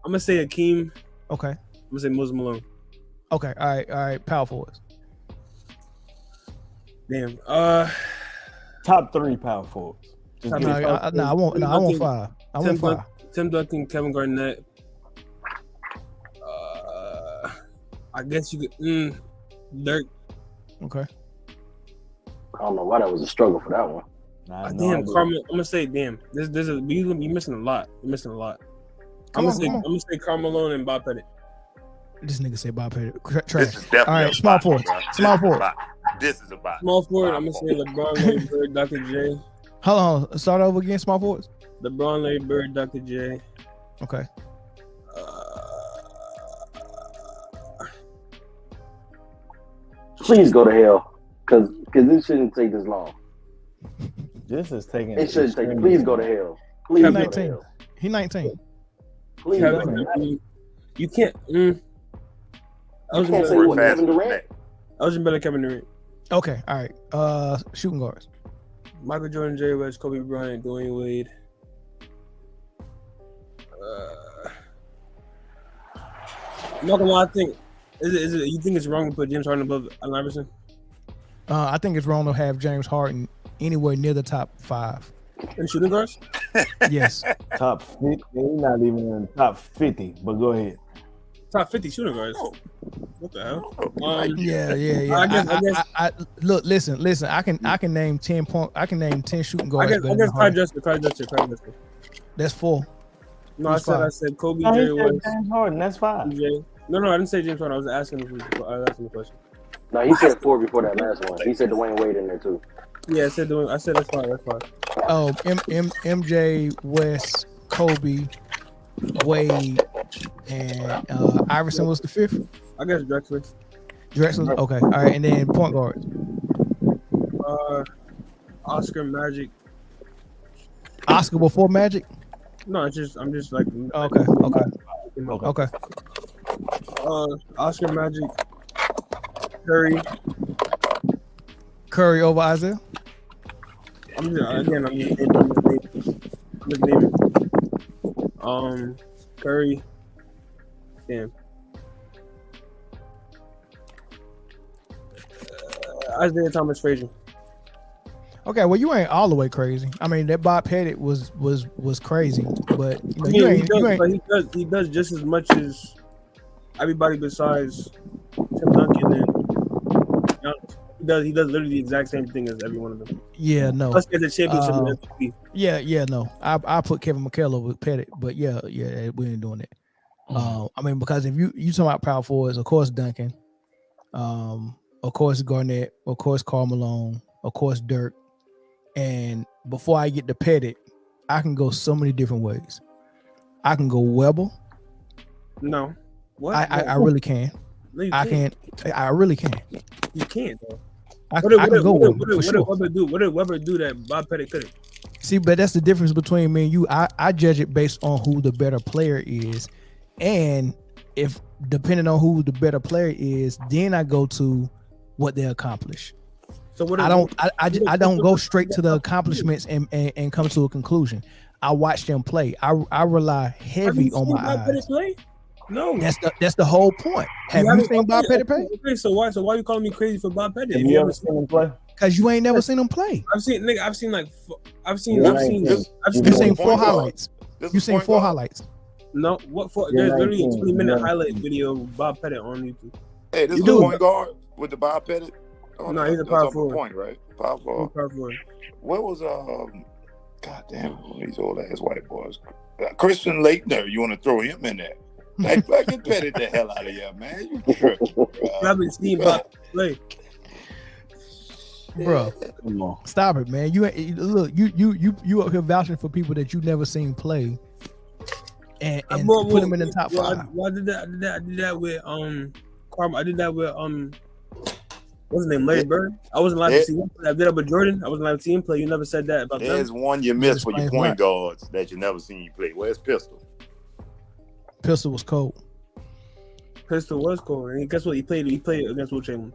[SPEAKER 5] gonna say Akeem.
[SPEAKER 1] Okay.
[SPEAKER 5] I'm gonna say Moses Malone.
[SPEAKER 1] Okay. All right. Power forwards.
[SPEAKER 5] Damn.
[SPEAKER 2] Top 3 power forwards.
[SPEAKER 1] I want 5. I want 5.
[SPEAKER 5] Tim Duncan, Kevin Garnett. I guess you could. Dirk.
[SPEAKER 1] Okay.
[SPEAKER 4] I don't know why that was a struggle for that one.
[SPEAKER 5] Damn, Carmel. I'm gonna say, damn. This is you're missing a lot. You're missing a lot. I'm gonna say Karl Malone and Bob Pettit.
[SPEAKER 1] This nigga say Bob Pettit.
[SPEAKER 6] This is definitely
[SPEAKER 1] all right. Small forward.
[SPEAKER 6] This is about
[SPEAKER 5] small forward. I'm gonna say LeBron, Larry Bird, Dr. J.
[SPEAKER 1] Hold on. Start over again. Small forwards.
[SPEAKER 5] LeBron, Larry Bird, Dr. J.
[SPEAKER 1] Okay.
[SPEAKER 4] Please go to hell, cause this shouldn't take this long.
[SPEAKER 2] This is taking.
[SPEAKER 4] It shouldn't take. Please go to hell. Please go to hell.
[SPEAKER 1] He 19.
[SPEAKER 4] Please go to hell.
[SPEAKER 5] You can't.
[SPEAKER 4] I was gonna say what, Kevin Durant.
[SPEAKER 5] I was better Kevin Durant.
[SPEAKER 1] Okay. All right. Shooting guards.
[SPEAKER 5] Michael Jordan, Jerry West, Kobe Bryant, Dwayne Wade. I'm not gonna lie, I think. Is it? You think it's wrong to put James Harden above Allen Iverson?
[SPEAKER 1] I think it's wrong to have James Harden anywhere near the top 5.
[SPEAKER 5] In shooting guards?
[SPEAKER 1] Yes.
[SPEAKER 2] Top 50. He's not even in the top 50. But go ahead.
[SPEAKER 5] top 50 shooting guards. What the hell?
[SPEAKER 1] Yeah. I guess. Look, listen. I can name 10 I can name 10 shooting guards.
[SPEAKER 5] I guess Kai Justin.
[SPEAKER 1] That's 4.
[SPEAKER 5] No, I said Kobe, Jerry West,
[SPEAKER 2] James Harden. That's 5.
[SPEAKER 5] No, I didn't say James Harden. I was asking the question.
[SPEAKER 4] No, he said 4 before that last one. He said Dwayne Wade in there too.
[SPEAKER 5] Yeah, I said that's fine. That's fine.
[SPEAKER 1] Oh, MJ, West, Kobe, Wade, and Iverson was the 5th.
[SPEAKER 5] I guess Drexler.
[SPEAKER 1] Okay. All right, and then point guards.
[SPEAKER 5] Oscar, Magic.
[SPEAKER 1] Oscar before Magic?
[SPEAKER 5] No, I'm just like.
[SPEAKER 1] Okay.
[SPEAKER 5] Oscar, Magic,
[SPEAKER 1] Curry over Isaiah.
[SPEAKER 5] I'm just naming. Curry. Damn. Isaiah Thomas Frazier.
[SPEAKER 1] Okay, well, you ain't all the way crazy. I mean, that Bob Pettit was crazy, but
[SPEAKER 5] he does just as much as everybody besides Tim Duncan and Giannis. He does literally the exact same thing as every one of them.
[SPEAKER 1] Yeah, no.
[SPEAKER 5] Plus, get the championship. MVP.
[SPEAKER 1] Yeah, no. I put Kevin McHale over Pettit, but yeah, we ain't doing it. I mean, because if you talking about power forwards, of course Duncan, of course Garnett, of course Karl Malone, of course Dirk. And before I get to Pettit, I can go so many different ways. I can go Weber.
[SPEAKER 5] No. What?
[SPEAKER 1] I really can.
[SPEAKER 5] No,
[SPEAKER 1] I really can.
[SPEAKER 5] You can't, though.
[SPEAKER 1] I can go Weber.
[SPEAKER 5] What did Weber do that Bob Pettit couldn't?
[SPEAKER 1] See, but that's the difference between me and you. I judge it based on who the better player is. And if depending on who the better player is, then I go to what they accomplish. So I don't go straight to the accomplishments and come to a conclusion. I watch them play. I rely heavy on my eyes.
[SPEAKER 5] Play? No,
[SPEAKER 1] that's the whole point. Have you seen Bob Pettit play?
[SPEAKER 5] Okay, so why you calling me crazy for Bob Pettit?
[SPEAKER 2] Have you ever seen him play?
[SPEAKER 1] Because you ain't never seen him play.
[SPEAKER 5] I've seen
[SPEAKER 1] 4 highlights. You seen 4 highlights.
[SPEAKER 5] No, what for? There's literally a 20-minute highlight video of Bob Pettit on YouTube.
[SPEAKER 6] Hey, this is the point guard with the Bob Pettit.
[SPEAKER 5] Oh, no, he's a power forward.
[SPEAKER 6] Point, right? Power forward. What was goddamn these old ass white boys? Christian Laettner. You want to throw him in there? Like fucking Pettit the hell out of here, man. You tripping?
[SPEAKER 5] I've been seeing Bob play.
[SPEAKER 1] Bro, come on, stop it, man. You up here vouching for people that you never seen play, and put them in the top 5.
[SPEAKER 5] I did that with Carm. I did that with what's his name, Larry Bird. I wasn't allowed to see him play. I did that with Jordan. I wasn't allowed to see him play. You never said that about
[SPEAKER 6] There's one you missed for your point guards that you never seen you play. Where's Pistol?
[SPEAKER 1] Pistol was cold.
[SPEAKER 5] Pistol was cold. And guess what? He played against Will Chamberlain.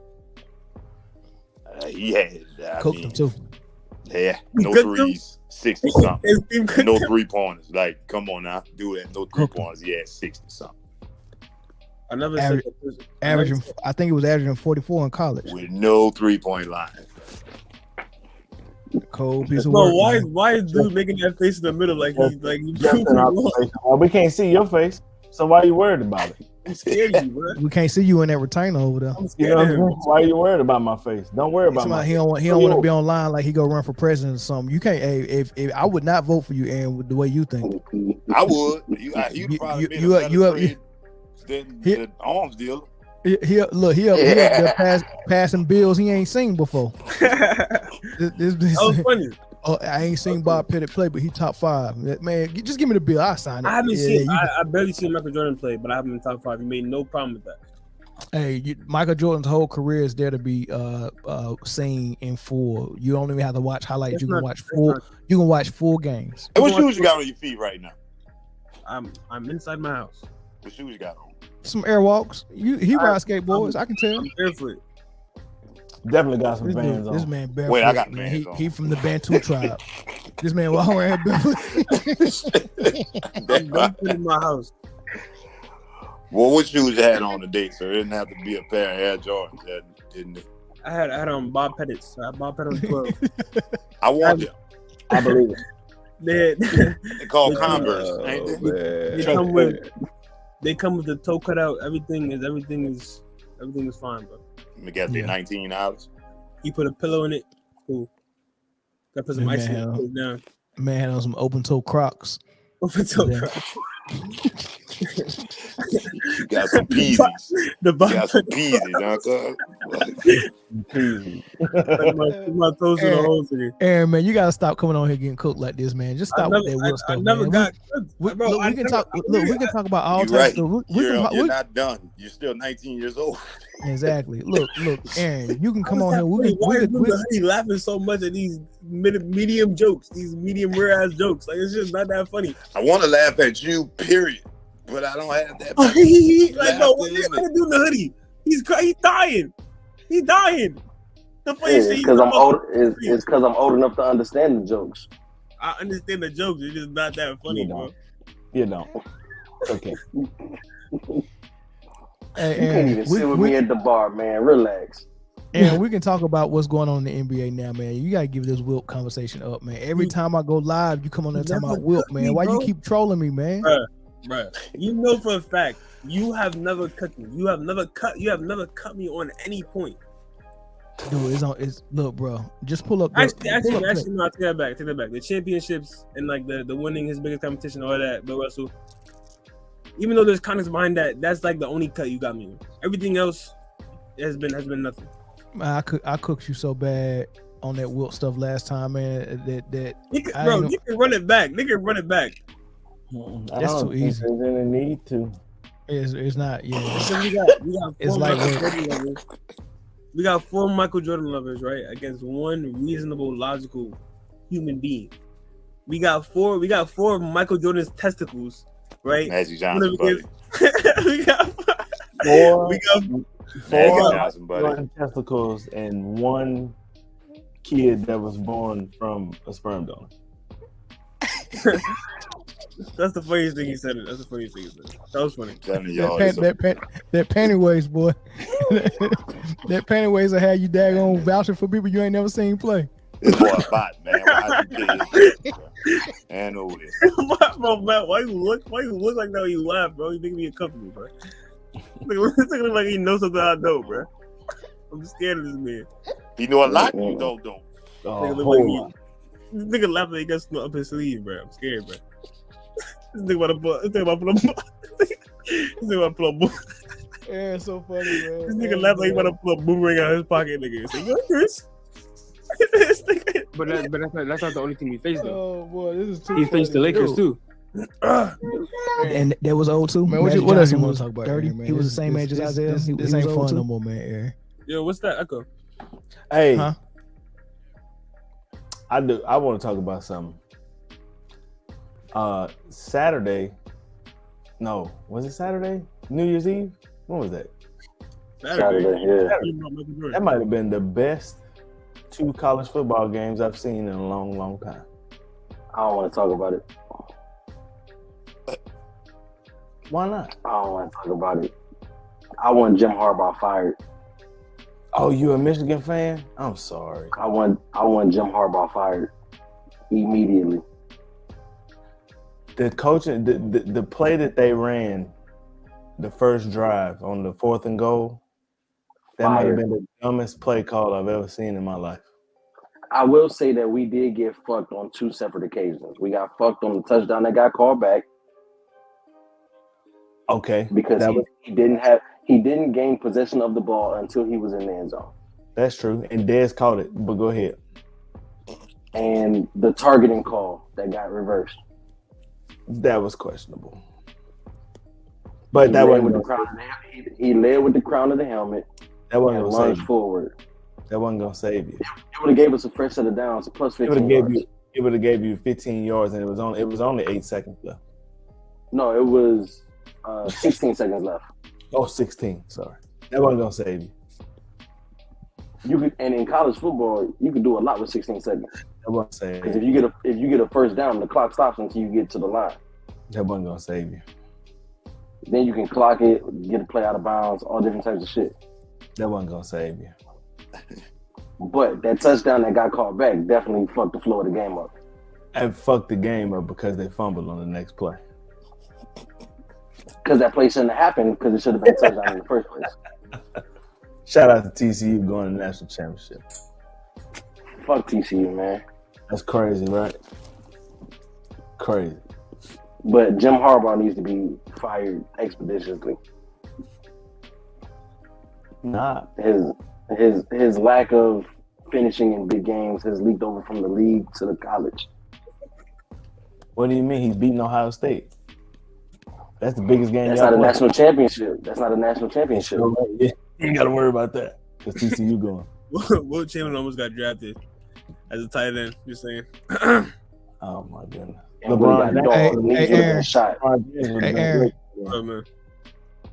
[SPEAKER 6] He had
[SPEAKER 1] cooked him too.
[SPEAKER 6] Yeah, no threes, 60 something. No 3-pointers. Like, come on now, do that. No 3-pointers. He had 60 something.
[SPEAKER 5] I never
[SPEAKER 1] averaging. I think it was averaging 44 in college
[SPEAKER 6] with no 3-point line.
[SPEAKER 1] Cold piece of work.
[SPEAKER 5] Why is dude making that face in the middle like
[SPEAKER 2] we can't see your face, so why are you worried about it?
[SPEAKER 5] I'm scared of you, bro.
[SPEAKER 1] We can't see you in that retainer over there.
[SPEAKER 5] I'm scared of him.
[SPEAKER 2] Why are you worried about my face? Don't worry about my face.
[SPEAKER 1] He don't want to be online like he go run for president or something. You can't. If I would not vote for you, and with the way you think,
[SPEAKER 6] I would. You'd probably be a better trade than the arms dealer.
[SPEAKER 1] He passing bills he ain't seen before. This
[SPEAKER 5] was funny.
[SPEAKER 1] Oh, I ain't seen Bob Pettit play, but he top 5. Man, just give me the bill. I sign it.
[SPEAKER 5] I haven't seen. I barely seen Michael Jordan play, but I have him in top 5. He made no problem with that.
[SPEAKER 1] Hey, Michael Jordan's whole career is there to be seen in full. You don't even have to watch highlights. You can watch full games.
[SPEAKER 6] Hey, what shoes you got on your feet right now?
[SPEAKER 5] I'm inside my house.
[SPEAKER 6] What shoes you got on?
[SPEAKER 1] Some Airwalks. He rides skateboards. I can tell.
[SPEAKER 5] I'm barefoot.
[SPEAKER 2] Definitely got some Vans on.
[SPEAKER 1] This man barefoot.
[SPEAKER 6] Wait, I got Vans on.
[SPEAKER 1] He from the Bantu tribe. This man walking around barefoot.
[SPEAKER 5] Barefoot in my house.
[SPEAKER 6] Well, what shoes you had on the date, so it didn't have to be a pair of Air Jordans, didn't it?
[SPEAKER 5] I had on Bob Pettit's. Bob Pettit was 12.
[SPEAKER 6] I want them.
[SPEAKER 2] I believe it.
[SPEAKER 6] They call Converse, ain't they?
[SPEAKER 5] They come with the toe cut out. Everything is fine, bro.
[SPEAKER 6] We got the $19.
[SPEAKER 5] You put a pillow in it. Cool. Got to put some ice in it. Put it down.
[SPEAKER 1] Man had on some open toe Crocs.
[SPEAKER 5] Open toe Crocs.
[SPEAKER 6] You got some peasies. You got some peasies, Uncle.
[SPEAKER 5] My toes in the holes again.
[SPEAKER 1] Aaron, man, you gotta stop coming on here getting cooked like this, man. Just stop with that Will stuff, man. We can talk. Look, we can talk about all types of stuff.
[SPEAKER 6] You're not done. You're still 19 years old.
[SPEAKER 1] Exactly. Look, Aaron, you can come on here.
[SPEAKER 5] Why are you laughing so much at these medium jokes, these medium rare ass jokes? Like, it's just not that funny.
[SPEAKER 6] I want to laugh at you, period, but I don't have that.
[SPEAKER 5] Like, no, what are you gonna do in the hoodie? He's dying. He's dying. The funny thing
[SPEAKER 4] because I'm old. It's because I'm old enough to understand the jokes.
[SPEAKER 5] I understand the jokes. It's just not that funny, bro.
[SPEAKER 2] You don't. Okay.
[SPEAKER 4] Hey, you can't even sit with me at the bar, man. Relax.
[SPEAKER 1] And we can talk about what's going on in the NBA now, man. You gotta give this Wilt conversation up, man. Every time I go live, you come on there talking about Wilt, man. Why you keep trolling me, man?
[SPEAKER 5] Bruh. You know for a fact you have never cut me. You have never cut me on any point.
[SPEAKER 1] Dude, look, bro. Just pull up.
[SPEAKER 5] Actually, no, take that back. The championships and like the winning his biggest competition, all that, Bill Russell. Even though there's context behind that, that's like the only cut you got me on. Everything else has been nothing. I
[SPEAKER 1] cooked you so bad on that Wilt stuff last time, man.
[SPEAKER 5] You can run it back.
[SPEAKER 1] That's too easy.
[SPEAKER 2] There's any need to.
[SPEAKER 1] It's not. Yeah.
[SPEAKER 5] So we got
[SPEAKER 1] it's like
[SPEAKER 5] we got 4 Michael Jordan lovers, right, against 1 reasonable, logical human being. We got four Michael Jordan's testicles, right?
[SPEAKER 6] Magic Johnson, buddy.
[SPEAKER 5] we got
[SPEAKER 2] four
[SPEAKER 6] Johnson, buddy.
[SPEAKER 2] Testicles and 1 kid that was born from a sperm donor.
[SPEAKER 5] That's the funniest thing he said. That was funny.
[SPEAKER 1] That panty waist, boy. that panty waist will have you daggone vouching for people you ain't never seen play.
[SPEAKER 6] This boy a bot, man. And over there.
[SPEAKER 5] Why you look like that when you laugh, bro? You making me uncomfortable, bro. It's looking like he knows something I know, bro. I'm scared of this man.
[SPEAKER 6] He know a lot you don't know.
[SPEAKER 5] This nigga laughing, he got something up his sleeve, bro. I'm scared, bro. This nigga about to pull a
[SPEAKER 1] Yeah, it's so funny, man.
[SPEAKER 5] This nigga laughing, he about to pull a boomerang out of his pocket, nigga. Say, yo, Chris.
[SPEAKER 7] But that's not the only team he faced, though.
[SPEAKER 1] Oh boy, this is too.
[SPEAKER 7] He faced the Lakers too.
[SPEAKER 1] And that was old too. Man, what else you want to talk about? 30. He was the same age as Isaiah. This ain't fun no more, man. Aaron.
[SPEAKER 5] Yo, what's that echo?
[SPEAKER 2] Hey, I want to talk about something. Saturday. No, was it Saturday? New Year's Eve? When was that?
[SPEAKER 4] Saturday, yeah.
[SPEAKER 2] That might have been the best 2 college football games I've seen in a long, long time.
[SPEAKER 4] I don't want to talk about it.
[SPEAKER 2] Why not?
[SPEAKER 4] I don't want to talk about it. I want Jim Harbaugh fired.
[SPEAKER 2] Oh, you a Michigan fan? I'm sorry.
[SPEAKER 4] I want Jim Harbaugh fired immediately.
[SPEAKER 2] The coaching, the play that they ran, the first drive on the 4th and goal, that might have been the dumbest play call I've ever seen in my life.
[SPEAKER 4] I will say that we did get fucked on 2 separate occasions. We got fucked on the touchdown that got called back.
[SPEAKER 2] Okay.
[SPEAKER 4] Because he didn't gain possession of the ball until he was in the end zone.
[SPEAKER 2] That's true. And Dez caught it, but go ahead.
[SPEAKER 4] And the targeting call that got reversed.
[SPEAKER 2] That was questionable. But he led with the crown of the helmet.
[SPEAKER 4] That wasn't going to save you. Forward.
[SPEAKER 2] That wasn't going to save you.
[SPEAKER 4] It would have gave us a fresh set of downs, plus 15 yards.
[SPEAKER 2] It would have gave you 15 yards, and it was only 8 seconds left.
[SPEAKER 4] No, it was 16 seconds left.
[SPEAKER 2] Oh, 16. Sorry. That wasn't going to save you.
[SPEAKER 4] And in college football, you can do a lot with 16 seconds.
[SPEAKER 2] That wasn't save you.
[SPEAKER 4] Because if you get a first down, the clock stops until you get to the line.
[SPEAKER 2] That wasn't going to save you.
[SPEAKER 4] Then you can clock it, get a play out of bounds, all different types of shit.
[SPEAKER 2] That wasn't going to save you.
[SPEAKER 4] But that touchdown that got called back definitely fucked the flow of the game up.
[SPEAKER 2] And fucked the game up because they fumbled on the next play.
[SPEAKER 4] because that play shouldn't have happened because it should have been a touchdown in the first place.
[SPEAKER 2] Shout out to TCU going to the national championship.
[SPEAKER 4] Fuck TCU, man.
[SPEAKER 2] That's crazy, right? Crazy.
[SPEAKER 4] But Jim Harbaugh needs to be fired expeditiously.
[SPEAKER 2] Nah.
[SPEAKER 4] His lack of finishing in big games has leaked over from the league to the college.
[SPEAKER 2] What do you mean? He's beating Ohio State. That's the biggest game.
[SPEAKER 4] That's not a national championship. That's not a national championship.
[SPEAKER 2] Yeah. You ain't got to worry about that because TCU going.
[SPEAKER 5] Will Chamberlain almost got drafted as a tight end. Just saying.
[SPEAKER 2] Oh my goodness.
[SPEAKER 4] LeBron,
[SPEAKER 1] Hey, Aaron.
[SPEAKER 5] Oh, man.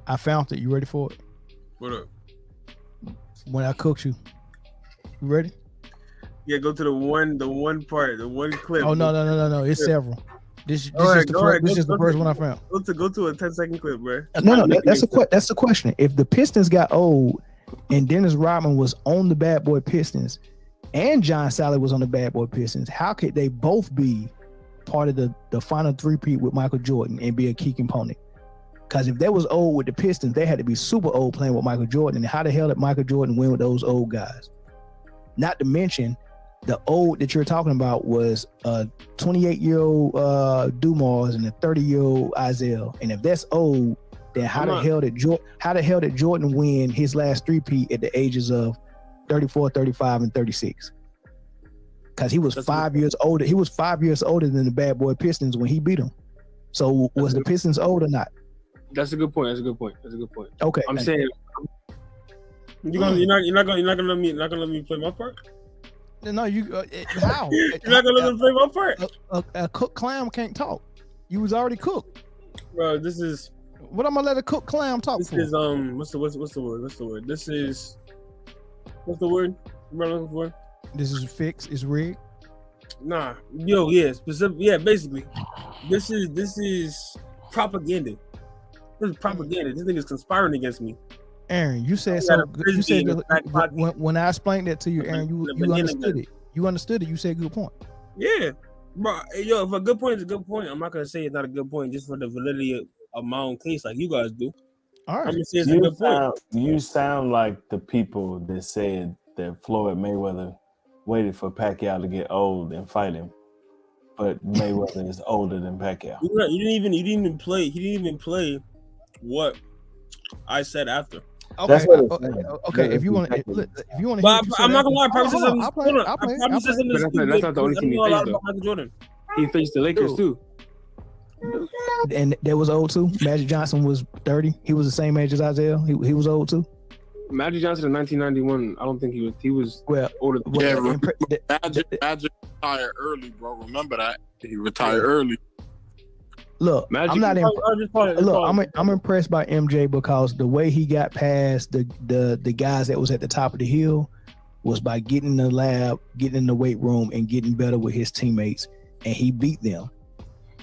[SPEAKER 1] I found it. You ready for it?
[SPEAKER 5] What up?
[SPEAKER 1] When I cooked you. You ready?
[SPEAKER 5] Yeah, go to the one part, the one clip.
[SPEAKER 1] Oh no. It's several. This is the first one I found.
[SPEAKER 5] Go to a 10-second clip, bro.
[SPEAKER 1] No, that's the question. If the Pistons got old and Dennis Rodman was on the Bad Boy Pistons and John Sally was on the Bad Boy Pistons, how could they both be part of the final three-peat with Michael Jordan and be a key component? Because if they was old with the Pistons, they had to be super old playing with Michael Jordan. And how the hell did Michael Jordan win with those old guys? Not to mention, the old that you're talking about was a 28-year-old Dumars and a 30-year-old Isaiah. And if that's old, then how the hell did Jordan win his last three-peat at the ages of 34, 35, and 36? Because he was 5 years older. He was 5 years older than the Bad Boy Pistons when he beat them. So was the Pistons old or not?
[SPEAKER 7] That's a good point.
[SPEAKER 1] Okay.
[SPEAKER 7] I'm saying
[SPEAKER 5] you're not gonna let me play my part.
[SPEAKER 1] No, you how?
[SPEAKER 5] You're not gonna let me play my part.
[SPEAKER 1] A cooked clam can't talk. You was already cooked,
[SPEAKER 5] bro. This is
[SPEAKER 1] what I'm gonna let a cooked clam talk.
[SPEAKER 5] This
[SPEAKER 1] for?
[SPEAKER 5] is what's the word? This is what's the word we're looking for?
[SPEAKER 1] This is fixed. It's rigged.
[SPEAKER 5] Nah, basically, this is propaganda. This is propaganda. This nigga's conspiring against me.
[SPEAKER 1] Aaron, you said so. You said when I explained that to you, Aaron, you understood it. You understood it. You said good point.
[SPEAKER 5] Yeah, bro. Yo, if a good point is a good point, I'm not gonna say it's not a good point just for the validity of my own case, like you guys do.
[SPEAKER 1] All right.
[SPEAKER 5] I'm gonna say it's a good point.
[SPEAKER 2] You sound like the people that said that Floyd Mayweather waited for Pacquiao to get old and fight him, but Mayweather is older than Pacquiao.
[SPEAKER 5] He didn't even play what I said after.
[SPEAKER 1] Okay. If you want to,
[SPEAKER 5] I'm not gonna lie.
[SPEAKER 7] That's not the only team he faced though.
[SPEAKER 5] Jordan.
[SPEAKER 7] He faced the Lakers too.
[SPEAKER 1] And that was old too. Magic Johnson was 30. He was the same age as Isaiah. He was old too.
[SPEAKER 7] Magic Johnson in 1991. I don't think he was. He was older.
[SPEAKER 6] Magic retired early, bro. Remember that he retired early.
[SPEAKER 1] Look, I'm not. I'm impressed by MJ because the way he got past the guys that was at the top of the hill was by getting in the lab, getting in the weight room, and getting better with his teammates, and he beat them.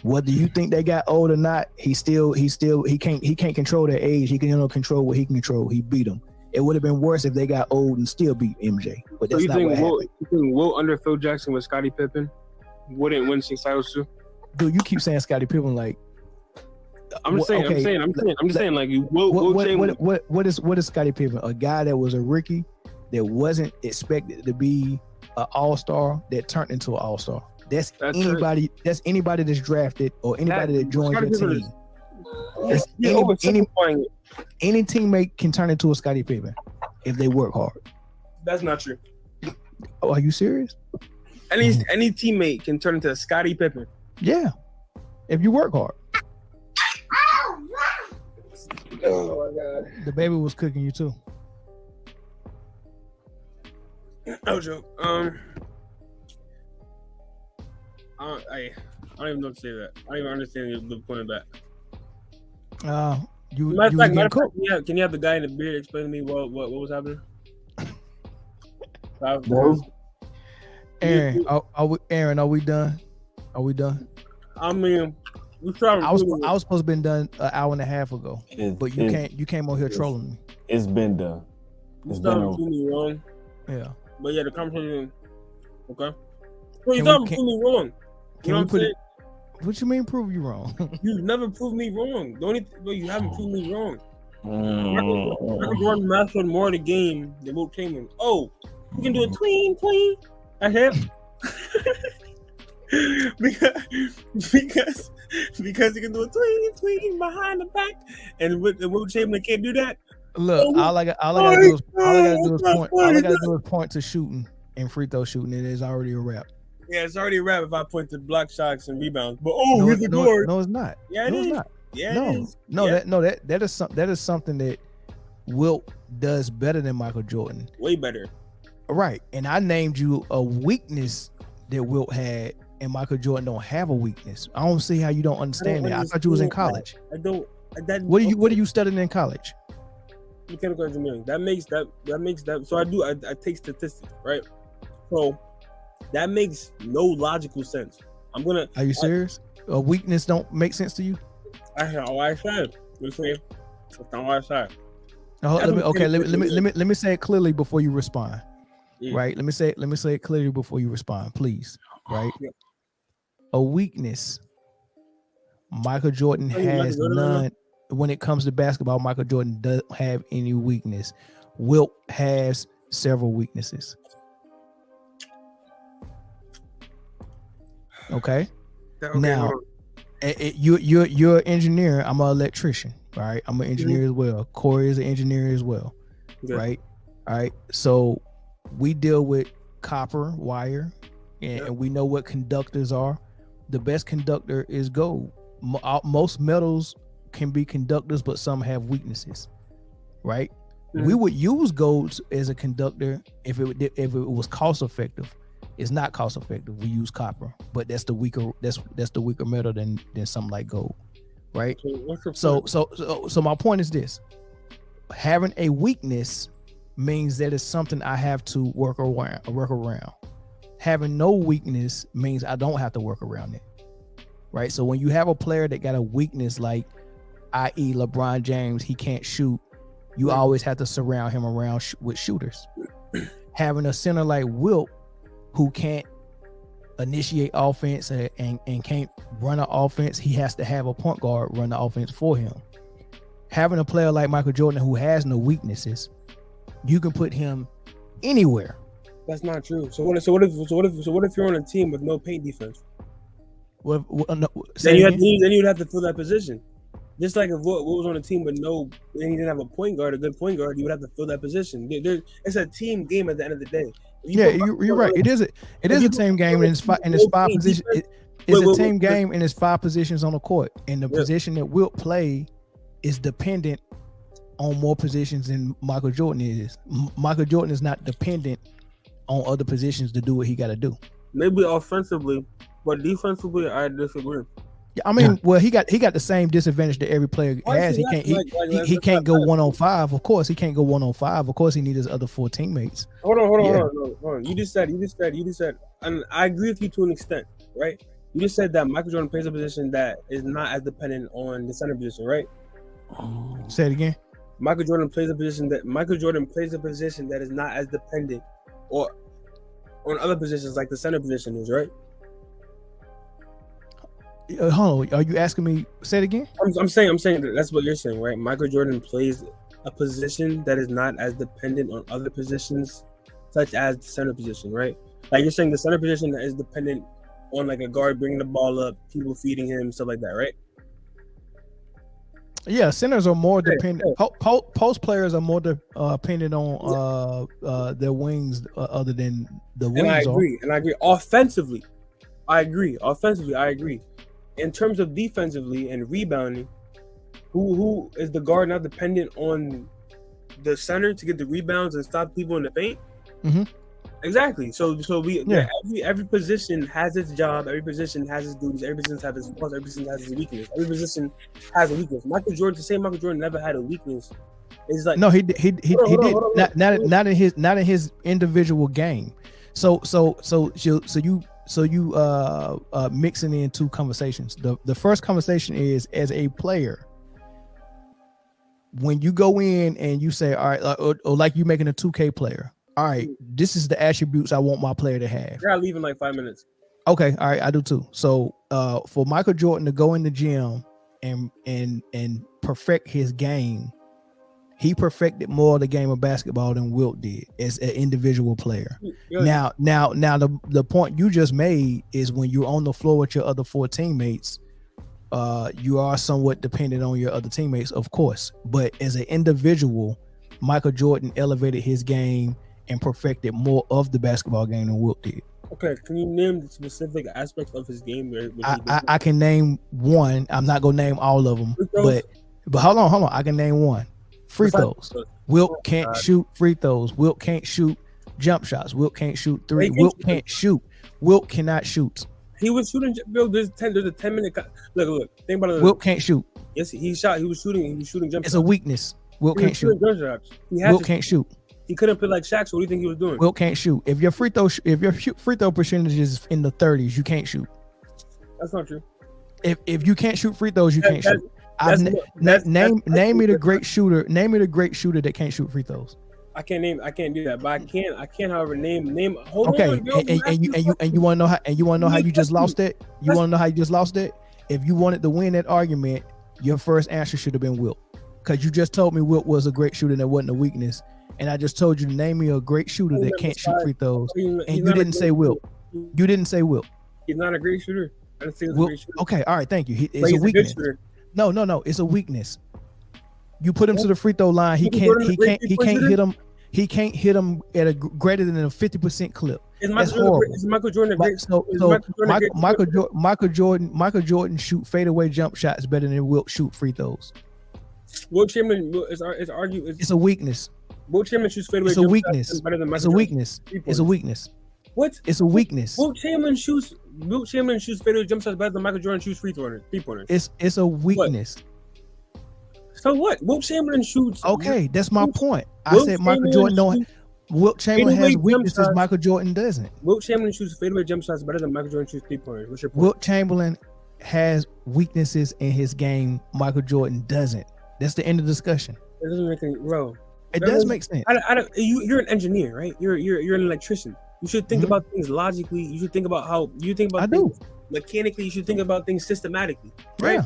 [SPEAKER 1] Whether you think they got old or not, he can't control their age. He can only control what he can control. He beat them. It would have been worse if they got old and still beat MJ. But that's not what happened.
[SPEAKER 7] You think Wilt under Phil Jackson with Scottie Pippen wouldn't win 6 titles too?
[SPEAKER 1] Dude, you keep saying Scottie Pippen like.
[SPEAKER 7] I'm just saying like
[SPEAKER 1] what is Scottie Pippen? A guy that was a rookie that wasn't expected to be an all-star that turned into an all-star. That's anybody that's drafted or anybody that joins your team. Any teammate can turn into a Scottie Pippen if they work hard.
[SPEAKER 5] That's not true.
[SPEAKER 1] Oh, are you serious?
[SPEAKER 5] Any teammate can turn into a Scottie Pippen.
[SPEAKER 1] Yeah, if you work hard.
[SPEAKER 5] Oh my God!
[SPEAKER 1] The baby was cooking you too.
[SPEAKER 5] No joke. I don't even know what to say that. I don't even understand the point of that. Can you have the guy in the beard explain to me what was happening?
[SPEAKER 1] Aaron, are we done? Are we done?
[SPEAKER 5] I mean,
[SPEAKER 1] I was supposed to have been done an hour and a half ago, but you came on here trolling me.
[SPEAKER 2] It's been done.
[SPEAKER 5] It's been me wrong.
[SPEAKER 1] Yeah.
[SPEAKER 5] But yeah, the conversation. Okay. Well, you thought me wrong. You know what I'm saying?
[SPEAKER 1] What you mean prove you wrong?
[SPEAKER 5] You never proved me wrong. The only you haven't proved me wrong. Michael Jordan mastered more of the game than Wilt Chamberlain. Oh, you can do a tween at him. because he can do a tween behind the back, and Wilt Chamberlain can't do that.
[SPEAKER 1] Look, all I gotta do is point to shooting and free throw shooting. It is already a wrap.
[SPEAKER 5] Yeah, it's already a wrap if I point to block shots and rebounds. But
[SPEAKER 1] he's a guard. No, it's not.
[SPEAKER 5] Yeah,
[SPEAKER 1] it's not.
[SPEAKER 5] Yeah, it is.
[SPEAKER 1] That is something that Wilt does better than Michael Jordan.
[SPEAKER 5] Way better.
[SPEAKER 1] Right. And I named you a weakness that Wilt had, and Michael Jordan don't have a weakness. I don't see how you don't understand that. I thought you was in college.
[SPEAKER 5] I don't.
[SPEAKER 1] What are you studying in college?
[SPEAKER 5] Mechanical engineering. That makes that. So I take statistics, right? So that makes no logical sense. Are
[SPEAKER 1] you serious? A weakness don't make sense to you?
[SPEAKER 5] I said. That's not what I said.
[SPEAKER 1] Let me say it clearly before you respond.
[SPEAKER 5] Yeah.
[SPEAKER 1] Right? Let me say it clearly before you respond, please. Right?
[SPEAKER 5] Yeah.
[SPEAKER 1] A weakness. Michael Jordan has none. When it comes to basketball, Michael Jordan doesn't have any weakness. Wilt has several weaknesses. Okay. Now, you're an engineer. I'm an electrician. Right. I'm an engineer as well. Corey is an engineer as well. Yeah. Right. All right. So we deal with copper wire, and we know what conductors are. The best conductor is gold. Most metals can be conductors, but some have weaknesses. Right. Mm-hmm. We would use gold as a conductor if it was cost effective. It's not cost effective. We use copper, but that's the weaker metal than something like gold, right? So my point is this: having a weakness means that it's something I have to work around. Having no weakness means I don't have to work around it, right? So when you have a player that got a weakness, like i.e. LeBron James, he can't shoot, you always have to surround him with shooters. Having a center like Wilt, who can't initiate offense and can't run an offense, he has to have a point guard run the offense for him. Having a player like Michael Jordan who has no weaknesses, you can put him anywhere.
[SPEAKER 5] That's not true. So what if you're on a team with no paint defense?
[SPEAKER 1] No,
[SPEAKER 5] then you'd have to fill that position. Just like if what was on a team with and he didn't have a good point guard, you would have to fill that position. It's a team game at the end of the day.
[SPEAKER 1] You're right. It is a team game, and it's five positions. It's a team game, and it's 5 positions on the court. And the position that Wilt play is dependent on more positions than Michael Jordan is. Michael Jordan is not dependent on other positions to do what he got to do.
[SPEAKER 5] Maybe offensively, but defensively, I disagree.
[SPEAKER 1] I mean, well, he got the same disadvantage that every player has. He can't go 1-on-5. Of course, he can't go 1-on-5. Of course, he needs his other 4 teammates.
[SPEAKER 5] Hold on. You just said, and I agree with you to an extent, right? You just said that Michael Jordan plays a position that is not as dependent on the center position, right?
[SPEAKER 1] Say it again.
[SPEAKER 5] Michael Jordan plays a position that is not as dependent or on other positions like the center position is, right?
[SPEAKER 1] Hold on, are you asking me? Say it again.
[SPEAKER 5] I'm saying that's what you're saying, right? Michael Jordan plays a position that is not as dependent on other positions, such as the center position, right? Like you're saying, the center position that is dependent on like a guard bringing the ball up, people feeding him, stuff like that, right?
[SPEAKER 1] Yeah, centers are more dependent. Post players are more dependent on their wings, other than the wings.
[SPEAKER 5] And I agree. Offensively, I agree. In terms of defensively and rebounding, who is the guard not dependent on the center to get the rebounds and stop people in the paint?
[SPEAKER 1] Mm-hmm.
[SPEAKER 5] Exactly. So every position has its job. Every position has its duties. Every position has its plus. Every position has its weakness. Every position has a weakness. Michael Jordan never had a weakness. It's like
[SPEAKER 1] no, he did not in his individual game. So you mixing in 2 conversations. The first conversation is, as a player, when you go in and you say, all right, or like you making a 2K player, all right, this is the attributes I want my player to have.
[SPEAKER 5] You're leaving like 5 minutes.
[SPEAKER 1] Okay, all right, I do too. So for Michael Jordan to go in the gym and perfect his game, he perfected more of the game of basketball than Wilt did as an individual player. Now the point you just made is when you're on the floor with your other 4 teammates, you are somewhat dependent on your other teammates, of course. But as an individual, Michael Jordan elevated his game and perfected more of the basketball game than Wilt did.
[SPEAKER 5] Okay, can you name the specific aspects of his game?
[SPEAKER 1] I can name one. I'm not gonna name all of them, but hold on. I can name one. Free throws. Wilt can't shoot free throws. Wilt can't shoot jump shots. Wilt can't shoot three. Wilt can't shoot. Wilt cannot shoot.
[SPEAKER 5] He was shooting. Bill, there's a 10-minute. Look. Think about it.
[SPEAKER 1] Wilt can't shoot.
[SPEAKER 5] Yes, he shot. He was shooting jump shots.
[SPEAKER 1] It's a weakness. Wilt can't shoot. Wilt can't shoot.
[SPEAKER 5] He couldn't play like Shaq. So what do you think he was doing?
[SPEAKER 1] Wilt can't shoot. If your free throw percentage is in the 30s, you can't shoot.
[SPEAKER 5] That's not true.
[SPEAKER 1] If you can't shout free throws, you can't shoot. Name me the great shooter. Name me the great shooter that can't shoot free throws.
[SPEAKER 5] I can't do that, but I can however name. Hold
[SPEAKER 1] okay,
[SPEAKER 5] on,
[SPEAKER 1] and you want to know how you just lost it? You want to know how you just lost it? If you wanted to win that argument, your first answer should have been Wilt, because you just told me Wilt was a great shooter that wasn't a weakness, and I just told you to name me a great shooter that can't shoot free throws, and you didn't say Wilt. You didn't say Wilt.
[SPEAKER 5] He's not a great shooter. I didn't say he was a great shooter.
[SPEAKER 1] Okay, all right, thank you. It's a weakness. No, it's a weakness. You put him to the free throw line, he can't hit him. He can't hit him at a greater than a 50% clip. That's horrible.
[SPEAKER 5] Is Michael Jordan a great?
[SPEAKER 1] Michael Jordan shoot fadeaway jump shots better than Wilt shoot free throws.
[SPEAKER 5] Wilt Chamberlain is argued.
[SPEAKER 1] It's a weakness.
[SPEAKER 5] Wilt Chamberlain shoots fadeaway.
[SPEAKER 1] It's a weakness. It's a weakness. It's a weakness.
[SPEAKER 5] What?
[SPEAKER 1] It's a weakness.
[SPEAKER 5] Wilt Chamberlain shoots fadeaway jump shots better than Michael Jordan shoots three pointers.
[SPEAKER 1] It's a weakness.
[SPEAKER 5] So what? Wilt Chamberlain shoots.
[SPEAKER 1] Okay, that's my point. I said Michael Jordan don't. Wilt Chamberlain has weaknesses Michael Jordan doesn't.
[SPEAKER 5] Wilt Chamberlain shoots fadeaway jump shots better than Michael Jordan shoots 3 pointers. What's your point?
[SPEAKER 1] Wilt Chamberlain has weaknesses in his game Michael Jordan doesn't. That's the end of the discussion.
[SPEAKER 5] It doesn't make any, bro.
[SPEAKER 1] It does make sense.
[SPEAKER 5] You're an engineer, right? You're an electrician. You should think about things logically. You should think about how you think about things mechanically. You should think about things systematically, right?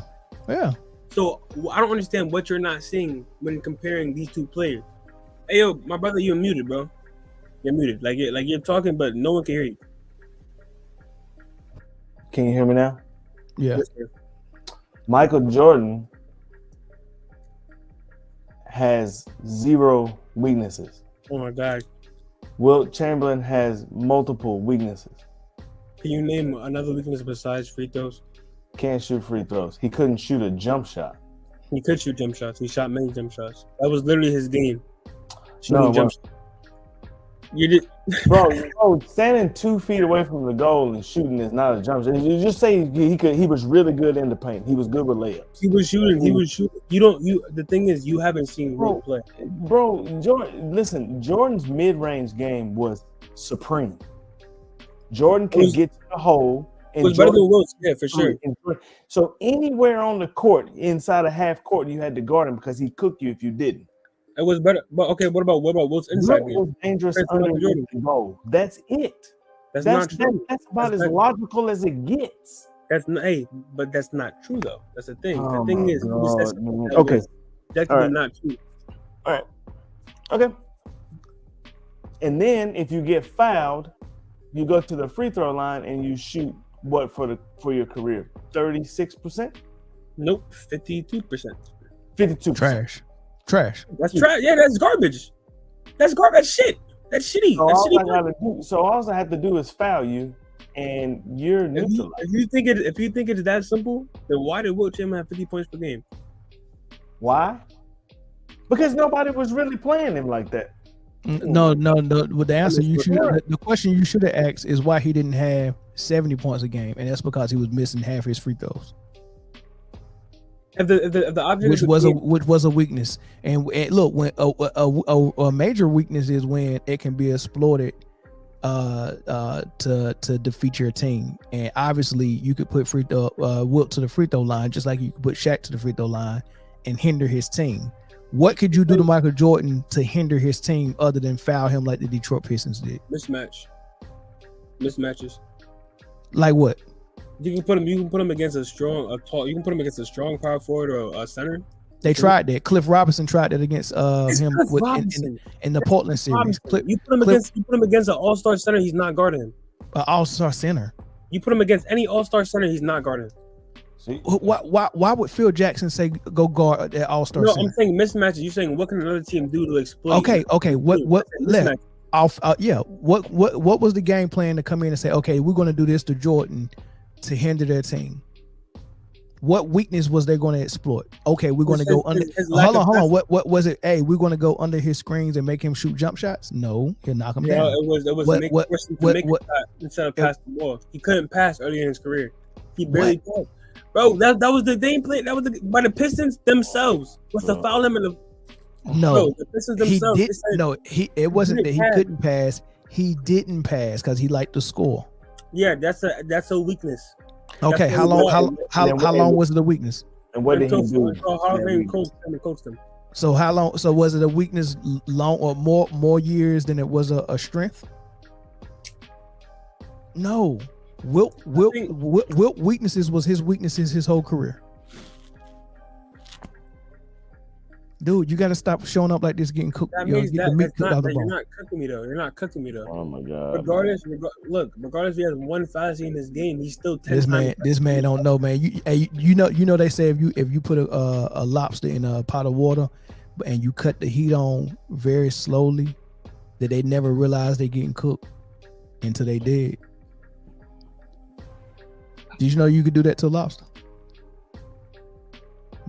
[SPEAKER 1] Yeah.
[SPEAKER 5] So I don't understand what you're not seeing when comparing these two players. Hey yo, my brother, you're muted, bro. You're muted. Like you're talking, but no one can hear you.
[SPEAKER 2] Can you hear me now?
[SPEAKER 1] Yeah.
[SPEAKER 2] Michael Jordan has 0 weaknesses.
[SPEAKER 5] Oh my God.
[SPEAKER 2] Wilt Chamberlain has multiple weaknesses.
[SPEAKER 5] Can you name another weakness besides free throws?
[SPEAKER 2] Can't shoot free throws. He couldn't shoot a jump shot.
[SPEAKER 5] He could shoot jump shots. He shot many jump shots. That was literally his game. You did,
[SPEAKER 2] bro. Standing 2 feet away from the goal and shooting is not a jump shot. You just say he was really good in the paint. He was good with layups.
[SPEAKER 5] He was shooting. The thing is, you haven't seen Wilt play.
[SPEAKER 2] Bro, Jordan's mid-range game was supreme. Jordan could get to the hole.
[SPEAKER 5] It was better than Wilt's, yeah, for sure.
[SPEAKER 2] So anywhere on the court, inside a half court, you had to guard him because he cooked you if you didn't.
[SPEAKER 5] It was better, but okay. What about Wilt's inside game?
[SPEAKER 2] Was dangerous under the goal. That's it. That's not true. That's about as logical as it gets.
[SPEAKER 5] That's not. Hey, but that's not true though. That's the thing. The thing is, that's not true.
[SPEAKER 2] All right. Okay. And then if you get fouled, you go to the free throw line and you shoot what for your career? 36%?
[SPEAKER 5] Nope, 52%.
[SPEAKER 2] 52%.
[SPEAKER 1] Trash.
[SPEAKER 5] That's trash. Yeah, that's garbage. That's garbage. That's shit. That's shitty.
[SPEAKER 2] So all I have to do is foul you, and you're neutralized.
[SPEAKER 5] If you think it's that simple, then why did Wilt Chamberlain have 50 points per game?
[SPEAKER 2] Why? Because nobody was really playing him like that.
[SPEAKER 1] No. With the answer the question you should have asked is why he didn't have 70 points a game, and that's because he was missing half his free throws.
[SPEAKER 5] If the object
[SPEAKER 1] which was a weakness, and look, when a major weakness is when it can be exploited to defeat your team, and obviously you could put Wilt to the free throw line just like you could put Shaq to the free throw line and hinder his team. What could you do to Michael Jordan to hinder his team other than foul him like the Detroit Pistons did?
[SPEAKER 5] Mismatches.
[SPEAKER 1] Like what?
[SPEAKER 5] You can put him against a strong, you can put him against a strong power forward or a center.
[SPEAKER 1] They tried that. Cliff Robinson tried that against him in the Portland series.
[SPEAKER 5] You put him against an all-star center, he's not guarding him.
[SPEAKER 1] An all-star center.
[SPEAKER 5] You put him against any all-star center, he's not guarding him.
[SPEAKER 2] See?
[SPEAKER 1] Why would Phil Jackson say go guard that all-star center?
[SPEAKER 5] No, I'm saying mismatches. You're saying what can another team do to exploit?
[SPEAKER 1] Okay. What left off? What was the game plan to come in and say, okay, we're going to do this to Jordan to hinder their team? What weakness was they going to exploit? Okay, we're going to go under. Hold on. What was it? Hey, we're going to go under his screens and make him shoot jump shots? No, he'll knock him down.
[SPEAKER 5] It was instead of pass the ball. He couldn't pass early in his career. He barely passed. Bro, that was the game plan. That was by the Pistons themselves. Was to foul him in the.
[SPEAKER 1] No,
[SPEAKER 5] bro, the Pistons themselves.
[SPEAKER 1] It wasn't that he couldn't pass. He didn't pass because he liked to score.
[SPEAKER 5] Yeah, that's a weakness.
[SPEAKER 1] Okay, how long was it a weakness?
[SPEAKER 2] And what did he do?
[SPEAKER 5] Coached him.
[SPEAKER 1] So how long? So was it a weakness long or more years than it was a strength? No, Wilt weaknesses was his weaknesses his whole career. Dude, you got to stop showing up like this, getting cooked.
[SPEAKER 5] That means you're not cooking me though. You're not cooking me though.
[SPEAKER 2] Oh my god.
[SPEAKER 5] Regardless, if he has one fallacy in his game, he's still 10
[SPEAKER 1] This man don't know, man. You know they say if you put a lobster in a pot of water and you cut the heat on very slowly, that they never realize they getting cooked until they did. Did you know you could do that to a lobster?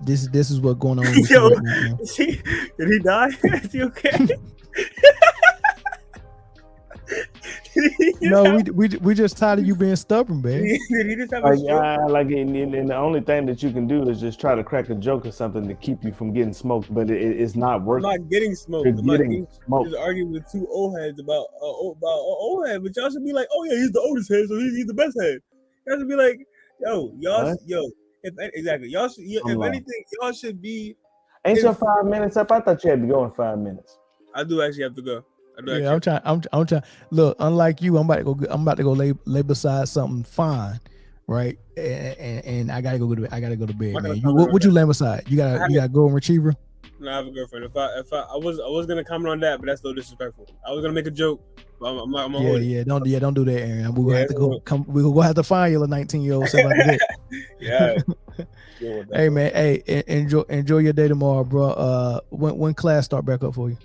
[SPEAKER 1] This is what's going on.
[SPEAKER 5] Yo, did he die? Is he okay?
[SPEAKER 1] No, we just tired of you being stubborn, man.
[SPEAKER 5] Did he just have
[SPEAKER 2] and the only thing that you can do is just try to crack a joke or something to keep you from getting smoked, but it's not working.
[SPEAKER 5] I'm not getting smoked. I'm getting smoked. Just arguing with two old heads about old head, but y'all should be like, oh yeah, he's the oldest head, so he's the best head. Y'all should be like, yo. Exactly. Y'all should. If anything, y'all should be.
[SPEAKER 2] Ain't your 5 minutes up? I thought you had to go in 5 minutes.
[SPEAKER 5] I do actually have to go.
[SPEAKER 1] I'm trying. Look, unlike you, I'm about to go lay beside something fine, right? And I gotta go to bed, man. What you lay beside? You gotta go and retriever.
[SPEAKER 5] No, I have a girlfriend. If I was gonna comment on that, but that's so disrespectful. I was gonna make a joke. But I'm don't
[SPEAKER 1] do that, Aaron. We're gonna have to go. We're gonna have to find you a 19-year-old.
[SPEAKER 5] Yeah.
[SPEAKER 1] Hey man, enjoy your day tomorrow, bro. When class start back up for you?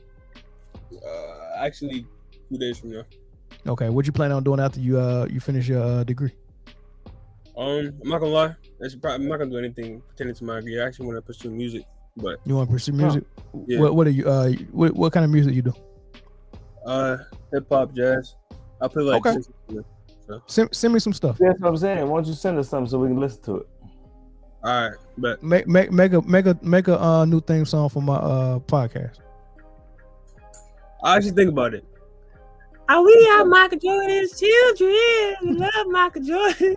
[SPEAKER 5] Actually, 2 days from now.
[SPEAKER 1] Okay, what you plan on doing after you finish your degree?
[SPEAKER 5] I'm not gonna lie. I'm not gonna do anything pertaining to my degree. I actually want to pursue music. But
[SPEAKER 1] you want to pursue music?
[SPEAKER 5] Yeah.
[SPEAKER 1] What are you? What kind of music you do?
[SPEAKER 5] Hip hop, jazz. I play like.
[SPEAKER 1] Okay. So. Send me some stuff.
[SPEAKER 2] That's what I'm saying. Why don't you send us something so we can listen to it?
[SPEAKER 5] All right, but
[SPEAKER 1] make a new theme song for my podcast.
[SPEAKER 5] I actually think about it. We are Michael Jordan's children. We love Michael Jordan.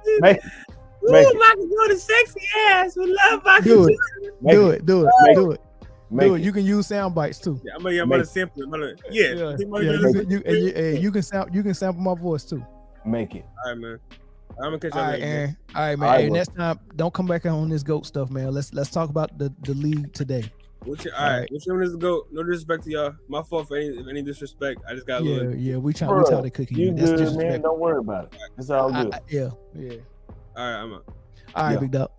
[SPEAKER 5] Michael Jordan's sexy ass. We love Michael Jordan.
[SPEAKER 1] Do it. You can use sound bites too.
[SPEAKER 5] Yeah, I'm gonna sample it.
[SPEAKER 1] You can sample my voice too.
[SPEAKER 2] Make it.
[SPEAKER 5] All right, man. I'm gonna catch you.
[SPEAKER 1] All right, Aaron. All right, man. Hey, next time, don't come back on this GOAT stuff, man. Let's talk about the league today.
[SPEAKER 5] All right. Which one is the GOAT? No disrespect to y'all. My fault for any disrespect. I just got a little.
[SPEAKER 1] Yeah. We try to cook you.
[SPEAKER 2] That's good, man. Don't worry about it. It's all good.
[SPEAKER 1] Yeah.
[SPEAKER 5] All right, I'm out.
[SPEAKER 1] All right, big dog.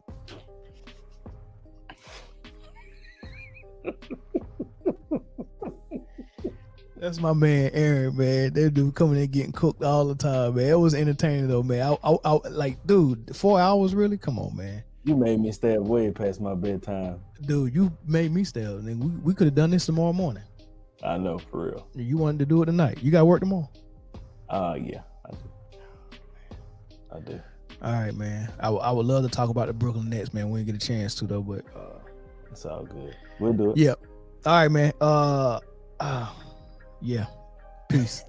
[SPEAKER 1] That's my man Aaron, man. That dude coming in getting cooked all the time, man. It was entertaining though, man. I like, dude, 4 hours really? Come on, man.
[SPEAKER 2] You made me stay up way past my bedtime.
[SPEAKER 1] Dude, you made me stay up. We could have done this tomorrow morning.
[SPEAKER 2] I know, for real.
[SPEAKER 1] You wanted to do it tonight. You got work tomorrow?
[SPEAKER 2] Yeah, I do.
[SPEAKER 1] All right, man. I would love to talk about the Brooklyn Nets, man. We didn't get a chance to though, but
[SPEAKER 2] it's all good. We'll do it.
[SPEAKER 1] Yep. All right, man. Yeah. Peace.